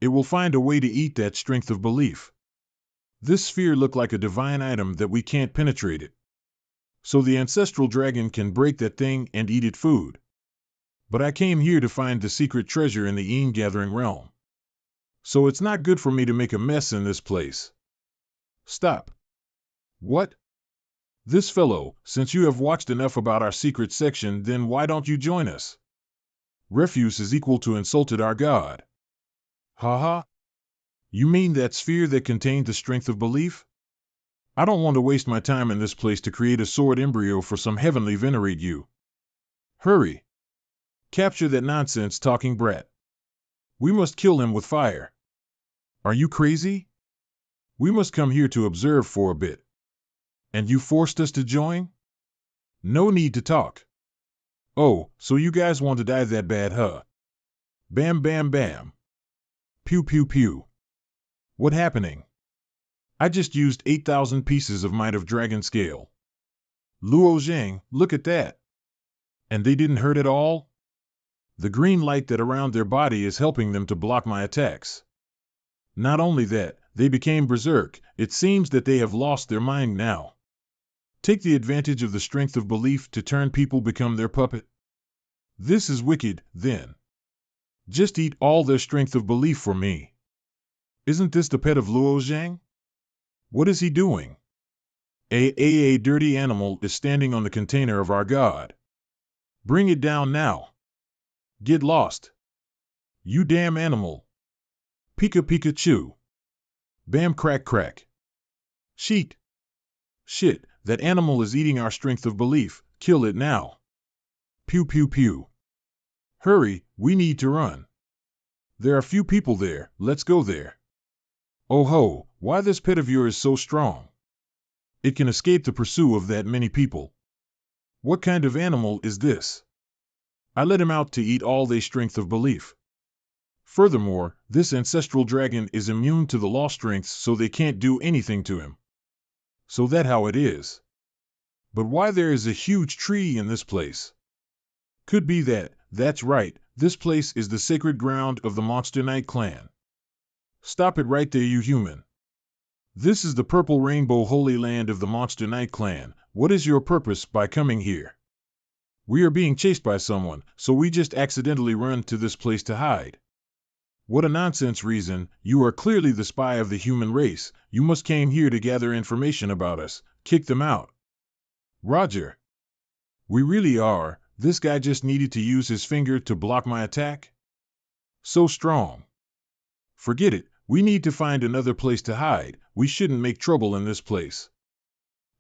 It will find a way to eat that strength of belief. This sphere looked like a divine item that we can't penetrate it. So the ancestral dragon can break that thing and eat it food. But I came here to find the secret treasure in the Yin Gathering realm. So it's not good for me to make a mess in this place. Stop. What? This fellow, since you have watched enough about our secret section, then why don't you join us? Refuse is equal to insulted our God. Haha. You mean that sphere that contained the strength of belief? I don't want to waste my time in this place to create a sword embryo for some heavenly venerate you. Hurry. Capture that nonsense talking brat. We must kill him with fire. Are you crazy? We must come here to observe for a bit. And you forced us to join? No need to talk. Oh, so you guys want to die that bad, huh? Bam bam bam. Pew pew pew. What happening? I just used 8,000 pieces of Might of Dragon Scale. Luo Zhang, look at that. And they didn't hurt at all? The green light that around their body is helping them to block my attacks. Not only that, they became berserk. It seems that they have lost their mind now. Take the advantage of the strength of belief to turn people become their puppet. This is wicked, then. Just eat all their strength of belief for me. Isn't this the pet of Luo Zhang? What is he doing? A dirty animal is standing on the container of our God. Bring it down now. Get lost. You damn animal. Pikachu. Bam crack crack. Sheet. Shit, that animal is eating our strength of belief. Kill it now. Pew pew pew. Hurry, we need to run. There are few people there, let's go there. Oh ho, why this pet of yours so strong? It can escape the pursuit of that many people. What kind of animal is this? I let him out to eat all they strength of belief. Furthermore, this ancestral dragon is immune to the law strengths, so they can't do anything to him. So that how it is. But why there is a huge tree in this place? Could be that's right, this place is the sacred ground of the Monster Knight clan. Stop it right there, you human. This is the purple rainbow holy land of the Monster Knight clan. What is your purpose by coming here? We are being chased by someone, so we just accidentally run to this place to hide. What a nonsense reason. You are clearly the spy of the human race. You must came here to gather information about us. Kick them out. Roger. We really are. This guy just needed to use his finger to block my attack? So strong. Forget it. We need to find another place to hide. We shouldn't make trouble in this place.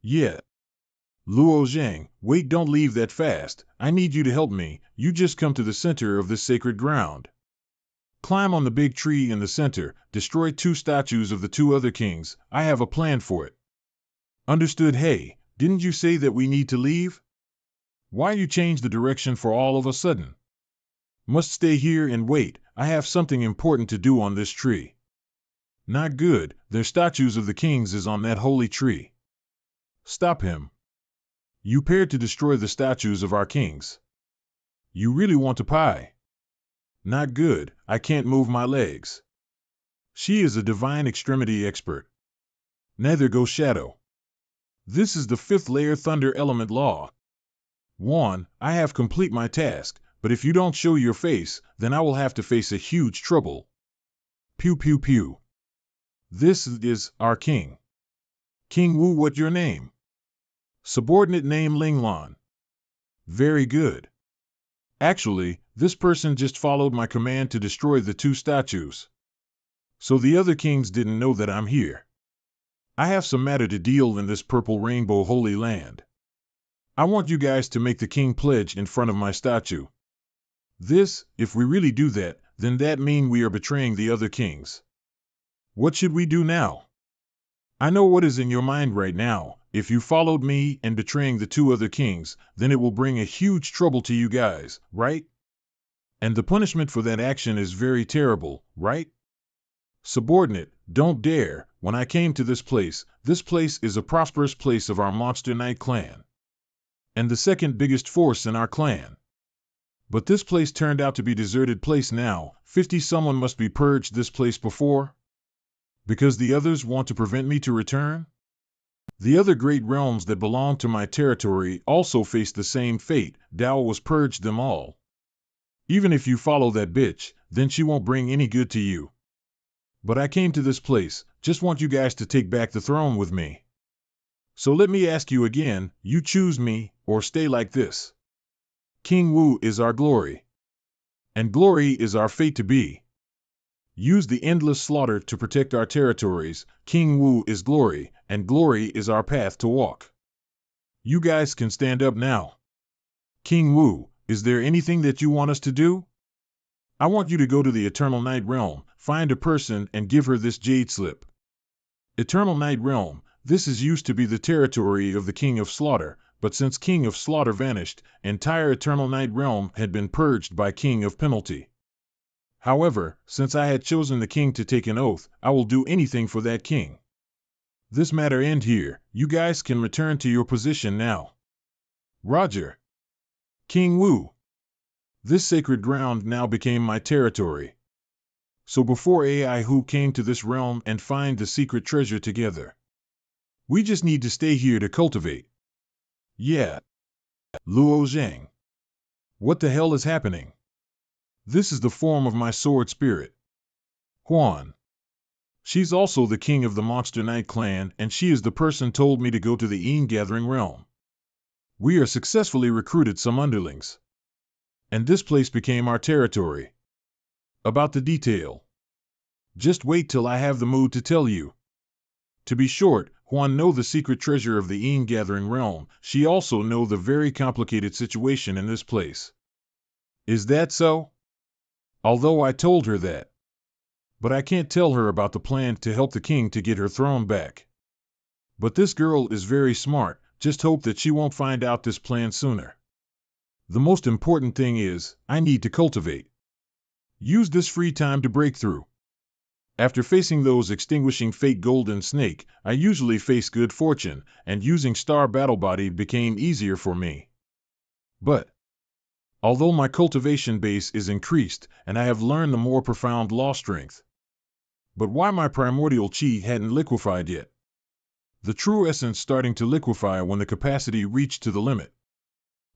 Yeah. Luo Zhang, wait, don't leave that fast. I need you to help me. You just come to the center of this sacred ground. Climb on the big tree in the center. Destroy 2 statues of the 2 other kings. I have a plan for it. Understood. Hey, didn't you say that we need to leave? Why you change the direction for all of a sudden? Must stay here and wait. I have something important to do on this tree. Not good. Their statues of the kings is on that holy tree. Stop him. You paired to destroy the statues of our kings. You really want to pie? Not good. I can't move my legs. She is a divine extremity expert. Neither go shadow. This is the 5th layer thunder element law. 1. I have complete my task, but if you don't show your face, then I will have to face a huge trouble. Pew pew pew. This is our king. King Wu, what your name? Subordinate name Linglan. Very good. Actually, this person just followed my command to destroy the 2 statues. So the other kings didn't know that I'm here. I have some matter to deal in this purple rainbow holy land. I want you guys to make the king pledge in front of my statue. This, if we really do that, then that mean we are betraying the other kings. What should we do now? I know what is in your mind right now. If you followed me and betraying the 2 other kings, then it will bring a huge trouble to you guys, right? And the punishment for that action is very terrible, right? Subordinate, don't dare. When I came to this place is a prosperous place of our Monster Knight clan. And the 2nd biggest force in our clan. But this place turned out to be a deserted place now. 50 someone must be purged this place before. Because the others want to prevent me to return? The other great realms that belong to my territory also face the same fate. Dao was purged them all. Even if you follow that bitch, then she won't bring any good to you. But I came to this place, just want you guys to take back the throne with me. So let me ask you again, you choose me, or stay like this. King Wu is our glory. And glory is our fate to be. Use the endless slaughter to protect our territories. King Wu is glory, and glory is our path to walk. You guys can stand up now. King Wu, is there anything that you want us to do? I want you to go to the Eternal Night Realm, find a person and give her this jade slip. Eternal Night Realm, this is used to be the territory of the King of Slaughter, but since King of Slaughter vanished, entire Eternal Night Realm had been purged by King of Penalty. However, since I had chosen the king to take an oath, I will do anything for that king. This matter end here. You guys can return to your position now. Roger. King Wu. This sacred ground now became my territory. So before AI who came to this realm and find the secret treasure together. We just need to stay here to cultivate. Yeah. Luo Zhang. What the hell is happening? This is the form of my sword spirit. Huan. She's also the king of the Monster Knight clan, and she is the person told me to go to the Gathering realm. We are successfully recruited some underlings. And this place became our territory. About the detail. Just wait till I have the mood to tell you. To be short, Huan know the secret treasure of the gathering realm. She also know the very complicated situation in this place. Is that so? Although I told her that. But I can't tell her about the plan to help the king to get her throne back. But this girl is very smart, just hope that she won't find out this plan sooner. The most important thing is, I need to cultivate. Use this free time to break through. After facing those extinguishing fate golden snake, I usually face good fortune, and using star battle body became easier for me. But, although my cultivation base is increased, and I have learned the more profound law strength. But why my primordial chi hadn't liquefied yet? The true essence starting to liquefy when the capacity reached to the limit.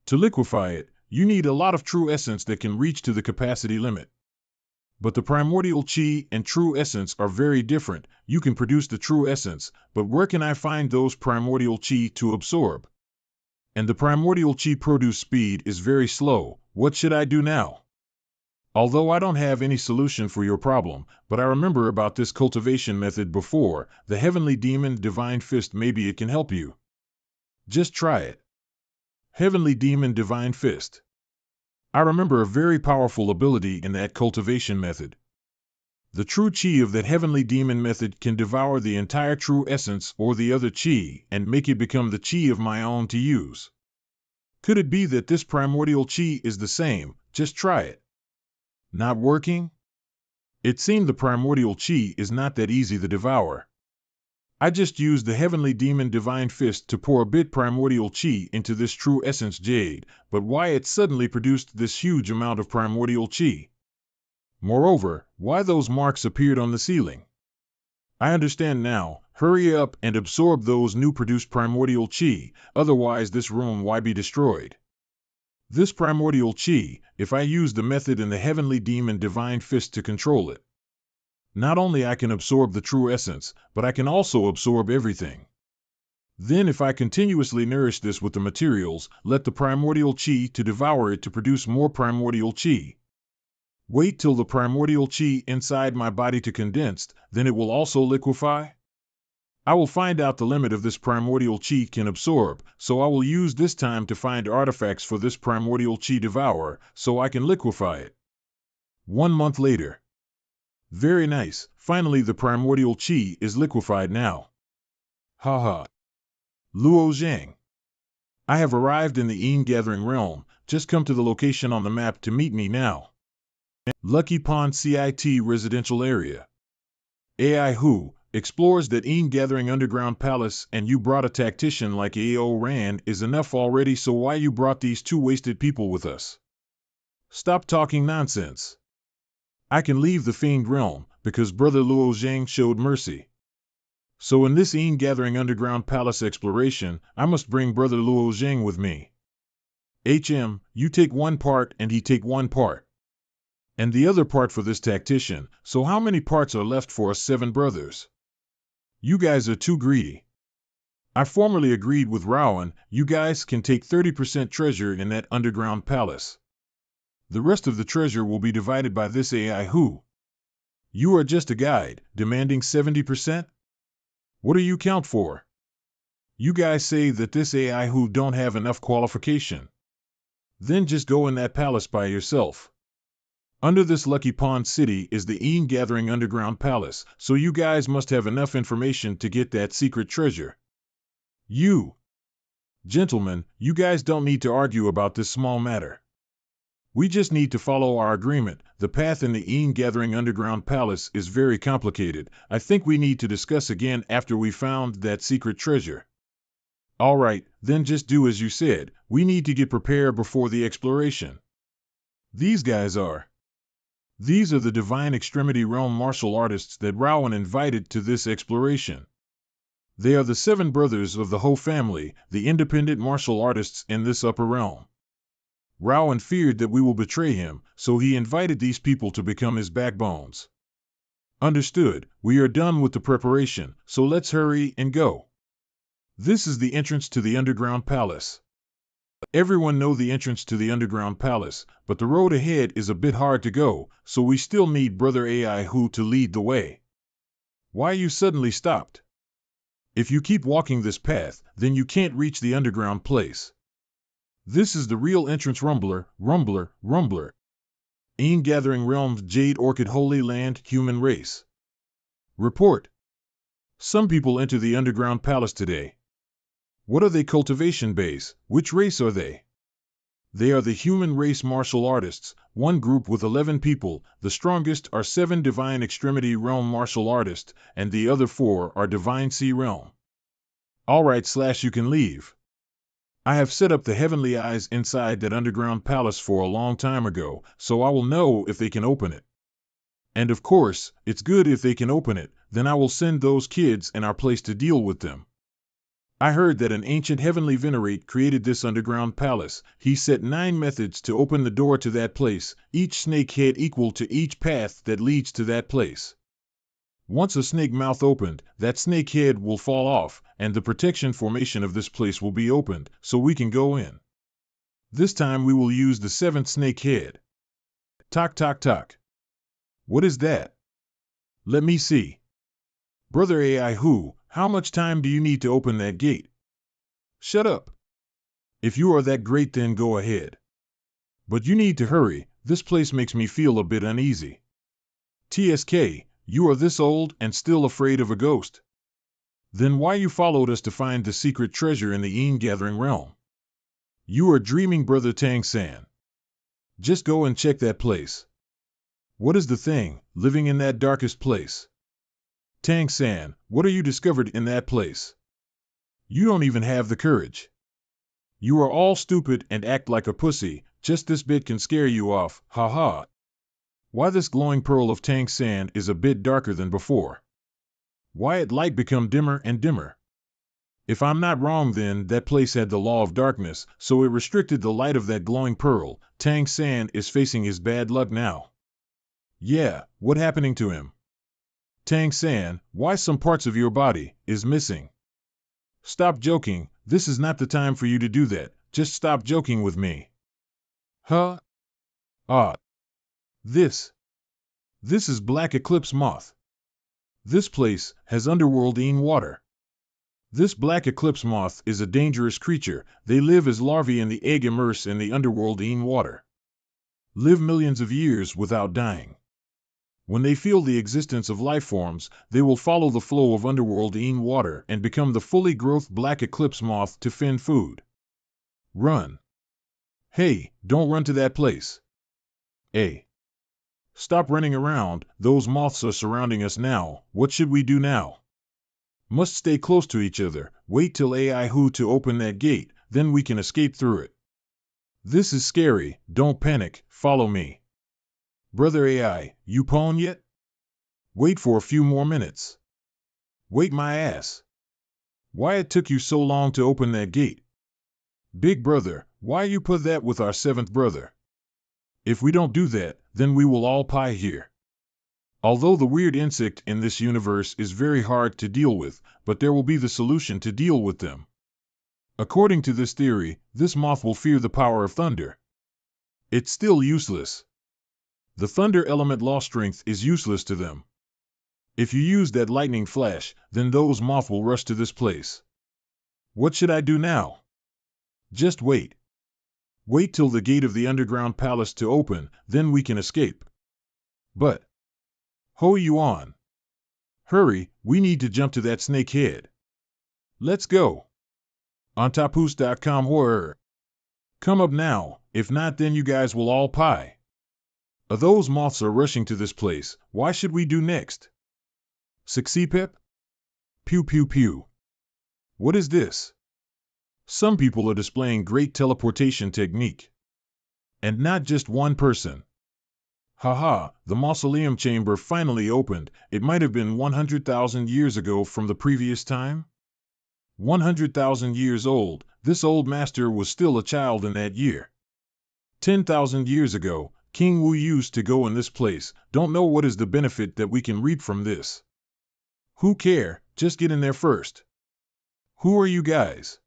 To liquefy it, you need a lot of true essence that can reach to the capacity limit. But the primordial chi and true essence are very different. You can produce the true essence, but where can I find those primordial chi to absorb? And the primordial chi produce speed is very slow. What should I do now? Although I don't have any solution for your problem, but I remember about this cultivation method before, the heavenly demon divine fist, maybe it can help you. Just try it. Heavenly demon divine fist. I remember a very powerful ability in that cultivation method. The true chi of that heavenly demon method can devour the entire true essence or the other chi and make it become the chi of my own to use. Could it be that this primordial chi is the same? Just try it. Not working? It seemed the primordial chi is not that easy to devour. I just used the heavenly demon divine fist to pour a bit primordial chi into this true essence jade, but why it suddenly produced this huge amount of primordial chi? Moreover, why those marks appeared on the ceiling? I understand now. Hurry up and absorb those new produced primordial chi, otherwise this room why be destroyed. This primordial chi, if I use the method in the heavenly demon divine fist to control it. Not only I can absorb the true essence, but I can also absorb everything. Then if I continuously nourish this with the materials, let the primordial chi to devour it to produce more primordial chi. Wait till the primordial chi inside my body to condensed, then it will also liquefy? I will find out the limit of this primordial chi can absorb, so I will use this time to find artifacts for this primordial chi devourer, so I can liquefy it. 1 month later. Very nice, finally the primordial chi is liquefied now. Haha. Luo Zhang. I have arrived in the gathering realm, just come to the location on the map to meet me now. Lucky Pond CIT residential area. AI Who explores that gathering underground palace and you brought a tactician like AO Ran is enough already, so why you brought these 2 wasted people with us? Stop talking nonsense. I can leave the fiend realm, because Brother Luo Zhang showed mercy. So in this gathering underground palace exploration, I must bring Brother Luo Zhang with me. HM, you take 1 part and he take 1 part. And the other part for this tactician, so how many parts are left for us 7 brothers? You guys are too greedy. I formerly agreed with Rowan, you guys can take 30% treasure in that underground palace. The rest of the treasure will be divided by this AI Who. You are just a guide, demanding 70%? What do you count for? You guys say that this AI Who don't have enough qualification. Then just go in that palace by yourself. Under this Lucky Pond City is the gathering underground palace, so you guys must have enough information to get that secret treasure. You. Gentlemen, you guys don't need to argue about this small matter. We just need to follow our agreement. The path in the gathering underground palace is very complicated. I think we need to discuss again after we found that secret treasure. Alright, then just do as you said. We need to get prepared before the exploration. These guys are. These are the Divine Extremity Realm martial artists that Rowan invited to this exploration. They are the 7 brothers of the Ho family, the independent martial artists in this upper realm. Rowan feared that we will betray him, so he invited these people to become his backbones. Understood, we are done with the preparation, so let's hurry and go. This is the entrance to the underground palace. Everyone know the entrance to the underground palace, but the road ahead is a bit hard to go, so we still need Brother AI Who to lead the way. Why you suddenly stopped? If you keep walking this path, then you can't reach the underground place. This is the real entrance rumbler. Een Gathering Realms Jade Orchid Holy Land Human Race. Report. Some people enter the underground palace today. What are they cultivation base? Which race are they? They are the human race martial artists, one group with 11 people. The strongest are 7 divine extremity realm martial artists, and the other 4 are divine sea realm. Alright, you can leave. I have set up the heavenly eyes inside that underground palace for a long time ago, so I will know if they can open it. And of course, it's good if they can open it, then I will send those kids in our place to deal with them. I heard that an ancient heavenly venerate created this underground palace. He set 9 methods to open the door to that place, each snake head equal to each path that leads to that place. Once a snake mouth opened, that snake head will fall off, and the protection formation of this place will be opened, so we can go in. This time we will use the 7th snake head. Tock tock tock. What is that? Let me see. Brother AI who, how much time do you need to open that gate? Shut up. If you are that great, then go ahead. But you need to hurry, this place makes me feel a bit uneasy. TSK, you are this old and still afraid of a ghost? Then why you followed us to find the secret treasure in the Een Gathering Realm? You are dreaming, Brother Tang-san. Just go and check that place. What is the thing, living in that darkest place? Tang-san, what are you discovered in that place? You don't even have the courage. You are all stupid and act like a pussy, just this bit can scare you off, ha. Why this glowing pearl of Tang-san is a bit darker than before. Why it light become dimmer and dimmer? If I'm not wrong, then that place had the law of darkness, so it restricted the light of that glowing pearl. Tang-san is facing his bad luck now. Yeah, what happening to him? Tang-san, why some parts of your body is missing? Stop joking, this is not the time for you to do that, just stop joking with me. Huh? Ah. This is Black Eclipse Moth. This place has underworld Een water. This Black Eclipse Moth is a dangerous creature. They live as larvae in the egg immerse in the underworld Een water. Live millions of years without dying. When they feel the existence of life forms, they will follow the flow of underworld Een water and become the fully growth Black Eclipse Moth to find food. Run. Hey, don't run to that place. Hey. Stop running around, those moths are surrounding us now. What should we do now? Must stay close to each other, wait till AI who to open that gate, then we can escape through it. This is scary, don't panic, follow me. Brother AI, you pawn yet? Wait for a few more minutes. Wait my ass. Why it took you so long to open that gate? Big brother, why you put that with our 7th brother? If we don't do that, then we will all pie here. Although the weird insect in this universe is very hard to deal with, but there will be the solution to deal with them. According to this theory, this moth will fear the power of thunder. It's still useless. The thunder element law strength is useless to them. If you use that lightning flash, then those moth will rush to this place. What should I do now? Just wait. Wait till the gate of the underground palace to open, then we can escape. But ho you on. Hurry, we need to jump to that snake head. Let's go. Ontapus.com horror. Come up now, if not then you guys will all pie. Those moths are rushing to this place, why should we do next? Succeed Pep? Pew pew pew. What is this? Some people are displaying great teleportation technique. And not just one person. Haha, the mausoleum chamber finally opened. It might have been 100,000 years ago from the previous time? 100,000 years old, this old master was still a child in that year. 10,000 years ago, King Wu used to go in this place. Don't know what is the benefit that we can reap from this. Who care, just get in there first. Who are you guys?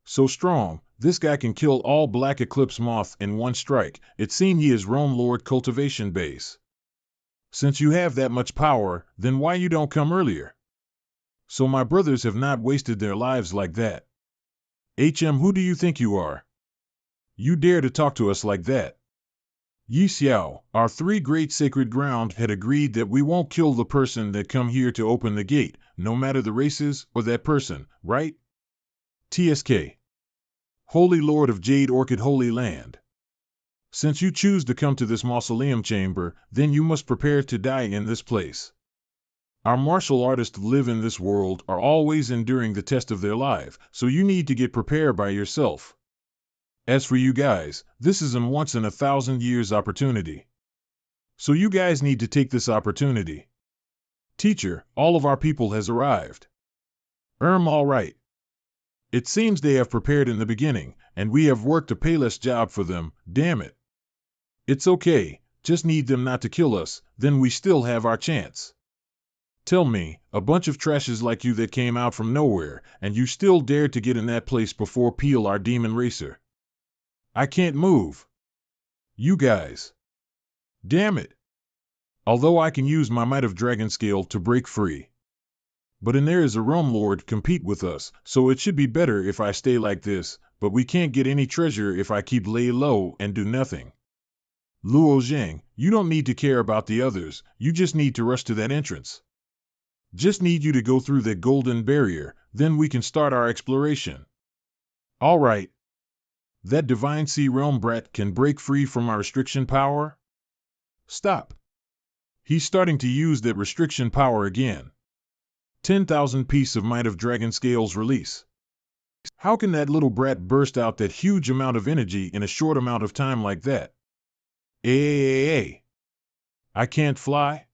So strong, this guy can kill all Black Eclipse Moth in one strike. It seems he is Rome Lord cultivation base. Since you have that much power, then why you don't come earlier? So my brothers have not wasted their lives like that. Who do you think you are? You dare to talk to us like that? Yi Xiao, our three great sacred ground had agreed that we won't kill the person that come here to open the gate, no matter the races or that person, right? TSK. Holy Lord of Jade Orchid Holy Land. Since you choose to come to this mausoleum chamber, then you must prepare to die in this place. Our martial artists who live in this world are always enduring the test of their life, so you need to get prepared by yourself. As for you guys, this is a once-in-a-thousand-years opportunity. So you guys need to take this opportunity. Teacher, all of our people has arrived. All right. It seems they have prepared in the beginning, and we have worked a payless job for them, damn it. It's okay, just need them not to kill us, then we still have our chance. Tell me, a bunch of trashes like you that came out from nowhere, and you still dared to get in that place before Peel our demon racer. I can't move. You guys. Damn it. Although I can use my might of dragon scale to break free. But in there is a realm lord compete with us, so it should be better if I stay like this, but we can't get any treasure if I keep lay low and do nothing. Luo Zhang, you don't need to care about the others, you just need to rush to that entrance. Just need you to go through that golden barrier, then we can start our exploration. All right. That divine sea realm brat can break free from our restriction power? Stop. He's starting to use that restriction power again. 10,000 piece of might of dragon scales release. How can that little brat burst out that huge amount of energy in a short amount of time like that? I can't fly?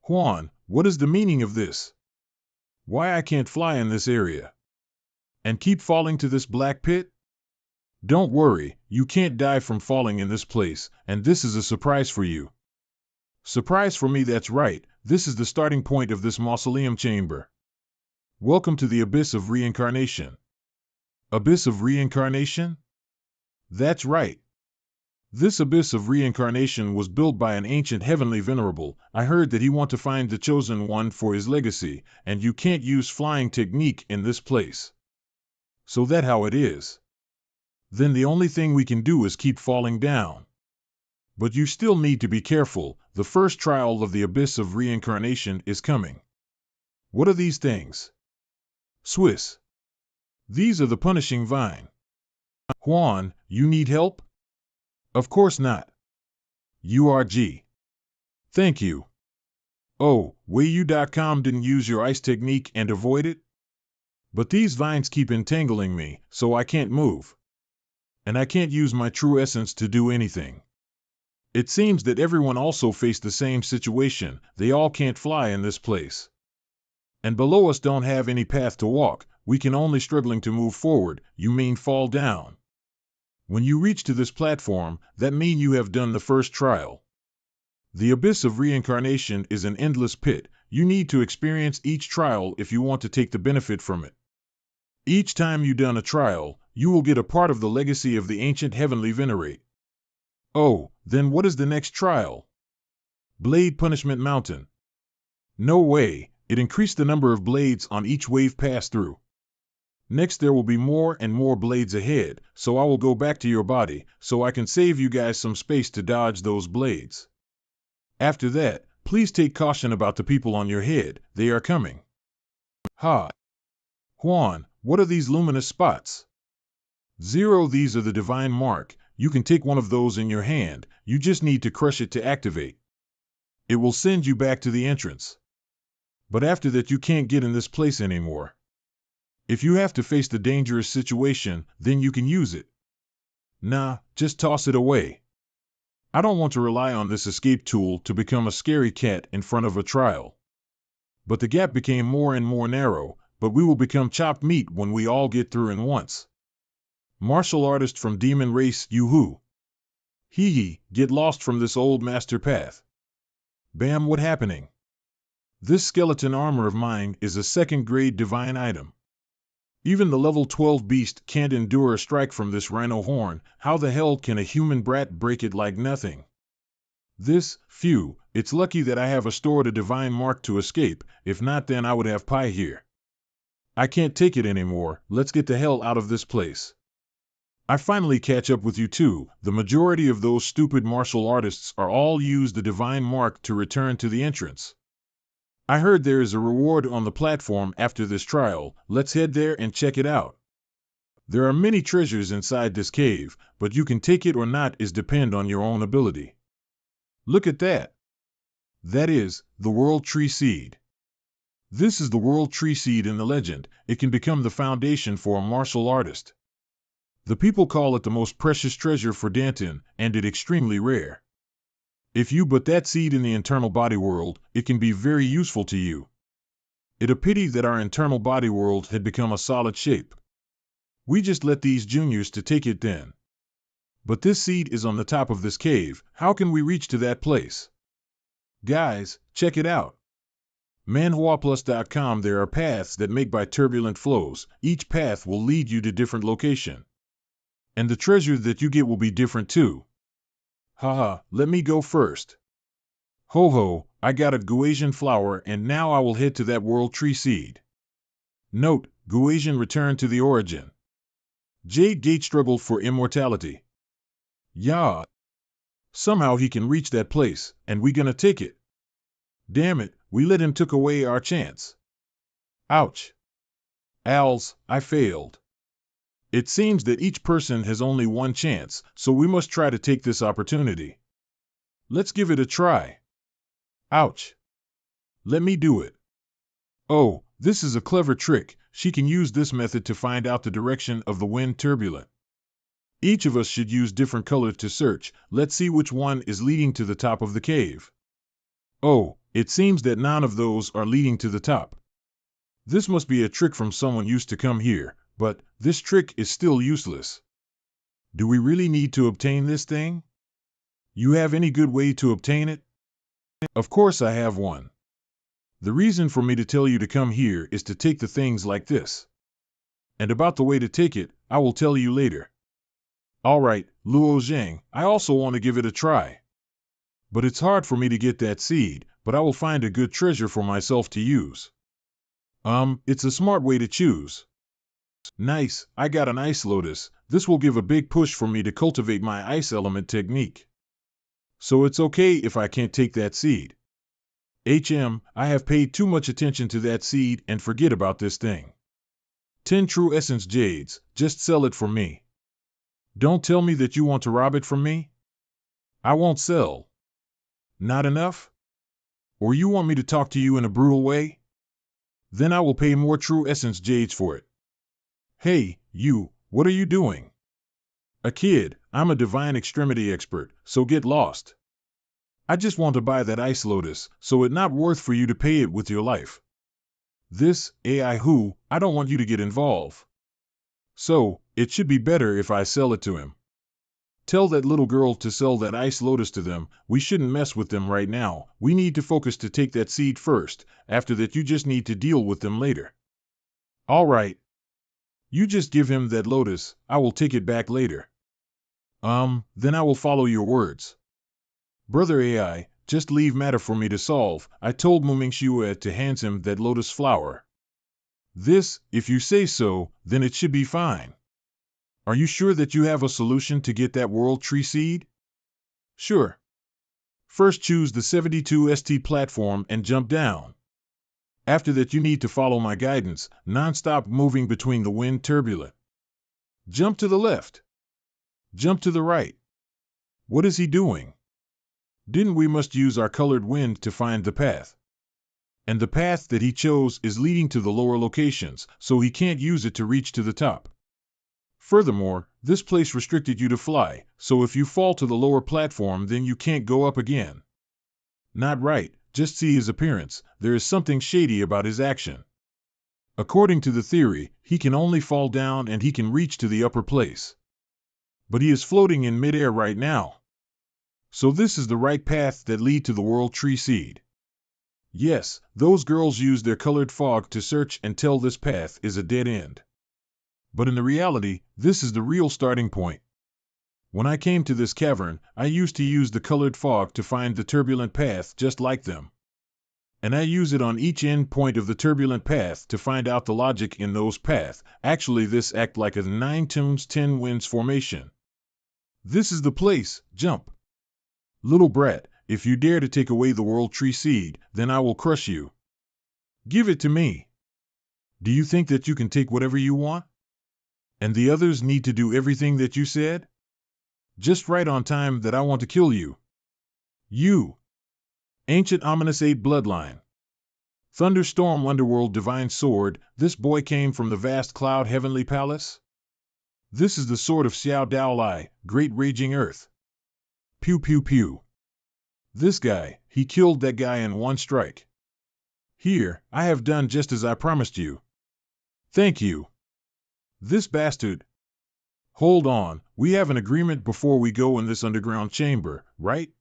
Huan, what is the meaning of this? Why I can't fly in this area? And keep falling to this black pit? Don't worry, you can't die from falling in this place, and this is a surprise for you. Surprise for me, that's right, this is the starting point of this mausoleum chamber. Welcome to the Abyss of Reincarnation. Abyss of Reincarnation? That's right. This Abyss of Reincarnation was built by an ancient heavenly venerable. I heard that he want to find the chosen one for his legacy, and you can't use flying technique in this place. So that how it is. Then the only thing we can do is keep falling down. But you still need to be careful, the first trial of the Abyss of Reincarnation is coming. What are these things? Swiss. These are the punishing vine. Huan, you need help? Of course not. URG. Thank you. Oh, Weiyu.com didn't use your ice technique and avoid it? But these vines keep entangling me, so I can't move. And I can't use my true essence to do anything. It seems that everyone also faced the same situation, they all can't fly in this place. And below us don't have any path to walk, we can only struggling to move forward, you mean fall down. When you reach to this platform, that mean you have done the first trial. The Abyss of Reincarnation is an endless pit, you need to experience each trial if you want to take the benefit from it. Each time you done a trial, you will get a part of the legacy of the ancient heavenly venerate. Oh, then what is the next trial? Blade Punishment Mountain. No way, it increased the number of blades on each wave pass through. Next there will be more and more blades ahead, so I will go back to your body, so I can save you guys some space to dodge those blades. After that, please take caution about the people on your head, they are coming. Ha! Huan, what are these luminous spots? 0, these are the divine mark, you can take one of those in your hand, you just need to crush it to activate. It will send you back to the entrance. But after that you can't get in this place anymore. If you have to face the dangerous situation, then you can use it. Nah, just toss it away. I don't want to rely on this escape tool to become a scary cat in front of a trial. But the gap became more and more narrow, but we will become chopped meat when we all get through in once. Martial artist from demon race, you-hoo. Hee, get lost from this old master path. Bam, what happening? This skeleton armor of mine is a second-grade divine item. Even the level 12 beast can't endure a strike from this rhino horn, how the hell can a human brat break it like nothing? This, phew, it's lucky that I have stored a divine mark to escape, if not then I would have pie here. I can't take it anymore, let's get the hell out of this place. I finally catch up with you too. The majority of those stupid martial artists are all use the divine mark to return to the entrance. I heard there is a reward on the platform after this trial, let's head there and check it out. There are many treasures inside this cave, but you can take it or not is depend on your own ability. Look at that. That is, the World Tree Seed. This is the World Tree Seed in the legend. It can become the foundation for a martial artist. The people call it the most precious treasure for Danton, and it extremely rare. If you put that seed in the internal body world, it can be very useful to you. It a pity that our internal body world had become a solid shape. We just let these juniors to take it then. But this seed is on the top of this cave, how can we reach to that place? Guys, check it out. ManhwaPlus.com. There are paths that make by turbulent flows. Each path will lead you to different location. And the treasure that you get will be different too. Haha, let me go first. Ho ho, I got a Guasian flower and now I will head to that World Tree Seed. Note, Guasian returned to the origin. Jade Gate struggled for immortality. Yeah. Somehow he can reach that place, and we gonna take it. Damn it, we let him took away our chance. Ouch. Owls, I failed. It seems that each person has only one chance, so we must try to take this opportunity. Let's give it a try. Ouch. Let me do it. Oh, this is a clever trick. She can use this method to find out the direction of the wind turbulent. Each of us should use different colors to search. Let's see which one is leading to the top of the cave. Oh, it seems that none of those are leading to the top. This must be a trick from someone used to come here, but this trick is still useless. Do we really need to obtain this thing? You have any good way to obtain it? Of course I have one. The reason for me to tell you to come here is to take the things like this. And about the way to take it, I will tell you later. Alright, Luo Zhang, I also want to give it a try. But it's hard for me to get that seed, but I will find a good treasure for myself to use. It's a smart way to choose. Nice, I got an ice lotus. This will give a big push for me to cultivate my ice element technique. So it's okay if I can't take that seed. I have paid too much attention to that seed and forget about this thing. 10 true essence jades, just sell it for me. Don't tell me that you want to rob it from me. I won't sell. Not enough? Or you want me to talk to you in a brutal way? Then I will pay more true essence jades for it. Hey, you, what are you doing? A kid, I'm a divine extremity expert, so get lost. I just want to buy that ice lotus, so it's not worth for you to pay it with your life. This, I don't want you to get involved. So, it should be better if I sell it to him. Tell that little girl to sell that ice lotus to them. We shouldn't mess with them right now. We need to focus to take that seed first. After that you just need to deal with them later. Alright. You just give him that lotus, I will take it back later. Then I will follow your words. Brother AI, just leave matter for me to solve. I told Mumingxue to hand him that lotus flower. This, if you say so, then it should be fine. Are you sure that you have a solution to get that World Tree Seed? Sure. First choose the 72ST platform and jump down. After that you need to follow my guidance, non-stop moving between the wind turbulent. Jump to the left. Jump to the right. What is he doing? Didn't we must use our colored wind to find the path? And the path that he chose is leading to the lower locations, so he can't use it to reach to the top. Furthermore, this place restricted you to fly, so if you fall to the lower platform then you can't go up again. Not right, just see his appearance, there is something shady about his action. According to the theory, he can only fall down and he can reach to the upper place. But he is floating in midair right now. So this is the right path that lead to the World Tree Seed. Yes, those girls use their colored fog to search and tell this path is a dead end. But in the reality, this is the real starting point. When I came to this cavern, I used to use the colored fog to find the turbulent path just like them. And I use it on each end point of the turbulent path to find out the logic in those paths. Actually, this act like a 9 tunes 10 winds formation. This is the place, jump. Little brat, if you dare to take away the world tree seed, then I will crush you. Give it to me. Do you think that you can take whatever you want? And the others need to do everything that you said? Just right on time that I want to kill you. You. Ancient ominous 8 bloodline. Thunderstorm underworld divine sword, this boy came from the vast cloud heavenly palace? This is the sword of Xiao Dao Lai, great raging earth. Pew pew pew. This guy, he killed that guy in one strike. Here, I have done just as I promised you. Thank you. This bastard. Hold on, we have an agreement before we go in this underground chamber, right?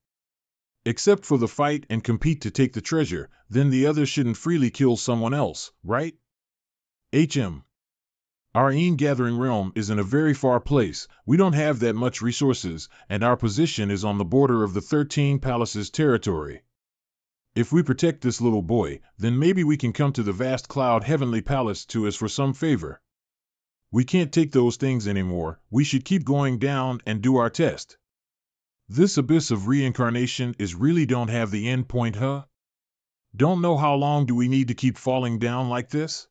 Except for the fight and compete to take the treasure, then the others shouldn't freely kill someone else, right? Our gathering realm is in a very far place, we don't have that much resources, and our position is on the border of the 13 palaces territory. If we protect this little boy, then maybe we can come to the vast cloud heavenly palace to us for some favor. We can't take those things anymore, we should keep going down and do our test. This abyss of reincarnation is really don't have the end point, huh? Don't know how long do we need to keep falling down like this?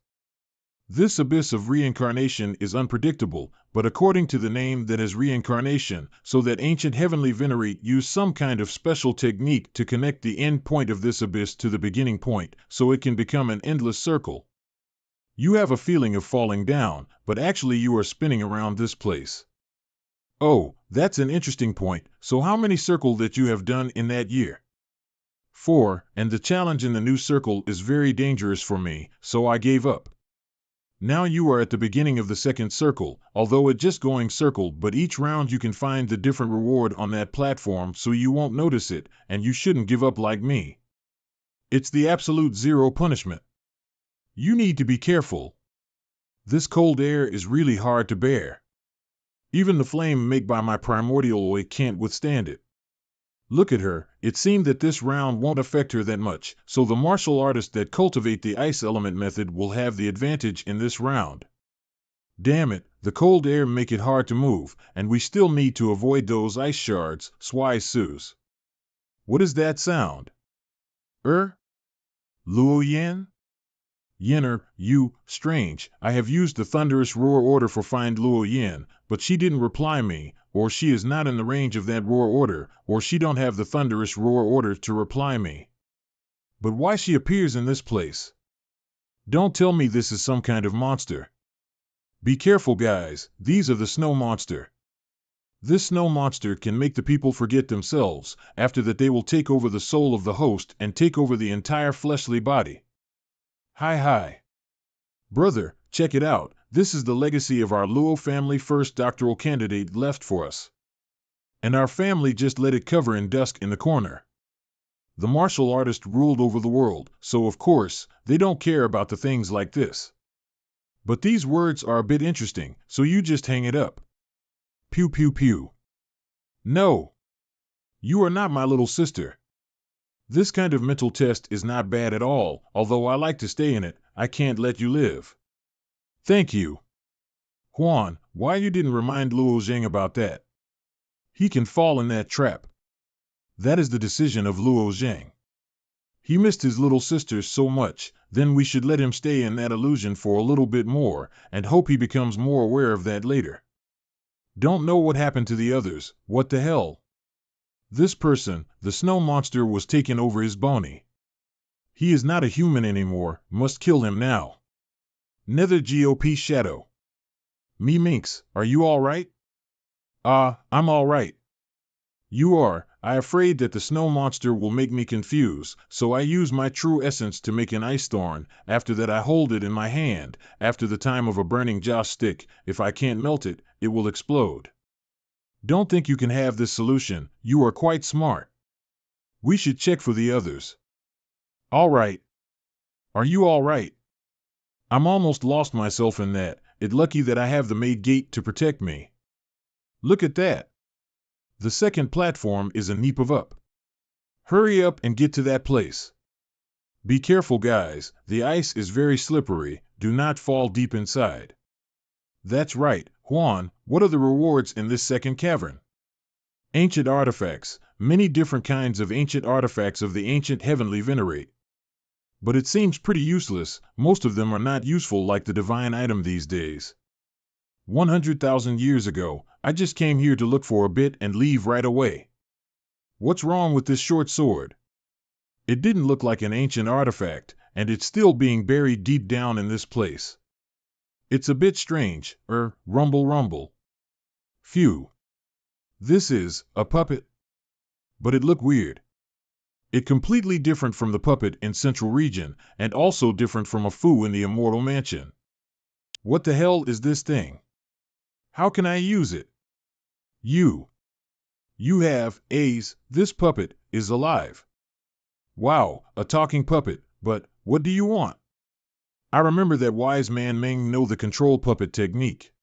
This abyss of reincarnation is unpredictable, but according to the name that is reincarnation, so that ancient heavenly venerate used some kind of special technique to connect the end point of this abyss to the beginning point, so it can become an endless circle. You have a feeling of falling down, but actually you are spinning around this place. Oh, that's an interesting point. So how many circles that you have done in that year? 4, and the challenge in the new circle is very dangerous for me, so I gave up. Now you are at the beginning of the second circle, although it just going circle, but each round you can find the different reward on that platform so you won't notice it, and you shouldn't give up like me. It's the absolute zero punishment. You need to be careful. This cold air is really hard to bear. Even the flame made by my primordial oil can't withstand it. Look at her, it seemed that this round won't affect her that much, so the martial artists that cultivate the ice element method will have the advantage in this round. Damn it, the cold air make it hard to move, and we still need to avoid those ice shards, swai sus. What is that sound? Luo Yen? Yenner, you, strange, I have used the thunderous roar order for find Luo Yen, but she didn't reply me, or she is not in the range of that roar order, or she don't have the thunderous roar order to reply me. But why she appears in this place? Don't tell me this is some kind of monster. Be careful guys, these are the snow monster. This snow monster can make the people forget themselves, after that they will take over the soul of the host and take over the entire fleshly body. Hi. Brother, check it out, this is the legacy of our Luo family first doctoral candidate left for us. And our family just let it cover in dusk in the corner. The martial artist ruled over the world, so of course, they don't care about the things like this. But these words are a bit interesting, so you just hang it up. Pew pew pew. No. You are not my little sister. This kind of mental test is not bad at all, although I like to stay in it, I can't let you live. Thank you. Huan, why you didn't remind Luo Zheng about that? He can fall in that trap. That is the decision of Luo Zheng. He missed his little sister so much, then we should let him stay in that illusion for a little bit more, and hope he becomes more aware of that later. Don't know what happened to the others, what the hell? This person, the snow monster, was taken over his bony. He is not a human anymore, must kill him now. Nether GOP Shadow. Me Minx, are you alright? I'm alright. You are, I afraid that the snow monster will make me confused, so I use my true essence to make an ice thorn, after that I hold it in my hand, after the time of a burning joss stick, if I can't melt it, it will explode. Don't think you can have this solution, you are quite smart. We should check for the others. Alright. Are you alright? I'm almost lost myself in that, it's lucky that I have the maid gate to protect me. Look at that. The second platform is a neap of up. Hurry up and get to that place. Be careful, guys, the ice is very slippery, do not fall deep inside. That's right, Juan, what are the rewards in this second cavern? Ancient artifacts, many different kinds of ancient artifacts of the ancient heavenly venerate. But it seems pretty useless, most of them are not useful like the divine item these days. 100,000 years ago, I just came here to look for a bit and leave right away. What's wrong with this short sword? It didn't look like an ancient artifact, and it's still being buried deep down in this place. It's a bit strange, rumble rumble. Phew. This is a puppet. But it looked weird. It completely different from the puppet in Central Region, and also different from a foo in the Immortal Mansion. What the hell is this thing? How can I use it? You have A's, this puppet is alive. Wow, a talking puppet, but what do you want? I remember that wise man Meng know the control puppet technique.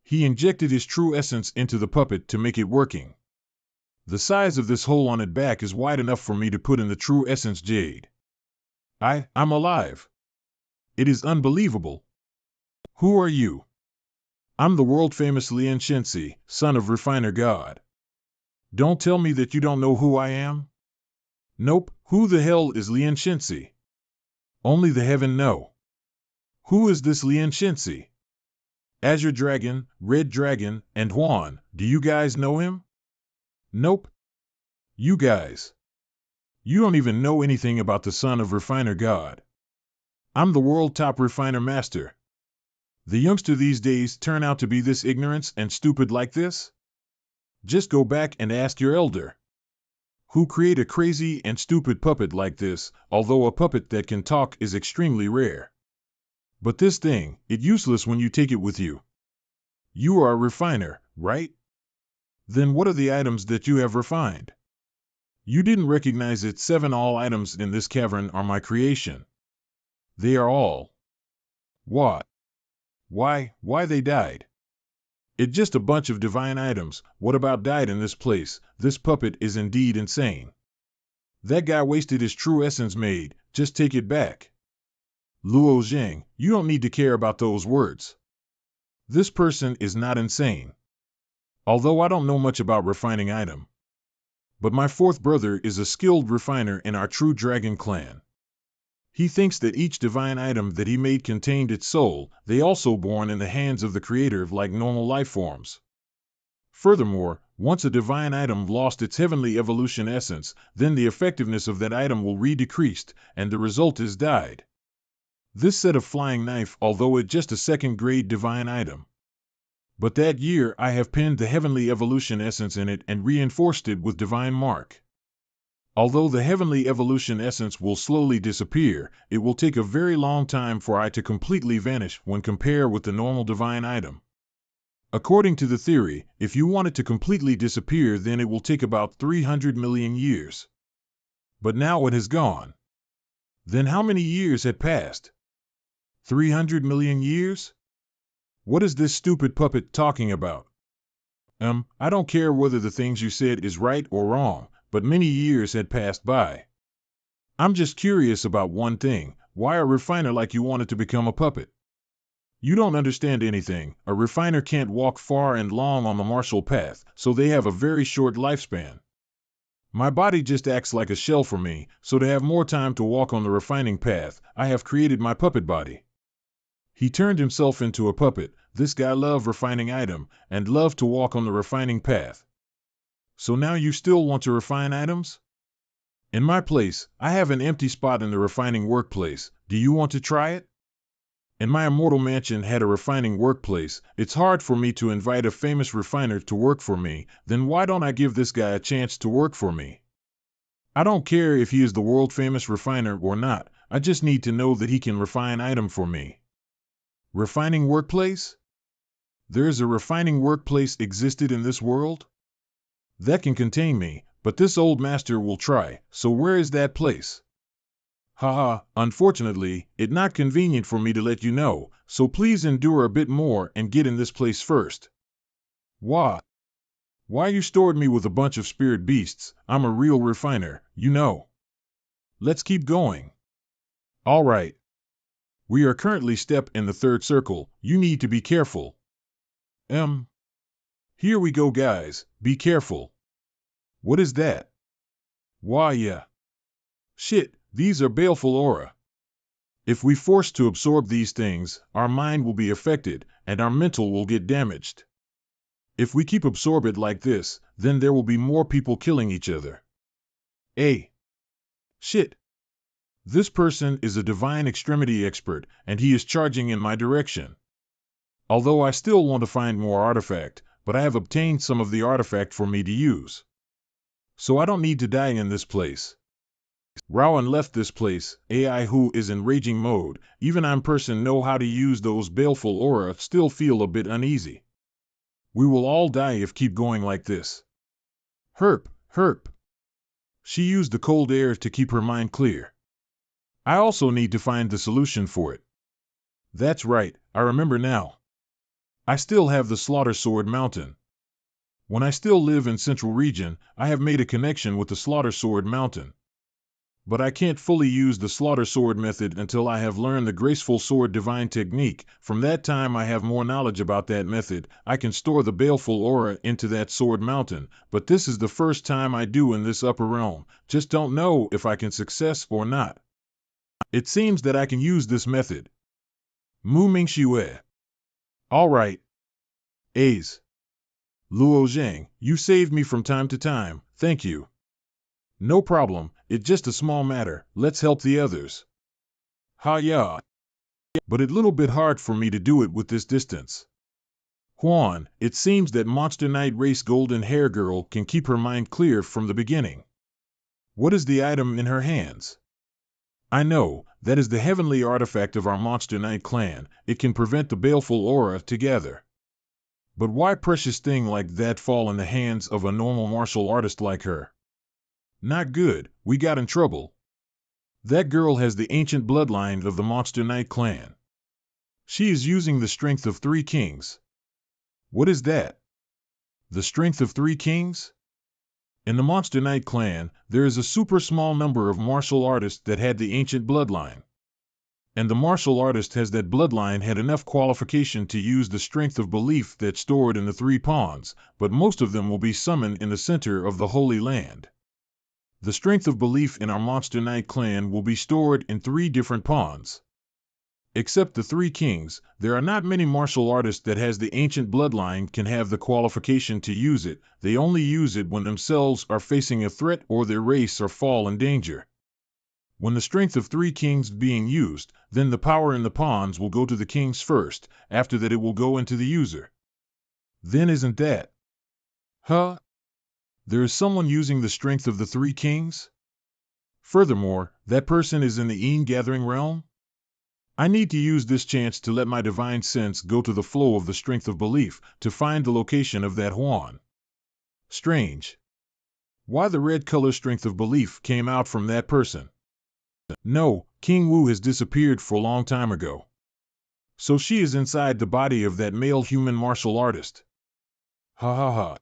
He injected his true essence into the puppet to make it working. The size of this hole on its back is wide enough for me to put in the true essence jade. I'm alive. It is unbelievable. Who are you? I'm the world-famous Lian Shensi, son of Refiner God. Don't tell me that you don't know who I am? Nope, who the hell is Lian Shensi? Only the heaven know. Who is this Lian Shensi? Azure Dragon, Red Dragon, and Juan, do you guys know him? Nope. You guys. You don't even know anything about the son of Refiner God. I'm the world top refiner master. The youngster these days turn out to be this ignorant and stupid like this? Just go back and ask your elder. Who create a crazy and stupid puppet like this, although a puppet that can talk is extremely rare. But this thing, it's useless when you take it with you. You are a refiner, right? Then what are the items that you have refined? You didn't recognize it. 7 all items in this cavern are my creation. They are all. What? Why they died? It's just a bunch of divine items. What about died in this place? This puppet is indeed insane. That guy wasted his true essence made, just take it back. Luo Zheng, you don't need to care about those words. This person is not insane. Although I don't know much about refining item. But my fourth brother is a skilled refiner in our true dragon clan. He thinks that each divine item that he made contained its soul, they also born in the hands of the creator like normal life forms. Furthermore, once a divine item lost its heavenly evolution essence, then the effectiveness of that item will decreased, and the result is died. This set of flying knife, although it just a second-grade divine item. But that year I have pinned the heavenly evolution essence in it and reinforced it with divine mark. Although the heavenly evolution essence will slowly disappear, it will take a very long time for it to completely vanish when compared with the normal divine item. According to the theory, if you want it to completely disappear, then it will take about 300 million years. But now it has gone. Then how many years had passed? 300 million years? What is this stupid puppet talking about? I don't care whether the things you said is right or wrong, but many years had passed by. I'm just curious about one thing, why a refiner like you wanted to become a puppet? You don't understand anything. A refiner can't walk far and long on the martial path, so they have a very short lifespan. My body just acts like a shell for me, so to have more time to walk on the refining path, I have created my puppet body. He turned himself into a puppet. This guy loved refining item, and loved to walk on the refining path. So now you still want to refine items? In my place, I have an empty spot in the refining workplace. Do you want to try it? And my immortal mansion had a refining workplace. It's hard for me to invite a famous refiner to work for me, then why don't I give this guy a chance to work for me? I don't care if he is the world famous refiner or not, I just need to know that he can refine item for me. Refining workplace? There's a refining workplace existed in this world? That can contain me, but this old master will try, so where is that place? Haha, unfortunately, it's not convenient for me to let you know, so please endure a bit more and get in this place first. Why you stored me with a bunch of spirit beasts? I'm a real refiner, you know. Let's keep going. All right. We are currently step in the third circle. You need to be careful. Here we go, guys. Be careful. What is that? Why, yeah. Shit, these are baleful aura. If we force to absorb these things, our mind will be affected, and our mental will get damaged. If we keep absorb it like this, then there will be more people killing each other. Shit. This person is a divine extremity expert, and he is charging in my direction. Although I still want to find more artifact, but I have obtained some of the artifact for me to use. So I don't need to die in this place. Rowan left this place. AI who is in raging mode, even I'm person know how to use those baleful aura, still feel a bit uneasy. We will all die if keep going like this. Herp. She used the cold air to keep her mind clear. I also need to find the solution for it. That's right, I remember now. I still have the Slaughter Sword Mountain. When I still live in Central Region, I have made a connection with the Slaughter Sword Mountain. But I can't fully use the Slaughter Sword method until I have learned the Graceful Sword Divine Technique. From that time I have more knowledge about that method. I can store the baleful aura into that Sword Mountain, but this is the first time I do in this upper realm. Just don't know if I can success or not. It seems that I can use this method. Mu Ming Shue. All right. A's. Luo Zhang, you saved me from time to time, thank you. No problem, it's just a small matter, let's help the others. Ha ya. But it's a little bit hard for me to do it with this distance. Huan, it seems that Monster Knight Race Golden Hair Girl can keep her mind clear from the beginning. What is the item in her hands? I know, that is the heavenly artifact of our Monster Knight clan. It can prevent the baleful aura to gather. But why precious thing like that fall in the hands of a normal martial artist like her? Not good, we got in trouble. That girl has the ancient bloodline of the Monster Knight clan. She is using the strength of 3 kings. What is that? The strength of 3 kings? In the Monster Knight clan, there is a super small number of martial artists that had the ancient bloodline. And the martial artist has that bloodline had enough qualification to use the strength of belief that's stored in the 3 pawns, but most of them will be summoned in the center of the Holy Land. The strength of belief in our Monster Knight clan will be stored in 3 different pawns. Except the 3 kings, there are not many martial artists that has the ancient bloodline can have the qualification to use it. They only use it when themselves are facing a threat or their race or fall in danger. When the strength of 3 kings being used, then the power in the pawns will go to the kings first, after that it will go into the user. Then isn't that? Huh? There is someone using the strength of the 3 kings? Furthermore, that person is in the gathering realm? I need to use this chance to let my divine sense go to the flow of the strength of belief, to find the location of that Huan. Strange. Why the red color strength of belief came out from that person? No, King Wu has disappeared for a long time ago. So she is inside the body of that male human martial artist. Ha ha ha.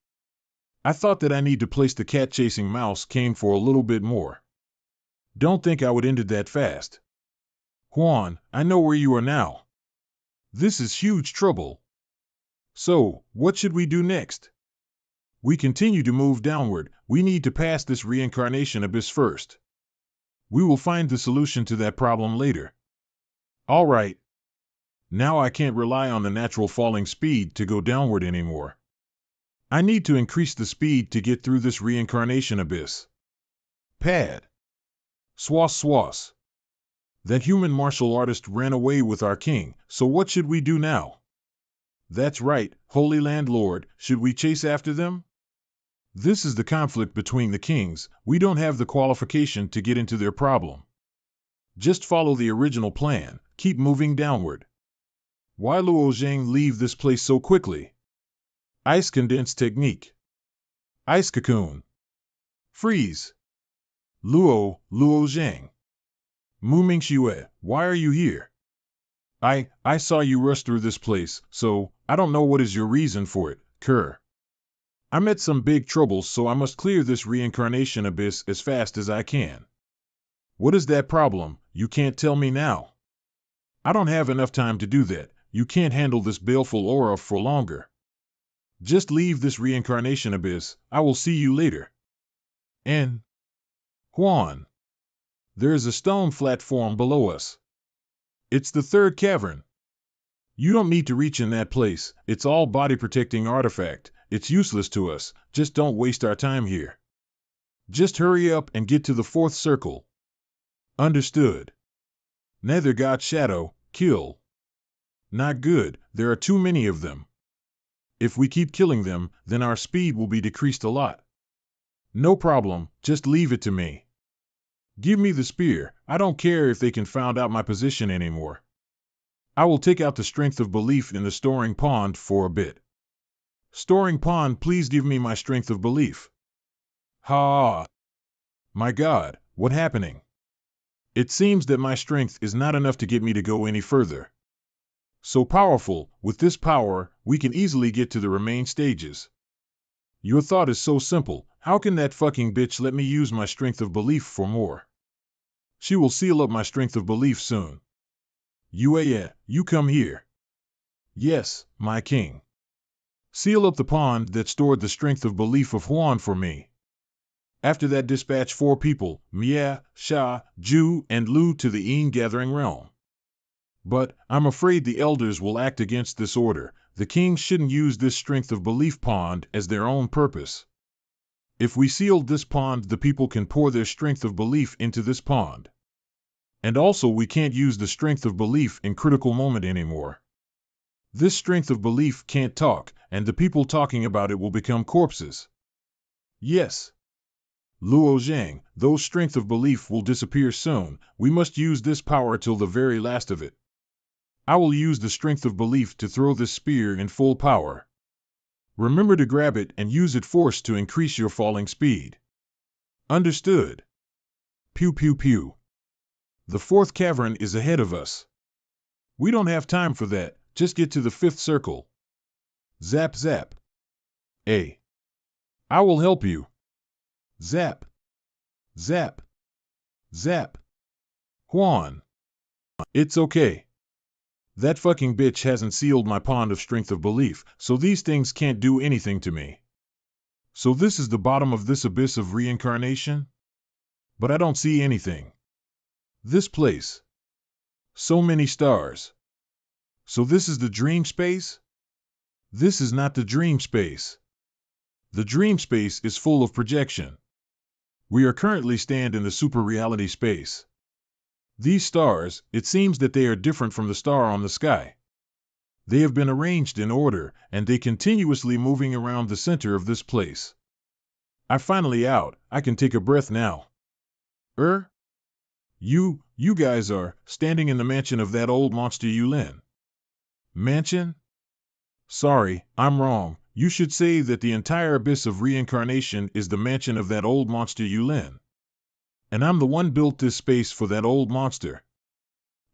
I thought that I need to place the cat-chasing mouse came for a little bit more. Don't think I would end it that fast. Huan, I know where you are now. This is huge trouble. So, what should we do next? We continue to move downward. We need to pass this reincarnation abyss first. We will find the solution to that problem later. All right. Now I can't rely on the natural falling speed to go downward anymore. I need to increase the speed to get through this reincarnation abyss. Pad. Swass. That human martial artist ran away with our king, so what should we do now? That's right, Holy Landlord, should we chase after them? This is the conflict between the kings. We don't have the qualification to get into their problem. Just follow the original plan, keep moving downward. Why Luo Zhang leave this place so quickly? Ice Condense Technique. Ice Cocoon. Freeze. Luo Zhang. Mu Mingxue, why are you here? I saw you rush through this place, so I don't know what is your reason for it, Kerr. I met some big troubles, so I must clear this reincarnation abyss as fast as I can. What is that problem? You can't tell me now. I don't have enough time to do that. You can't handle this baleful aura for longer. Just leave this reincarnation abyss. I will see you later. And Juan. There is a stone platform below us. It's the third cavern. You don't need to reach in that place. It's all body-protecting artifact. It's useless to us. Just don't waste our time here. Just hurry up and get to the fourth circle. Understood. Nether God Shadow, kill. Not good, there are too many of them. If we keep killing them, then our speed will be decreased a lot. No problem, just leave it to me. Give me the spear. I don't care if they can find out my position anymore. I will take out the strength of belief in the storing pond for a bit. Storing pond, please give me my strength of belief. Ha! My God, what's happening? It seems that my strength is not enough to get me to go any further. So powerful, with this power, we can easily get to the remaining stages. Your thought is so simple, how can that fucking bitch let me use my strength of belief for more? She will seal up my strength of belief soon. You come here. Yes, my king. Seal up the pond that stored the strength of belief of Juan for me. After that, dispatch 4 people, Mia, Sha, Ju, and Lu to the gathering realm. But I'm afraid the elders will act against this order. The kings shouldn't use this strength of belief pond as their own purpose. If we sealed this pond, the people can pour their strength of belief into this pond. And also we can't use the strength of belief in critical moment anymore. This strength of belief can't talk, and the people talking about it will become corpses. Yes. Luo Zhang, those strength of belief will disappear soon. We must use this power till the very last of it. I will use the strength of belief to throw this spear in full power. Remember to grab it and use it force to increase your falling speed. Understood. Pew pew pew. The fourth cavern is ahead of us. We don't have time for that, just get to the fifth circle. Zap zap. I will help you. Zap. Zap. Zap. Juan. It's okay. That fucking bitch hasn't sealed my pond of strength of belief, so these things can't do anything to me. So this is the bottom of this abyss of reincarnation? But I don't see anything. This place. So many stars. So this is the dream space? This is not the dream space. The dream space is full of projection. We are currently stand in the super reality space. These stars, it seems that they are different from the star on the sky. They have been arranged in order, and they continuously moving around the center of this place. I finally out, I can take a breath now. You guys are standing in the mansion of that old monster Yulin. Mansion? Sorry, I'm wrong. You should say that the entire abyss of reincarnation is the mansion of that old monster Yulin. And I'm the one built this space for that old monster.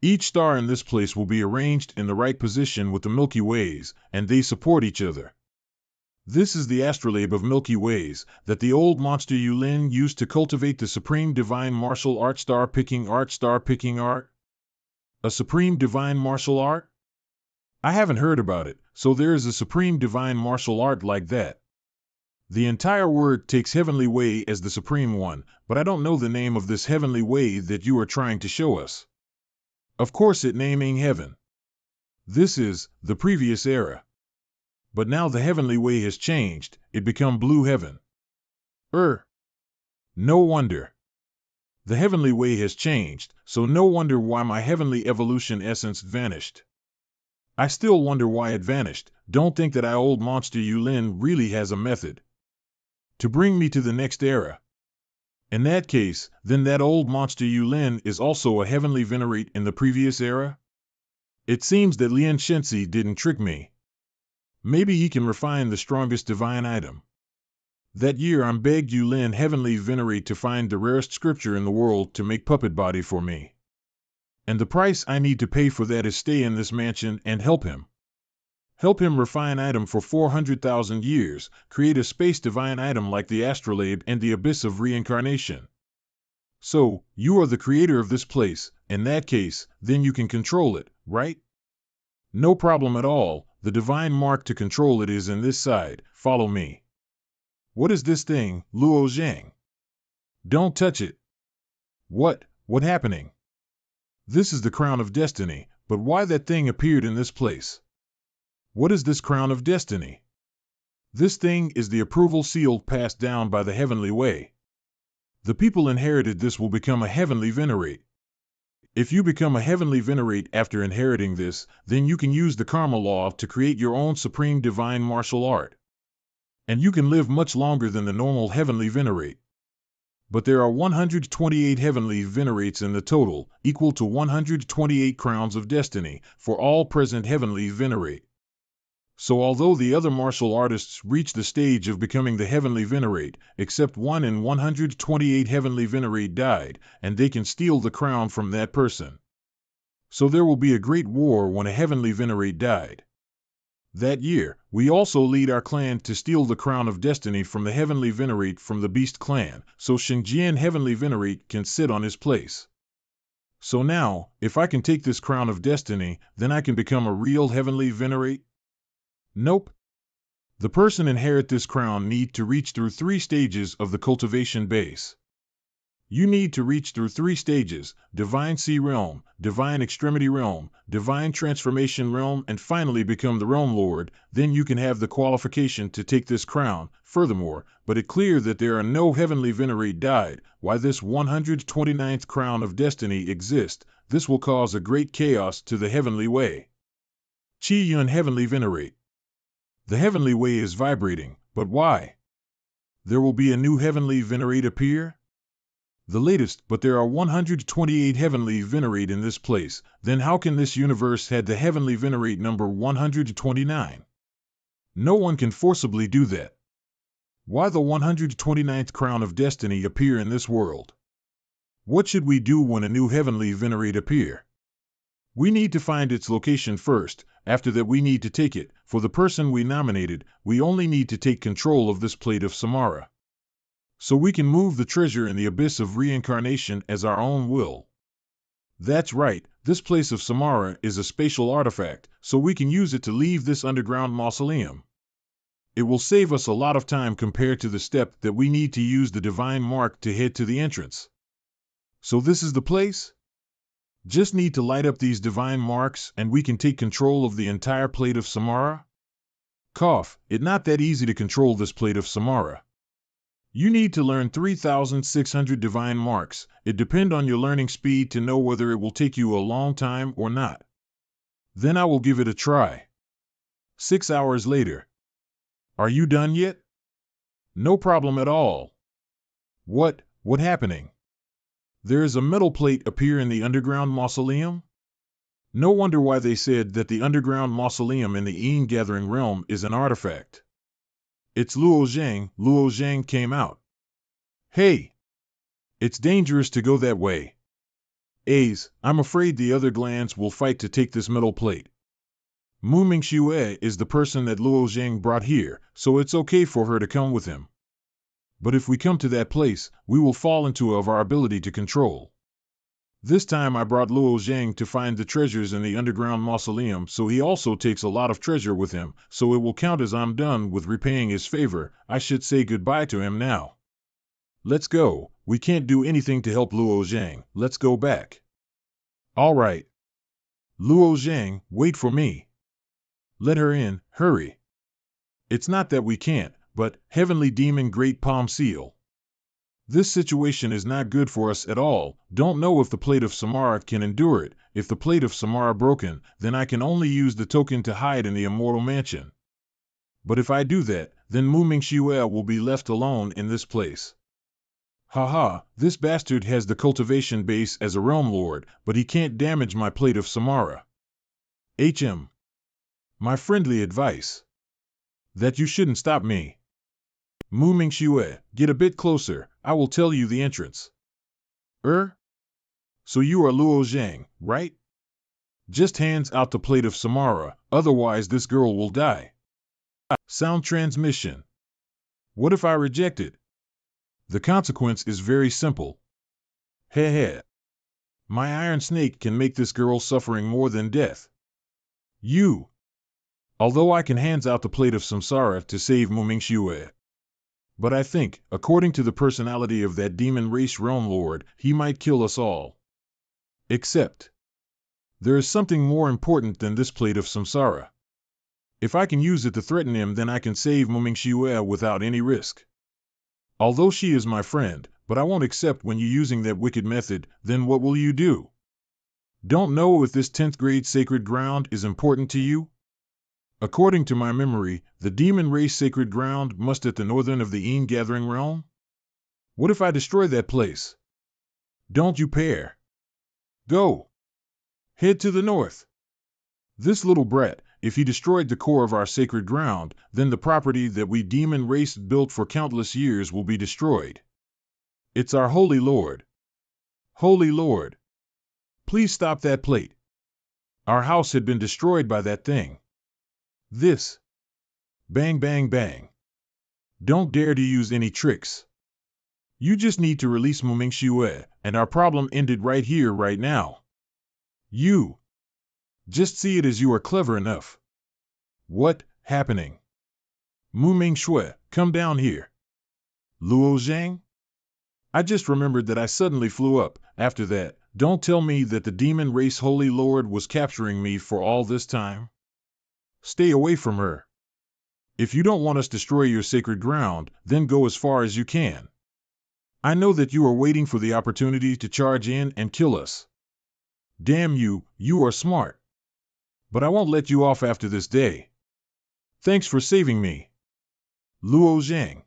Each star in this place will be arranged in the right position with the Milky Ways, and they support each other. This is the astrolabe of Milky Ways that the old monster Yulin used to cultivate the supreme divine martial art star picking art. A supreme divine martial art? I haven't heard about it, so there is a supreme divine martial art like that. The entire word takes heavenly way as the supreme one, but I don't know the name of this heavenly way that you are trying to show us. Of course it naming heaven. This is the previous era. But now the heavenly way has changed, it become blue heaven. No wonder. The heavenly way has changed, so no wonder why my heavenly evolution essence vanished. I still wonder why it vanished. Don't think that old monster Yulin really has a method to bring me to the next era. In that case, then that old monster Yulin is also a heavenly venerate in the previous era? It seems that Lian Shensi didn't trick me. Maybe he can refine the strongest divine item. That year I begged Yulin heavenly venerate to find the rarest scripture in the world to make puppet body for me. And the price I need to pay for that is stay in this mansion and help him. Help him refine item for 400,000 years, create a space divine item like the astrolabe and the abyss of reincarnation. So, you are the creator of this place. In that case, then you can control it, right? No problem at all. The divine mark to control it is in this side. Follow me. What is this thing, Luo Zhang? Don't touch it. What happening? This is the crown of destiny, but why that thing appeared in this place? What is this crown of destiny? This thing is the approval seal passed down by the heavenly way. The people inherited this will become a heavenly venerate. If you become a heavenly venerate after inheriting this, then you can use the karma law to create your own supreme divine martial art. And you can live much longer than the normal heavenly venerate. But there are 128 heavenly venerates in the total, equal to 128 crowns of destiny, for all present heavenly venerate. So although the other martial artists reach the stage of becoming the heavenly venerate, except 1 in 128 heavenly venerate died, and they can steal the crown from that person. So there will be a great war when a heavenly venerate died. That year, we also lead our clan to steal the crown of destiny from the heavenly venerate from the beast clan, so Xingjian heavenly venerate can sit on his place. So now, if I can take this crown of destiny, then I can become a real heavenly venerate? Nope. The person inherit this crown need to reach through 3 stages of the cultivation base. You need to reach through 3 stages: Divine Sea Realm, Divine Extremity Realm, Divine Transformation Realm, and finally become the Realm Lord. Then you can have the qualification to take this crown. Furthermore, but it clear that there are no heavenly venerate died, why this 129th crown of destiny exists. This will cause a great chaos to the heavenly way. Qi Yun heavenly venerate. The heavenly way is vibrating, but why? There will be a new heavenly venerate appear? The latest, but there are 128 heavenly venerate in this place. Then how can this universe had the heavenly venerate number 129? No one can forcibly do that. Why the 129th crown of destiny appear in this world? What should we do when a new heavenly venerate appear? We need to find its location first. After that we need to take it. For the person we nominated, we only need to take control of this plate of Samara. So we can move the treasure in the abyss of reincarnation as our own will. That's right, this place of Samara is a spatial artifact, so we can use it to leave this underground mausoleum. It will save us a lot of time compared to the step that we need to use the divine mark to head to the entrance. So this is the place? Just need to light up these divine marks and we can take control of the entire plate of Samara? Cough, it's not that easy to control this plate of Samara. You need to learn 3,600 divine marks. It depends on your learning speed to know whether it will take you a long time or not. Then I will give it a try. 6 hours later. Are you done yet? No problem at all. What happening? There is a metal plate appear in the underground mausoleum? No wonder why they said that the underground mausoleum in the Yin Gathering realm is an artifact. It's Luo Zhang. Luo Zhang came out. Hey! It's dangerous to go that way. I'm afraid the other clans will fight to take this metal plate. Mu Mingxue is the person that Luo Zhang brought here, so it's okay for her to come with him. But if we come to that place, we will fall into of our ability to control. This time I brought Luo Zhang to find the treasures in the underground mausoleum, so he also takes a lot of treasure with him, so it will count as I'm done with repaying his favor. I should say goodbye to him now. Let's go. We can't do anything to help Luo Zhang. Let's go back. All right. Luo Zhang, wait for me. Let her in, hurry. It's not that we can't, but Heavenly Demon Great Palm Seal. This situation is not good for us at all. Don't know if the plate of Samara can endure it. If the plate of Samara broken, then I can only use the token to hide in the immortal mansion. But if I do that, then Mu Mingxue will be left alone in this place. Haha, this bastard has the cultivation base as a realm lord, but he can't damage my plate of Samara. My friendly advice. That you shouldn't stop me. Mu Mingxue, get a bit closer, I will tell you the entrance. So you are Luo Zhang, right? Just hands out the plate of Samara, otherwise this girl will die. Sound transmission. What if I reject it? The consequence is very simple. Heh heh. My iron snake can make this girl suffering more than death. You. Although I can hands out the plate of samsara to save Mumingshue. But I think, according to the personality of that demon race realm lord, he might kill us all. Except, there is something more important than this plate of samsara. If I can use it to threaten him, then I can save Mumingshue without any risk. Although she is my friend, but I won't accept when you're using that wicked method. Then what will you do? Don't know if this 10th grade sacred ground is important to you? According to my memory, the demon race sacred ground must at the northern of the Een gathering realm? What if I destroy that place? Don't you pair? Go. Head to the north. This little brat, if he destroyed the core of our sacred ground, then the property that we demon race built for countless years will be destroyed. It's our holy lord. Holy lord. Please stop that plate. Our house had been destroyed by that thing. This. Bang bang bang. Don't dare to use any tricks. You just need to release Mumingshue, and our problem ended right here, right now. You. Just see it as you are clever enough. What happening? Mumingshue, come down here. Luo Zhang? I just remembered that I suddenly flew up. After that, don't tell me that the demon race holy lord was capturing me for all this time. Stay away from her. If you don't want us to destroy your sacred ground, then go as far as you can. I know that you are waiting for the opportunity to charge in and kill us. Damn you, you are smart. But I won't let you off after this day. Thanks for saving me. Luo Zhang.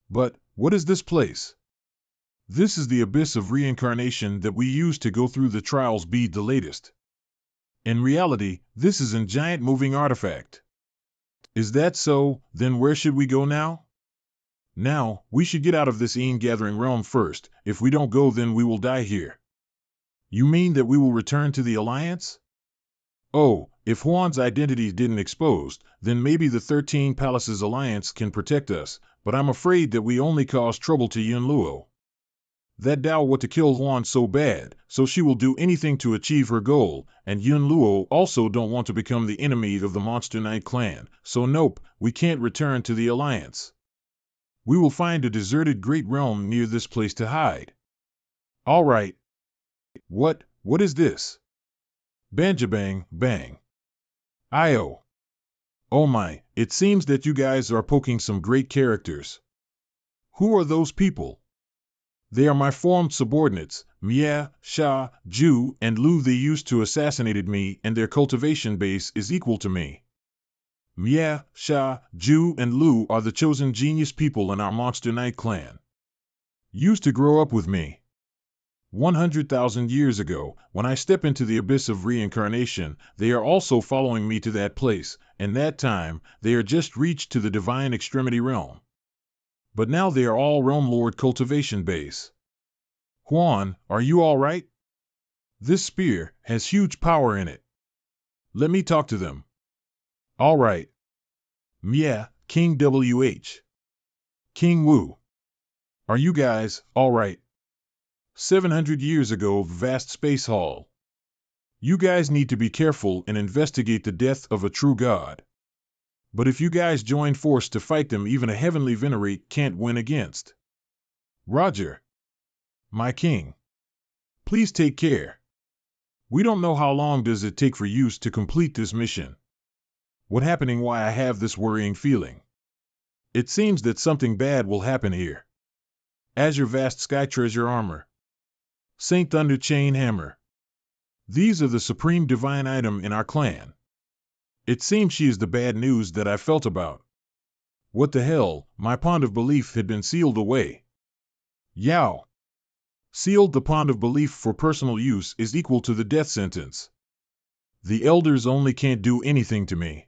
But, what is this place? This is the abyss of reincarnation that we use to go through the trials, be the latest. In reality, this is a giant moving artifact. Is that so? Then where should we go now? Now, we should get out of this Een gathering realm first. If we don't go, then we will die here. You mean that we will return to the Alliance? Oh, if Huan's identity didn't exposed, then maybe the 13 Palaces Alliance can protect us, but I'm afraid that we only cause trouble to Yun Luo. That Dao want to kill Huan so bad, so she will do anything to achieve her goal, and Yun Luo also don't want to become the enemy of the Monster Knight clan, so nope, we can't return to the Alliance. We will find a deserted great realm near this place to hide. All right. What is this? Banjabang, bang. Io. Oh my, it seems that you guys are poking some great characters. Who are those people? They are my formed subordinates, Mia, Sha, Ju, and Lu. They used to assassinated me, and their cultivation base is equal to me. Mia, Sha, Ju, and Lu are the chosen genius people in our Monster Knight clan. Used to grow up with me. 100,000 years ago, when I step into the abyss of reincarnation, they are also following me to that place, and that time, they are just reached to the divine extremity realm. But now they are all realm lord cultivation base. Huan, are you all right? This spear has huge power in it. Let me talk to them. All right. Mia, King WH. King Wu. Are you guys all right? 700 years ago, vast space hall. You guys need to be careful and investigate the death of a true god. But if you guys join force to fight them, even a heavenly venerate can't win against. Roger. My king. Please take care. We don't know how long does it take for you to complete this mission. What happening? Why I have this worrying feeling. It seems that something bad will happen here. Azure Vast Sky Treasure Armor. Saint Thunder Chain Hammer. These are the supreme divine item in our clan. It seems she is the bad news that I felt about. What the hell, my pond of belief had been sealed away. Yao. Sealed. The pond of belief for personal use is equal to the death sentence. The elders only can't do anything to me.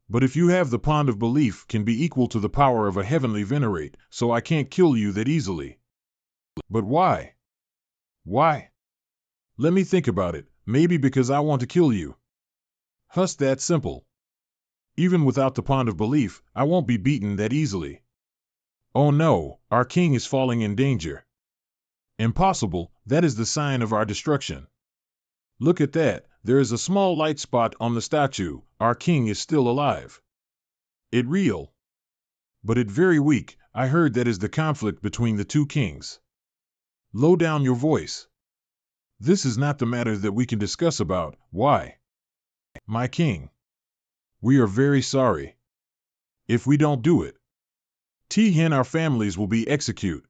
But if you have the pond of belief can be equal to the power of a heavenly venerate, so I can't kill you that easily. But why? Why? Let me think about it. Maybe because I want to kill you. Huss, that simple. Even without the pond of belief, I won't be beaten that easily. Oh no, our king is falling in danger. Impossible, that is the sign of our destruction. Look at that, there is a small light spot on the statue, our king is still alive. It real. But it very weak, I heard that is the conflict between the two kings. Low down your voice. This is not the matter that we can discuss about, why? My king. We are very sorry. If we don't do it, T-hen our families will be executed.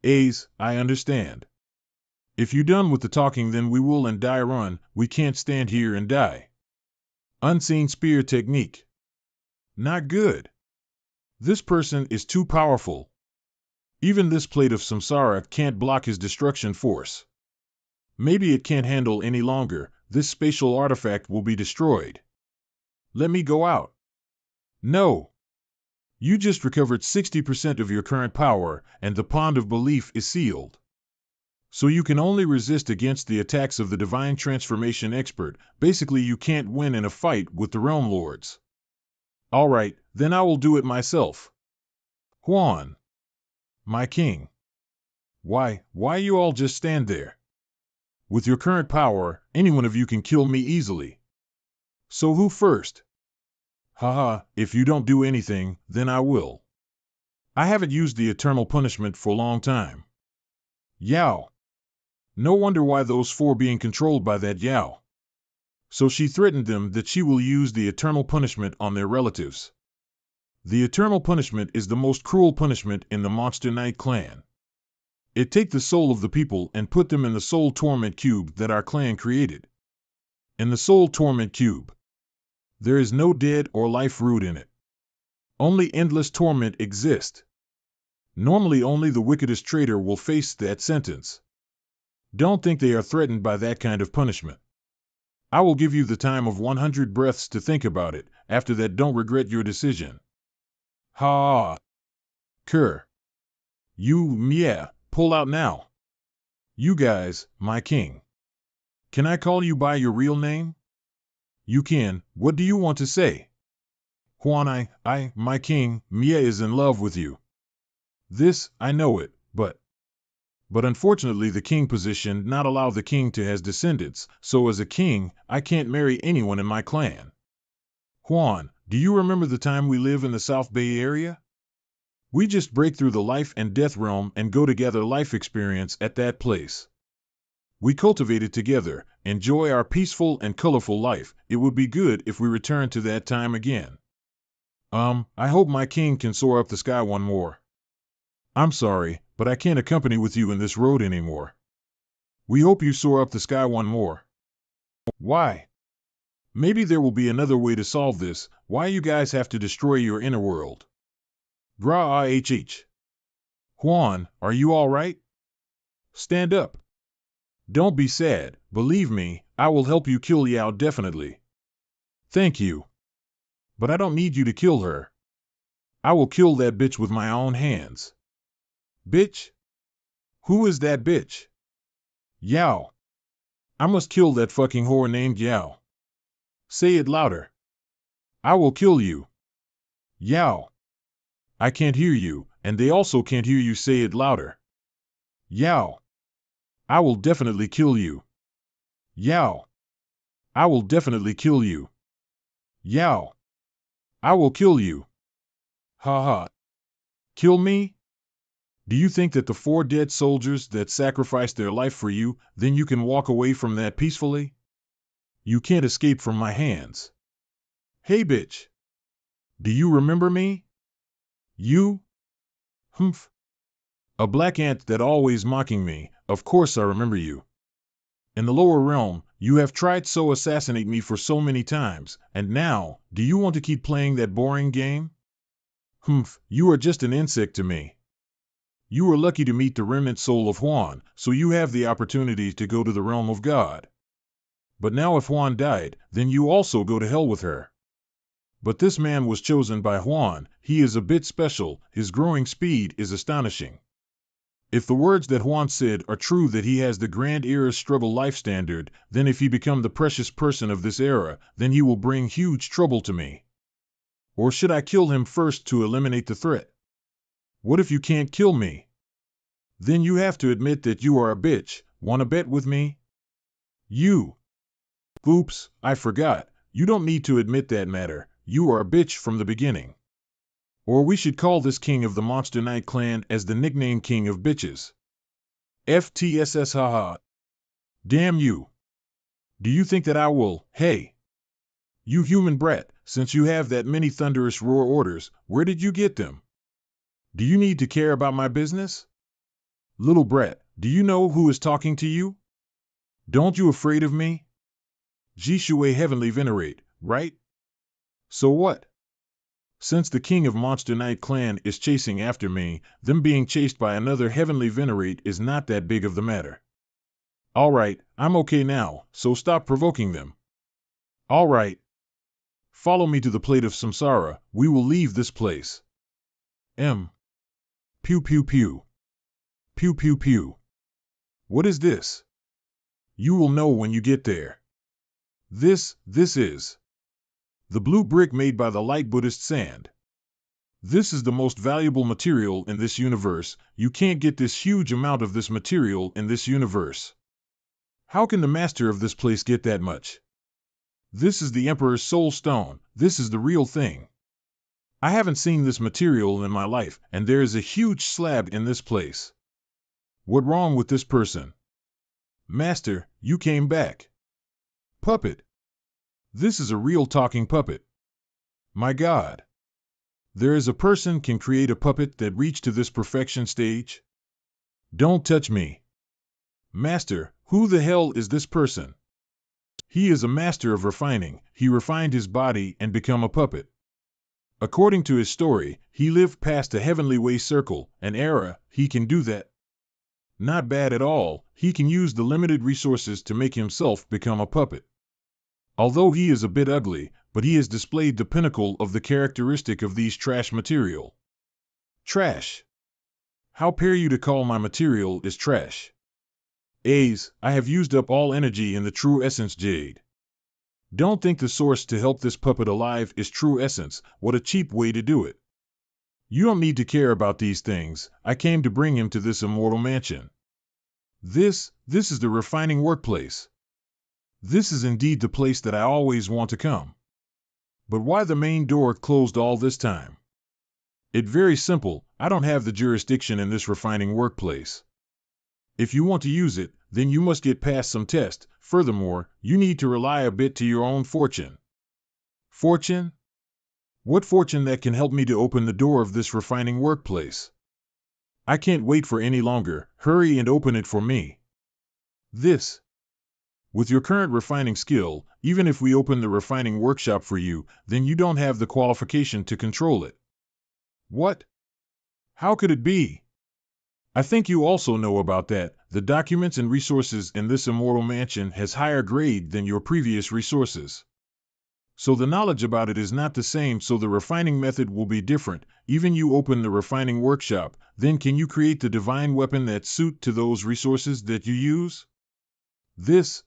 A's, I understand. If you done with the talking then we will and die run, we can't stand here and die. Unseen spear technique. Not good. This person is too powerful. Even this plate of samsara can't block his destruction force. Maybe it can't handle any longer, this spatial artifact will be destroyed. Let me go out. No. You just recovered 60% of your current power, and the pond of belief is sealed. So you can only resist against the attacks of the divine transformation expert. Basically you can't win in a fight with the realm lords. Alright, then I will do it myself. Huan. My king. Why you all just stand there? With your current power, any one of you can kill me easily. So who first? Haha, if you don't do anything, then I will. I haven't used the eternal punishment for a long time. Yao. No wonder why those four being controlled by that Yao. So she threatened them that she will use the eternal punishment on their relatives. The eternal punishment is the most cruel punishment in the Monster Knight clan. It take the soul of the people and put them in the soul torment cube that our clan created. In the soul torment cube, there is no dead or life root in it. Only endless torment exists. Normally only the wickedest traitor will face that sentence. Don't think they are threatened by that kind of punishment. I will give you the time of 100 breaths to think about it. After that don't regret your decision. Ha! Kerr. Yeah, pull out now. You guys, my king. Can I call you by your real name? You can. What do you want to say? Huan, my king, Mia is in love with you. This, I know it, but unfortunately the king position not allow the king to has descendants, so as a king, I can't marry anyone in my clan. Huan, do you remember the time we live in the South Bay area? We just break through the life and death realm and go to gather life experience at that place. We cultivate it together, enjoy our peaceful and colorful life. It would be good if we return to that time again. I hope my king can soar up the sky one more. I'm sorry, but I can't accompany with you in this road anymore. We hope you soar up the sky one more. Why? Maybe there will be another way to solve this. Why you guys have to destroy your inner world? Grah. Huan, are you all right? Stand up. Don't be sad. Believe me, I will help you kill Yao definitely. Thank you. But I don't need you to kill her. I will kill that bitch with my own hands. Bitch? Who is that bitch? Yao. I must kill that fucking whore named Yao. Say it louder. I will kill you. Yao. I can't hear you, and they also can't hear you. Say it louder. Yao. I will definitely kill you. Yao. I will definitely kill you. Yao. I will kill you. Ha ha. Kill me? Do you think that the 4 dead soldiers that sacrificed their life for you, then you can walk away from that peacefully? You can't escape from my hands. Hey bitch. Do you remember me? You? Humph. A black ant that always mocking me, of course I remember you. In the lower realm, you have tried so assassinate me for so many times, and now, do you want to keep playing that boring game? Humph, you are just an insect to me. You were lucky to meet the remnant soul of Huan, so you have the opportunity to go to the realm of God. But now if Huan died, then you also go to hell with her. But this man was chosen by Huan, he is a bit special, his growing speed is astonishing. If the words that Huan said are true that he has the grand era's struggle life standard, then if he become the precious person of this era, then he will bring huge trouble to me. Or should I kill him first to eliminate the threat? What if you can't kill me? Then you have to admit that you are a bitch. Wanna bet with me? You. Oops, I forgot. You don't need to admit that matter. You are a bitch from the beginning. Or we should call this king of the Monster Knight clan as the nickname King of Bitches. FTSS haha. Damn you. Do you think that I will? Hey. You human brat, since you have that many thunderous roar orders, where did you get them? Do you need to care about my business? Little brat, do you know who is talking to you? Don't you afraid of me? Jishui heavenly venerate, right? So what? Since the king of Monster Knight clan is chasing after me, them being chased by another heavenly venerate is not that big of the matter. Alright, I'm okay now, so stop provoking them. Alright. Follow me to the plate of samsara, we will leave this place. Pew pew pew. Pew pew pew. What is this? You will know when you get there. This is the blue brick made by the light Buddhist sand. This is the most valuable material in this universe. You can't get this huge amount of this material in this universe. How can the master of this place get that much? This is the Emperor's soul stone. This is the real thing. I haven't seen this material in my life, and there is a huge slab in this place. What wrong with this person? Master, you came back. Puppet. This is a real talking puppet. My God. There is a person can create a puppet that reached to this perfection stage? Don't touch me. Master, who the hell is this person? He is a master of refining. He refined his body and become a puppet. According to his story, he lived past a heavenly way circle, an era, he can do that. Not bad at all, he can use the limited resources to make himself become a puppet. Although he is a bit ugly, but he has displayed the pinnacle of the characteristic of these trash material. Trash. How dare you to call my material is trash? A's, I have used up all energy in the true essence jade. Don't think the source to help this puppet alive is true essence. What a cheap way to do it. You don't need to care about these things. I came to bring him to this immortal mansion. This is the refining workplace. This is indeed the place that I always want to come. But why the main door closed all this time? It's very simple. I don't have the jurisdiction in this refining workplace. If you want to use it, then you must get past some test. Furthermore, you need to rely a bit to your own fortune. Fortune? What fortune that can help me to open the door of this refining workplace? I can't wait for any longer. Hurry and open it for me. This. With your current refining skill, even if we open the refining workshop for you, then you don't have the qualification to control it. What? How could it be? I think you also know about that. The documents and resources in this immortal mansion has higher grade than your previous resources. So the knowledge about it is not the same, so the refining method will be different. Even you open the refining workshop, then can you create the divine weapon that suit to those resources that you use?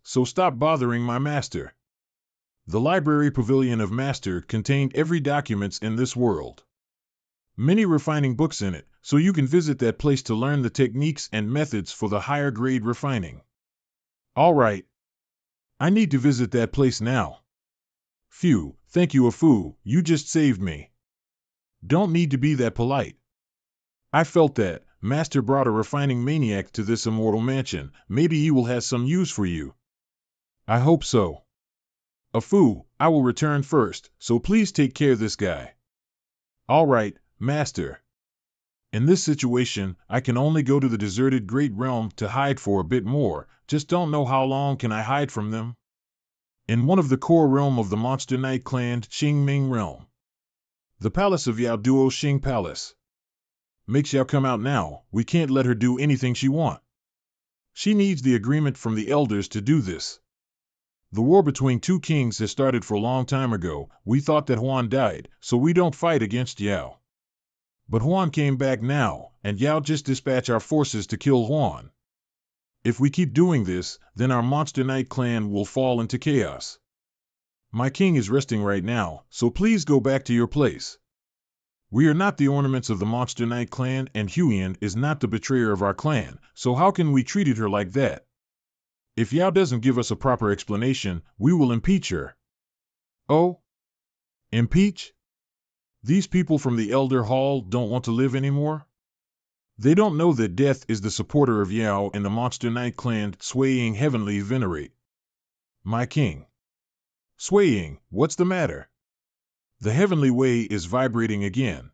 So stop bothering my master. The library pavilion of master contained every documents in this world. Many refining books in it, so you can visit that place to learn the techniques and methods for the higher grade refining. Alright. I need to visit that place now. Phew, thank you Afu, you just saved me. Don't need to be that polite. I felt that. Master brought a refining maniac to this immortal mansion. Maybe he will have some use for you. I hope so. Afu, I will return first, so please take care of this guy. Alright, Master. In this situation, I can only go to the deserted Great Realm to hide for a bit more. Just don't know how long can I hide from them. In one of the core realm of the Monster Knight clan, Qingming Realm. The palace of Yao Duo Xing Palace. Make Xiao come out now, we can't let her do anything she want. She needs the agreement from the elders to do this. The war between two kings has started for a long time ago. We thought that Huan died, so we don't fight against Yao. But Huan came back now, and Yao just dispatched our forces to kill Huan. If we keep doing this, then our Monster Knight clan will fall into chaos. My king is resting right now, so please go back to your place. We are not the ornaments of the Monster Knight clan, and Huion is not the betrayer of our clan, so how can we treat her like that? If Yao doesn't give us a proper explanation, we will impeach her. Oh? Impeach? These people from the Elder Hall don't want to live anymore? They don't know that death is the supporter of Yao and the Monster Knight clan swaying heavenly venerate. My king. Swaying, what's the matter? The heavenly way is vibrating again.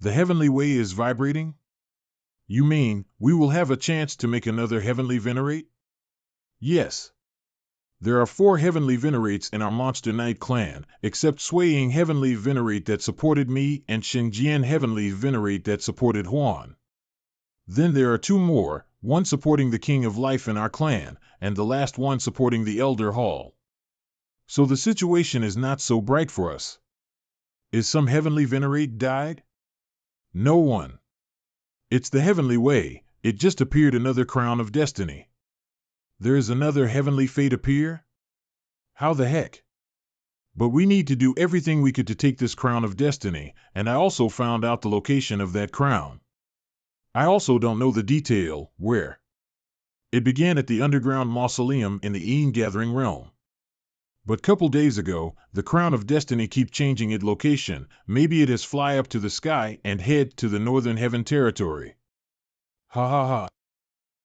The heavenly way is vibrating? You mean, we will have a chance to make another heavenly venerate? Yes. There are 4 heavenly venerates in our Monster Knight clan, except swaying heavenly venerate that supported me and Xingjian heavenly venerate that supported Huan. Then there are 2 more, one supporting the King of Life in our clan, and the last one supporting the Elder Hall. So the situation is not so bright for us. Is some heavenly venerate died? No one. It's the heavenly way, it just appeared another crown of destiny. There is another heavenly fate appear? How the heck? But we need to do everything we could to take this crown of destiny, and I also found out the location of that crown. I also don't know the detail, where. It began at the underground mausoleum in the Eon Gathering realm. But couple days ago, the crown of destiny keep changing its location, maybe it has fly up to the sky and head to the northern heaven territory. Ha ha ha.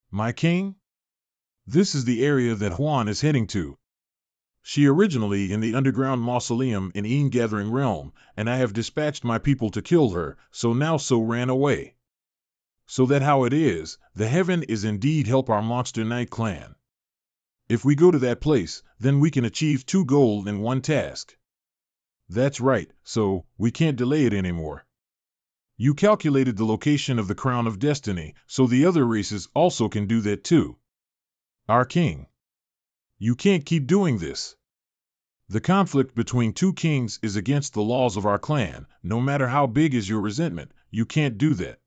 My king? This is the area that Huan is heading to. She originally in the underground mausoleum in Eon Gathering realm, and I have dispatched my people to kill her, so now ran away. So that how it is, the heaven is indeed help our Monster Knight clan. If we go to that place, then we can achieve 2 goals in 1 task. That's right, so we can't delay it anymore. You calculated the location of the crown of destiny, so the other races also can do that too. Our king. You can't keep doing this. The conflict between 2 kings is against the laws of our clan. No matter how big is your resentment, you can't do that.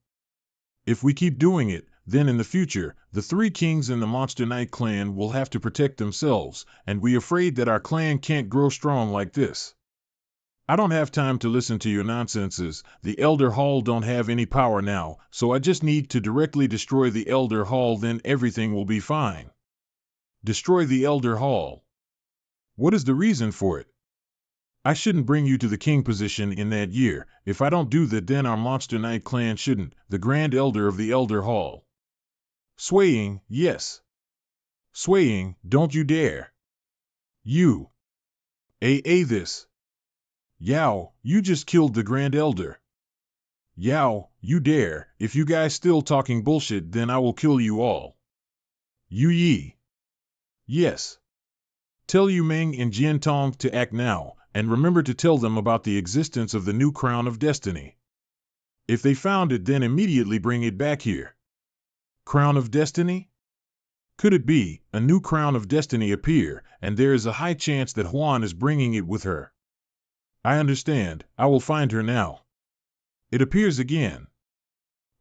If we keep doing it, then in the future, the 3 kings in the Monster Knight clan will have to protect themselves, and we're afraid that our clan can't grow strong like this. I don't have time to listen to your nonsenses. The Elder Hall don't have any power now, so I just need to directly destroy the Elder Hall, then everything will be fine. Destroy the Elder Hall. What is the reason for it? I shouldn't bring you to the king position in that year. If I don't do that, then our Monster Knight clan shouldn't, the Grand Elder of the Elder Hall. Swaying, yes. Swaying, don't you dare. You. This. Yao, you just killed the Grand Elder. Yao, you dare. If you guys still talking bullshit, then I will kill you all. Yu Yi. Yes. Tell Yu Ming and Jian Tong to act now, and remember to tell them about the existence of the new crown of destiny. If they found it, then immediately bring it back here. Crown of destiny? Could it be a new crown of destiny appear, and there is a high chance that Huan is bringing it with her? I understand. I will find her now. It appears again.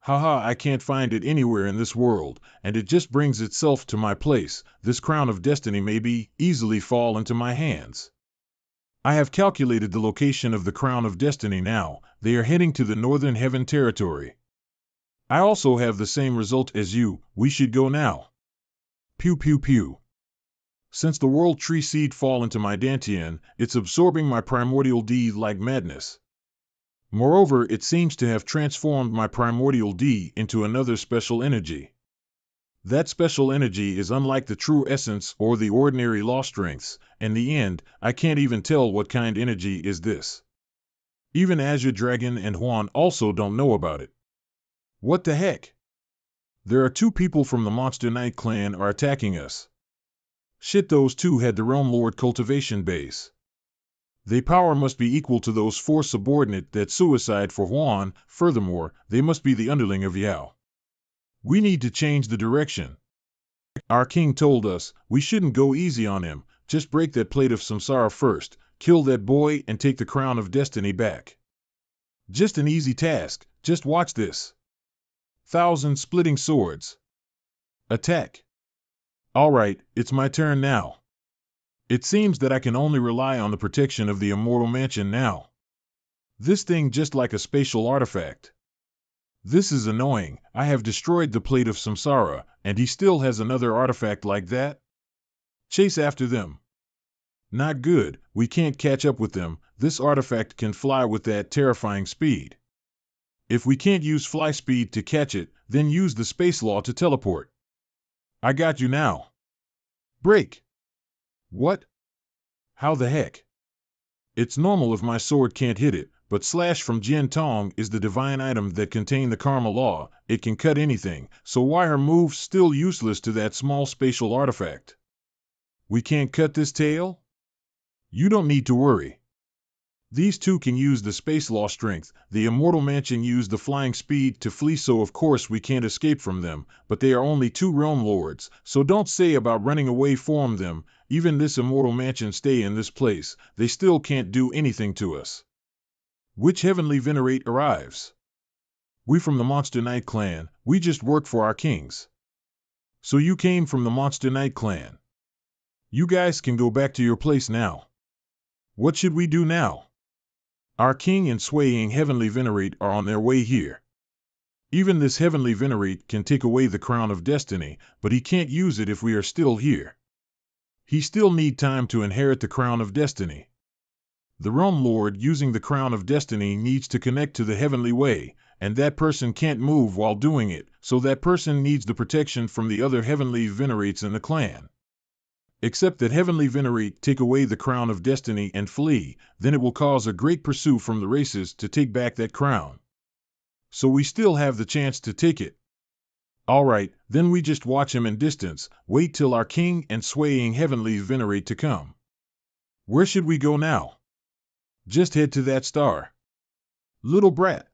Haha, I can't find it anywhere in this world, and it just brings itself to my place. This crown of destiny may easily fall into my hands. I have calculated the location of the crown of destiny now. They are heading to the northern heaven territory. I also have the same result as you. We should go now. Pew pew pew. Since the world tree seed fall into my dantian, it's absorbing my primordial D like madness. Moreover, it seems to have transformed my primordial D into another special energy. That special energy is unlike the true essence or the ordinary law strengths. In the end, I can't even tell what kind energy is this. Even Azure Dragon and Huan also don't know about it. What the heck? There are 2 people from the Monster Knight clan are attacking us. Shit, those 2 had the Realm Lord cultivation base. Their power must be equal to those 4 subordinate that suicide for Huan. Furthermore, they must be the underling of Yao. We need to change the direction. Our king told us we shouldn't go easy on him. Just break that plate of samsara first, kill that boy, and take the crown of destiny back. Just an easy task. Just watch this. 1,000 splitting swords. Attack. All right, it's my turn now. It seems that I can only rely on the protection of the immortal mansion now. This thing just like a spatial artifact. This is annoying. I have destroyed the plate of samsara, and he still has another artifact like that? Chase after them. Not good. We can't catch up with them. This artifact can fly with that terrifying speed. If we can't use fly speed to catch it, then use the space law to teleport. I got you now. Break. What? How the heck? It's normal if my sword can't hit it, but Slash from Jin Tong is the divine item that contain the karma law. It can cut anything, so why are moves still useless to that small spatial artifact? We can't cut this tail? You don't need to worry. These two can use the space law strength. The immortal mansion used the flying speed to flee, so of course we can't escape from them, but they are only two realm lords, so don't say about running away from them. Even this immortal mansion stay in this place, they still can't do anything to us. Which heavenly venerate arrives? We from the Monster Knight clan, we just work for our kings. So you came from the Monster Knight clan. You guys can go back to your place now. What should we do now? Our king and swaying heavenly venerate are on their way here. Even this heavenly venerate can take away the crown of destiny, but he can't use it if we are still here. He still need time to inherit the crown of destiny. The realm lord using the crown of destiny needs to connect to the heavenly way, and that person can't move while doing it, so that person needs the protection from the other heavenly venerates in the clan. Except that heavenly venerate take away the crown of destiny and flee, then it will cause a great pursuit from the races to take back that crown. So we still have the chance to take it. Alright, then we just watch him in distance, wait till our king and swaying heavenly venerate to come. Where should we go now? Just head to that star. Little brat.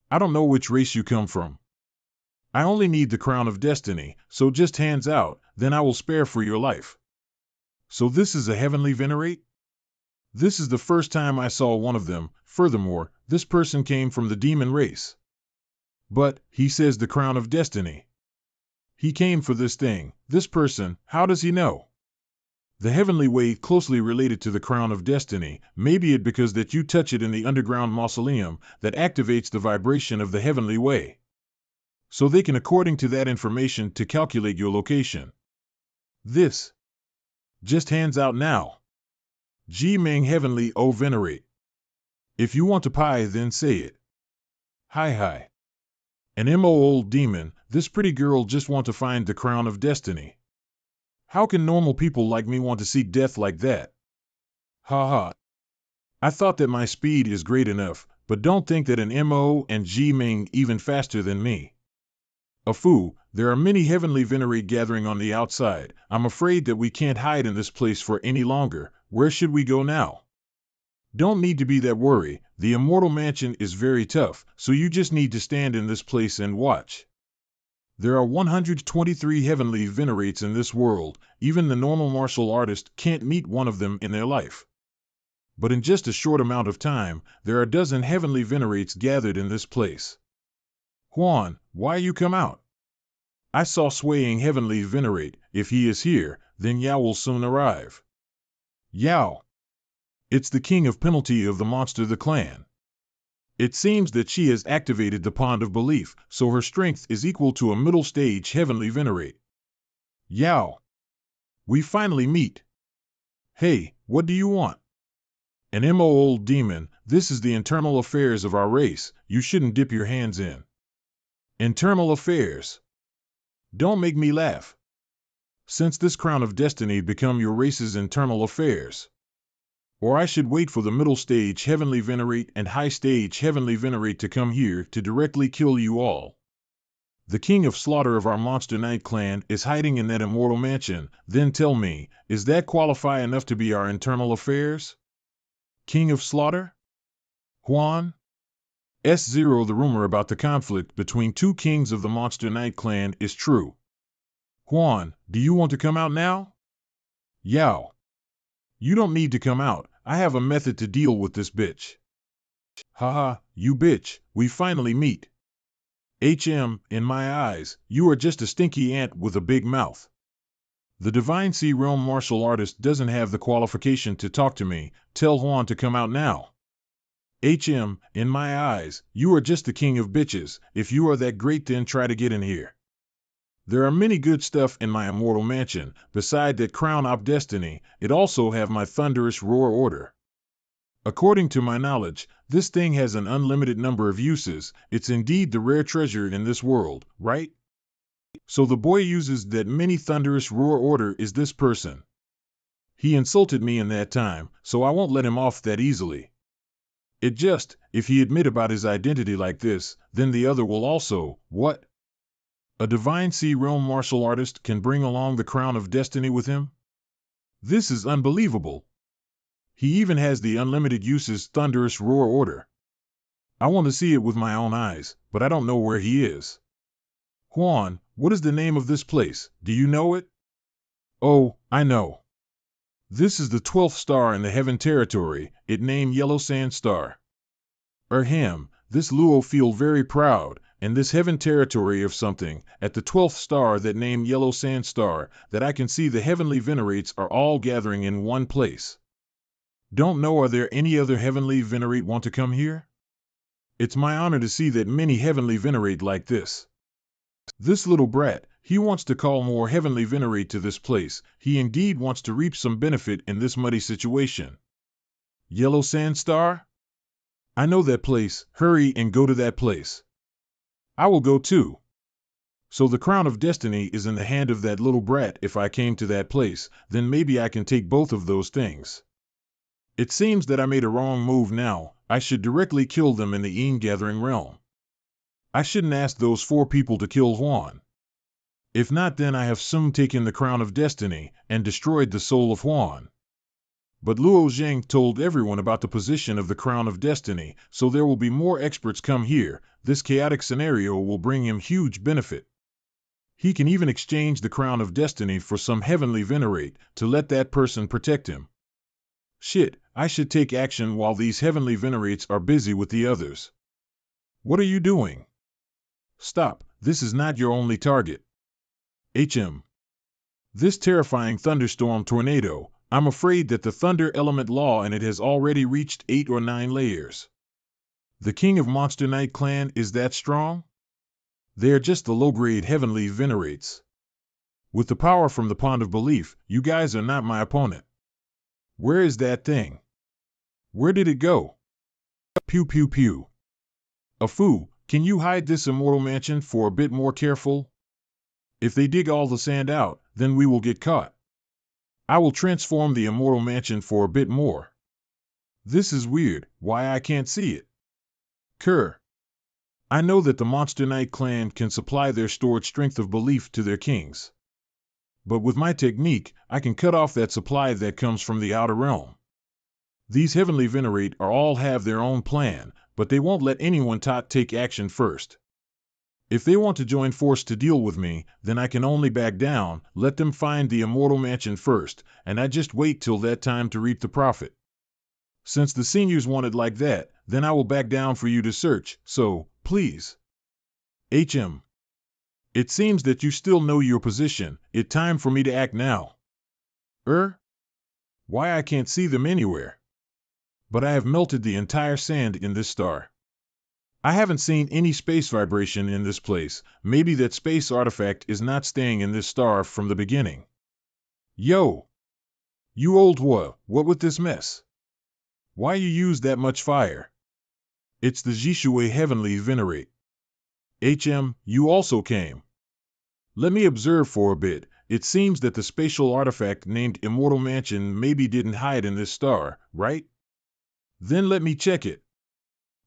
I don't know which race you come from. I only need the crown of destiny, so just hands out, then I will spare for your life. So this is a heavenly venerate? This is the first time I saw one of them. Furthermore, this person came from the demon race. But, he says the crown of destiny. He came for this thing. This person, how does he know? The heavenly way closely related to the crown of destiny, maybe it because that you touch it in the underground mausoleum that activates the vibration of the heavenly way. So they can according to that information to calculate your location. This. Just hands out now. Ji Ming Heavenly O Venerate. If you want to pie, then say it. Hi. An mo old demon, this pretty girl just want to find the crown of destiny. How can normal people like me want to see death like that? Ha. I thought that my speed is great enough, but don't think that an mo and Ji Ming even faster than me. A fool, there are many heavenly venerate gathering on the outside. I'm afraid that we can't hide in this place for any longer. Where should we go now? Don't need to be that worry. The immortal mansion is very tough, so you just need to stand in this place and watch. There are 123 heavenly venerates in this world. Even the normal martial artist can't meet one of them in their life. But in just a short amount of time, there are a dozen heavenly venerates gathered in this place. Huan, why you come out? I saw swaying heavenly venerate. If he is here, then Yao will soon arrive. Yao. It's the king of penalty of the monster the clan. It seems that she has activated the pond of belief, so her strength is equal to a middle stage heavenly venerate. Yao. We finally meet. Hey, what do you want? An mo old demon, this is the internal affairs of our race. You shouldn't dip your hands in. Internal affairs. Don't make me laugh. Since this crown of destiny become your race's internal affairs. Or I should wait for the middle stage heavenly venerate and high stage heavenly venerate to come here to directly kill you all. The king of slaughter of our Monster Knight clan is hiding in that immortal mansion. Then tell me, is that qualify enough to be our internal affairs? King of slaughter? Huan? S0 The rumor about the conflict between two kings of the Monster Knight clan is true. Huan, do you want to come out now? Yao. You don't need to come out. I have a method to deal with this bitch. Haha, you bitch, we finally meet. In my eyes, you are just a stinky ant with a big mouth. The Divine Sea Realm martial artist doesn't have the qualification to talk to me. Tell Huan to come out now. In my eyes, you are just the king of bitches. If you are that great, then try to get in here. There are many good stuff in my immortal mansion. Beside that crown of destiny, it also have my thunderous roar order. According to my knowledge, this thing has an unlimited number of uses. It's indeed the rare treasure in this world, right? So the boy uses that many thunderous roar order is this person. He insulted me in that time, so I won't let him off that easily. It just, if he admit about his identity like this, then the other will also, what? A divine sea realm martial artist can bring along the crown of destiny with him? This is unbelievable. He even has the unlimited uses thunderous roar order. I want to see it with my own eyes, but I don't know where he is. Juan, what is the name of this place? Do you know it? Oh, I know. This is the 12th star in the heaven territory, it named Yellow Sand Star. This Luo feel very proud, and this heaven territory of something, at the 12th star that named Yellow Sand Star, that I can see the heavenly venerates are all gathering in one place. Don't know are there any other heavenly venerate want to come here? It's my honor to see that many heavenly venerate like this. This little brat, he wants to call more heavenly venerate to this place. He indeed wants to reap some benefit in this muddy situation. Yellow Sand Star? I know that place. Hurry and go to that place. I will go too. So the crown of destiny is in the hand of that little brat. If I came to that place, then maybe I can take both of those things. It seems that I made a wrong move now. I should directly kill them in the gathering realm. I shouldn't ask those 4 people to kill Juan. If not, then I have soon taken the crown of destiny and destroyed the soul of Juan. But Luo Zheng told everyone about the position of the crown of destiny, so there will be more experts come here. This chaotic scenario will bring him huge benefit. He can even exchange the crown of destiny for some heavenly venerate to let that person protect him. Shit, I should take action while these heavenly venerates are busy with the others. What are you doing? Stop, this is not your only target. This terrifying thunderstorm tornado, I'm afraid that the thunder element law in it has already reached 8 or 9 layers. The king of Monster Knight clan is that strong? They are just the low-grade heavenly venerates. With the power from the pond of belief, you guys are not my opponent. Where is that thing? Where did it go? Pew pew pew. Afu, can you hide this immortal mansion for a bit more careful? If they dig all the sand out, then we will get caught. I will transform the immortal mansion for a bit more. This is weird, why I can't see it. Kerr. I know that the Monster Knight clan can supply their stored strength of belief to their kings. But with my technique, I can cut off that supply that comes from the outer realm. These heavenly venerate are all have their own plan, but they won't let anyone take action first. If they want to join force to deal with me, then I can only back down, let them find the immortal mansion first, and I just wait till that time to reap the profit. Since the seniors want it like that, then I will back down for you to search, so, please. It seems that you still know your position. It's time for me to act now. Why I can't see them anywhere? But I have melted the entire sand in this star. I haven't seen any space vibration in this place. Maybe that space artifact is not staying in this star from the beginning. Yo! You old what with this mess? Why you use that much fire? It's the Jishui heavenly venerate. You also came. Let me observe for a bit. It seems that the spatial artifact named Immortal Mansion maybe didn't hide in this star, right? Then let me check it.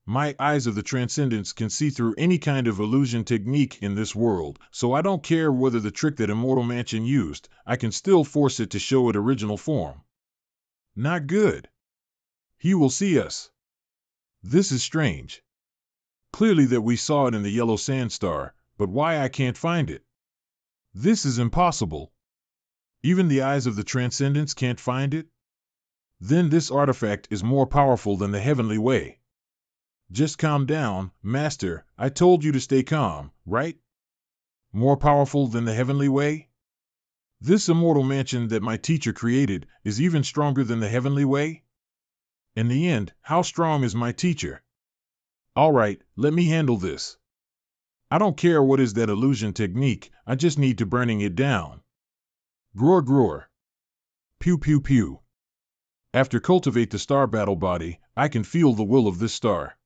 My eyes of the transcendence can see through any kind of illusion technique in this world, so I don't care whether the trick that Immortal Mansion used, I can still force it to show its original form. Not good. He will see us. This is strange. Clearly that we saw it in the Yellow Sand Star, but why I can't find it? This is impossible. Even the eyes of the transcendence can't find it? Then this artifact is more powerful than the heavenly way. Just calm down, Master. I told you to stay calm, right? More powerful than the heavenly way? This immortal mansion that my teacher created is even stronger than the heavenly way? In the end, how strong is my teacher? All right, let me handle this. I don't care what is that illusion technique, I just need to burning it down. Groar groar. Pew pew pew. After cultivate the star battle body, I can feel the will of this star.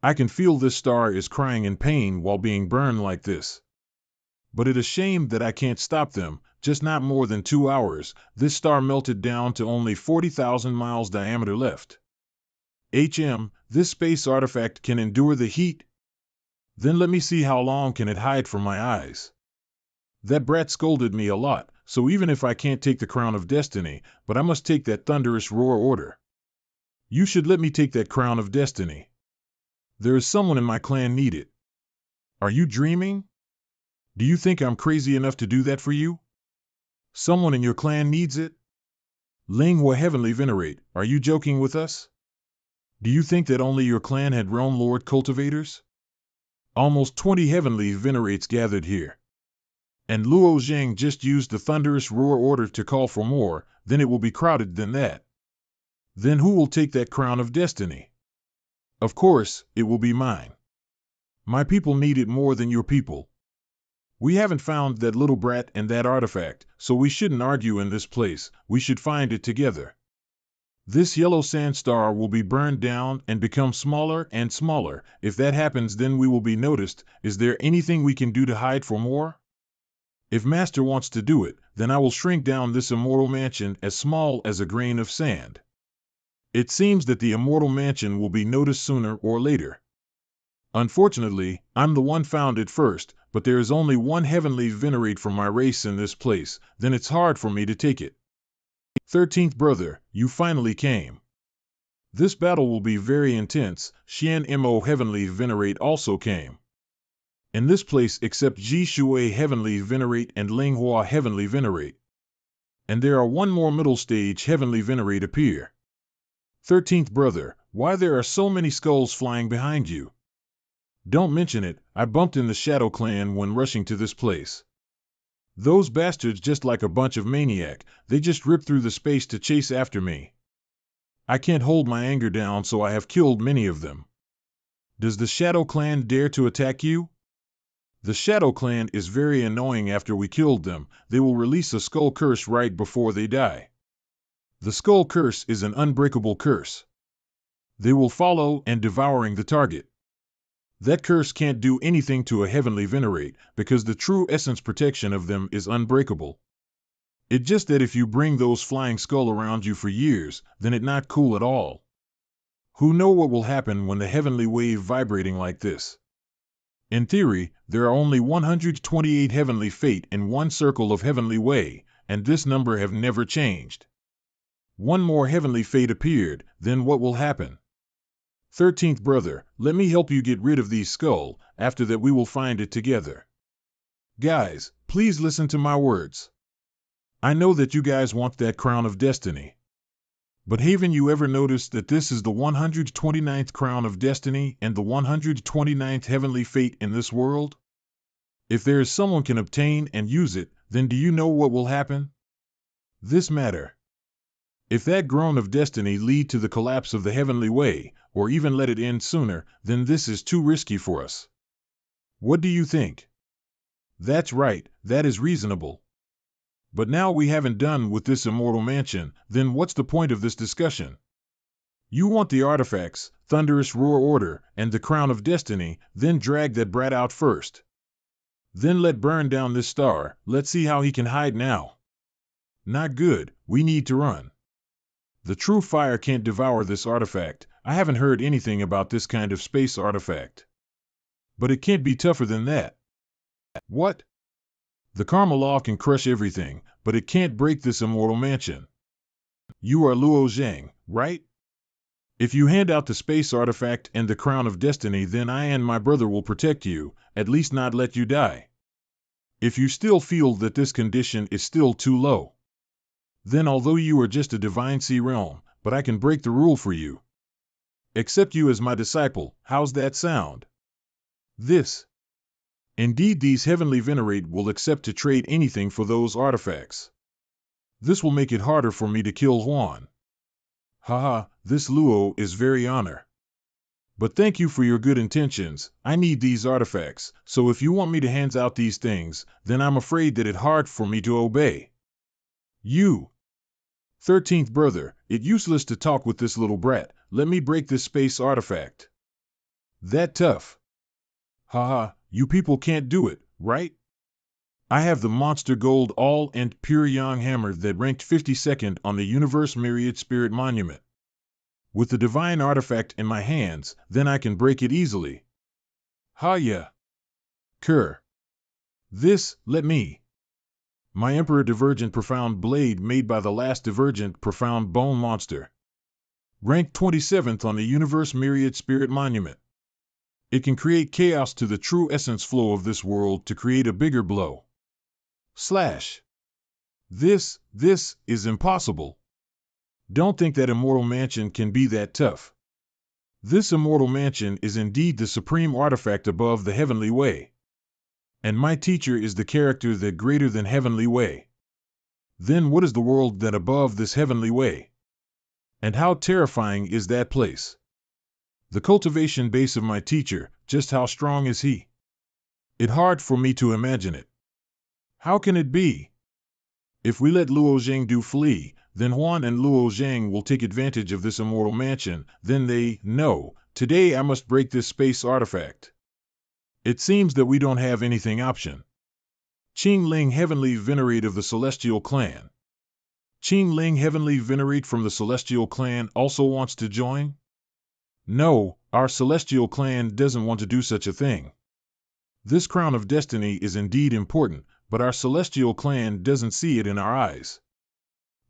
I can feel this star is crying in pain while being burned like this. But it is a shame that I can't stop them, just not more than 2 hours, this star melted down to only 40,000 miles diameter left. This space artifact can endure the heat? Then let me see how long can it hide from my eyes. That brat scolded me a lot, so even if I can't take the crown of destiny, but I must take that thunderous roar order. You should let me take that crown of destiny. There is someone in my clan need it. Are you dreaming? Do you think I'm crazy enough to do that for you? Someone in your clan needs it? Manhwa Heavenly Venerate, are you joking with us? Do you think that only your clan had realm lord cultivators? Almost 20 Heavenly Venerates gathered here. And Luo Zhang just used the thunderous roar order to call for more, then it will be crowded than that. Then who will take that crown of destiny? Of course, it will be mine. My people need it more than your people. We haven't found that little brat and that artifact, so we shouldn't argue in this place, we should find it together. This yellow sand star will be burned down and become smaller and smaller. If that happens, then we will be noticed. Is there anything we can do to hide for more? If Master wants to do it, then I will shrink down this immortal mansion as small as a grain of sand. It seems that the immortal mansion will be noticed sooner or later. Unfortunately, I'm the one found it first, but there is only one heavenly venerate from my race in this place, then it's hard for me to take it. 13th brother, you finally came. This battle will be very intense. Xian Mo heavenly venerate also came. In this place except Ji Shui heavenly venerate and Ling Hua heavenly venerate. And there are one more middle stage heavenly venerate appear. 13th brother, why there are so many skulls flying behind you? Don't mention it, I bumped in the Shadow Clan when rushing to this place. Those bastards just like a bunch of maniac, they just ripped through the space to chase after me. I can't hold my anger down, so I have killed many of them. Does the Shadow Clan dare to attack you? The Shadow Clan is very annoying. After we killed them, they will release a skull curse right before they die. The skull curse is an unbreakable curse. They will follow and devouring the target. That curse can't do anything to a heavenly venerate, because the true essence protection of them is unbreakable. It just that if you bring those flying skull around you for years, then it not cool at all. Who know what will happen when the heavenly wave vibrating like this? In theory, there are only 128 heavenly fate in one circle of heavenly way, and this number have never changed. One more heavenly fate appeared, then what will happen? 13th brother, let me help you get rid of these skull, after that we will find it together. Guys, please listen to my words. I know that you guys want that crown of destiny. But haven't you ever noticed that this is the 129th crown of destiny and the 129th heavenly fate in this world? If there is someone can obtain and use it, then do you know what will happen? This matter. If that groan of destiny lead to the collapse of the heavenly way, or even let it end sooner, then this is too risky for us. What do you think? That's right, that is reasonable. But now we haven't done with this immortal mansion, then what's the point of this discussion? You want the artifacts, thunderous roar order, and the crown of destiny, then drag that brat out first. Then let burn down this star, let's see how he can hide now. Not good, we need to run. The true fire can't devour this artifact. I haven't heard anything about this kind of space artifact. But it can't be tougher than that. What? The Karma Law can crush everything, but it can't break this immortal mansion. You are Luo Zhang, right? If you hand out the space artifact and the crown of destiny, then I and my brother will protect you, at least not let you die. If you still feel that this condition is still too low, then although you are just a divine sea realm, but I can break the rule for you. Accept you as my disciple, how's that sound? This. Indeed, these heavenly venerate will accept to trade anything for those artifacts. This will make it harder for me to kill Huan. Haha, this Luo is very honor. But thank you for your good intentions. I need these artifacts, so if you want me to hand out these things, then I'm afraid that it's hard for me to obey. You. 13th brother, it useless to talk with this little brat. Let me break this space artifact. That tough. Haha, you people can't do it, right? I have the monster gold all and pure yang hammer that ranked 52nd on the universe myriad spirit monument. With the divine artifact in my hands, then I can break it easily. Ha yeah. Kerr. This, let me. My Emperor Divergent Profound Blade made by the last Divergent Profound Bone Monster. Ranked 27th on the Universe Myriad Spirit Monument. It can create chaos to the true essence flow of this world to create a bigger blow. Slash. This is impossible. Don't think that immortal mansion can be that tough. This immortal mansion is indeed the supreme artifact above the heavenly way. And my teacher is the character that greater than heavenly way. Then what is the world that above this heavenly way? And how terrifying is that place? The cultivation base of my teacher, just how strong is he? It's hard for me to imagine it. How can it be? If we let Luo Zhang do flee, then Huan and Luo Zhang will take advantage of this immortal mansion, then they, no, today I must break this space artifact. It seems that we don't have anything option. Qing Ling Heavenly Venerate of the Celestial Clan. Qing Ling Heavenly Venerate from the Celestial Clan also wants to join? No, our Celestial Clan doesn't want to do such a thing. This crown of destiny is indeed important, but our Celestial Clan doesn't see it in our eyes.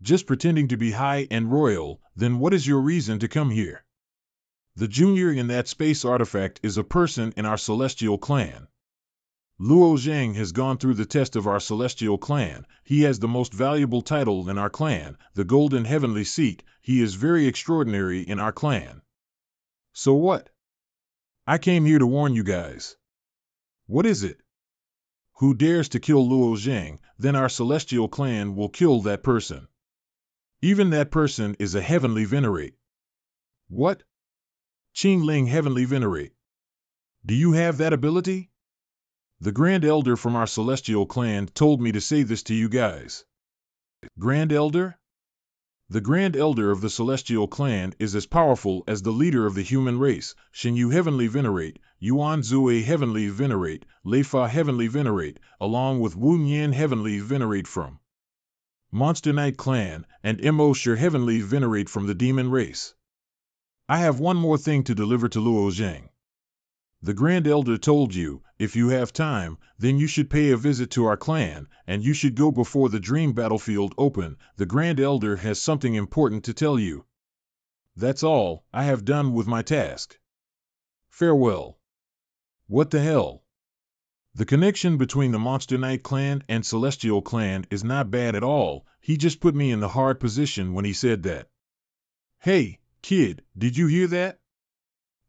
Just pretending to be high and royal, then what is your reason to come here? The junior in that space artifact is a person in our Celestial Clan. Luo Zhang has gone through the test of our Celestial Clan. He has the most valuable title in our clan, the Golden Heavenly Seat. He is very extraordinary in our clan. So what? I came here to warn you guys. What is it? Who dares to kill Luo Zhang, then our Celestial Clan will kill that person. Even that person is a Heavenly Venerate. What? Qing Ling Heavenly Venerate. Do you have that ability? The Grand Elder from our Celestial Clan told me to say this to you guys. Grand Elder? The Grand Elder of the Celestial Clan is as powerful as the leader of the human race, Shin Yu Heavenly Venerate, Yuan Zue Heavenly Venerate, Lei Fa Heavenly Venerate, along with Wu Nian Heavenly Venerate from Monster Knight Clan, and Mo Shur Heavenly Venerate from the Demon Race. I have one more thing to deliver to Luo Zhang. The Grand Elder told you, if you have time, then you should pay a visit to our clan, and you should go before the dream battlefield open. The Grand Elder has something important to tell you. That's all I have done with my task. Farewell. What the hell? The connection between the Monster Knight Clan and Celestial Clan is not bad at all. He just put me in the hard position when he said that. Hey, kid, did you hear that?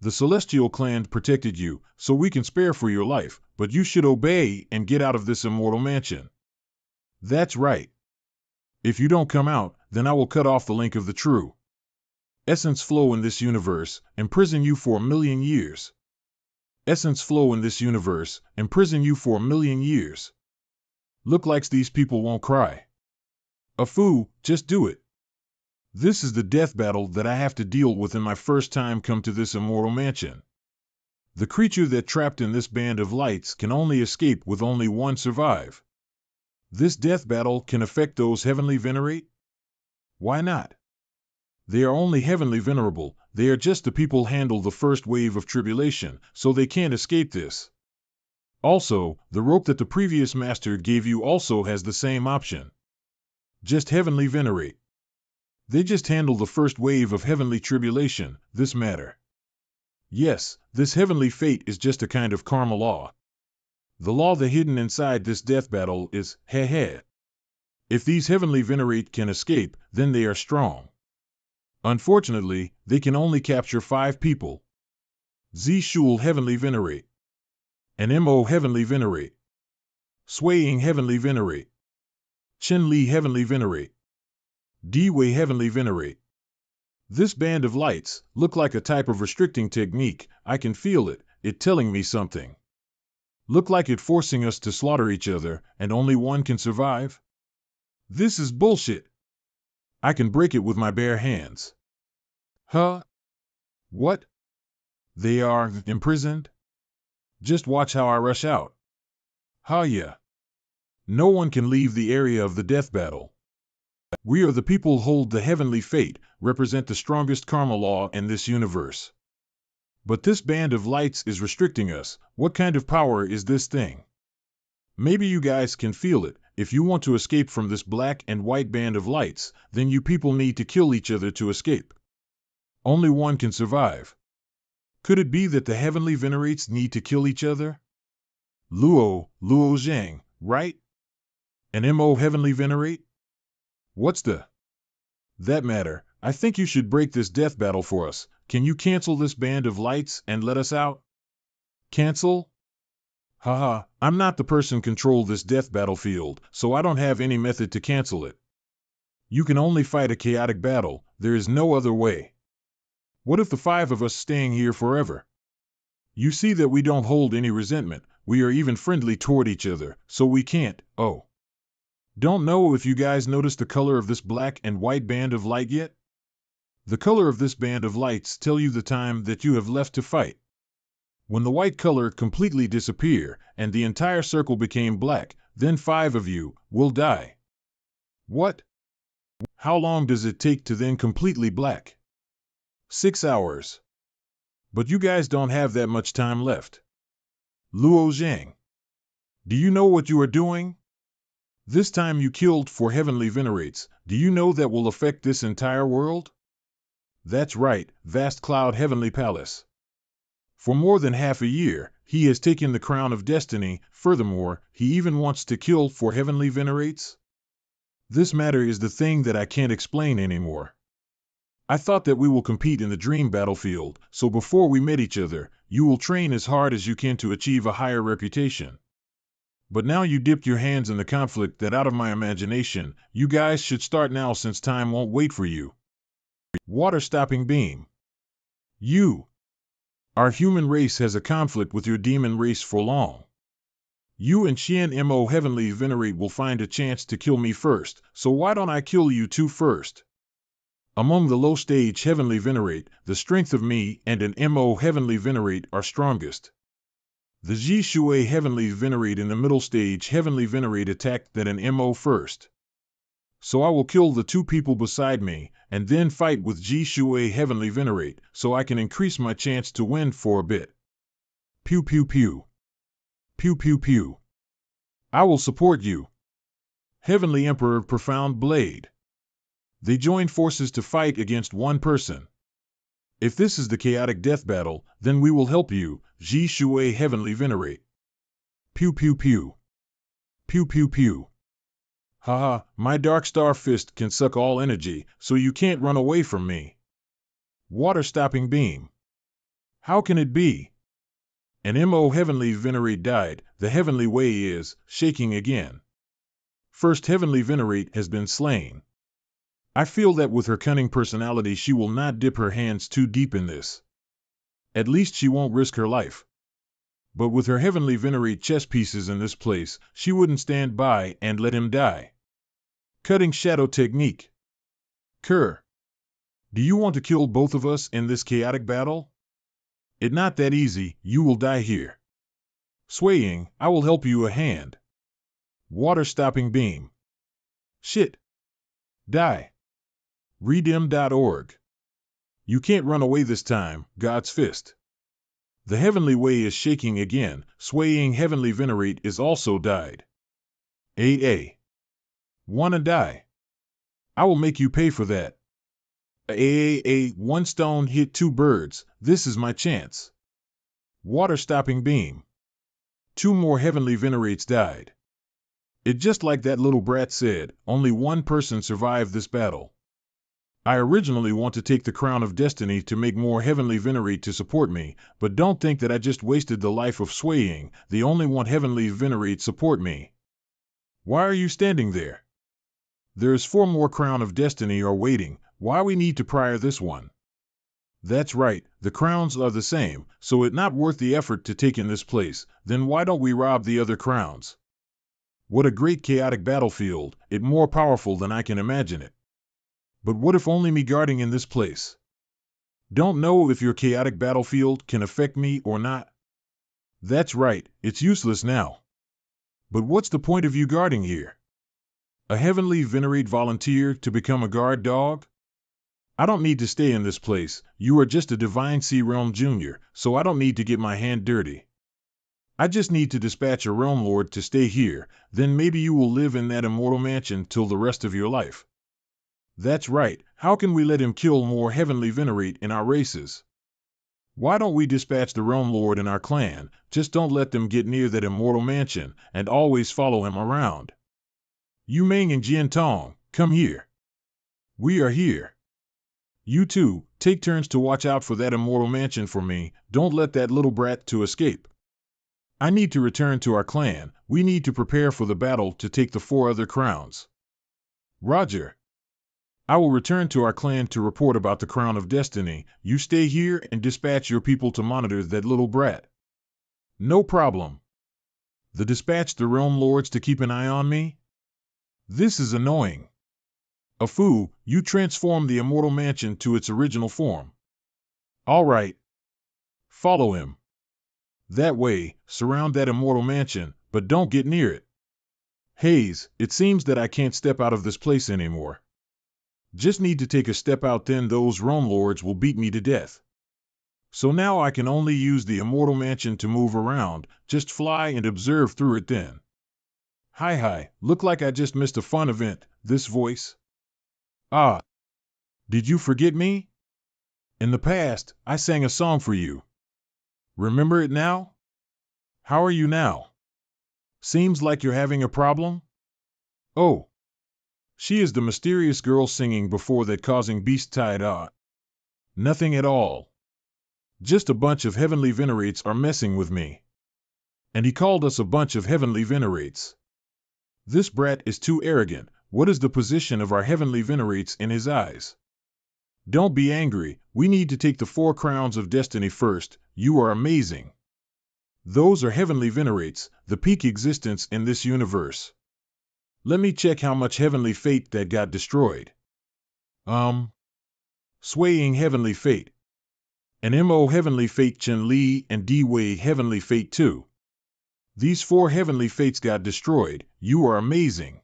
The Celestial Clan protected you, so we can spare for your life, but you should obey and get out of this immortal mansion. That's right. If you don't come out, then I will cut off the link of the true essence flow in this universe, imprison you for 1,000,000 years. Essence flow in this universe, imprison you for 1,000,000 years. Look like these people won't cry. A foo, just do it. This is the death battle that I have to deal with in my first time come to this immortal mansion. The creature that trapped in this band of lights can only escape with only one survive. This death battle can affect those heavenly venerate? Why not? They are only heavenly venerable, they are just the people handle the first wave of tribulation, so they can't escape this. Also, the rope that the previous master gave you also has the same option. Just heavenly venerate. They just handle the first wave of heavenly tribulation, this matter. Yes, this heavenly fate is just a kind of karma law. The law that hidden inside this death battle is, heh. If these heavenly venerate can escape, then they are strong. Unfortunately, they can only capture 5 people. Z Shul Heavenly Venerate. And Mo Heavenly Venerate. Swaying Heavenly Venerate. Chen Li Heavenly Venerate. D-Way Heavenly Venerate. This band of lights look like a type of restricting technique. I can feel it. It telling me something. Look like it forcing us to slaughter each other, and only one can survive? This is bullshit. I can break it with my bare hands. Huh? What? They are imprisoned? Just watch how I rush out. Ha yeah. No one can leave the area of the death battle. We are the people who hold the heavenly fate, represent the strongest karma law in this universe. But this band of lights is restricting us. What kind of power is this thing? Maybe you guys can feel it. If you want to escape from this black and white band of lights, then you people need to kill each other to escape. Only one can survive. Could it be that the heavenly venerates need to kill each other? Luo Zhang, right? An MO heavenly venerate? What's that matter? I think you should break this death battle for us. Can you cancel this band of lights and let us out? Cancel? Haha, I'm not the person control this death battlefield, so I don't have any method to cancel it. You can only fight a chaotic battle. There is no other way. What if the 5 of us staying here forever? You see that we don't hold any resentment. We are even friendly toward each other, so we can't. Oh. Don't know if you guys noticed the color of this black and white band of light yet? The color of this band of lights tell you the time that you have left to fight. When the white color completely disappear and the entire circle became black, then 5 of you will die. What? How long does it take to then completely black? 6 hours. But you guys don't have that much time left. Luo Zhang. Do you know what you are doing? This time you killed 4 heavenly venerates. Do you know that will affect this entire world? That's right, vast cloud heavenly palace. For more than half a year, he has taken the crown of destiny. Furthermore, he even wants to kill 4 heavenly venerates. This matter is the thing that I can't explain anymore. I thought that we will compete in the dream battlefield, so before we met each other, you will train as hard as you can to achieve a higher reputation. But now you dipped your hands in the conflict that out of my imagination, you guys should start now since time won't wait for you. Water-stopping beam. Our human race has a conflict with your demon race for long. You and Xian Mo Heavenly Venerate will find a chance to kill me first, so why don't I kill you two first? Among the low-stage Heavenly Venerate, the strength of me and an Mo Heavenly Venerate are strongest. The Ji Shui Heavenly Venerate in the middle stage Heavenly Venerate attacked that an Mo first. So I will kill the 2 people beside me, and then fight with Ji Shui Heavenly Venerate, so I can increase my chance to win for a bit. Pew pew pew. Pew pew pew. I will support you. Heavenly Emperor Profound Blade. They join forces to fight against one person. If this is the chaotic death battle, then we will help you, Ji Shui Heavenly Venerate. Pew pew pew. Pew pew pew. Haha, my Dark Star Fist can suck all energy, so you can't run away from me. Water-stopping beam. How can it be? An Mo Heavenly Venerate died. The Heavenly Way is shaking again. First Heavenly Venerate has been slain. I feel that with her cunning personality she will not dip her hands too deep in this. At least she won't risk her life. But with her Heavenly Venerate chess pieces in this place, she wouldn't stand by and let him die. Cutting Shadow Technique. Kerr. Do you want to kill both of us in this chaotic battle? It's not that easy, you will die here. Swaying, I will help you a hand. Water-stopping beam. Shit. Die. Redim.org. You can't run away this time, God's Fist. The Heavenly Way is shaking again. Swaying Heavenly Venerate is also died. AA. Wanna die? I will make you pay for that. One stone hit 2 birds. This is my chance. Water-stopping beam. 2 more Heavenly Venerates died. It just like that little brat said, only one person survived this battle. I originally want to take the crown of destiny to make more Heavenly Venerate to support me, but don't think that I just wasted the life of Swaying. The only one Heavenly Venerate support me. Why are you standing there? There's 4 more crown of destiny are waiting, Why we need to prior this one? That's right, the crowns are the same, so it not worth the effort to take in this place, then why don't we rob the other crowns? What a great chaotic battlefield, it more powerful than I can imagine it. But what if only me guarding in this place? Don't know if your chaotic battlefield can affect me or not. That's right, it's useless now. But what's the point of you guarding here? A heavenly venerate volunteer to become a guard dog? I don't need to stay in this place, you are just a divine sea realm junior, so I don't need to get my hand dirty. I just need to dispatch a realm lord to stay here, then maybe you will live in that immortal mansion till the rest of your life. That's right, how can we let him kill more heavenly venerate in our races? Why don't we dispatch the realm lord in our clan, just don't let them get near that immortal mansion, and always follow him around. You Ming and Jian Tong, come here. We are here. You two, take turns to watch out for that immortal mansion for me, don't let that little brat to escape. I need to return to our clan, we need to prepare for the battle to take the 4 other crowns. Roger. I will return to our clan to report about the Crown of Destiny, you stay here and dispatch your people to monitor that little brat. No problem. Dispatch the realm lords to keep an eye on me? This is annoying. Afu, you transform the immortal mansion to its original form. All right. Follow him. That way, surround that immortal mansion, but don't get near it. Hayes, it seems that I can't step out of this place anymore. Just need to take a step out, then those realm lords will beat me to death. So now I can only use the immortal mansion to move around, just fly and observe through it then. Hi, look like I just missed a fun event, this voice. Ah, did you forget me? In the past, I sang a song for you. Remember it now? How are you now? Seems like you're having a problem? Oh. She is the mysterious girl singing before that causing beast-tide. Nothing at all. Just a bunch of heavenly venerates are messing with me. And he called us a bunch of heavenly venerates. This brat is too arrogant. What is the position of our heavenly venerates in his eyes? Don't be angry, we need to take the 4 crowns of destiny first, you are amazing. Those are heavenly venerates, the peak existence in this universe. Let me check how much heavenly fate that got destroyed. Swaying heavenly fate. And Mo heavenly fate Chen Li and D Wei heavenly fate too. These 4 heavenly fates got destroyed, you are amazing.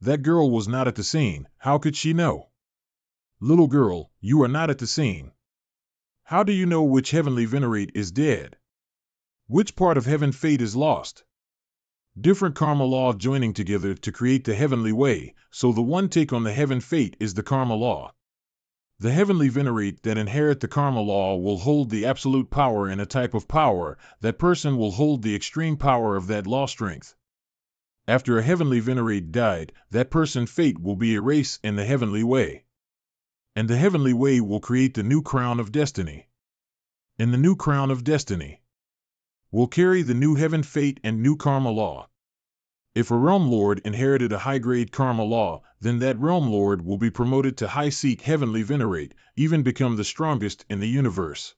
That girl was not at the scene, how could she know? Little girl, you are not at the scene. How do you know which heavenly venerate is dead? Which part of heaven fate is lost? Different karma law joining together to create the heavenly way, so the one take on the heaven fate is the karma law. The heavenly venerate that inherit the karma law will hold the absolute power in a type of power, that person will hold the extreme power of that law strength. After a heavenly venerate died, that person's fate will be erased in the heavenly way. And the heavenly way will create the new crown of destiny. In the new crown of destiny, will carry the new heaven fate and new karma law. If a realm lord inherited a high-grade karma law, then that realm lord will be promoted to high-seek heavenly venerate, even become the strongest in the universe.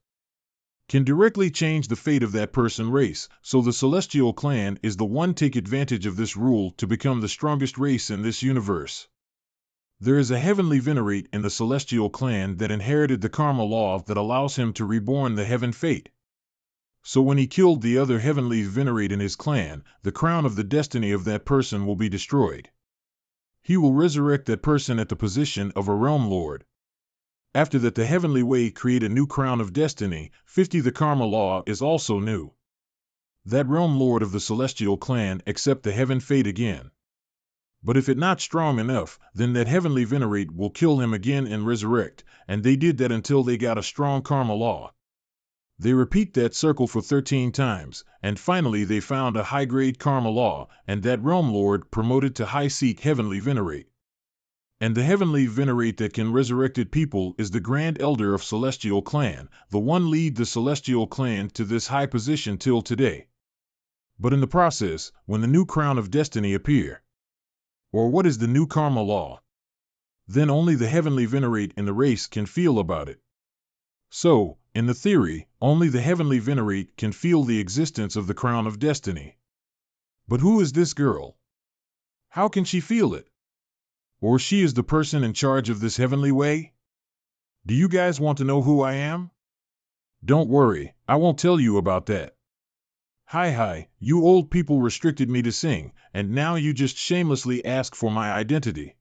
Can directly change the fate of that person race, so the celestial clan is the one take advantage of this rule to become the strongest race in this universe. There is a heavenly venerate in the celestial clan that inherited the karma law that allows him to reborn the heaven fate. So when he killed the other heavenly venerate in his clan, the crown of the destiny of that person will be destroyed. He will resurrect that person at the position of a realm lord. After that, the heavenly way create a new crown of destiny, 50 the karma law is also new. That realm lord of the celestial clan accept the heaven fate again. But if it not strong enough, then that heavenly venerate will kill him again and resurrect, and they did that until they got a strong karma law. They repeat that circle for 13 times, and finally they found a high-grade karma law, and that realm lord promoted to high-seek heavenly venerate. And the heavenly venerate that can resurrected people is the grand elder of celestial clan, the one lead the celestial clan to this high position till today. But in the process, when the new crown of destiny appear, or what is the new karma law? then only the heavenly venerate in the race can feel about it. So, in the theory, only the heavenly venerate can feel the existence of the crown of destiny. But who is this girl? How can she feel it? Or she is the person in charge of this heavenly way? Do you guys want to know who I am? Don't worry, I won't tell you about that. Hi, you old people restricted me to sing, and now you just shamelessly ask for my identity.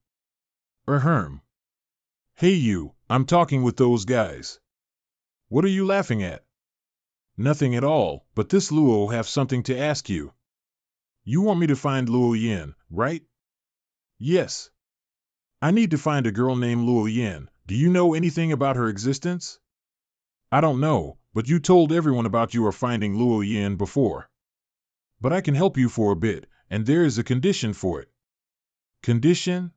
Ahem. Hey you, I'm talking with those guys. What are you laughing at? Nothing at all, but this Luo have something to ask you. You want me to find Luo Yin, right? Yes. I need to find a girl named Luo Yin. Do you know anything about her existence? I don't know, but you told everyone about you are finding Luo Yin before. But I can help you for a bit, and there is a condition for it. Condition?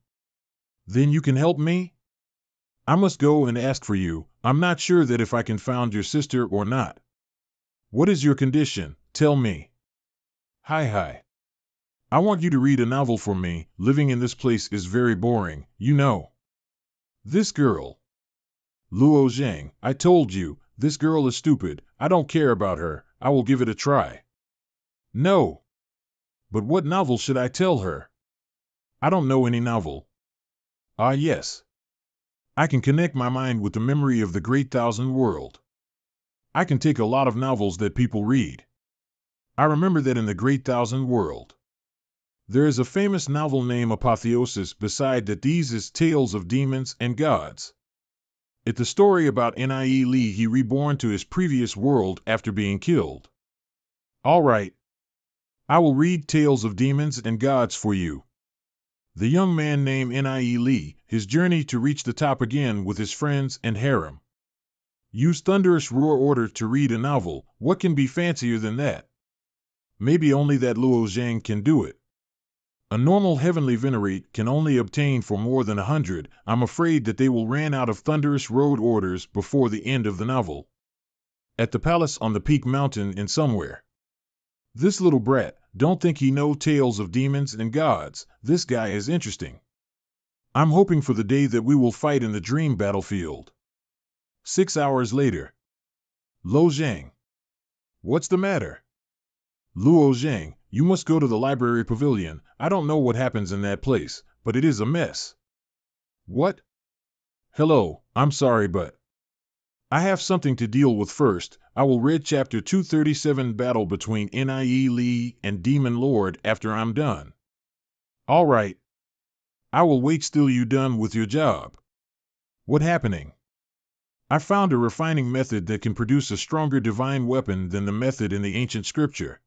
Then you can help me? I must go and ask for you. I'm not sure that if I can find your sister or not. What is your condition? Tell me. Hi. I want you to read a novel for me. Living in this place is very boring, you know. This girl. Luo Zhang, I told you, this girl is stupid. I don't care about her. I will give it a try. No. But what novel should I tell her? I don't know any novel. Ah, yes. I can connect my mind with the memory of the Great Thousand World. I can take a lot of novels that people read. I remember that in the Great Thousand World, there is a famous novel named Apotheosis. Beside that, these is tales of demons and gods. It's the story about Ni he reborn to his previous world after being killed. All right. I will read tales of demons and gods for you. The young man named Ni his journey to reach the top again with his friends and harem. Use thunderous roar order to read a novel. What can be fancier than that? Maybe only that Luo Zhang can do it. A normal heavenly venerate can only obtain for more than 100. I'm afraid that they will ran out of thunderous road orders before the end of the novel. At the palace on the peak mountain in somewhere. This little brat, don't think he know tales of demons and gods. This guy is interesting. I'm hoping for the day that we will fight in the dream battlefield. 6 hours later. Luo Zhang. What's the matter? Luo Zhang, you must go to the library pavilion. I don't know what happens in that place, but it is a mess. What? Hello, I'm sorry, but I have something to deal with first. I will read chapter 237 battle between Ni and Demon Lord after I'm done. All right. I will wait till you done with your job. What happening? I found a refining method that can produce a stronger divine weapon than the method in the ancient scripture.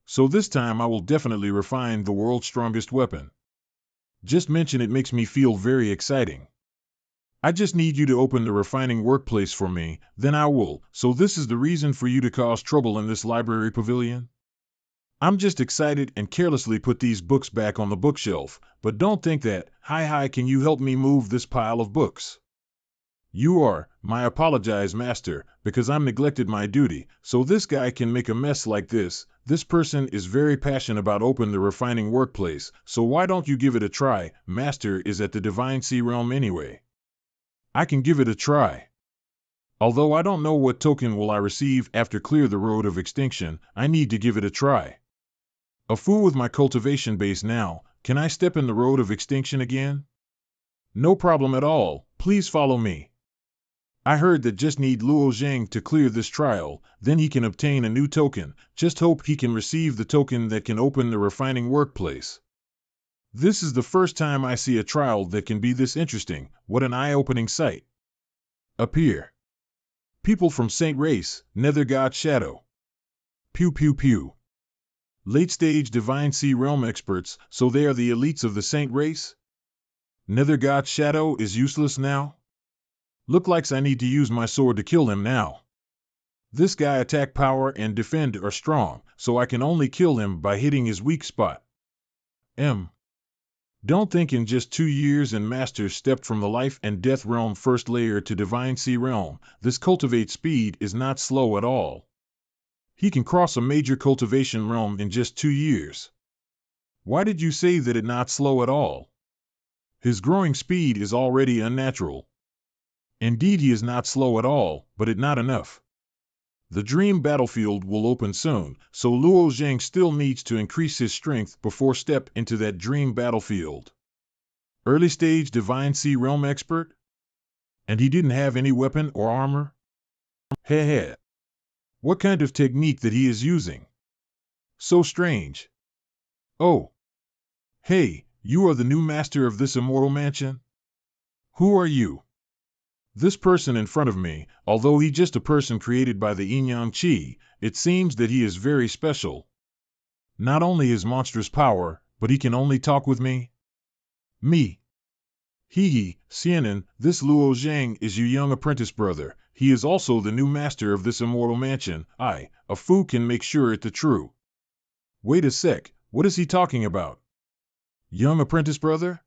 So this time I will definitely refine the world's strongest weapon. Just mention it makes me feel very exciting. I just need you to open the refining workplace for me, then I will. So this is the reason for you to cause trouble in this library pavilion? I'm just excited and carelessly put these books back on the bookshelf, but don't think that. Hi, can you help me move this pile of books? You are, my apologize master, because I'm neglected my duty, so this guy can make a mess like this. This person is very passionate about open the refining workplace, so why don't you give it a try? Master is at the Divine Sea Realm anyway. I can give it a try. Although I don't know what token will I receive after clear the road of extinction, I need to give it a try. A fool with my cultivation base now, can I step in the road of extinction again? No problem at all, please follow me. I heard that just need Luo Zhang to clear this trial, then he can obtain a new token. Just hope he can receive the token that can open the refining workplace. This is the first time I see a trial that can be this interesting. What an eye-opening sight. Appear. People from Saint Race, Nether God Shadow. Pew. Late-stage Divine Sea Realm experts, so they are the elites of the Saint Race? Nether God Shadow is useless now? Look like I need to use my sword to kill him now. This guy attack power and defend are strong, so I can only kill him by hitting his weak spot. Don't think in just 2 years and Master stepped from the life and death realm first layer to Divine Sea Realm. This cultivate speed is not slow at all. He can cross a major cultivation realm in just 2 years. Why did you say that it not slow at all? His growing speed is already unnatural. Indeed, he is not slow at all, but it not enough. The dream battlefield will open soon, so Luo Zhang still needs to increase his strength before step into that dream battlefield. Early stage Divine Sea Realm expert? And he didn't have any weapon or armor? Heh. What kind of technique that he is using? So strange. Oh. Hey, you are the new master of this immortal mansion? Who are you? This person in front of me, although he just a person created by the Yin-Yang Qi, it seems that he is very special. Not only his monstrous power, but he can only talk with me? Me. He, Xianan, this Luo Zhang is your young apprentice brother. He is also the new master of this immortal mansion. A fool can make sure it the true. Wait a sec, what is he talking about? Young apprentice brother?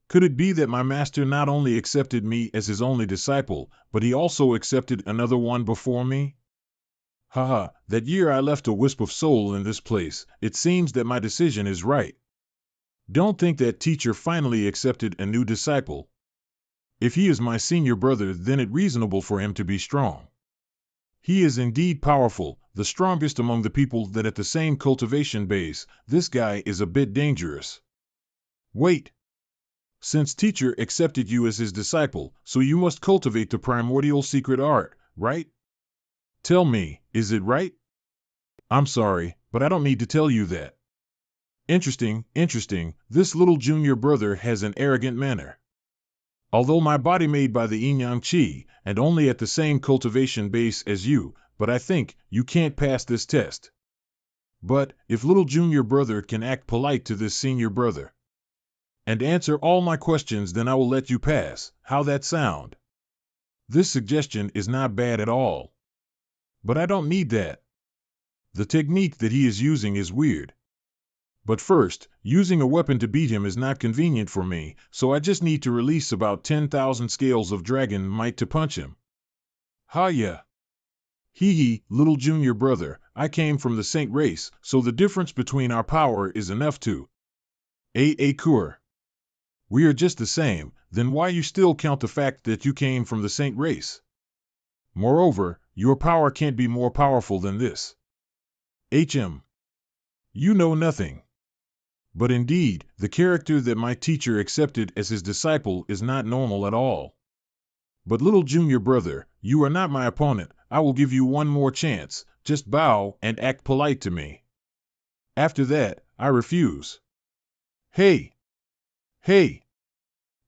Could it be that my master not only accepted me as his only disciple, but he also accepted another one before me? Haha, that year I left a wisp of soul in this place. It seems that my decision is right. Don't think that teacher finally accepted a new disciple. If he is my senior brother, then it's reasonable for him to be strong. He is indeed powerful, the strongest among the people that at the same cultivation base. This guy is a bit dangerous. Wait. Since teacher accepted you as his disciple, so you must cultivate the primordial secret art, right? Tell me, is it right? I'm sorry, but I don't need to tell you that. Interesting. This little junior brother has an arrogant manner. Although my body made by the Yin-Yang Qi, and only at the same cultivation base as you, but I think you can't pass this test. But, if little junior brother can act polite to this senior brother, and answer all my questions, then I will let you pass. How that sound? This suggestion is not bad at all. But I don't need that. The technique that he is using is weird. But first, using a weapon to beat him is not convenient for me, so I just need to release about 10,000 scales of dragon might to punch him. Ha yeah. Hee, little junior brother, I came from the saint race, so the difference between our power is enough to. Kur. We are just the same, then why you still count the fact that you came from the saint race? Moreover, your power can't be more powerful than this. You know nothing. But indeed, the character that my teacher accepted as his disciple is not normal at all. But little junior brother, you are not my opponent. I will give you one more chance. Just bow and act polite to me. After that, I refuse. Hey!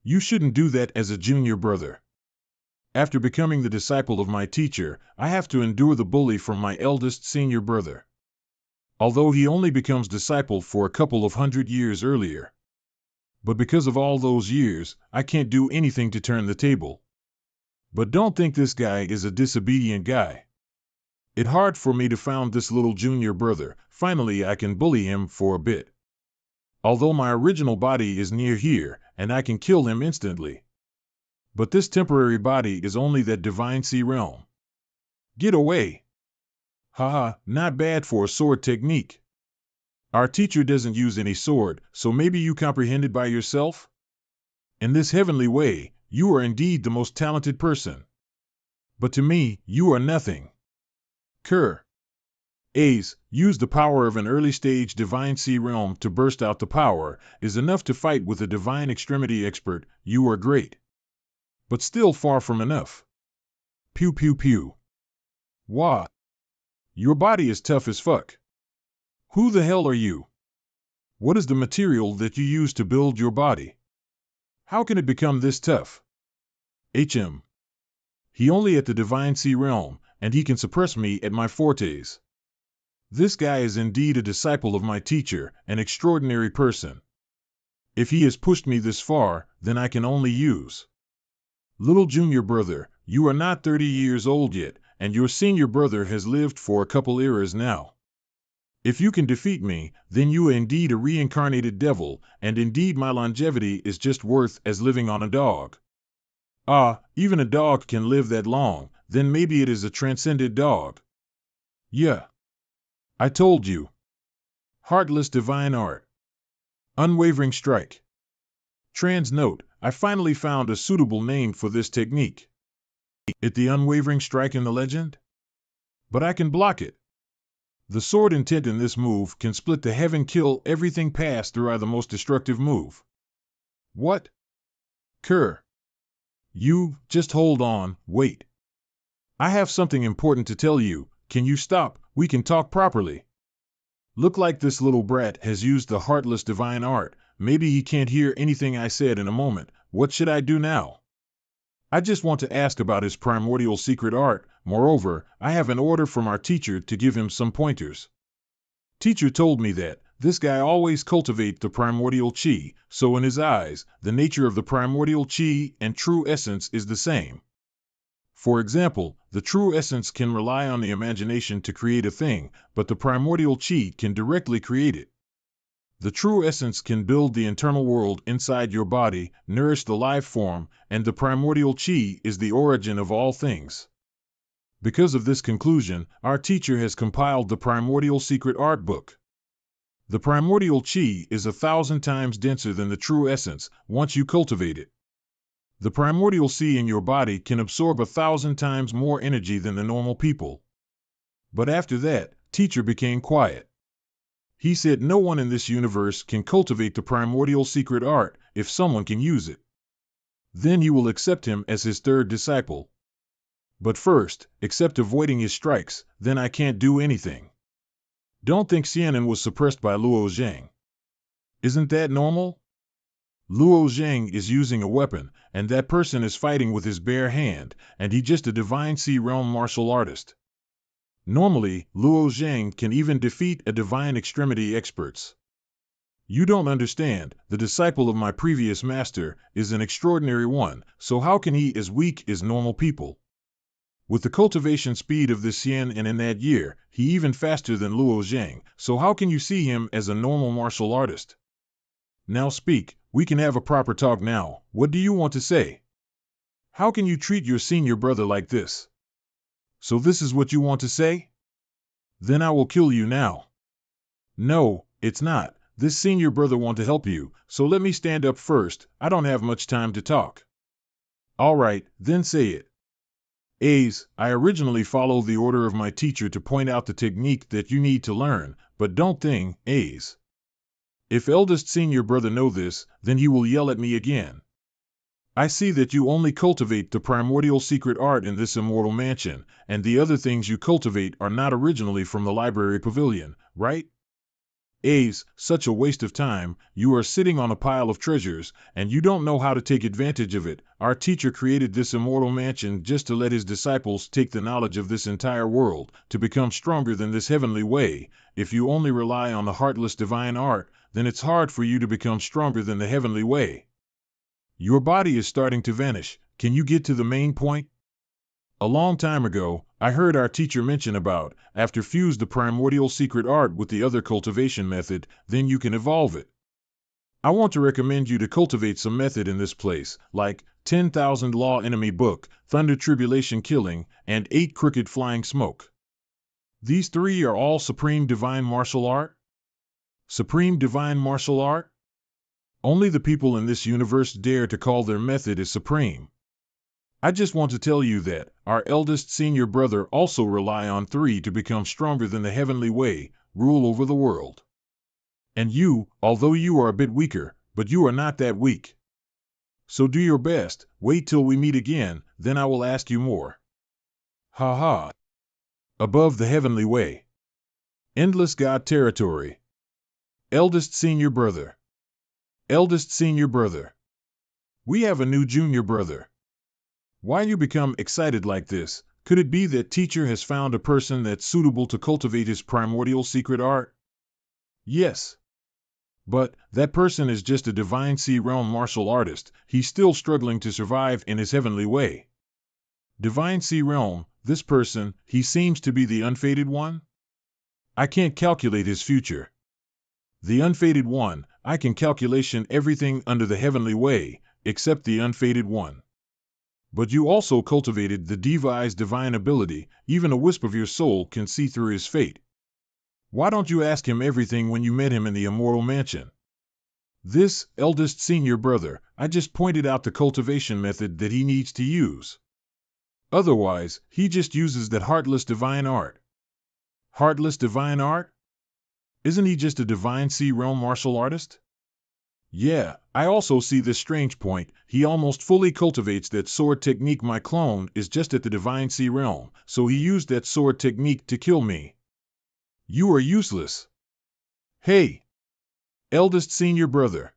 You shouldn't do that as a junior brother. After becoming the disciple of my teacher, I have to endure the bully from my eldest senior brother. Although he only becomes disciple for a couple of 100 years earlier. But because of all those years, I can't do anything to turn the table. But don't think this guy is a disobedient guy. It's hard for me to found this little junior brother. Finally I can bully him for a bit. Although my original body is near here, and I can kill him instantly. But this temporary body is only that divine sea realm. Get away! Haha, not bad for a sword technique. Our teacher doesn't use any sword, so maybe you comprehended by yourself? In this heavenly way, you are indeed the most talented person. But to me, you are nothing. Use the power of an early stage divine sea realm to burst out the power is enough to fight with a divine extremity expert. You are great. But still far from enough. Pew. Wah. Your body is tough as fuck. Who the hell are you? What is the material that you use to build your body? How can it become this tough? He only at the divine sea realm, and he can suppress me at my fortes. This guy is indeed a disciple of my teacher, an extraordinary person. If he has pushed me this far, then I can only use. Little junior brother, you are not 30 years old yet, and your senior brother has lived for a couple eras now. If you can defeat me, then you are indeed a reincarnated devil, and indeed my longevity is just worth as living on a dog. Even a dog can live that long, then maybe it is a transcended dog. Yeah. I told you. Heartless divine art. Unwavering strike. Trans note, I finally found a suitable name for this technique. It the unwavering strike in the legend? But I can block it. The sword intent in this move can split the heaven, kill everything passed through the most destructive move. What? Kerr. You, just hold on, wait. I have something important to tell you. Can you stop? We can talk properly. Look like this little brat has used the heartless divine art. Maybe he can't hear anything I said in a moment. What should I do now? I just want to ask about his primordial secret art. Moreover, I have an order from our teacher to give him some pointers. Teacher told me that this guy always cultivate the primordial chi, so in his eyes, the nature of the primordial chi and true essence is the same. For example, the true essence can rely on the imagination to create a thing, but the primordial chi can directly create it. The true essence can build the internal world inside your body, nourish the life form, and the primordial chi is the origin of all things. Because of this conclusion, our teacher has compiled the primordial secret art book. The primordial chi is 1,000 times denser than the true essence once you cultivate it. The primordial chi in your body can absorb 1,000 times more energy than the normal people. But after that, teacher became quiet. He said no one in this universe can cultivate the primordial secret art if someone can use it. Then you will accept him as his third disciple. But first, except avoiding his strikes, then I can't do anything. Don't think Xianen was suppressed by Luo Zhang. Isn't that normal? Luo Zhang is using a weapon, and that person is fighting with his bare hand, and he's just a divine sea realm martial artist. Normally, Luo Zhang can even defeat a divine extremity experts. You don't understand, the disciple of my previous master is an extraordinary one, so how can he as weak as normal people? With the cultivation speed of this Xian and in that year, he even faster than Luo Zhang, so how can you see him as a normal martial artist? Now speak, we can have a proper talk now. What do you want to say? How can you treat your senior brother like this? So this is what you want to say? Then I will kill you now. No, it's not. This senior brother want to help you, so let me stand up first. I don't have much time to talk. All right, then say it. I originally followed the order of my teacher to point out the technique that you need to learn, but don't think, if eldest senior brother know this, then he will yell at me again. I see that you only cultivate the primordial secret art in this immortal mansion, and the other things you cultivate are not originally from the library pavilion, right? Such a waste of time. You are sitting on a pile of treasures, and you don't know how to take advantage of it. Our teacher created this immortal mansion just to let his disciples take the knowledge of this entire world, to become stronger than this heavenly way. If you only rely on the heartless divine art, then it's hard for you to become stronger than the heavenly way. Your body is starting to vanish. Can you get to the main point? A long time ago, I heard our teacher mention about, after fuse the primordial secret art with the other cultivation method, then you can evolve it. I want to recommend you to cultivate some method in this place, like 10,000 Law Enemy Book, Thunder Tribulation Killing, and 8 Crooked Flying Smoke. These 3 are all Supreme Divine Martial Art? Supreme Divine Martial Art? Only the people in this universe dare to call their method as supreme. I just want to tell you that our eldest senior brother also rely on 3 to become stronger than the heavenly way, rule over the world. And you, although you are a bit weaker, but you are not that weak. So do your best, wait till we meet again, then I will ask you more. Ha ha. Above the heavenly way. Endless God territory. Eldest senior brother. Eldest senior brother. We have a new junior brother. Why you become excited like this? Could it be that teacher has found a person that's suitable to cultivate his primordial secret art? Yes. But that person is just a divine sea realm martial artist. He's still struggling to survive in his heavenly way. Divine sea realm, this person, he seems to be the unfated one? I can't calculate his future. The unfated one, I can calculation everything under the heavenly way, except the unfated one. But you also cultivated the devi's divine ability, even a wisp of your soul can see through his fate. Why don't you ask him everything when you met him in the immortal mansion? This, eldest senior brother, I just pointed out the cultivation method that he needs to use. Otherwise, he just uses that heartless divine art. Heartless divine art? Isn't he just a divine sea realm martial artist? Yeah, I also see this strange point. He almost fully cultivates that sword technique. My clone is just at the divine sea realm, so he used that sword technique to kill me. You are useless. Hey, eldest senior brother.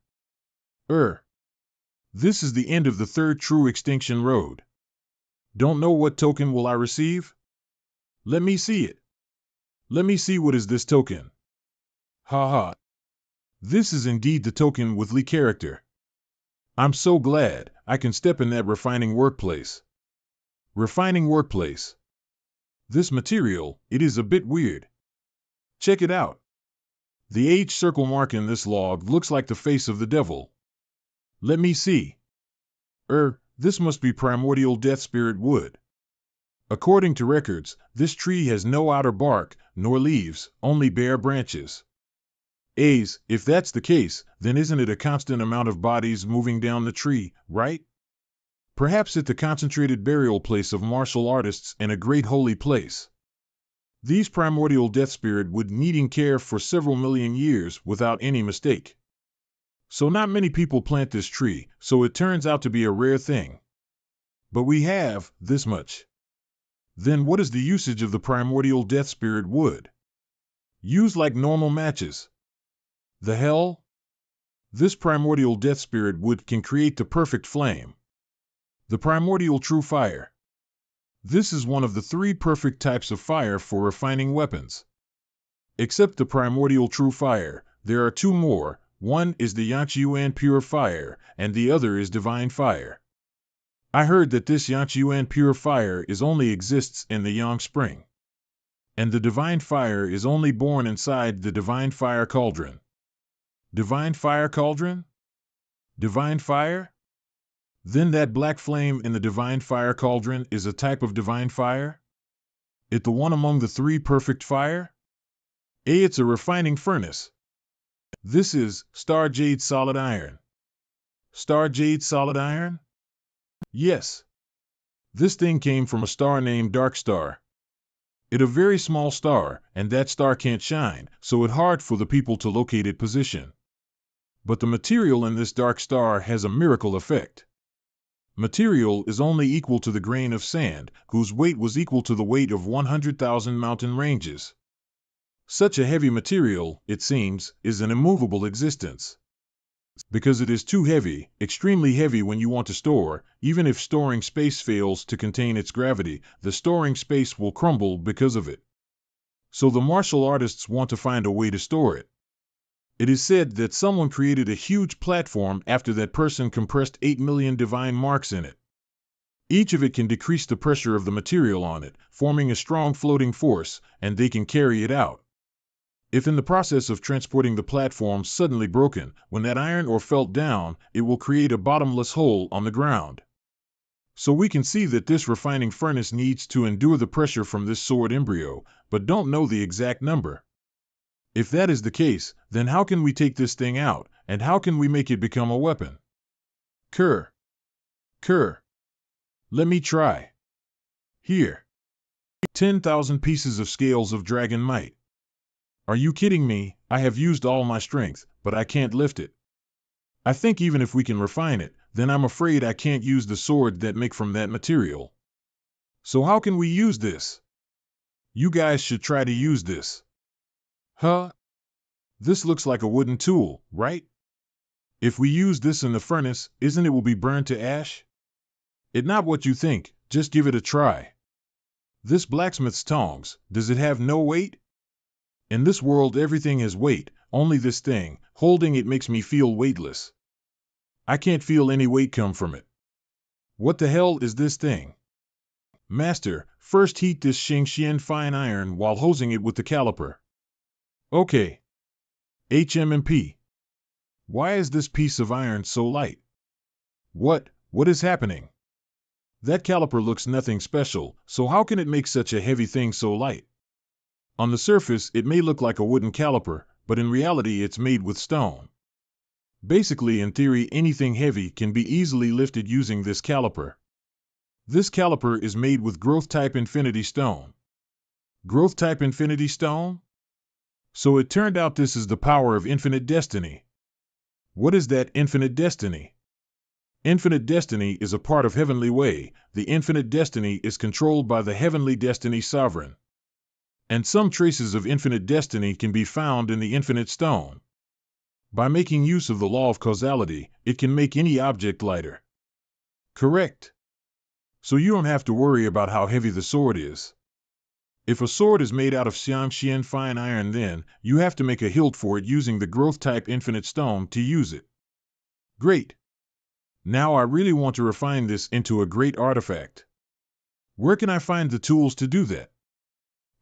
This is the end of the third true extinction road. Don't know what token will I receive? Let me see it. Let me see what is this token. Haha. This is indeed the token with Lee character. I'm so glad I can step in that refining workplace. Refining workplace. This material, it is a bit weird. Check it out. The H circle mark in this log looks like the face of the devil. Let me see. This must be primordial death spirit wood. According to records, this tree has no outer bark, nor leaves, only bare branches. If that's the case, then isn't it a constant amount of bodies moving down the tree, right? Perhaps it's the concentrated burial place of martial artists and a great holy place. These primordial death spirit would needing care for several million years without any mistake. So not many people plant this tree, so it turns out to be a rare thing. But we have this much. Then what is the usage of the primordial death spirit wood? Used like normal matches. The hell? This primordial death spirit wood can create the perfect flame. The primordial true fire. This is one of the 3 perfect types of fire for refining weapons. Except the primordial true fire, there are 2 more. One is the Yahello pure fire, and the other is divine fire. I heard that this Yahello pure fire only exists in the Yang Spring. And the divine fire is only born inside the divine fire cauldron. Divine fire cauldron? Divine fire? Then that black flame in the divine fire cauldron is a type of divine fire? It the one among the 3 perfect fire? It's a refining furnace. This is Star Jade Solid Iron. Star Jade Solid Iron? Yes. This thing came from a star named Dark Star. It a very small star, and that star can't shine, so it hard for the people to locate its position. But the material in this dark star has a miracle effect. Material is only equal to the grain of sand, whose weight was equal to the weight of 100,000 mountain ranges. Such a heavy material, it seems, is an immovable existence. Because it is too heavy, extremely heavy when you want to store, even if storing space fails to contain its gravity, the storing space will crumble because of it. So the martial artists want to find a way to store it. It is said that someone created a huge platform after that person compressed 8 million divine marks in it. Each of it can decrease the pressure of the material on it, forming a strong floating force, and they can carry it out. If in the process of transporting the platform suddenly broken, when that iron ore fell down, it will create a bottomless hole on the ground. So we can see that this refining furnace needs to endure the pressure from this sword embryo, but don't know the exact number. If that is the case, then how can we take this thing out, and how can we make it become a weapon? Let me try. Here. 10,000 pieces of scales of dragon might. Are you kidding me? I have used all my strength, but I can't lift it. I think even if we can refine it, then I'm afraid I can't use the sword that make from that material. So how can we use this? You guys should try to use this. This looks like a wooden tool, right? If we use this in the furnace, isn't it will be burned to ash? It not what you think, just give it a try. This blacksmith's tongs, does it have no weight? In this world everything has weight, only this thing, holding it makes me feel weightless. I can't feel any weight come from it. What the hell is this thing? Master, first heat this Xingxian fine iron while hosing it with the caliper. Okay. HMMP. Why is this piece of iron so light? What is happening? That caliper looks nothing special, so how can it make such a heavy thing so light? On the surface, it may look like a wooden caliper, but in reality it's made with stone. Basically, in theory, anything heavy can be easily lifted using this caliper. This caliper is made with growth-type Infinity Stone. Growth-type Infinity Stone? So it turned out this is the power of infinite destiny. What is that infinite destiny? Infinite destiny is a part of Heavenly Way. The infinite destiny is controlled by the Heavenly Destiny Sovereign. And some traces of infinite destiny can be found in the Infinite Stone. By making use of the law of causality, it can make any object lighter. Correct. So you don't have to worry about how heavy the sword is. If a sword is made out of Xiangxian fine iron, then you have to make a hilt for it using the growth-type Infinite Stone to use it. Great. Now I really want to refine this into a great artifact. Where can I find the tools to do that?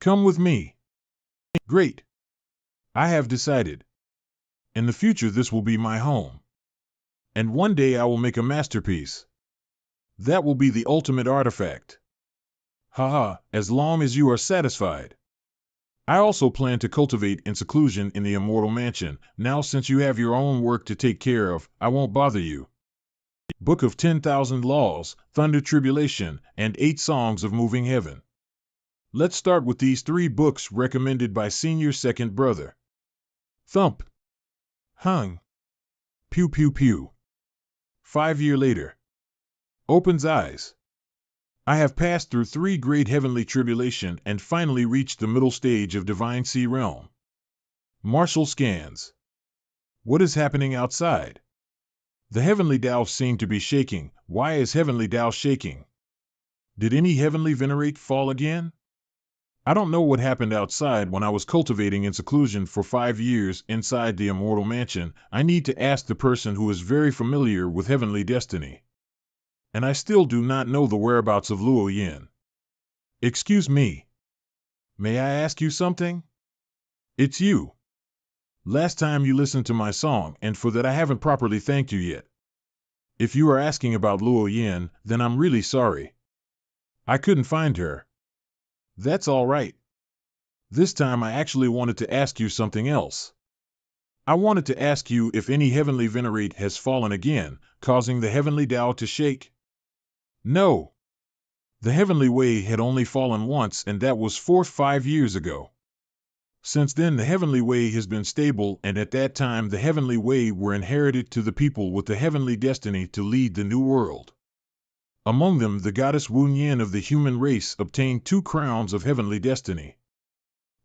Come with me. Great. I have decided. In the future, this will be my home. And one day I will make a masterpiece. That will be the ultimate artifact. Haha, as long as you are satisfied. I also plan to cultivate in seclusion in the immortal mansion. Now, since you have your own work to take care of, I won't bother you. Book of 10,000 Laws, Thunder Tribulation, and 8 Songs of Moving Heaven. Let's start with these 3 books recommended by Senior Second Brother. Thump. Hung. Pew pew pew. 5 years later. Opens eyes. I have passed through 3 great heavenly tribulation and finally reached the middle stage of Divine Sea Realm. Martial scans. What is happening outside? The heavenly Tao seem to be shaking. Why is heavenly Tao shaking? Did any heavenly venerate fall again? I don't know what happened outside when I was cultivating in seclusion for 5 years inside the immortal mansion. I need to ask the person who is very familiar with heavenly destiny. And I still do not know the whereabouts of Luo Yin. Excuse me. May I ask you something? It's you. Last time you listened to my song, and for that I haven't properly thanked you yet. If you are asking about Luo Yin, then I'm really sorry. I couldn't find her. That's all right. This time I actually wanted to ask you something else. I wanted to ask you if any heavenly venerate has fallen again, causing the heavenly Tao to shake. No. The heavenly way had only fallen once, and that was 5 years ago. Since then the heavenly way has been stable, and at that time the heavenly way were inherited to the people with the heavenly destiny to lead the new world. Among them, the goddess Wu Yin of the human race obtained 2 crowns of heavenly destiny.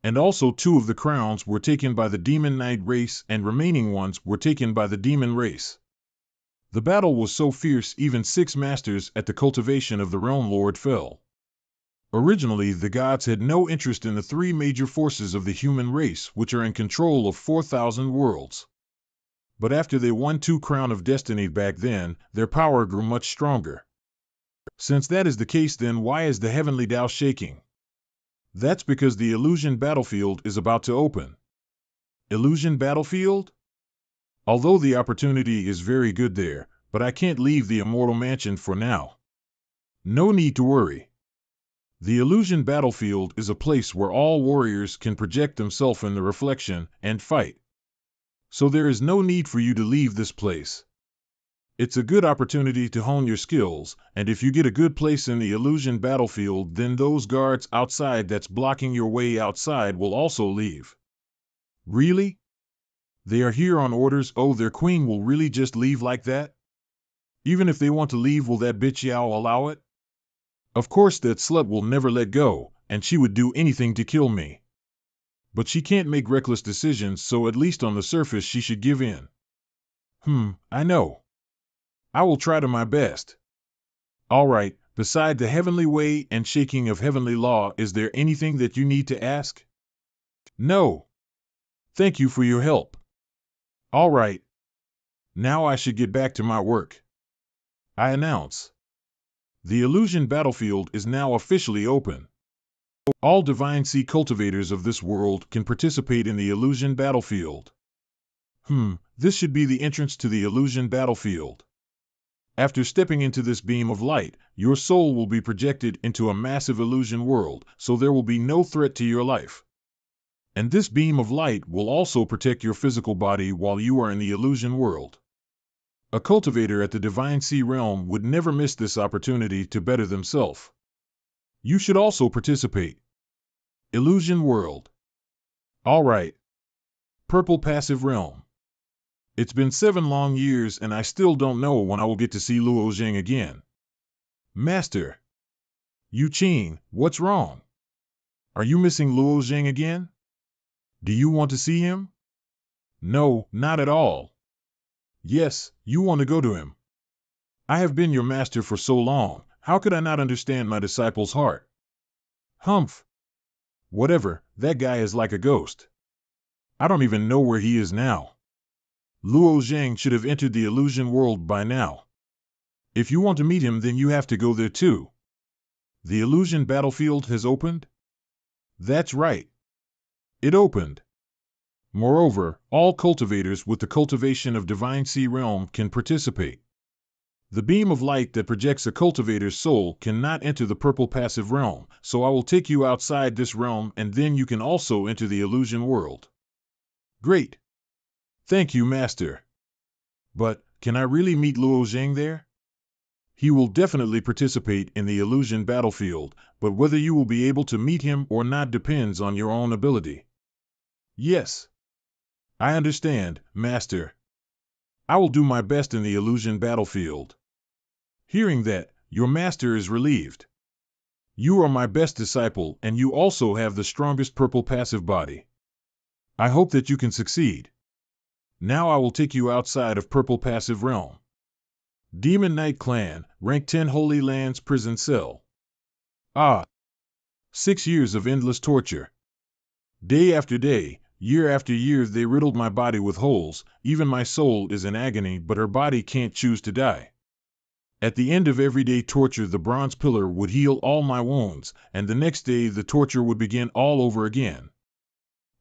And also 2 of the crowns were taken by the demon knight race, and remaining ones were taken by the demon race. The battle was so fierce even 6 masters at the cultivation of the realm lord fell. Originally, the gods had no interest in the 3 major forces of the human race, which are in control of 4,000 worlds. But after they won 2 crown of destiny back then, their power grew much stronger. Since that is the case, then why is the heavenly Tao shaking? That's because the illusion battlefield is about to open. Illusion battlefield? Although the opportunity is very good there, but I can't leave the immortal mansion for now. No need to worry. The illusion battlefield is a place where all warriors can project themselves in the reflection and fight. So there is no need for you to leave this place. It's a good opportunity to hone your skills, and if you get a good place in the illusion battlefield, then those guards outside that's blocking your way outside will also leave. Really? They are here on orders. Oh, their queen will really just leave like that? Even if they want to leave, will that bitch Yao allow it? Of course that slut will never let go, and she would do anything to kill me. But she can't make reckless decisions, so at least on the surface she should give in. I know. I will try to my best. All right, beside the heavenly way and shaking of heavenly law, is there anything that you need to ask? No. Thank you for your help. All right. Now I should get back to my work. I announce. The illusion battlefield is now officially open. All divine sea cultivators of this world can participate in the illusion battlefield. This should be the entrance to the illusion battlefield. After stepping into this beam of light, your soul will be projected into a massive illusion world, so there will be no threat to your life. And this beam of light will also protect your physical body while you are in the illusion world. A cultivator at the Divine Sea Realm would never miss this opportunity to better themselves. You should also participate. Illusion World. All right. Purple Passive Realm. It's been 7 long years and I still don't know when I will get to see Luo Zheng again. Master. Yu Qin, what's wrong? Are you missing Luo Zheng again? Do you want to see him? No, not at all. Yes, you want to go to him. I have been your master for so long, how could I not understand my disciple's heart? Humph. Whatever, that guy is like a ghost. I don't even know where he is now. Luo Zheng should have entered the illusion world by now. If you want to meet him, then you have to go there too. The illusion battlefield has opened? That's right. It opened. Moreover, all cultivators with the cultivation of Divine Sea Realm can participate. The beam of light that projects a cultivator's soul cannot enter the purple passive realm, so I will take you outside this realm and then you can also enter the illusion world. Great. Thank you, Master. But, can I really meet Luo Zheng there? He will definitely participate in the illusion battlefield, but whether you will be able to meet him or not depends on your own ability. Yes. I understand, Master. I will do my best in the illusion battlefield. Hearing that, your master is relieved. You are my best disciple and you also have the strongest purple passive body. I hope that you can succeed. Now I will take you outside of purple passive realm. Demon Knight Clan, rank 10 Holy Lands prison cell. 6 years of endless torture. Day after day, year after year they riddled my body with holes, even my soul is in agony but her body can't choose to die. At the end of everyday torture the bronze pillar would heal all my wounds, and the next day the torture would begin all over again.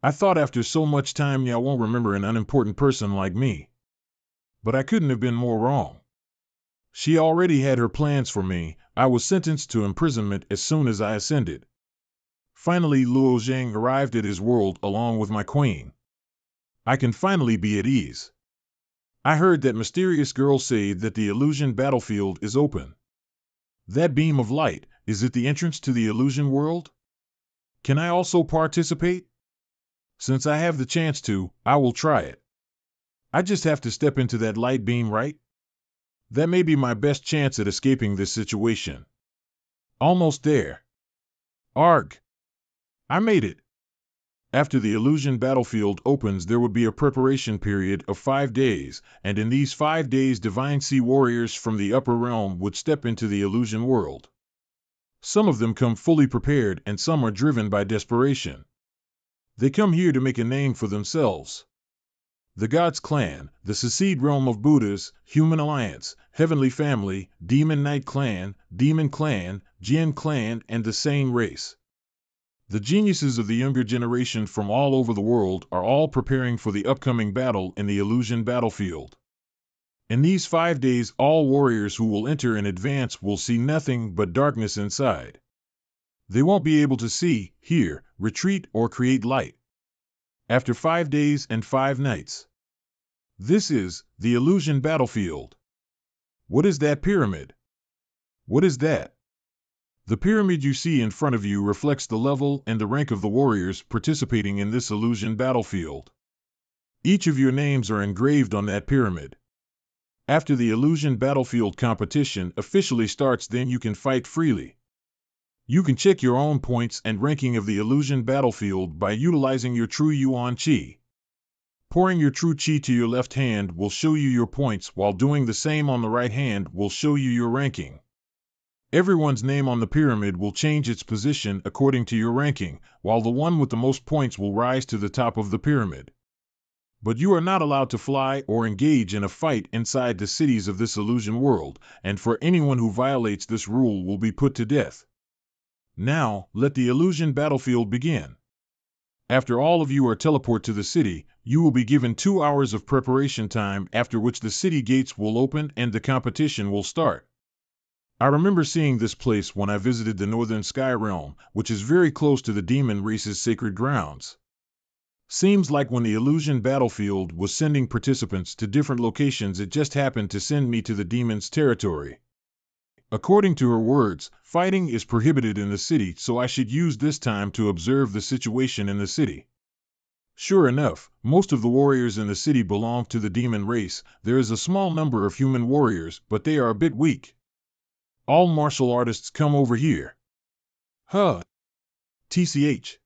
I thought after so much time I won't remember an unimportant person like me. But I couldn't have been more wrong. She already had her plans for me. I was sentenced to imprisonment as soon as I ascended. Finally Luo Zheng arrived at his world along with my queen. I can finally be at ease. I heard that mysterious girl say that the illusion battlefield is open. That beam of light, is it the entrance to the illusion world? Can I also participate? Since I have the chance to, I will try it. I just have to step into that light beam, right? That may be my best chance at escaping this situation. Almost there. Arg! I made it. After the illusion battlefield opens there would be a preparation period of 5 days, and in these 5 days Divine Sea warriors from the upper realm would step into the illusion world. Some of them come fully prepared and some are driven by desperation. They come here to make a name for themselves. The Gods Clan, the Secede Realm of Buddhas, Human Alliance, Heavenly Family, Demon Knight Clan, Demon Clan, Jinn Clan, and the Sane Race. The geniuses of the younger generation from all over the world are all preparing for the upcoming battle in the illusion battlefield. In these 5 days all warriors who will enter in advance will see nothing but darkness inside. They won't be able to see, hear, retreat, or create light. After 5 days and 5 nights. This is the illusion battlefield. What is that pyramid? What is that? The pyramid you see in front of you reflects the level and the rank of the warriors participating in this illusion battlefield. Each of your names are engraved on that pyramid. After the illusion battlefield competition officially starts, then you can fight freely. You can check your own points and ranking of the illusion battlefield by utilizing your true Yuan Qi. Pouring your true Qi to your left hand will show you your points, while doing the same on the right hand will show you your ranking. Everyone's name on the pyramid will change its position according to your ranking, while the one with the most points will rise to the top of the pyramid. But you are not allowed to fly or engage in a fight inside the cities of this illusion world, and for anyone who violates this rule will be put to death. Now, let the illusion battlefield begin. After all of you are teleported to the city, you will be given 2 hours of preparation time, after which the city gates will open and the competition will start. I remember seeing this place when I visited the Northern Sky Realm, which is very close to the demon race's sacred grounds. Seems like when the illusion battlefield was sending participants to different locations, it just happened to send me to the demon's territory. According to her words, fighting is prohibited in the city, so I should use this time to observe the situation in the city. Sure enough, most of the warriors in the city belong to the demon race. There is a small number of human warriors, but they are a bit weak. All martial artists come over here. Huh. TCH.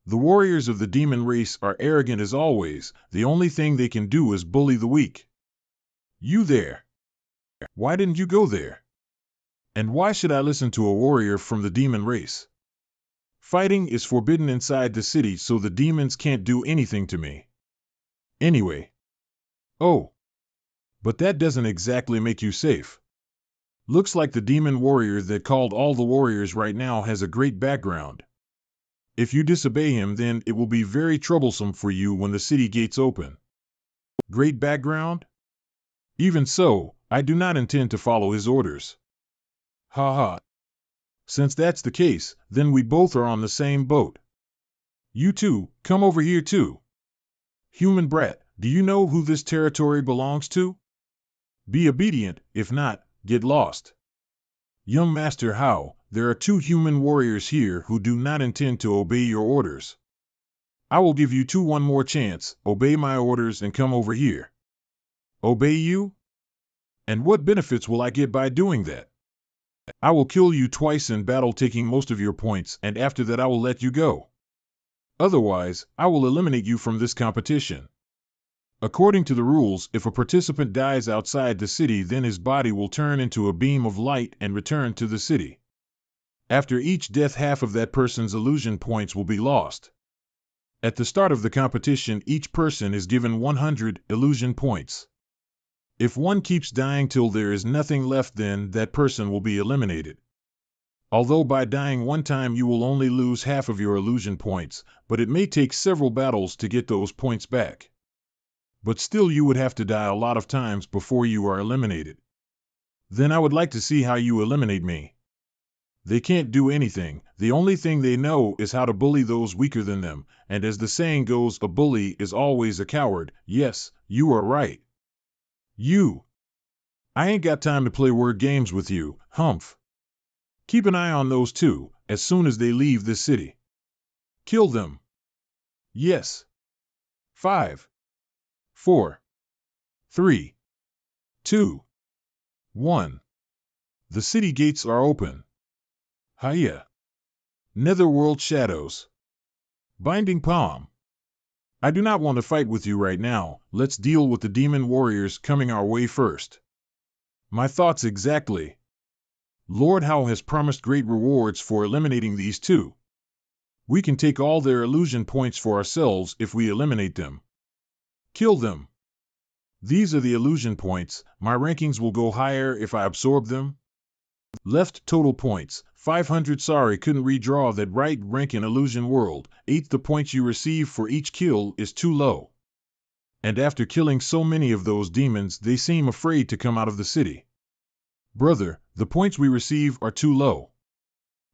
The warriors of the demon race are arrogant as always. The only thing they can do is bully the weak. You there. Why didn't you go there? And why should I listen to a warrior from the demon race? Fighting is forbidden inside the city, so the demons can't do anything to me. Anyway. Oh. But that doesn't exactly make you safe. Looks like the demon warrior that called all the warriors right now has a great background. If you disobey him, then it will be very troublesome for you when the city gates open. Great background? Even so, I do not intend to follow his orders. Ha ha. Since that's the case, then we both are on the same boat. You two, come over here too. Human brat, do you know who this territory belongs to? Be obedient, if not, get lost. Young Master How, there are 2 human warriors here who do not intend to obey your orders. I will give you 2 one more chance, obey my orders and come over here. Obey you? And what benefits will I get by doing that? I will kill you twice in battle, taking most of your points, and after that I will let you go. Otherwise, I will eliminate you from this competition. According to the rules, if a participant dies outside the city, then his body will turn into a beam of light and return to the city. After each death, half of that person's illusion points will be lost. At the start of the competition, each person is given 100 illusion points. If one keeps dying till there is nothing left, then that person will be eliminated. Although by dying one time you will only lose half of your illusion points, but it may take several battles to get those points back. But still, you would have to die a lot of times before you are eliminated. Then I would like to see how you eliminate me. They can't do anything. The only thing they know is how to bully those weaker than them, and as the saying goes, a bully is always a coward. Yes, you are right. You. I ain't got time to play word games with you, humph. Keep an eye on those 2, as soon as they leave this city. Kill them. Yes. 5. 4. 3. 2. 1. The city gates are open. Hiya. Netherworld shadows. Binding palm. I do not want to fight with you right now. Let's deal with the demon warriors coming our way first. My thoughts exactly. Lord How has promised great rewards for eliminating these 2. We can take all their illusion points for ourselves if we eliminate them. Kill them. These are the illusion points. My rankings will go higher if I absorb them. Left total points, 500. Sorry, couldn't redraw that. Right, rank in illusion world, 8. The points you receive for each kill is too low. And after killing so many of those demons, they seem afraid to come out of the city. Brother, the points we receive are too low.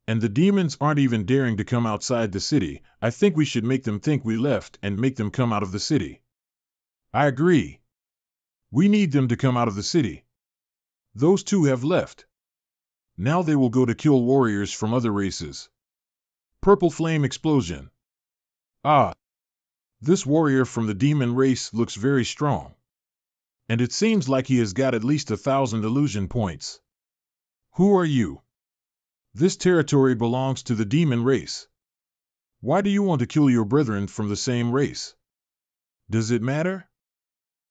And the demons aren't even daring to come outside the city. I think we should make them think we left and make them come out of the city. I agree. We need them to come out of the city. Those 2 have left. Now they will go to kill warriors from other races. Purple flame explosion. Ah. This warrior from the demon race looks very strong. And it seems like he has got at least 1,000 illusion points. Who are you? This territory belongs to the demon race. Why do you want to kill your brethren from the same race? Does it matter?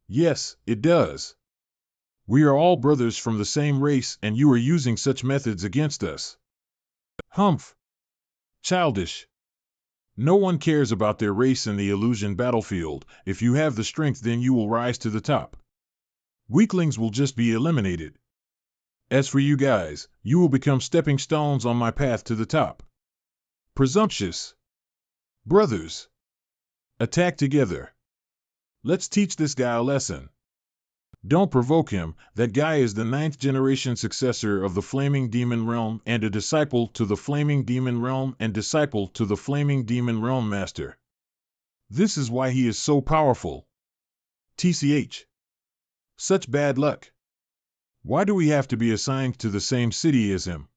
Yes, it does. We are all brothers from the same race, and you are using such methods against us. Humph. Childish. No one cares about their race in the illusion battlefield. If you have the strength, then you will rise to the top. Weaklings will just be eliminated. As for you guys, you will become stepping stones on my path to the top. Presumptuous. Brothers. Attack together. Let's teach this guy a lesson. Don't provoke him. That guy is the 9th generation successor of the Flaming Demon Realm and a disciple to the Flaming Demon Realm and disciple to the Flaming Demon Realm Master. This is why he is so powerful. TCH. Such bad luck. Why do we have to be assigned to the same city as him?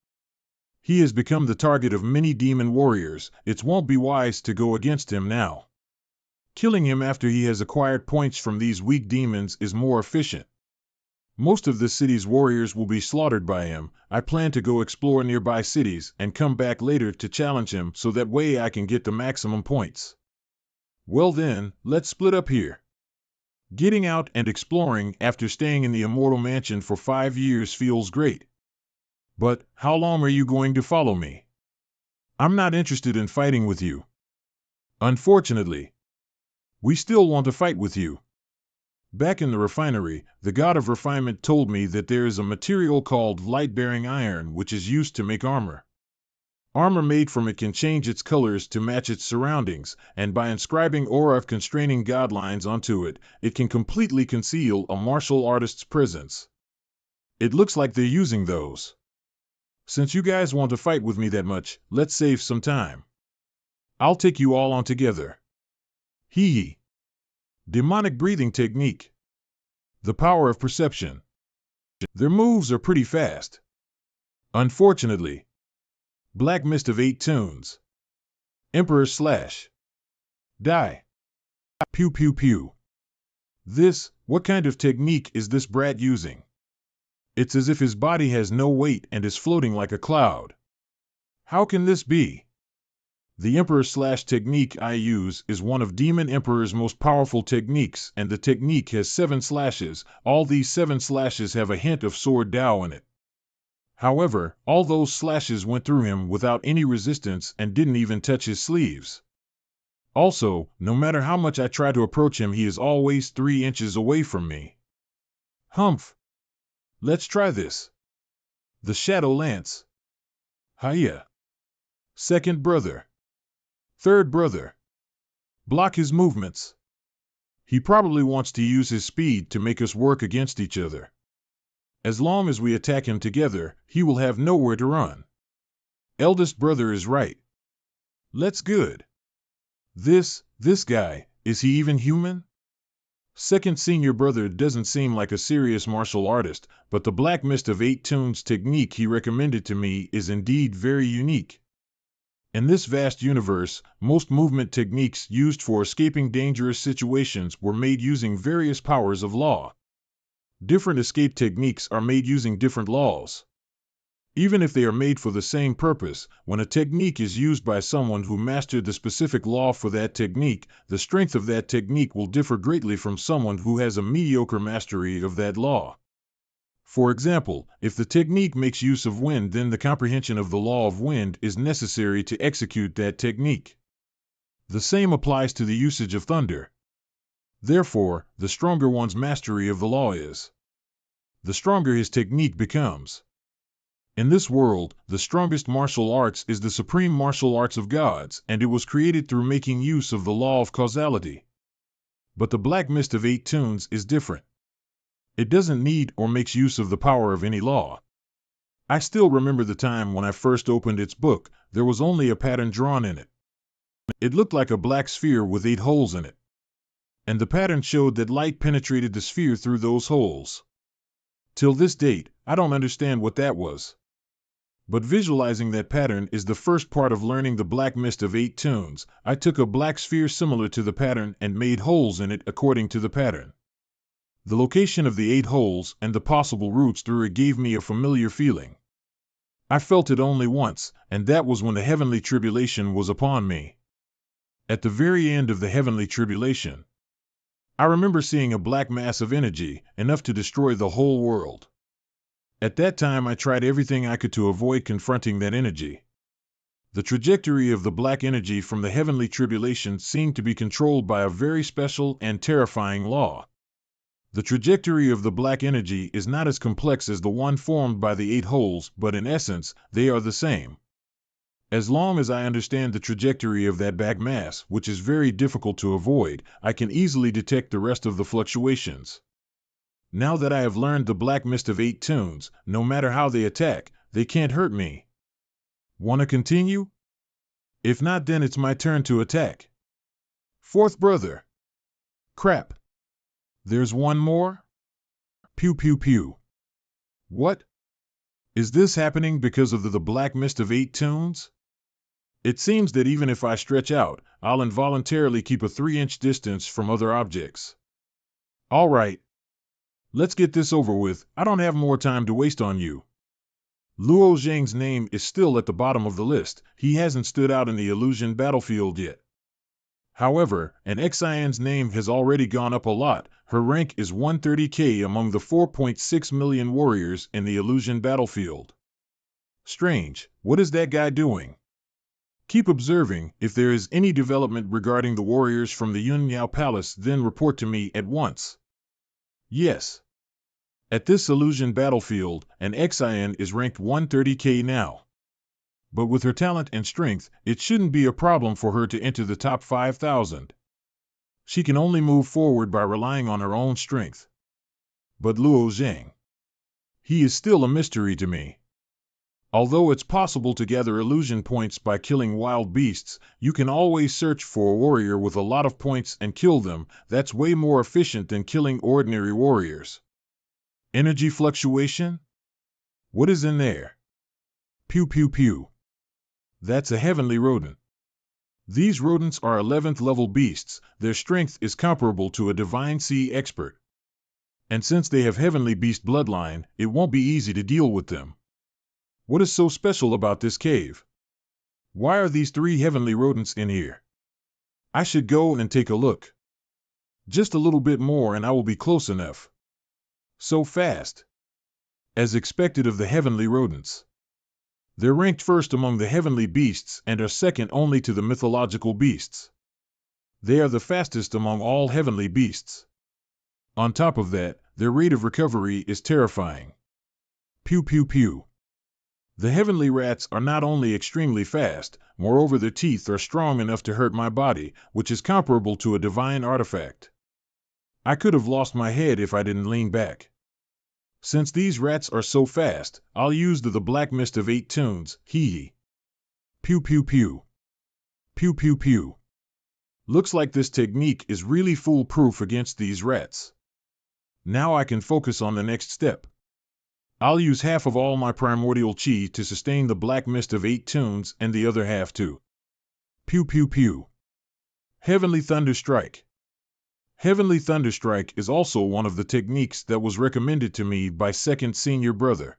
He has become the target of many demon warriors. It won't be wise to go against him now. Killing him after he has acquired points from these weak demons is more efficient. Most of the city's warriors will be slaughtered by him. I plan to go explore nearby cities and come back later to challenge him so that way I can get the maximum points. Well then, let's split up here. Getting out and exploring after staying in the Immortal Mansion for 5 years feels great. But how long are you going to follow me? I'm not interested in fighting with you. Unfortunately. We still want to fight with you. Back in the refinery, the god of refinement told me that there is a material called light-bearing iron which is used to make armor. Armor made from it can change its colors to match its surroundings, and by inscribing aura of constraining godlines onto it, it can completely conceal a martial artist's presence. It looks like they're using those. Since you guys want to fight with me that much, let's save some time. I'll take you all on together. Hee hee. Demonic breathing technique. The power of perception. Their moves are pretty fast. Unfortunately. Black Mist of 8 Toons. Emperor Slash. Die. Pew pew pew. What kind of technique is this brat using? It's as if his body has no weight and is floating like a cloud. How can this be? The Emperor Slash technique I use is one of Demon Emperor's most powerful techniques, and the technique has 7 slashes. All these 7 slashes have a hint of Sword Dao in it. However, all those slashes went through him without any resistance and didn't even touch his sleeves. Also, no matter how much I try to approach him, he is always 3 inches away from me. Humph. Let's try this. The Shadow Lance. Hiya. Second brother. Third brother. Block his movements. He probably wants to use his speed to make us work against each other. As long as we attack him together, he will have nowhere to run. Eldest brother is right. Let's good. This guy, is he even human? Second senior brother doesn't seem like a serious martial artist, but the Black Mist of 8 Toons technique he recommended to me is indeed very unique. In this vast universe, most movement techniques used for escaping dangerous situations were made using various powers of law. Different escape techniques are made using different laws. Even if they are made for the same purpose, when a technique is used by someone who mastered the specific law for that technique, the strength of that technique will differ greatly from someone who has a mediocre mastery of that law. For example, if the technique makes use of wind, then the comprehension of the law of wind is necessary to execute that technique. The same applies to the usage of thunder. Therefore, the stronger one's mastery of the law is, the stronger his technique becomes. In this world, the strongest martial arts is the supreme martial arts of gods, and it was created through making use of the law of causality. But the Black Mist of 8 Toons is different. It doesn't need or makes use of the power of any law. I still remember the time when I first opened its book. There was only a pattern drawn in it. It looked like a black sphere with 8 holes in it. And the pattern showed that light penetrated the sphere through those holes. Till this date, I don't understand what that was. But visualizing that pattern is the first part of learning the Black Mist of 8 Toons. I took a black sphere similar to the pattern and made holes in it according to the pattern. The location of the 8 holes and the possible routes through it gave me a familiar feeling. I felt it only once, and that was when the heavenly tribulation was upon me. At the very end of the heavenly tribulation, I remember seeing a black mass of energy, enough to destroy the whole world. At that time I tried everything I could to avoid confronting that energy. The trajectory of the black energy from the heavenly tribulation seemed to be controlled by a very special and terrifying law. The trajectory of the black energy is not as complex as the one formed by the 8 holes, but in essence, they are the same. As long as I understand the trajectory of that black mass, which is very difficult to avoid, I can easily detect the rest of the fluctuations. Now that I have learned the Black Mist of 8 Toons, no matter how they attack, they can't hurt me. Wanna continue? If not, then it's my turn to attack. Fourth brother. Crap. There's one more? Pew pew pew. What? Is this happening because of the black mist of 8 toons? It seems that even if I stretch out, I'll involuntarily keep a 3-inch distance from other objects. All right. Let's get this over with. I don't have more time to waste on you. Luo Zhang's name is still at the bottom of the list. He hasn't stood out in the illusion battlefield yet. However, an Xian's name has already gone up a lot. Her rank is 130k among the 4.6 million warriors in the illusion battlefield. Strange, what is that guy doing? Keep observing. If there is any development regarding the warriors from the Yunyao Palace, then report to me at once. Yes. At this illusion battlefield, an Xian is ranked 130k now. But with her talent and strength, it shouldn't be a problem for her to enter the top 5,000. She can only move forward by relying on her own strength. But Luo Zhang, he is still a mystery to me. Although it's possible to gather illusion points by killing wild beasts, you can always search for a warrior with a lot of points and kill them. That's way more efficient than killing ordinary warriors. Energy fluctuation? What is in there? Pew pew pew. That's a heavenly rodent. These rodents are 11th level beasts. Their strength is comparable to a divine sea expert. And since they have heavenly beast bloodline, it won't be easy to deal with them. What is so special about this cave? Why are these 3 heavenly rodents in here? I should go and take a look. Just a little bit more and I will be close enough. So fast. As expected of the heavenly rodents. They're ranked first among the heavenly beasts and are second only to the mythological beasts. They are the fastest among all heavenly beasts. On top of that, their rate of recovery is terrifying. Pew pew pew. The heavenly rats are not only extremely fast, moreover their teeth are strong enough to hurt my body, which is comparable to a divine artifact. I could have lost my head if I didn't lean back. Since these rats are so fast, I'll use the black mist of 8 toons, hee hee. Pew pew pew. Pew pew pew. Looks like this technique is really foolproof against these rats. Now I can focus on the next step. I'll use half of all my primordial chi to sustain the black mist of 8 toons and the other half to pew pew pew. Heavenly Thunder Strike. Heavenly Thunder Strike is also one of the techniques that was recommended to me by second senior brother.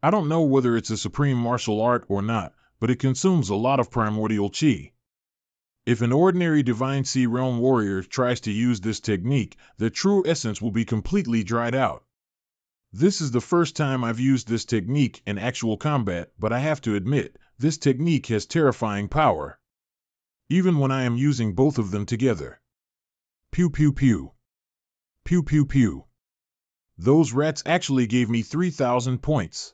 I don't know whether it's a supreme martial art or not, but it consumes a lot of primordial chi. If an ordinary Divine Sea Realm warrior tries to use this technique, their true essence will be completely dried out. This is the first time I've used this technique in actual combat, but I have to admit, this technique has terrifying power. Even when I am using both of them together. Pew pew pew. Pew pew pew. Those rats actually gave me 3,000 points.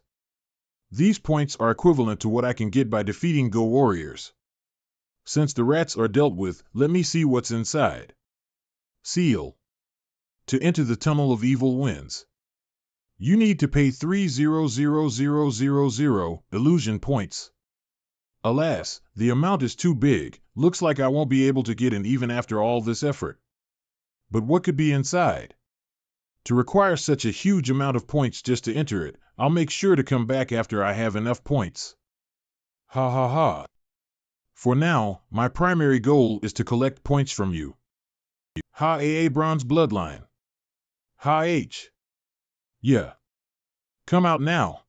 These points are equivalent to what I can get by defeating Go warriors. Since the rats are dealt with, let me see what's inside. Seal. To enter the Tunnel of Evil Winds. You need to pay 3,000,000 illusion points. Alas, the amount is too big. Looks like I won't be able to get in even after all this effort. But what could be inside? To require such a huge amount of points just to enter it, I'll make sure to come back after I have enough points. Ha ha ha. For now, my primary goal is to collect points from you. Ha AA Bronze Bloodline. Ha H. Yeah. Come out now.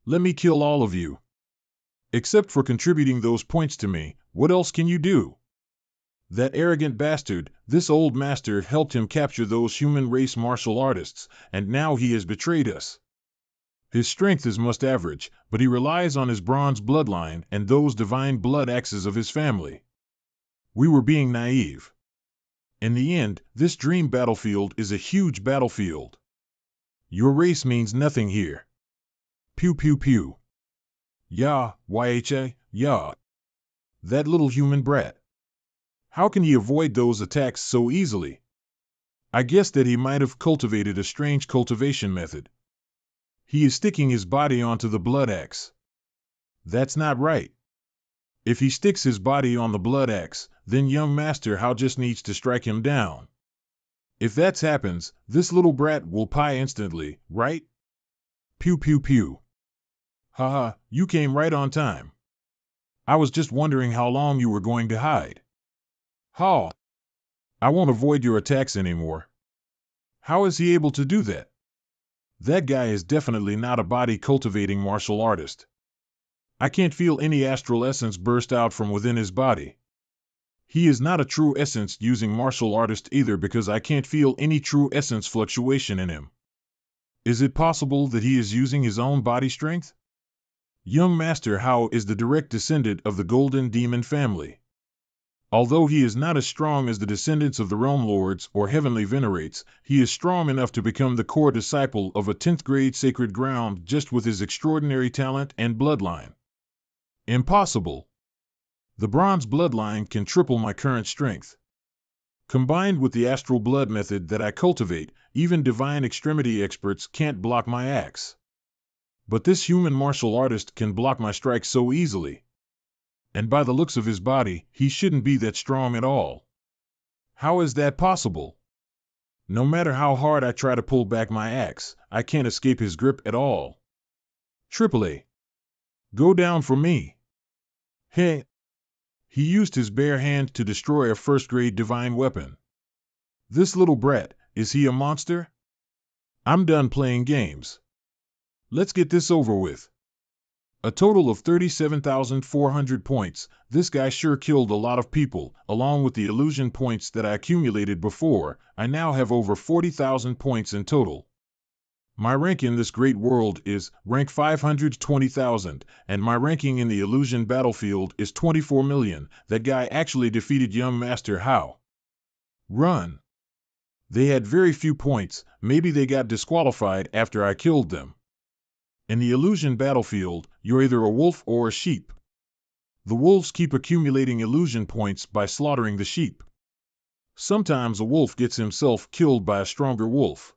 Let me kill all of you. Except for contributing those points to me, what else can you do? That arrogant bastard, this old master helped him capture those human race martial artists, and now he has betrayed us. His strength is most average, but he relies on his bronze bloodline and those divine blood axes of his family. We were being naive. In the end, this dream battlefield is a huge battlefield. Your race means nothing here. Pew pew pew. Ya, YHA, ya. That little human brat. How can he avoid those attacks so easily? I guess that he might have cultivated a strange cultivation method. He is sticking his body onto the blood axe. That's not right. If he sticks his body on the blood axe, then young Master How just needs to strike him down. If that happens, this little brat will pie instantly, right? Pew pew pew. Haha, you came right on time. I was just wondering how long you were going to hide. How? I won't avoid your attacks anymore. How is he able to do that? That guy is definitely not a body-cultivating martial artist. I can't feel any astral essence burst out from within his body. He is not a true essence using martial artist either because I can't feel any true essence fluctuation in him. Is it possible that he is using his own body strength? Young Master How is the direct descendant of the Golden Demon family. Although he is not as strong as the descendants of the Realm Lords or Heavenly Venerates, he is strong enough to become the core disciple of a 10th grade sacred ground just with his extraordinary talent and bloodline. Impossible. The bronze bloodline can triple my current strength. Combined with the astral blood method that I cultivate, even divine extremity experts can't block my axe. But this human martial artist can block my strikes so easily. And by the looks of his body, he shouldn't be that strong at all. How is that possible? No matter how hard I try to pull back my axe, I can't escape his grip at all. AAA. Go down for me. Hey. He used his bare hand to destroy a first-grade divine weapon. This little brat, is he a monster? I'm done playing games. Let's get this over with. A total of 37,400 points, this guy sure killed a lot of people. Along with the illusion points that I accumulated before, I now have over 40,000 points in total. My rank in this great world is rank 520,000, and my ranking in the illusion battlefield is 24 million. That guy actually defeated young Master How. Run. They had very few points, maybe they got disqualified after I killed them. In the illusion battlefield, you're either a wolf or a sheep. The wolves keep accumulating illusion points by slaughtering the sheep. Sometimes a wolf gets himself killed by a stronger wolf.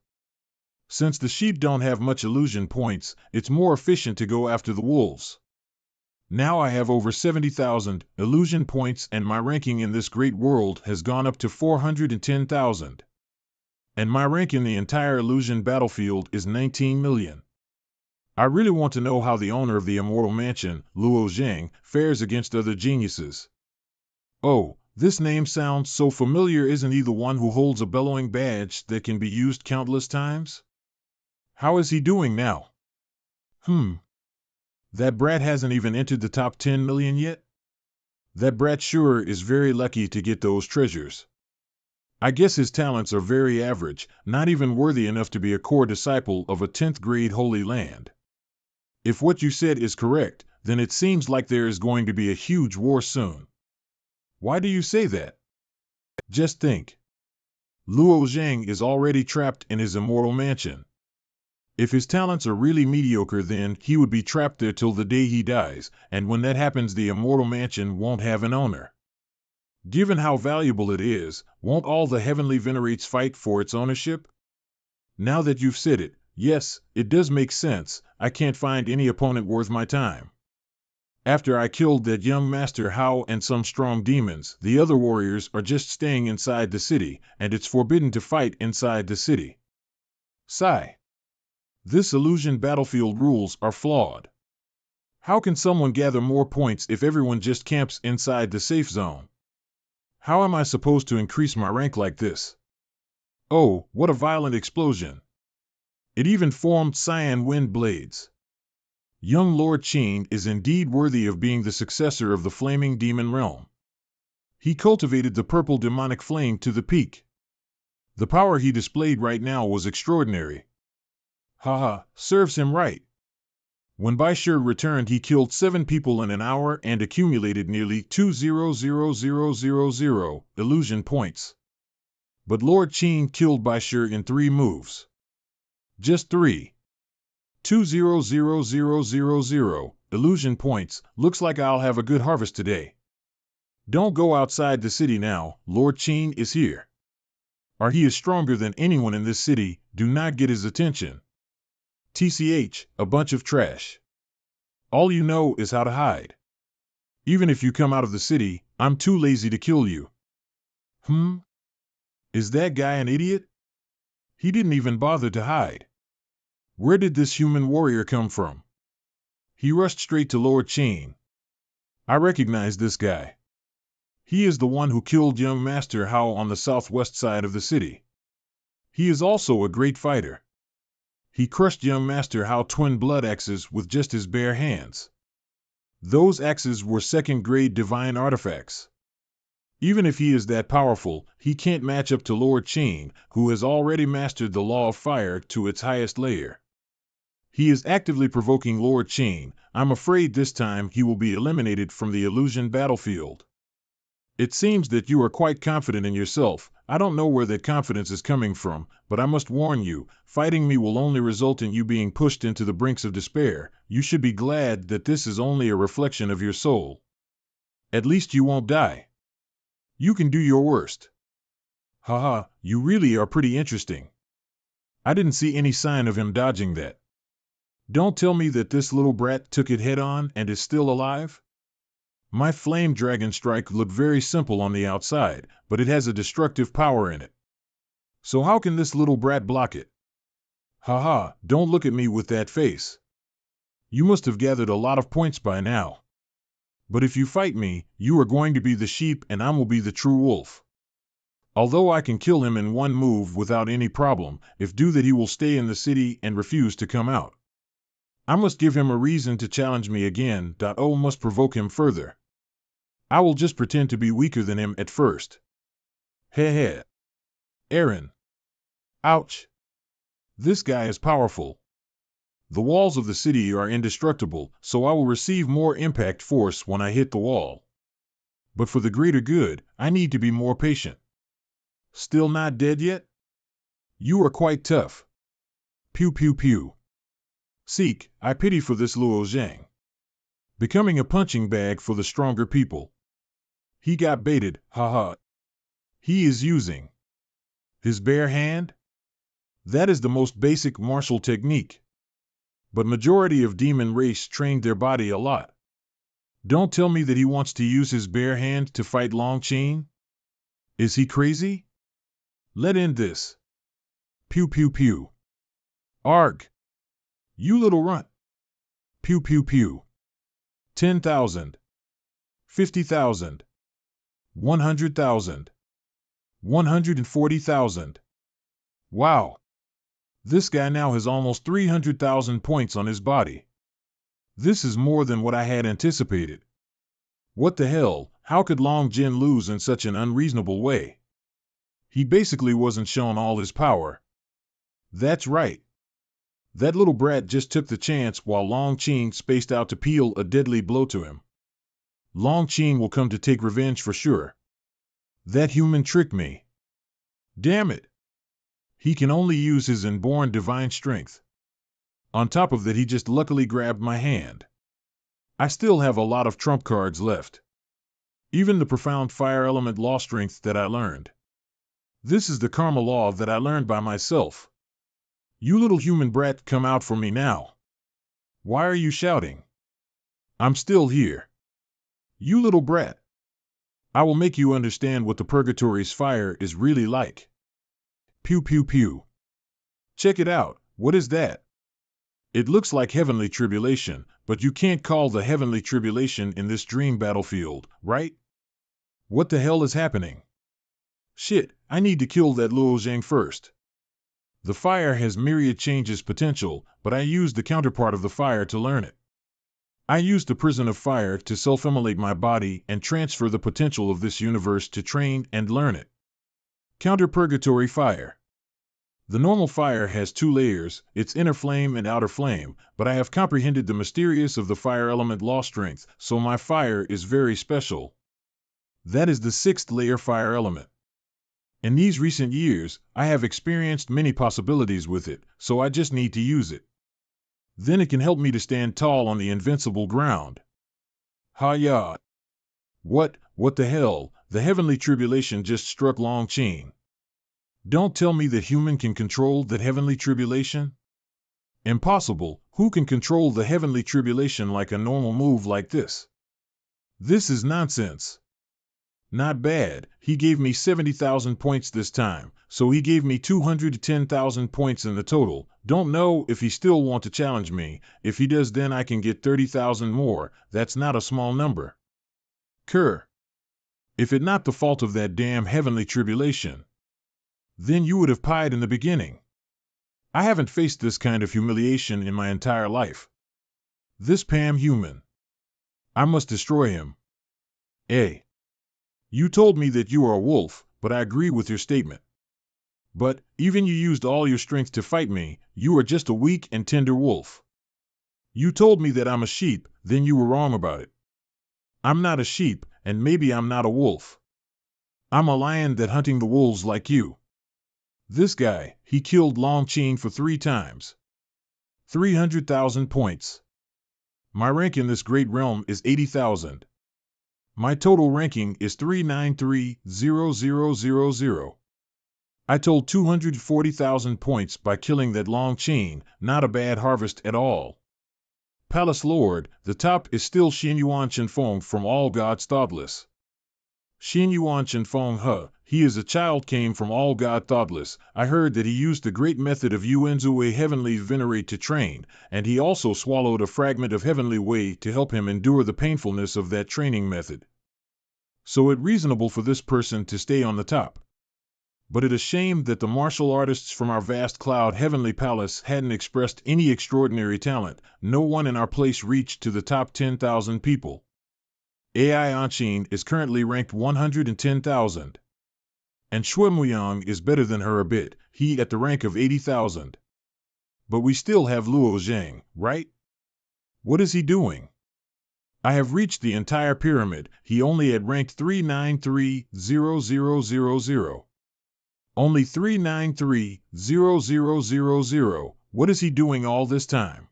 Since the sheep don't have much illusion points, it's more efficient to go after the wolves. Now I have over 70,000 illusion points and my ranking in this great world has gone up to 410,000. And my rank in the entire illusion battlefield is 19 million. I really want to know how the owner of the immortal mansion, Luo Zhang, fares against other geniuses. Oh, this name sounds so familiar. Isn't he the one who holds a bellowing badge that can be used countless times? How is he doing now? That brat hasn't even entered the top 10 million yet? That brat sure is very lucky to get those treasures. I guess his talents are very average, not even worthy enough to be a core disciple of a 10th grade holy land. If what you said is correct, then it seems like there is going to be a huge war soon. Why do you say that? Just think. Luo Zhang is already trapped in his immortal mansion. If his talents are really mediocre, then he would be trapped there till the day he dies, and when that happens the immortal mansion won't have an owner. Given how valuable it is, won't all the heavenly venerates fight for its ownership? Now that you've said it, yes, it does make sense. I can't find any opponent worth my time. After I killed that young Master How and some strong demons, the other warriors are just staying inside the city, and it's forbidden to fight inside the city. Sigh. This illusion battlefield rules are flawed. How can someone gather more points if everyone just camps inside the safe zone? How am I supposed to increase my rank like this? Oh, what a violent explosion. It even formed cyan wind blades. Young Lord Qin is indeed worthy of being the successor of the flaming demon realm. He cultivated the purple demonic flame to the peak. The power he displayed right now was extraordinary. Haha, serves him right. When Baishir returned, he killed 7 people in an hour and accumulated nearly 2,000,000 illusion points. But Lord Qin killed Baishir in 3 moves. Just 3. 2,000,000 illusion points. Looks like I'll have a good harvest today. Don't go outside the city now, Lord Qin is here. He is stronger than anyone in this city, do not get his attention. TCH, a bunch of trash. All you know is how to hide. Even if you come out of the city, I'm too lazy to kill you. Is that guy an idiot? He didn't even bother to hide. Where did this human warrior come from? He rushed straight to Lord Chain. I recognize this guy. He is the one who killed young Master Hao on the southwest side of the city. He is also a great fighter. He crushed young Master Hao twin blood axes with just his bare hands. Those axes were second-grade divine artifacts. Even if he is that powerful, he can't match up to Lord Chain, who has already mastered the law of fire to its highest layer. He is actively provoking Lord Chain. I'm afraid this time he will be eliminated from the illusion battlefield. It seems that you are quite confident in yourself. I don't know where that confidence is coming from, but I must warn you, fighting me will only result in you being pushed into the brinks of despair. You should be glad that this is only a reflection of your soul. At least you won't die. You can do your worst. Haha, you really are pretty interesting. I didn't see any sign of him dodging that. Don't tell me that this little brat took it head-on and is still alive? My flame dragon strike looked very simple on the outside, but it has a destructive power in it. So how can this little brat block it? Haha, don't look at me with that face. You must have gathered a lot of points by now. But if you fight me, you are going to be the sheep and I will be the true wolf. Although I can kill him in one move without any problem, if do that he will stay in the city and refuse to come out. I must give him a reason to challenge me again. O must provoke him further. I will just pretend to be weaker than him at first. Heh. Aaron. Ouch. This guy is powerful. The walls of the city are indestructible, so I will receive more impact force when I hit the wall. But for the greater good, I need to be more patient. Still not dead yet? You are quite tough. Pew pew pew. Seek, I pity for this Luo Zhang. Becoming a punching bag for the stronger people. He got baited, haha. He is using his bare hand? That is the most basic martial technique. But majority of demon race trained their body a lot. Don't tell me that he wants to use his bare hand to fight Long Chain? Is he crazy? Let in this. Pew pew pew. Arg. You little runt. Pew pew pew. 10,000. 50,000. 100,000. 140,000. Wow. This guy now has almost 300,000 points on his body. This is more than what I had anticipated. What the hell, how could Long Jin lose in such an unreasonable way? He basically wasn't shown all his power. That's right. That little brat just took the chance while Long Qing spaced out to peel a deadly blow to him. Long Qing will come to take revenge for sure. That human tricked me. Damn it. He can only use his inborn divine strength. On top of that, he just luckily grabbed my hand. I still have a lot of trump cards left. Even the profound fire element law strength that I learned. This is the karma law that I learned by myself. You little human brat, come out for me now. Why are you shouting? I'm still here. You little brat. I will make you understand what the purgatory's fire is really like. Pew pew pew. Check it out, what is that? It looks like heavenly tribulation, but you can't call the heavenly tribulation in this dream battlefield, right? What the hell is happening? Shit, I need to kill that Luo Zhang first. The fire has myriad changes potential, but I used the counterpart of the fire to learn it. I used the prison of fire to self-immolate my body and transfer the potential of this universe to train and learn it. Counter purgatory fire. The normal fire has two layers, its inner flame and outer flame, but I have comprehended the mysterious of the fire element law strength, so my fire is very special. That is the 6th layer fire element. In these recent years, I have experienced many possibilities with it, so I just need to use it. Then it can help me to stand tall on the invincible ground. Ha-ya. What the hell, the heavenly tribulation just struck Long Chain. Don't tell me that human can control that heavenly tribulation? Impossible, who can control the heavenly tribulation like a normal move like this? This is nonsense. Not bad. He gave me 70,000 points this time, so he gave me 210,000 points in the total. Don't know if he still want to challenge me. If he does, then I can get 30,000 more. That's not a small number. Kerr. If it not the fault of that damn heavenly tribulation, then you would have pied in the beginning. I haven't faced this kind of humiliation in my entire life. This Pam human. I must destroy him. A. You told me that you are a wolf, but I agree with your statement. But, even you used all your strength to fight me, you are just a weak and tender wolf. You told me that I'm a sheep, then you were wrong about it. I'm not a sheep, and maybe I'm not a wolf. I'm a lion that hunting the wolves like you. This guy, he killed Long Qing for 3 times. 300,000 points. My rank in this great realm is 80,000. My total ranking is 393,000. I told 240,000 points by killing that Long Qing, not a bad harvest at all. Palace Lord, the top is still Xin Yuan Chenfeng from All Gods Thoughtless. Xin Yuan Chenfeng he is a child came from All God Thoughtless. I heard that he used the great method of Yuanzu Wei Heavenly Venerate to train, and he also swallowed a fragment of Heavenly Wei to help him endure the painfulness of that training method. So it's reasonable for this person to stay on the top. But it is a shame that the martial artists from our vast cloud Heavenly Palace hadn't expressed any extraordinary talent. No one in our place reached to the top 10,000 people. AI Anshin is currently ranked 110,000. And Shuemuyang is better than her a bit, he at the rank of 80,000. But we still have Luo Zhang, right? What is he doing? I have reached the entire pyramid, he only at ranked 393,000. Only 393,000. What is he doing all this time?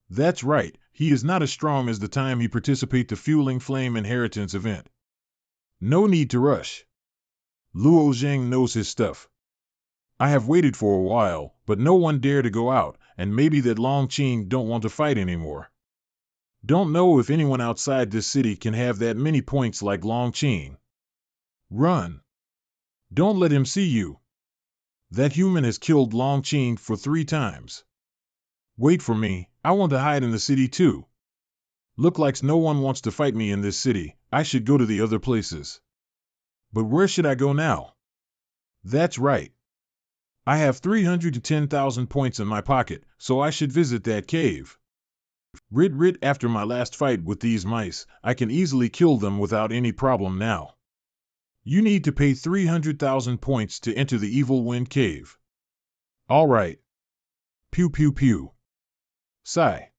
That's right, he is not as strong as the time he participated the Fueling Flame Inheritance event. No need to rush. Luo Zhang knows his stuff. I have waited for a while, but no one dare to go out, and maybe that Long Qing don't want to fight anymore. Don't know if anyone outside this city can have that many points like Long Qing. Run. Don't let him see you. That human has killed Long Qing for 3 times. Wait for me, I want to hide in the city too. Look like no one wants to fight me in this city, I should go to the other places. But where should I go now? That's right. I have 310,000 points in my pocket, so I should visit that cave. After my last fight with these mice, I can easily kill them without any problem now. You need to pay 300,000 points to enter the Evil Wind Cave. All right. Pew pew pew. Sigh.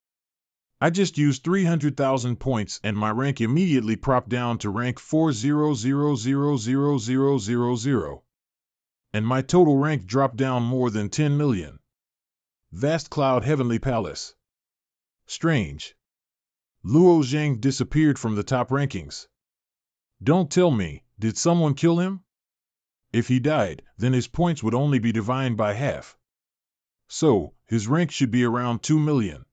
I just used 300,000 points and my rank immediately propped down to rank 4000000. And my total rank dropped down more than 10 million. Vast Cloud Heavenly Palace. Strange. Luo Zhang disappeared from the top rankings. Don't tell me, did someone kill him? If he died, then his points would only be divided by half. So, his rank should be around 2 million.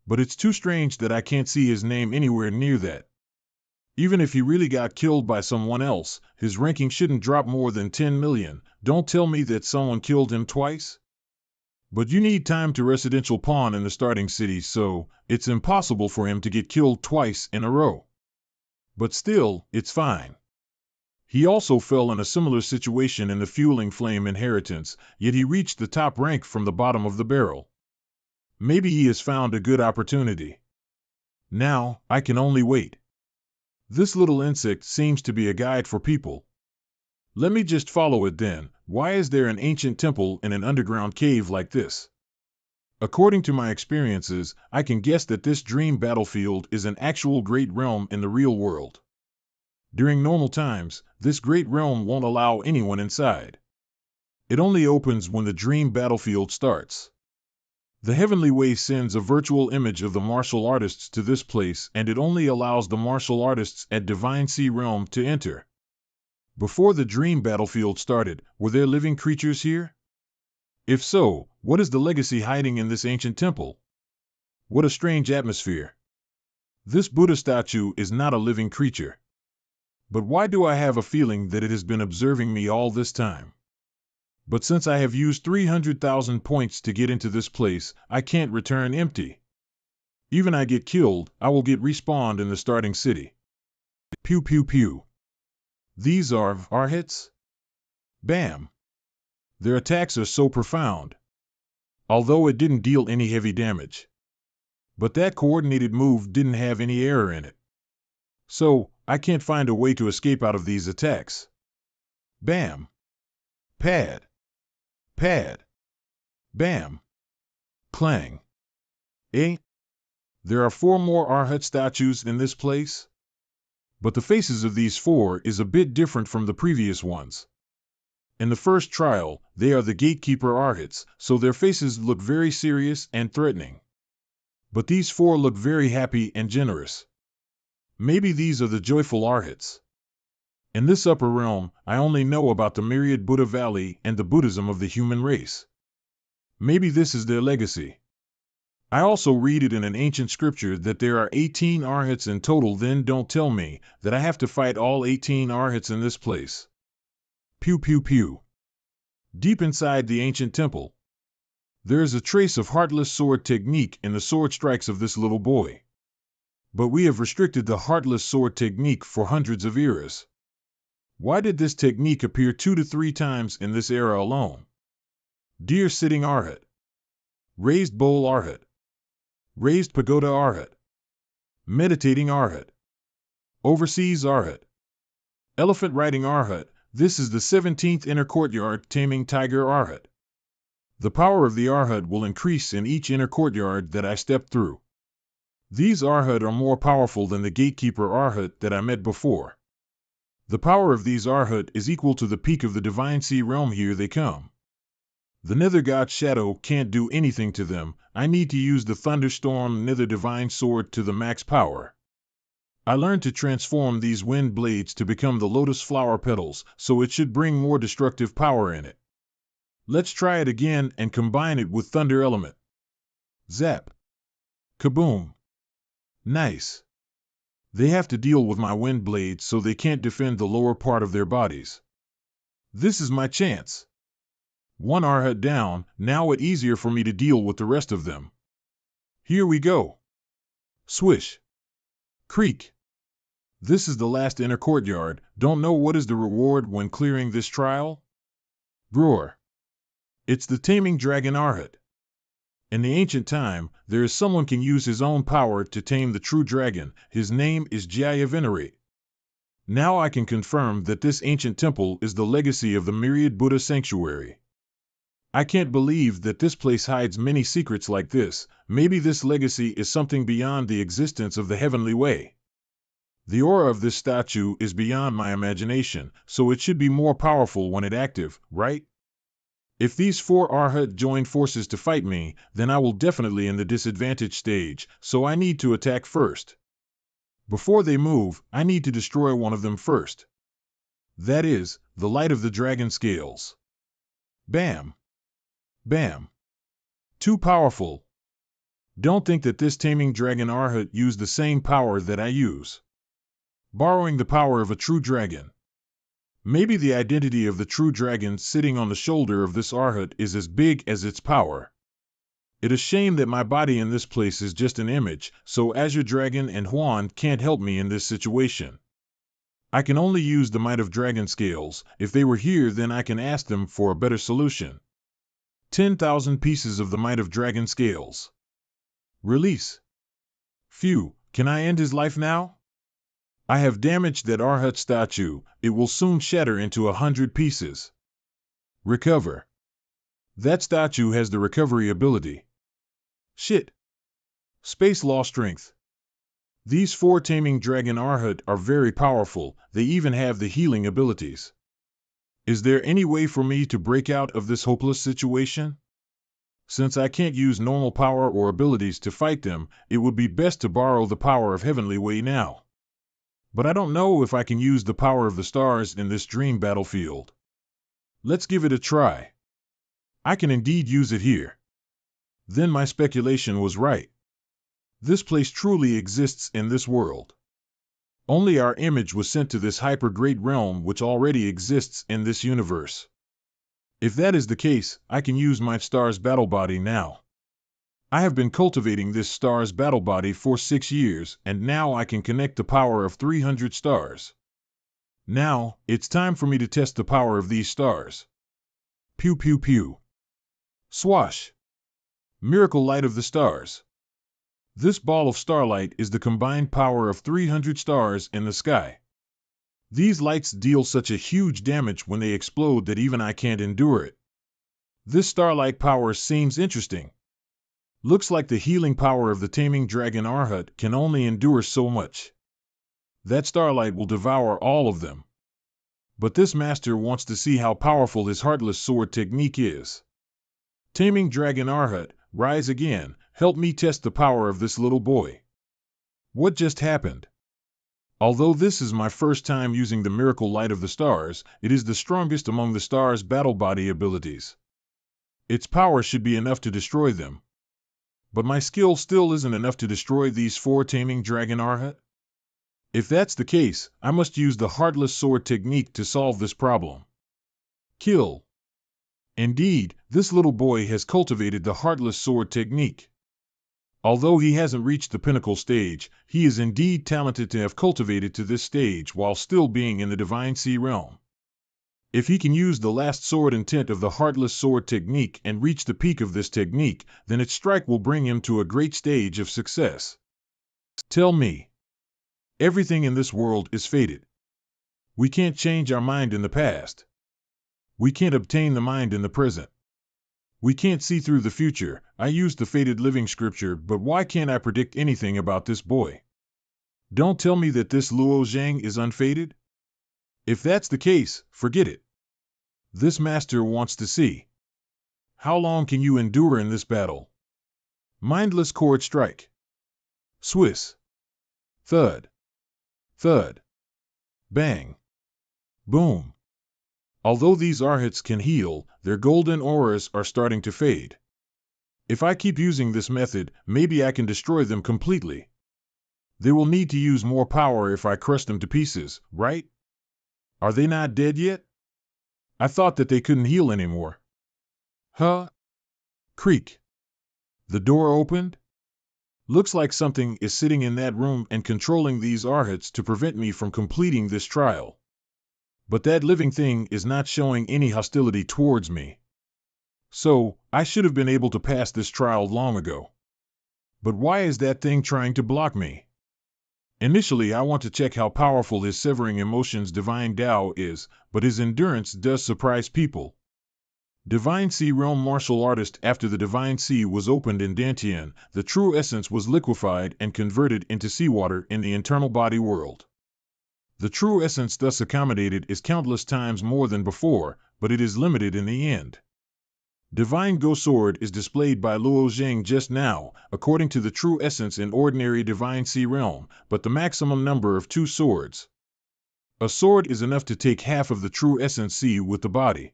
But it's too strange that I can't see his name anywhere near that. Even if he really got killed by someone else, his ranking shouldn't drop more than 10 million. Don't tell me that someone killed him twice. But you need time to residential pawn in the starting city, so it's impossible for him to get killed twice in a row. But still, it's fine. He also fell in a similar situation in the Fueling Flame Inheritance, yet he reached the top rank from the bottom of the barrel. Maybe he has found a good opportunity. Now, I can only wait. This little insect seems to be a guide for people. Let me just follow it then. Why is there an ancient temple in an underground cave like this? According to my experiences, I can guess that this dream battlefield is an actual great realm in the real world. During normal times, this great realm won't allow anyone inside. It only opens when the dream battlefield starts. The Heavenly Way sends a virtual image of the martial artists to this place, and it only allows the martial artists at Divine Sea Realm to enter. Before the dream battlefield started, were there living creatures here? If so, what is the legacy hiding in this ancient temple? What a strange atmosphere. This Buddha statue is not a living creature. But why do I have a feeling that it has been observing me all this time? But since I have used 300,000 points to get into this place, I can't return empty. Even I get killed, I will get respawned in the starting city. Pew pew pew. These are hits? Bam. Their attacks are so profound. Although it didn't deal any heavy damage. But that coordinated move didn't have any error in it. So, I can't find a way to escape out of these attacks. Bam. Pad. Pad. Bam. Clang. Eh? There are 4 more Arhat statues in this place? But the faces of these 4 is a bit different from the previous ones. In the first trial, they are the gatekeeper Arhats, so their faces look very serious and threatening. But these 4 look very happy and generous. Maybe these are the joyful Arhats. In this upper realm, I only know about the myriad Buddha Valley and the Buddhism of the human race. Maybe this is their legacy. I also read it in an ancient scripture that there are 18 Arhats in total. Then don't tell me that I have to fight all 18 Arhats in this place. Pew pew pew. Deep inside the ancient temple, there is a trace of heartless sword technique in the sword strikes of this little boy. But we have restricted the heartless sword technique for hundreds of eras. Why did this technique appear 2 to 3 times in this era alone? Deer sitting Arhat. Raised bowl Arhat. Raised pagoda Arhat. Meditating Arhat. Overseas Arhat. Elephant riding Arhat. This is the 17th inner courtyard taming tiger Arhat. The power of the Arhat will increase in each inner courtyard that I step through. These Arhat are more powerful than the gatekeeper Arhat that I met before. The power of these Arhat is equal to the peak of the divine sea realm. Here they come. The Nether God Shadow can't do anything to them. I need to use the Thunderstorm Nether Divine Sword to the max power. I learned to transform these wind blades to become the lotus flower petals, so it should bring more destructive power in it. Let's try it again and combine it with Thunder Element. Zap. Kaboom. Nice. They have to deal with my wind blades so they can't defend the lower part of their bodies. This is my chance. 1 Arhat down, now it's easier for me to deal with the rest of them. Here we go. Swish. Creak. This is the last inner courtyard. Don't know what is the reward when clearing this trial? Roar. It's the taming dragon Arhat. In the ancient time, there is someone can use his own power to tame the true dragon. His name is Jayavenerate. Now I can confirm that this ancient temple is the legacy of the myriad Buddha sanctuary. I can't believe that this place hides many secrets like this. Maybe this legacy is something beyond the existence of the heavenly way. The aura of this statue is beyond my imagination, so it should be more powerful when it's active, right? If these 4 Arhat join forces to fight me, then I will definitely in the disadvantage stage, so I need to attack first. Before they move, I need to destroy one of them first. That is, the light of the dragon scales. Bam. Bam. Too powerful. Don't think that this taming dragon Arhat used the same power that I use. Borrowing the power of a true dragon. Maybe the identity of the true dragon sitting on the shoulder of this Arhat is as big as its power. It is a shame that my body in this place is just an image, so Azure Dragon and Huan can't help me in this situation. I can only use the might of dragon scales. If they were here, then I can ask them for a better solution. 10,000 pieces of the might of dragon scales. Release. Phew, can I end his life now? I have damaged that Arhat statue. It will soon shatter into 100 pieces. Recover. That statue has the recovery ability. Shit. Space law strength. These 4 taming dragon Arhat are very powerful. They even have the healing abilities. Is there any way for me to break out of this hopeless situation? Since I can't use normal power or abilities to fight them, it would be best to borrow the power of Heavenly Way now. But I don't know if I can use the power of the stars in this dream battlefield. Let's give it a try. I can indeed use it here. Then my speculation was right. This place truly exists in this world. Only our image was sent to this hyper-great realm which already exists in this universe. If that is the case, I can use my star's battle body now. I have been cultivating this star's battle body for 6 years, and now I can connect the power of 300 stars. Now, it's time for me to test the power of these stars. Pew pew pew. Swash. Miracle light of the stars. This ball of starlight is the combined power of 300 stars in the sky. These lights deal such a huge damage when they explode that even I can't endure it. This starlight power seems interesting. Looks like the healing power of the taming dragon Arhat can only endure so much. That starlight will devour all of them. But this master wants to see how powerful his heartless sword technique is. Taming dragon Arhat, rise again, help me test the power of this little boy. What just happened? Although this is my first time using the miracle light of the stars, it is the strongest among the stars' battle body abilities. Its power should be enough to destroy them. But my skill still isn't enough to destroy these 4 taming dragon Arhat? If that's the case, I must use the heartless sword technique to solve this problem. Kill. Indeed, this little boy has cultivated the heartless sword technique. Although he hasn't reached the pinnacle stage, he is indeed talented to have cultivated to this stage while still being in the Divine Sea realm. If he can use the last sword intent of the heartless sword technique and reach the peak of this technique, then its strike will bring him to a great stage of success. Tell me. Everything in this world is fated. We can't change our mind in the past. We can't obtain the mind in the present. We can't see through the future. I used the fated living scripture, but why can't I predict anything about this boy? Don't tell me that this Luo Zhang is unfated? If that's the case, forget it. This master wants to see. How long can you endure in this battle? Mindless chord strike. Swiss. Thud. Thud. Bang. Boom. Although these Arhats can heal, their golden auras are starting to fade. If I keep using this method, maybe I can destroy them completely. They will need to use more power if I crush them to pieces, right? Are they not dead yet? I thought that they couldn't heal anymore. Huh? Creak. The door opened? Looks like something is sitting in that room and controlling these Arhats to prevent me from completing this trial. But that living thing is not showing any hostility towards me. So, I should have been able to pass this trial long ago. But why is that thing trying to block me? Initially, I want to check how powerful his severing emotions divine Tao is, but his endurance does surprise people. Divine Sea Realm martial artist. After the Divine Sea was opened in Dantian, the true essence was liquefied and converted into seawater in the internal body world. The true essence thus accommodated is countless times more than before, but it is limited in the end. Divine Go Sword is displayed by Luo Zhang just now, according to the true essence in ordinary Divine Sea Realm, but the maximum number of 2 swords. A sword is enough to take half of the true essence sea with the body.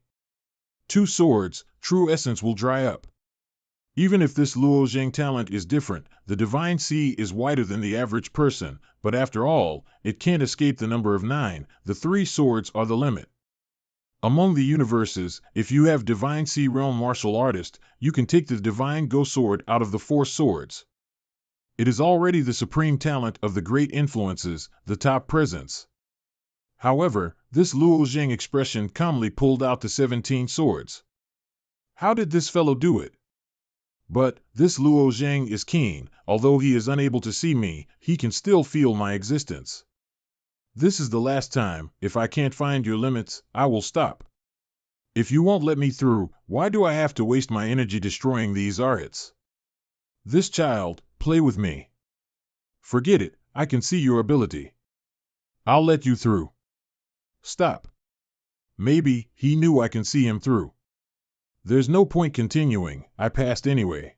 2 swords, true essence will dry up. Even if this Luo Zhang talent is different, the Divine Sea is wider than the average person, but after all, it can't escape the number of 9, the 3 swords are the limit. Among the universes, if you have Divine Sea Realm martial artist, you can take the Divine Go Sword out of the 4 swords. It is already the supreme talent of the great influences, the top presence. However, this Luo Zhang expression calmly pulled out the 17 swords. How did this fellow do it? But, this Luo Zhang is keen, although he is unable to see me, he can still feel my existence. This is the last time. If I can't find your limits, I will stop. If you won't let me through, why do I have to waste my energy destroying these Arhats? This child, play with me. Forget it, I can see your ability. I'll let you through. Stop. Maybe, he knew I can see him through. There's no point continuing, I passed anyway.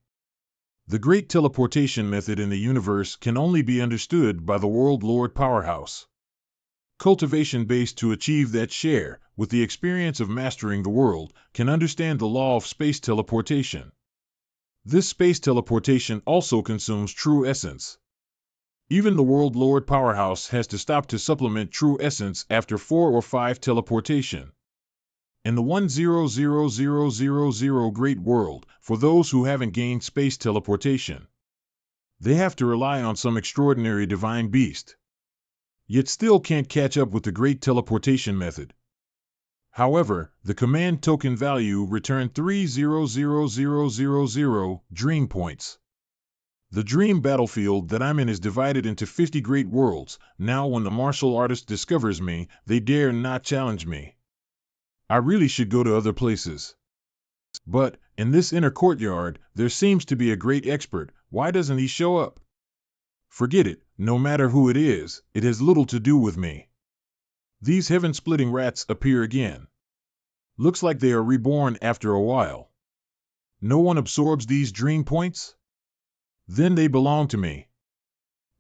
The great teleportation method in the universe can only be understood by the World Lord Powerhouse. Cultivation based to achieve that share, with the experience of mastering the world, can understand the law of space teleportation. This space teleportation also consumes true essence. Even the World Lord powerhouse has to stop to supplement true essence after 4 or 5 teleportation. In the 100000 Great World, for those who haven't gained space teleportation, they have to rely on some extraordinary divine beast, yet still can't catch up with the great teleportation method. However, the command token value returned 300000 dream points. The dream battlefield that I'm in is divided into 50 great worlds. Now when the martial artist discovers me, they dare not challenge me. I really should go to other places. But, in this inner courtyard, there seems to be a great expert. Why doesn't he show up? Forget it, no matter who it is, it has little to do with me. These heaven-splitting rats appear again. Looks like they are reborn after a while. No one absorbs these dream points? Then they belong to me.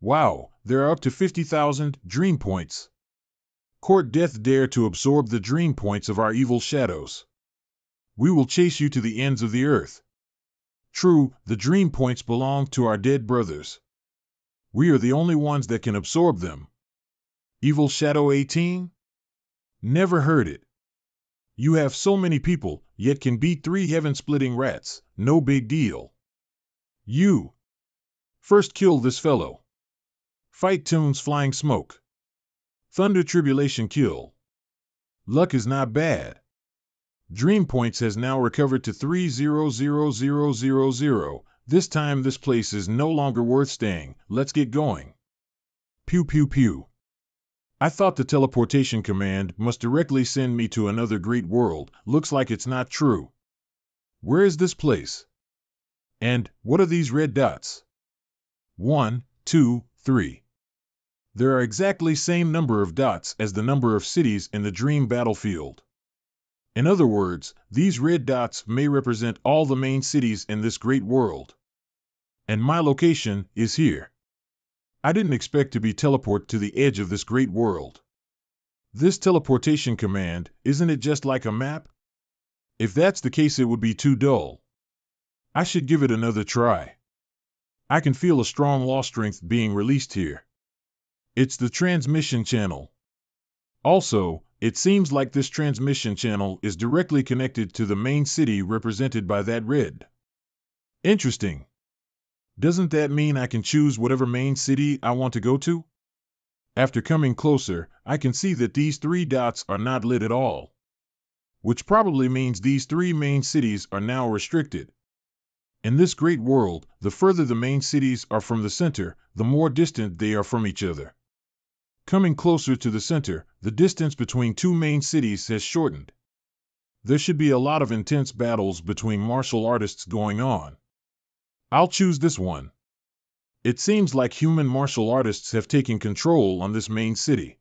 Wow, there are up to 50,000 dream points. Court Death dare to absorb the dream points of our evil shadows. We will chase you to the ends of the earth. True, the dream points belong to our dead brothers. We are the only ones that can absorb them. Evil Shadow 18? Never heard it. You have so many people, yet can beat 3 heaven-splitting rats. No big deal. You. First kill this fellow. Fight Tunes Flying Smoke. Thunder Tribulation kill. Luck is not bad. Dream Points has now recovered to 300000. This time this place is no longer worth staying. Let's get going. Pew pew pew. I thought the teleportation command must directly send me to another great world. Looks like it's not true. Where is this place? And what are these red dots? 1, 2, 3. There are exactly same number of dots as the number of cities in the dream battlefield. In other words, these red dots may represent all the main cities in this great world. And my location is here. I didn't expect to be teleported to the edge of this great world. This teleportation command, isn't it just like a map? If that's the case, it would be too dull. I should give it another try. I can feel a strong law strength being released here. It's the transmission channel. Also, it seems like this transmission channel is directly connected to the main city represented by that red. Interesting. Doesn't that mean I can choose whatever main city I want to go to? After coming closer, I can see that these 3 dots are not lit at all. Which probably means these 3 main cities are now restricted. In this great world, the further the main cities are from the center, the more distant they are from each other. Coming closer to the center, the distance between 2 main cities has shortened. There should be a lot of intense battles between martial artists going on. I'll choose this one. It seems like human martial artists have taken control on this main city.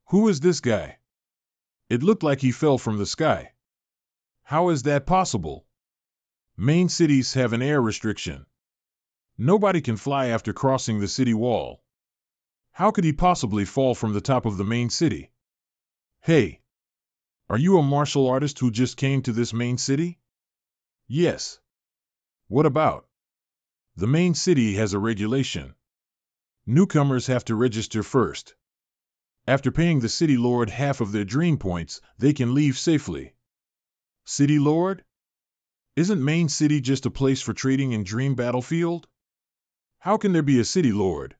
Who is this guy? It looked like he fell from the sky. How is that possible? Main cities have an air restriction. Nobody can fly after crossing the city wall. How could he possibly fall from the top of the main city? Hey! Are you a martial artist who just came to this main city? Yes. What about? The main city has a regulation. Newcomers have to register first. After paying the city lord half of their dream points, they can leave safely. City lord? Isn't main city just a place for trading in dream battlefield? How can there be a city lord?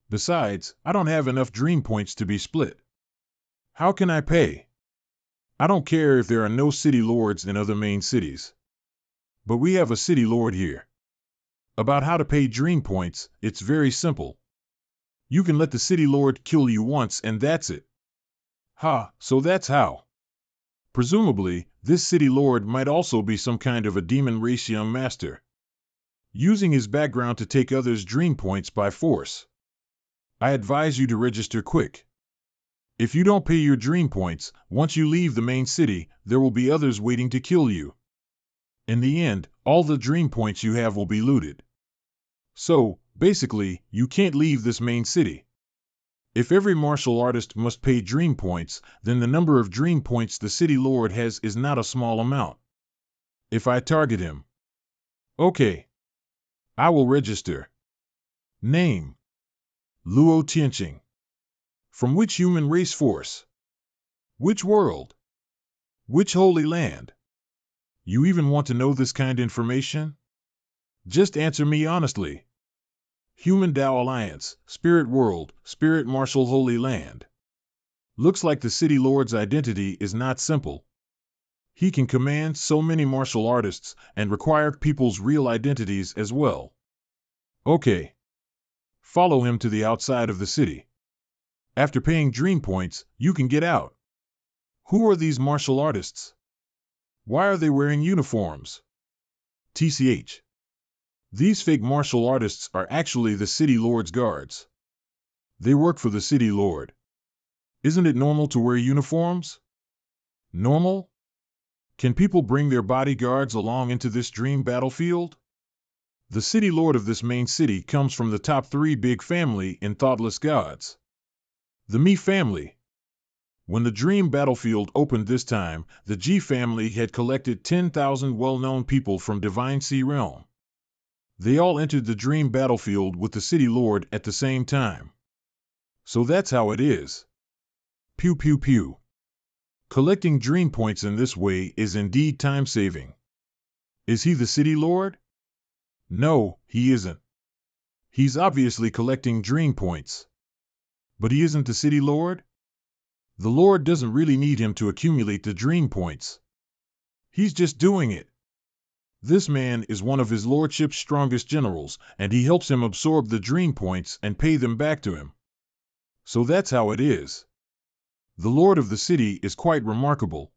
Besides, I don't have enough dream points to be split. How can I pay? I don't care if there are no city lords in other main cities. But we have a city lord here. About how to pay dream points, it's very simple. You can let the city lord kill you once and that's it. Ha, so that's how. Presumably, this city lord might also be some kind of a demon race young master, using his background to take others' dream points by force. I advise you to register quick. If you don't pay your dream points, once you leave the main city, there will be others waiting to kill you. In the end, all the dream points you have will be looted. So, basically, you can't leave this main city. If every martial artist must pay dream points, then the number of dream points the city lord has is not a small amount. If I target him. Okay. I will register. Name. Luo Tianqing. From which human race force? Which world? Which holy land? You even want to know this kind of information? Just answer me honestly. Human Tao Alliance, Spirit World, Spirit Martial Holy Land. Looks like the City Lord's identity is not simple. He can command so many martial artists and require people's real identities as well. Okay. Follow him to the outside of the city. After paying dream points, you can get out. Who are these martial artists? Why are they wearing uniforms? TCH. These fake martial artists are actually the City Lord's guards. They work for the City Lord. Isn't it normal to wear uniforms? Normal? Can people bring their bodyguards along into this dream battlefield? The City Lord of this main city comes from the top 3 big family in Thoughtless Gods. The Mi family. When the dream battlefield opened this time, the G family had collected 10,000 well-known people from Divine Sea Realm. They all entered the dream battlefield with the City Lord at the same time. So that's how it is. Pew pew pew. Collecting dream points in this way is indeed time-saving. Is he the City Lord? No, he isn't. He's obviously collecting dream points. But he isn't the City Lord? The Lord doesn't really need him to accumulate the dream points. He's just doing it. This man is one of his lordship's strongest generals, and he helps him absorb the dream points and pay them back to him. So that's how it is. The Lord of the city is quite remarkable.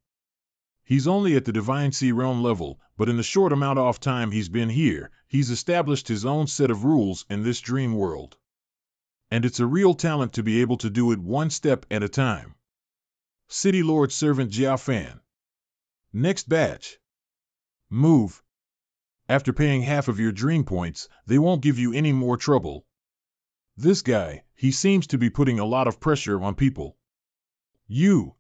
He's only at the Divine Sea Realm level, but in the short amount of time he's been here, he's established his own set of rules in this dream world. And it's a real talent to be able to do it one step at a time. City Lord Servant Jia Fan. Next batch. Move. After paying half of your dream points, they won't give you any more trouble. This guy, he seems to be putting a lot of pressure on people. You.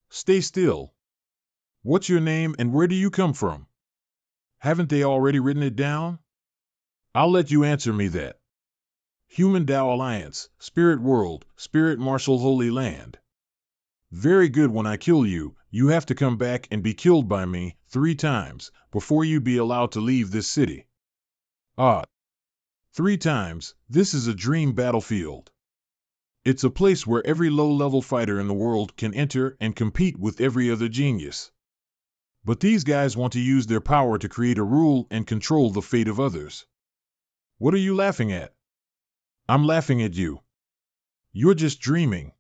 Stay still. What's your name and where do you come from? Haven't they already written it down? I'll let you answer me that. Human Tao Alliance, Spirit World, Spirit Martial Holy Land. Very good. When I kill you, you have to come back and be killed by me 3 times before you be allowed to leave this city. 3 times. This is a dream battlefield. It's a place where every low-level fighter in the world can enter and compete with every other genius. But these guys want to use their power to create a rule and control the fate of others. What are you laughing at? I'm laughing at you. You're just dreaming.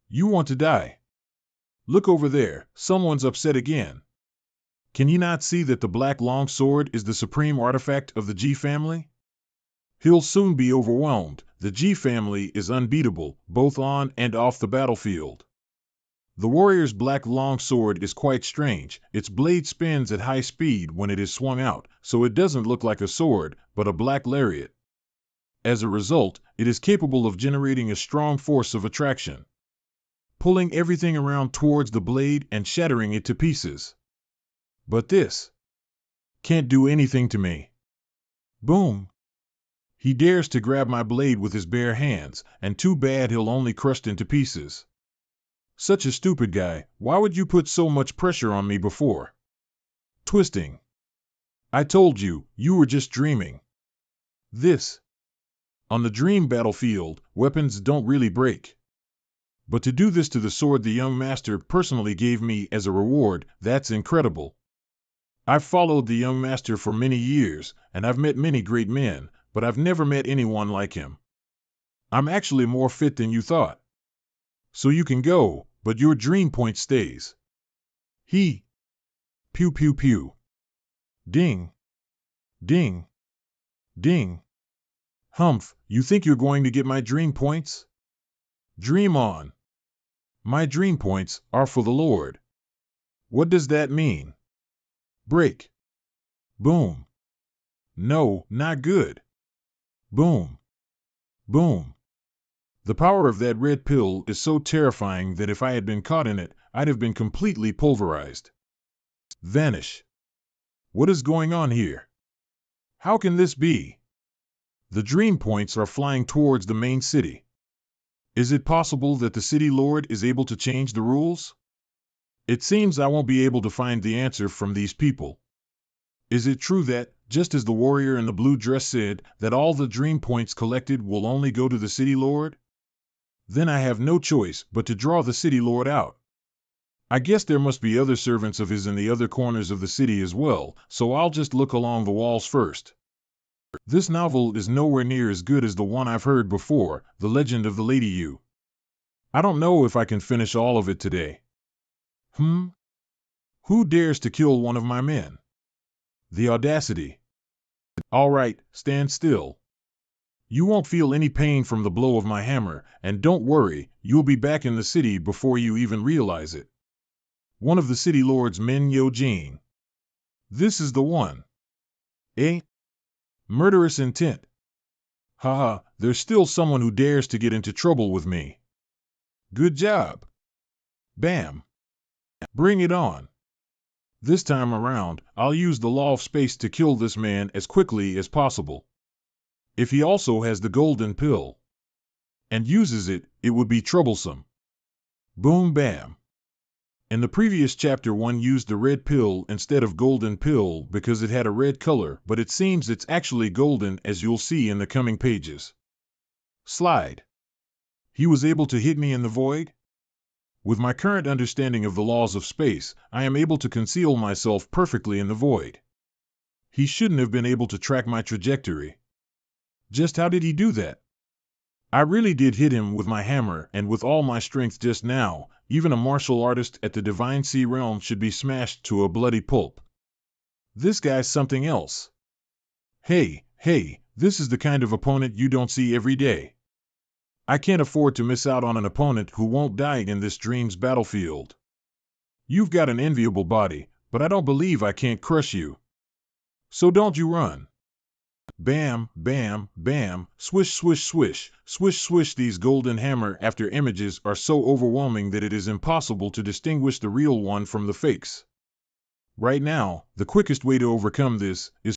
You want to die. Look over there, someone's upset again. Can he not see that the black long sword is the supreme artifact of the G family? He'll soon be overwhelmed. The G family is unbeatable, both on and off the battlefield. The warrior's black long sword is quite strange. Its blade spins at high speed when it is swung out, so it doesn't look like a sword, but a black lariat. As a result, it is capable of generating a strong force of attraction, pulling everything around towards the blade and shattering it to pieces. But this can't do anything to me. Boom! He dares to grab my blade with his bare hands, and too bad he'll only crushed into pieces. Such a stupid guy. Why would you put so much pressure on me before? Twisting. I told you, you were just dreaming. This. On the dream battlefield, weapons don't really break. But to do this to the sword the young master personally gave me as a reward, that's incredible. I've followed the young master for many years, and I've met many great men, but I've never met anyone like him. I'm actually more fit than you thought. So you can go, but your dream point stays. He. Pew pew pew. Ding. Ding. Ding. Humph, you think you're going to get my dream points? Dream on. My dream points are for the Lord. What does that mean? Break. Boom. No, not good. Boom. Boom. The power of that red pill is so terrifying that if I had been caught in it, I'd have been completely pulverized. Vanish. What is going on here? How can this be? The dream points are flying towards the main city. Is it possible that the city lord is able to change the rules? It seems I won't be able to find the answer from these people. Is it true that, just as the warrior in the blue dress said, that all the dream points collected will only go to the city lord? Then I have no choice but to draw the city lord out. I guess there must be other servants of his in the other corners of the city as well, so I'll just look along the walls first. This novel is nowhere near as good as the one I've heard before, The Legend of the Lady U. I don't know if I can finish all of it today. Who dares to kill one of my men? The audacity. All right, stand still. You won't feel any pain from the blow of my hammer, and don't worry, you'll be back in the city before you even realize it. One of the city lord's men, Yojin. This is the one. Eh? Murderous intent. Haha, there's still someone who dares to get into trouble with me. Good job. Bam. Bring it on. This time around, I'll use the law of space to kill this man as quickly as possible. If he also has the golden pill and uses it, it would be troublesome. Boom bam. In the previous chapter, one used the red pill instead of golden pill because it had a red color, but it seems it's actually golden, as you'll see in the coming pages. Slide. He was able to hit me in the void? With my current understanding of the laws of space, I am able to conceal myself perfectly in the void. He shouldn't have been able to track my trajectory. Just how did he do that? I really did hit him with my hammer and with all my strength just now. Even a martial artist at the Divine Sea Realm should be smashed to a bloody pulp. This guy's something else. Hey, this is the kind of opponent you don't see every day. I can't afford to miss out on an opponent who won't die in this dream's battlefield. You've got an enviable body, but I don't believe I can't crush you. So don't you run. Bam, bam, bam, swish, swish, swish, swish, swish. These golden hammer after images are so overwhelming that it is impossible to distinguish the real one from the fakes. Right now, the quickest way to overcome this is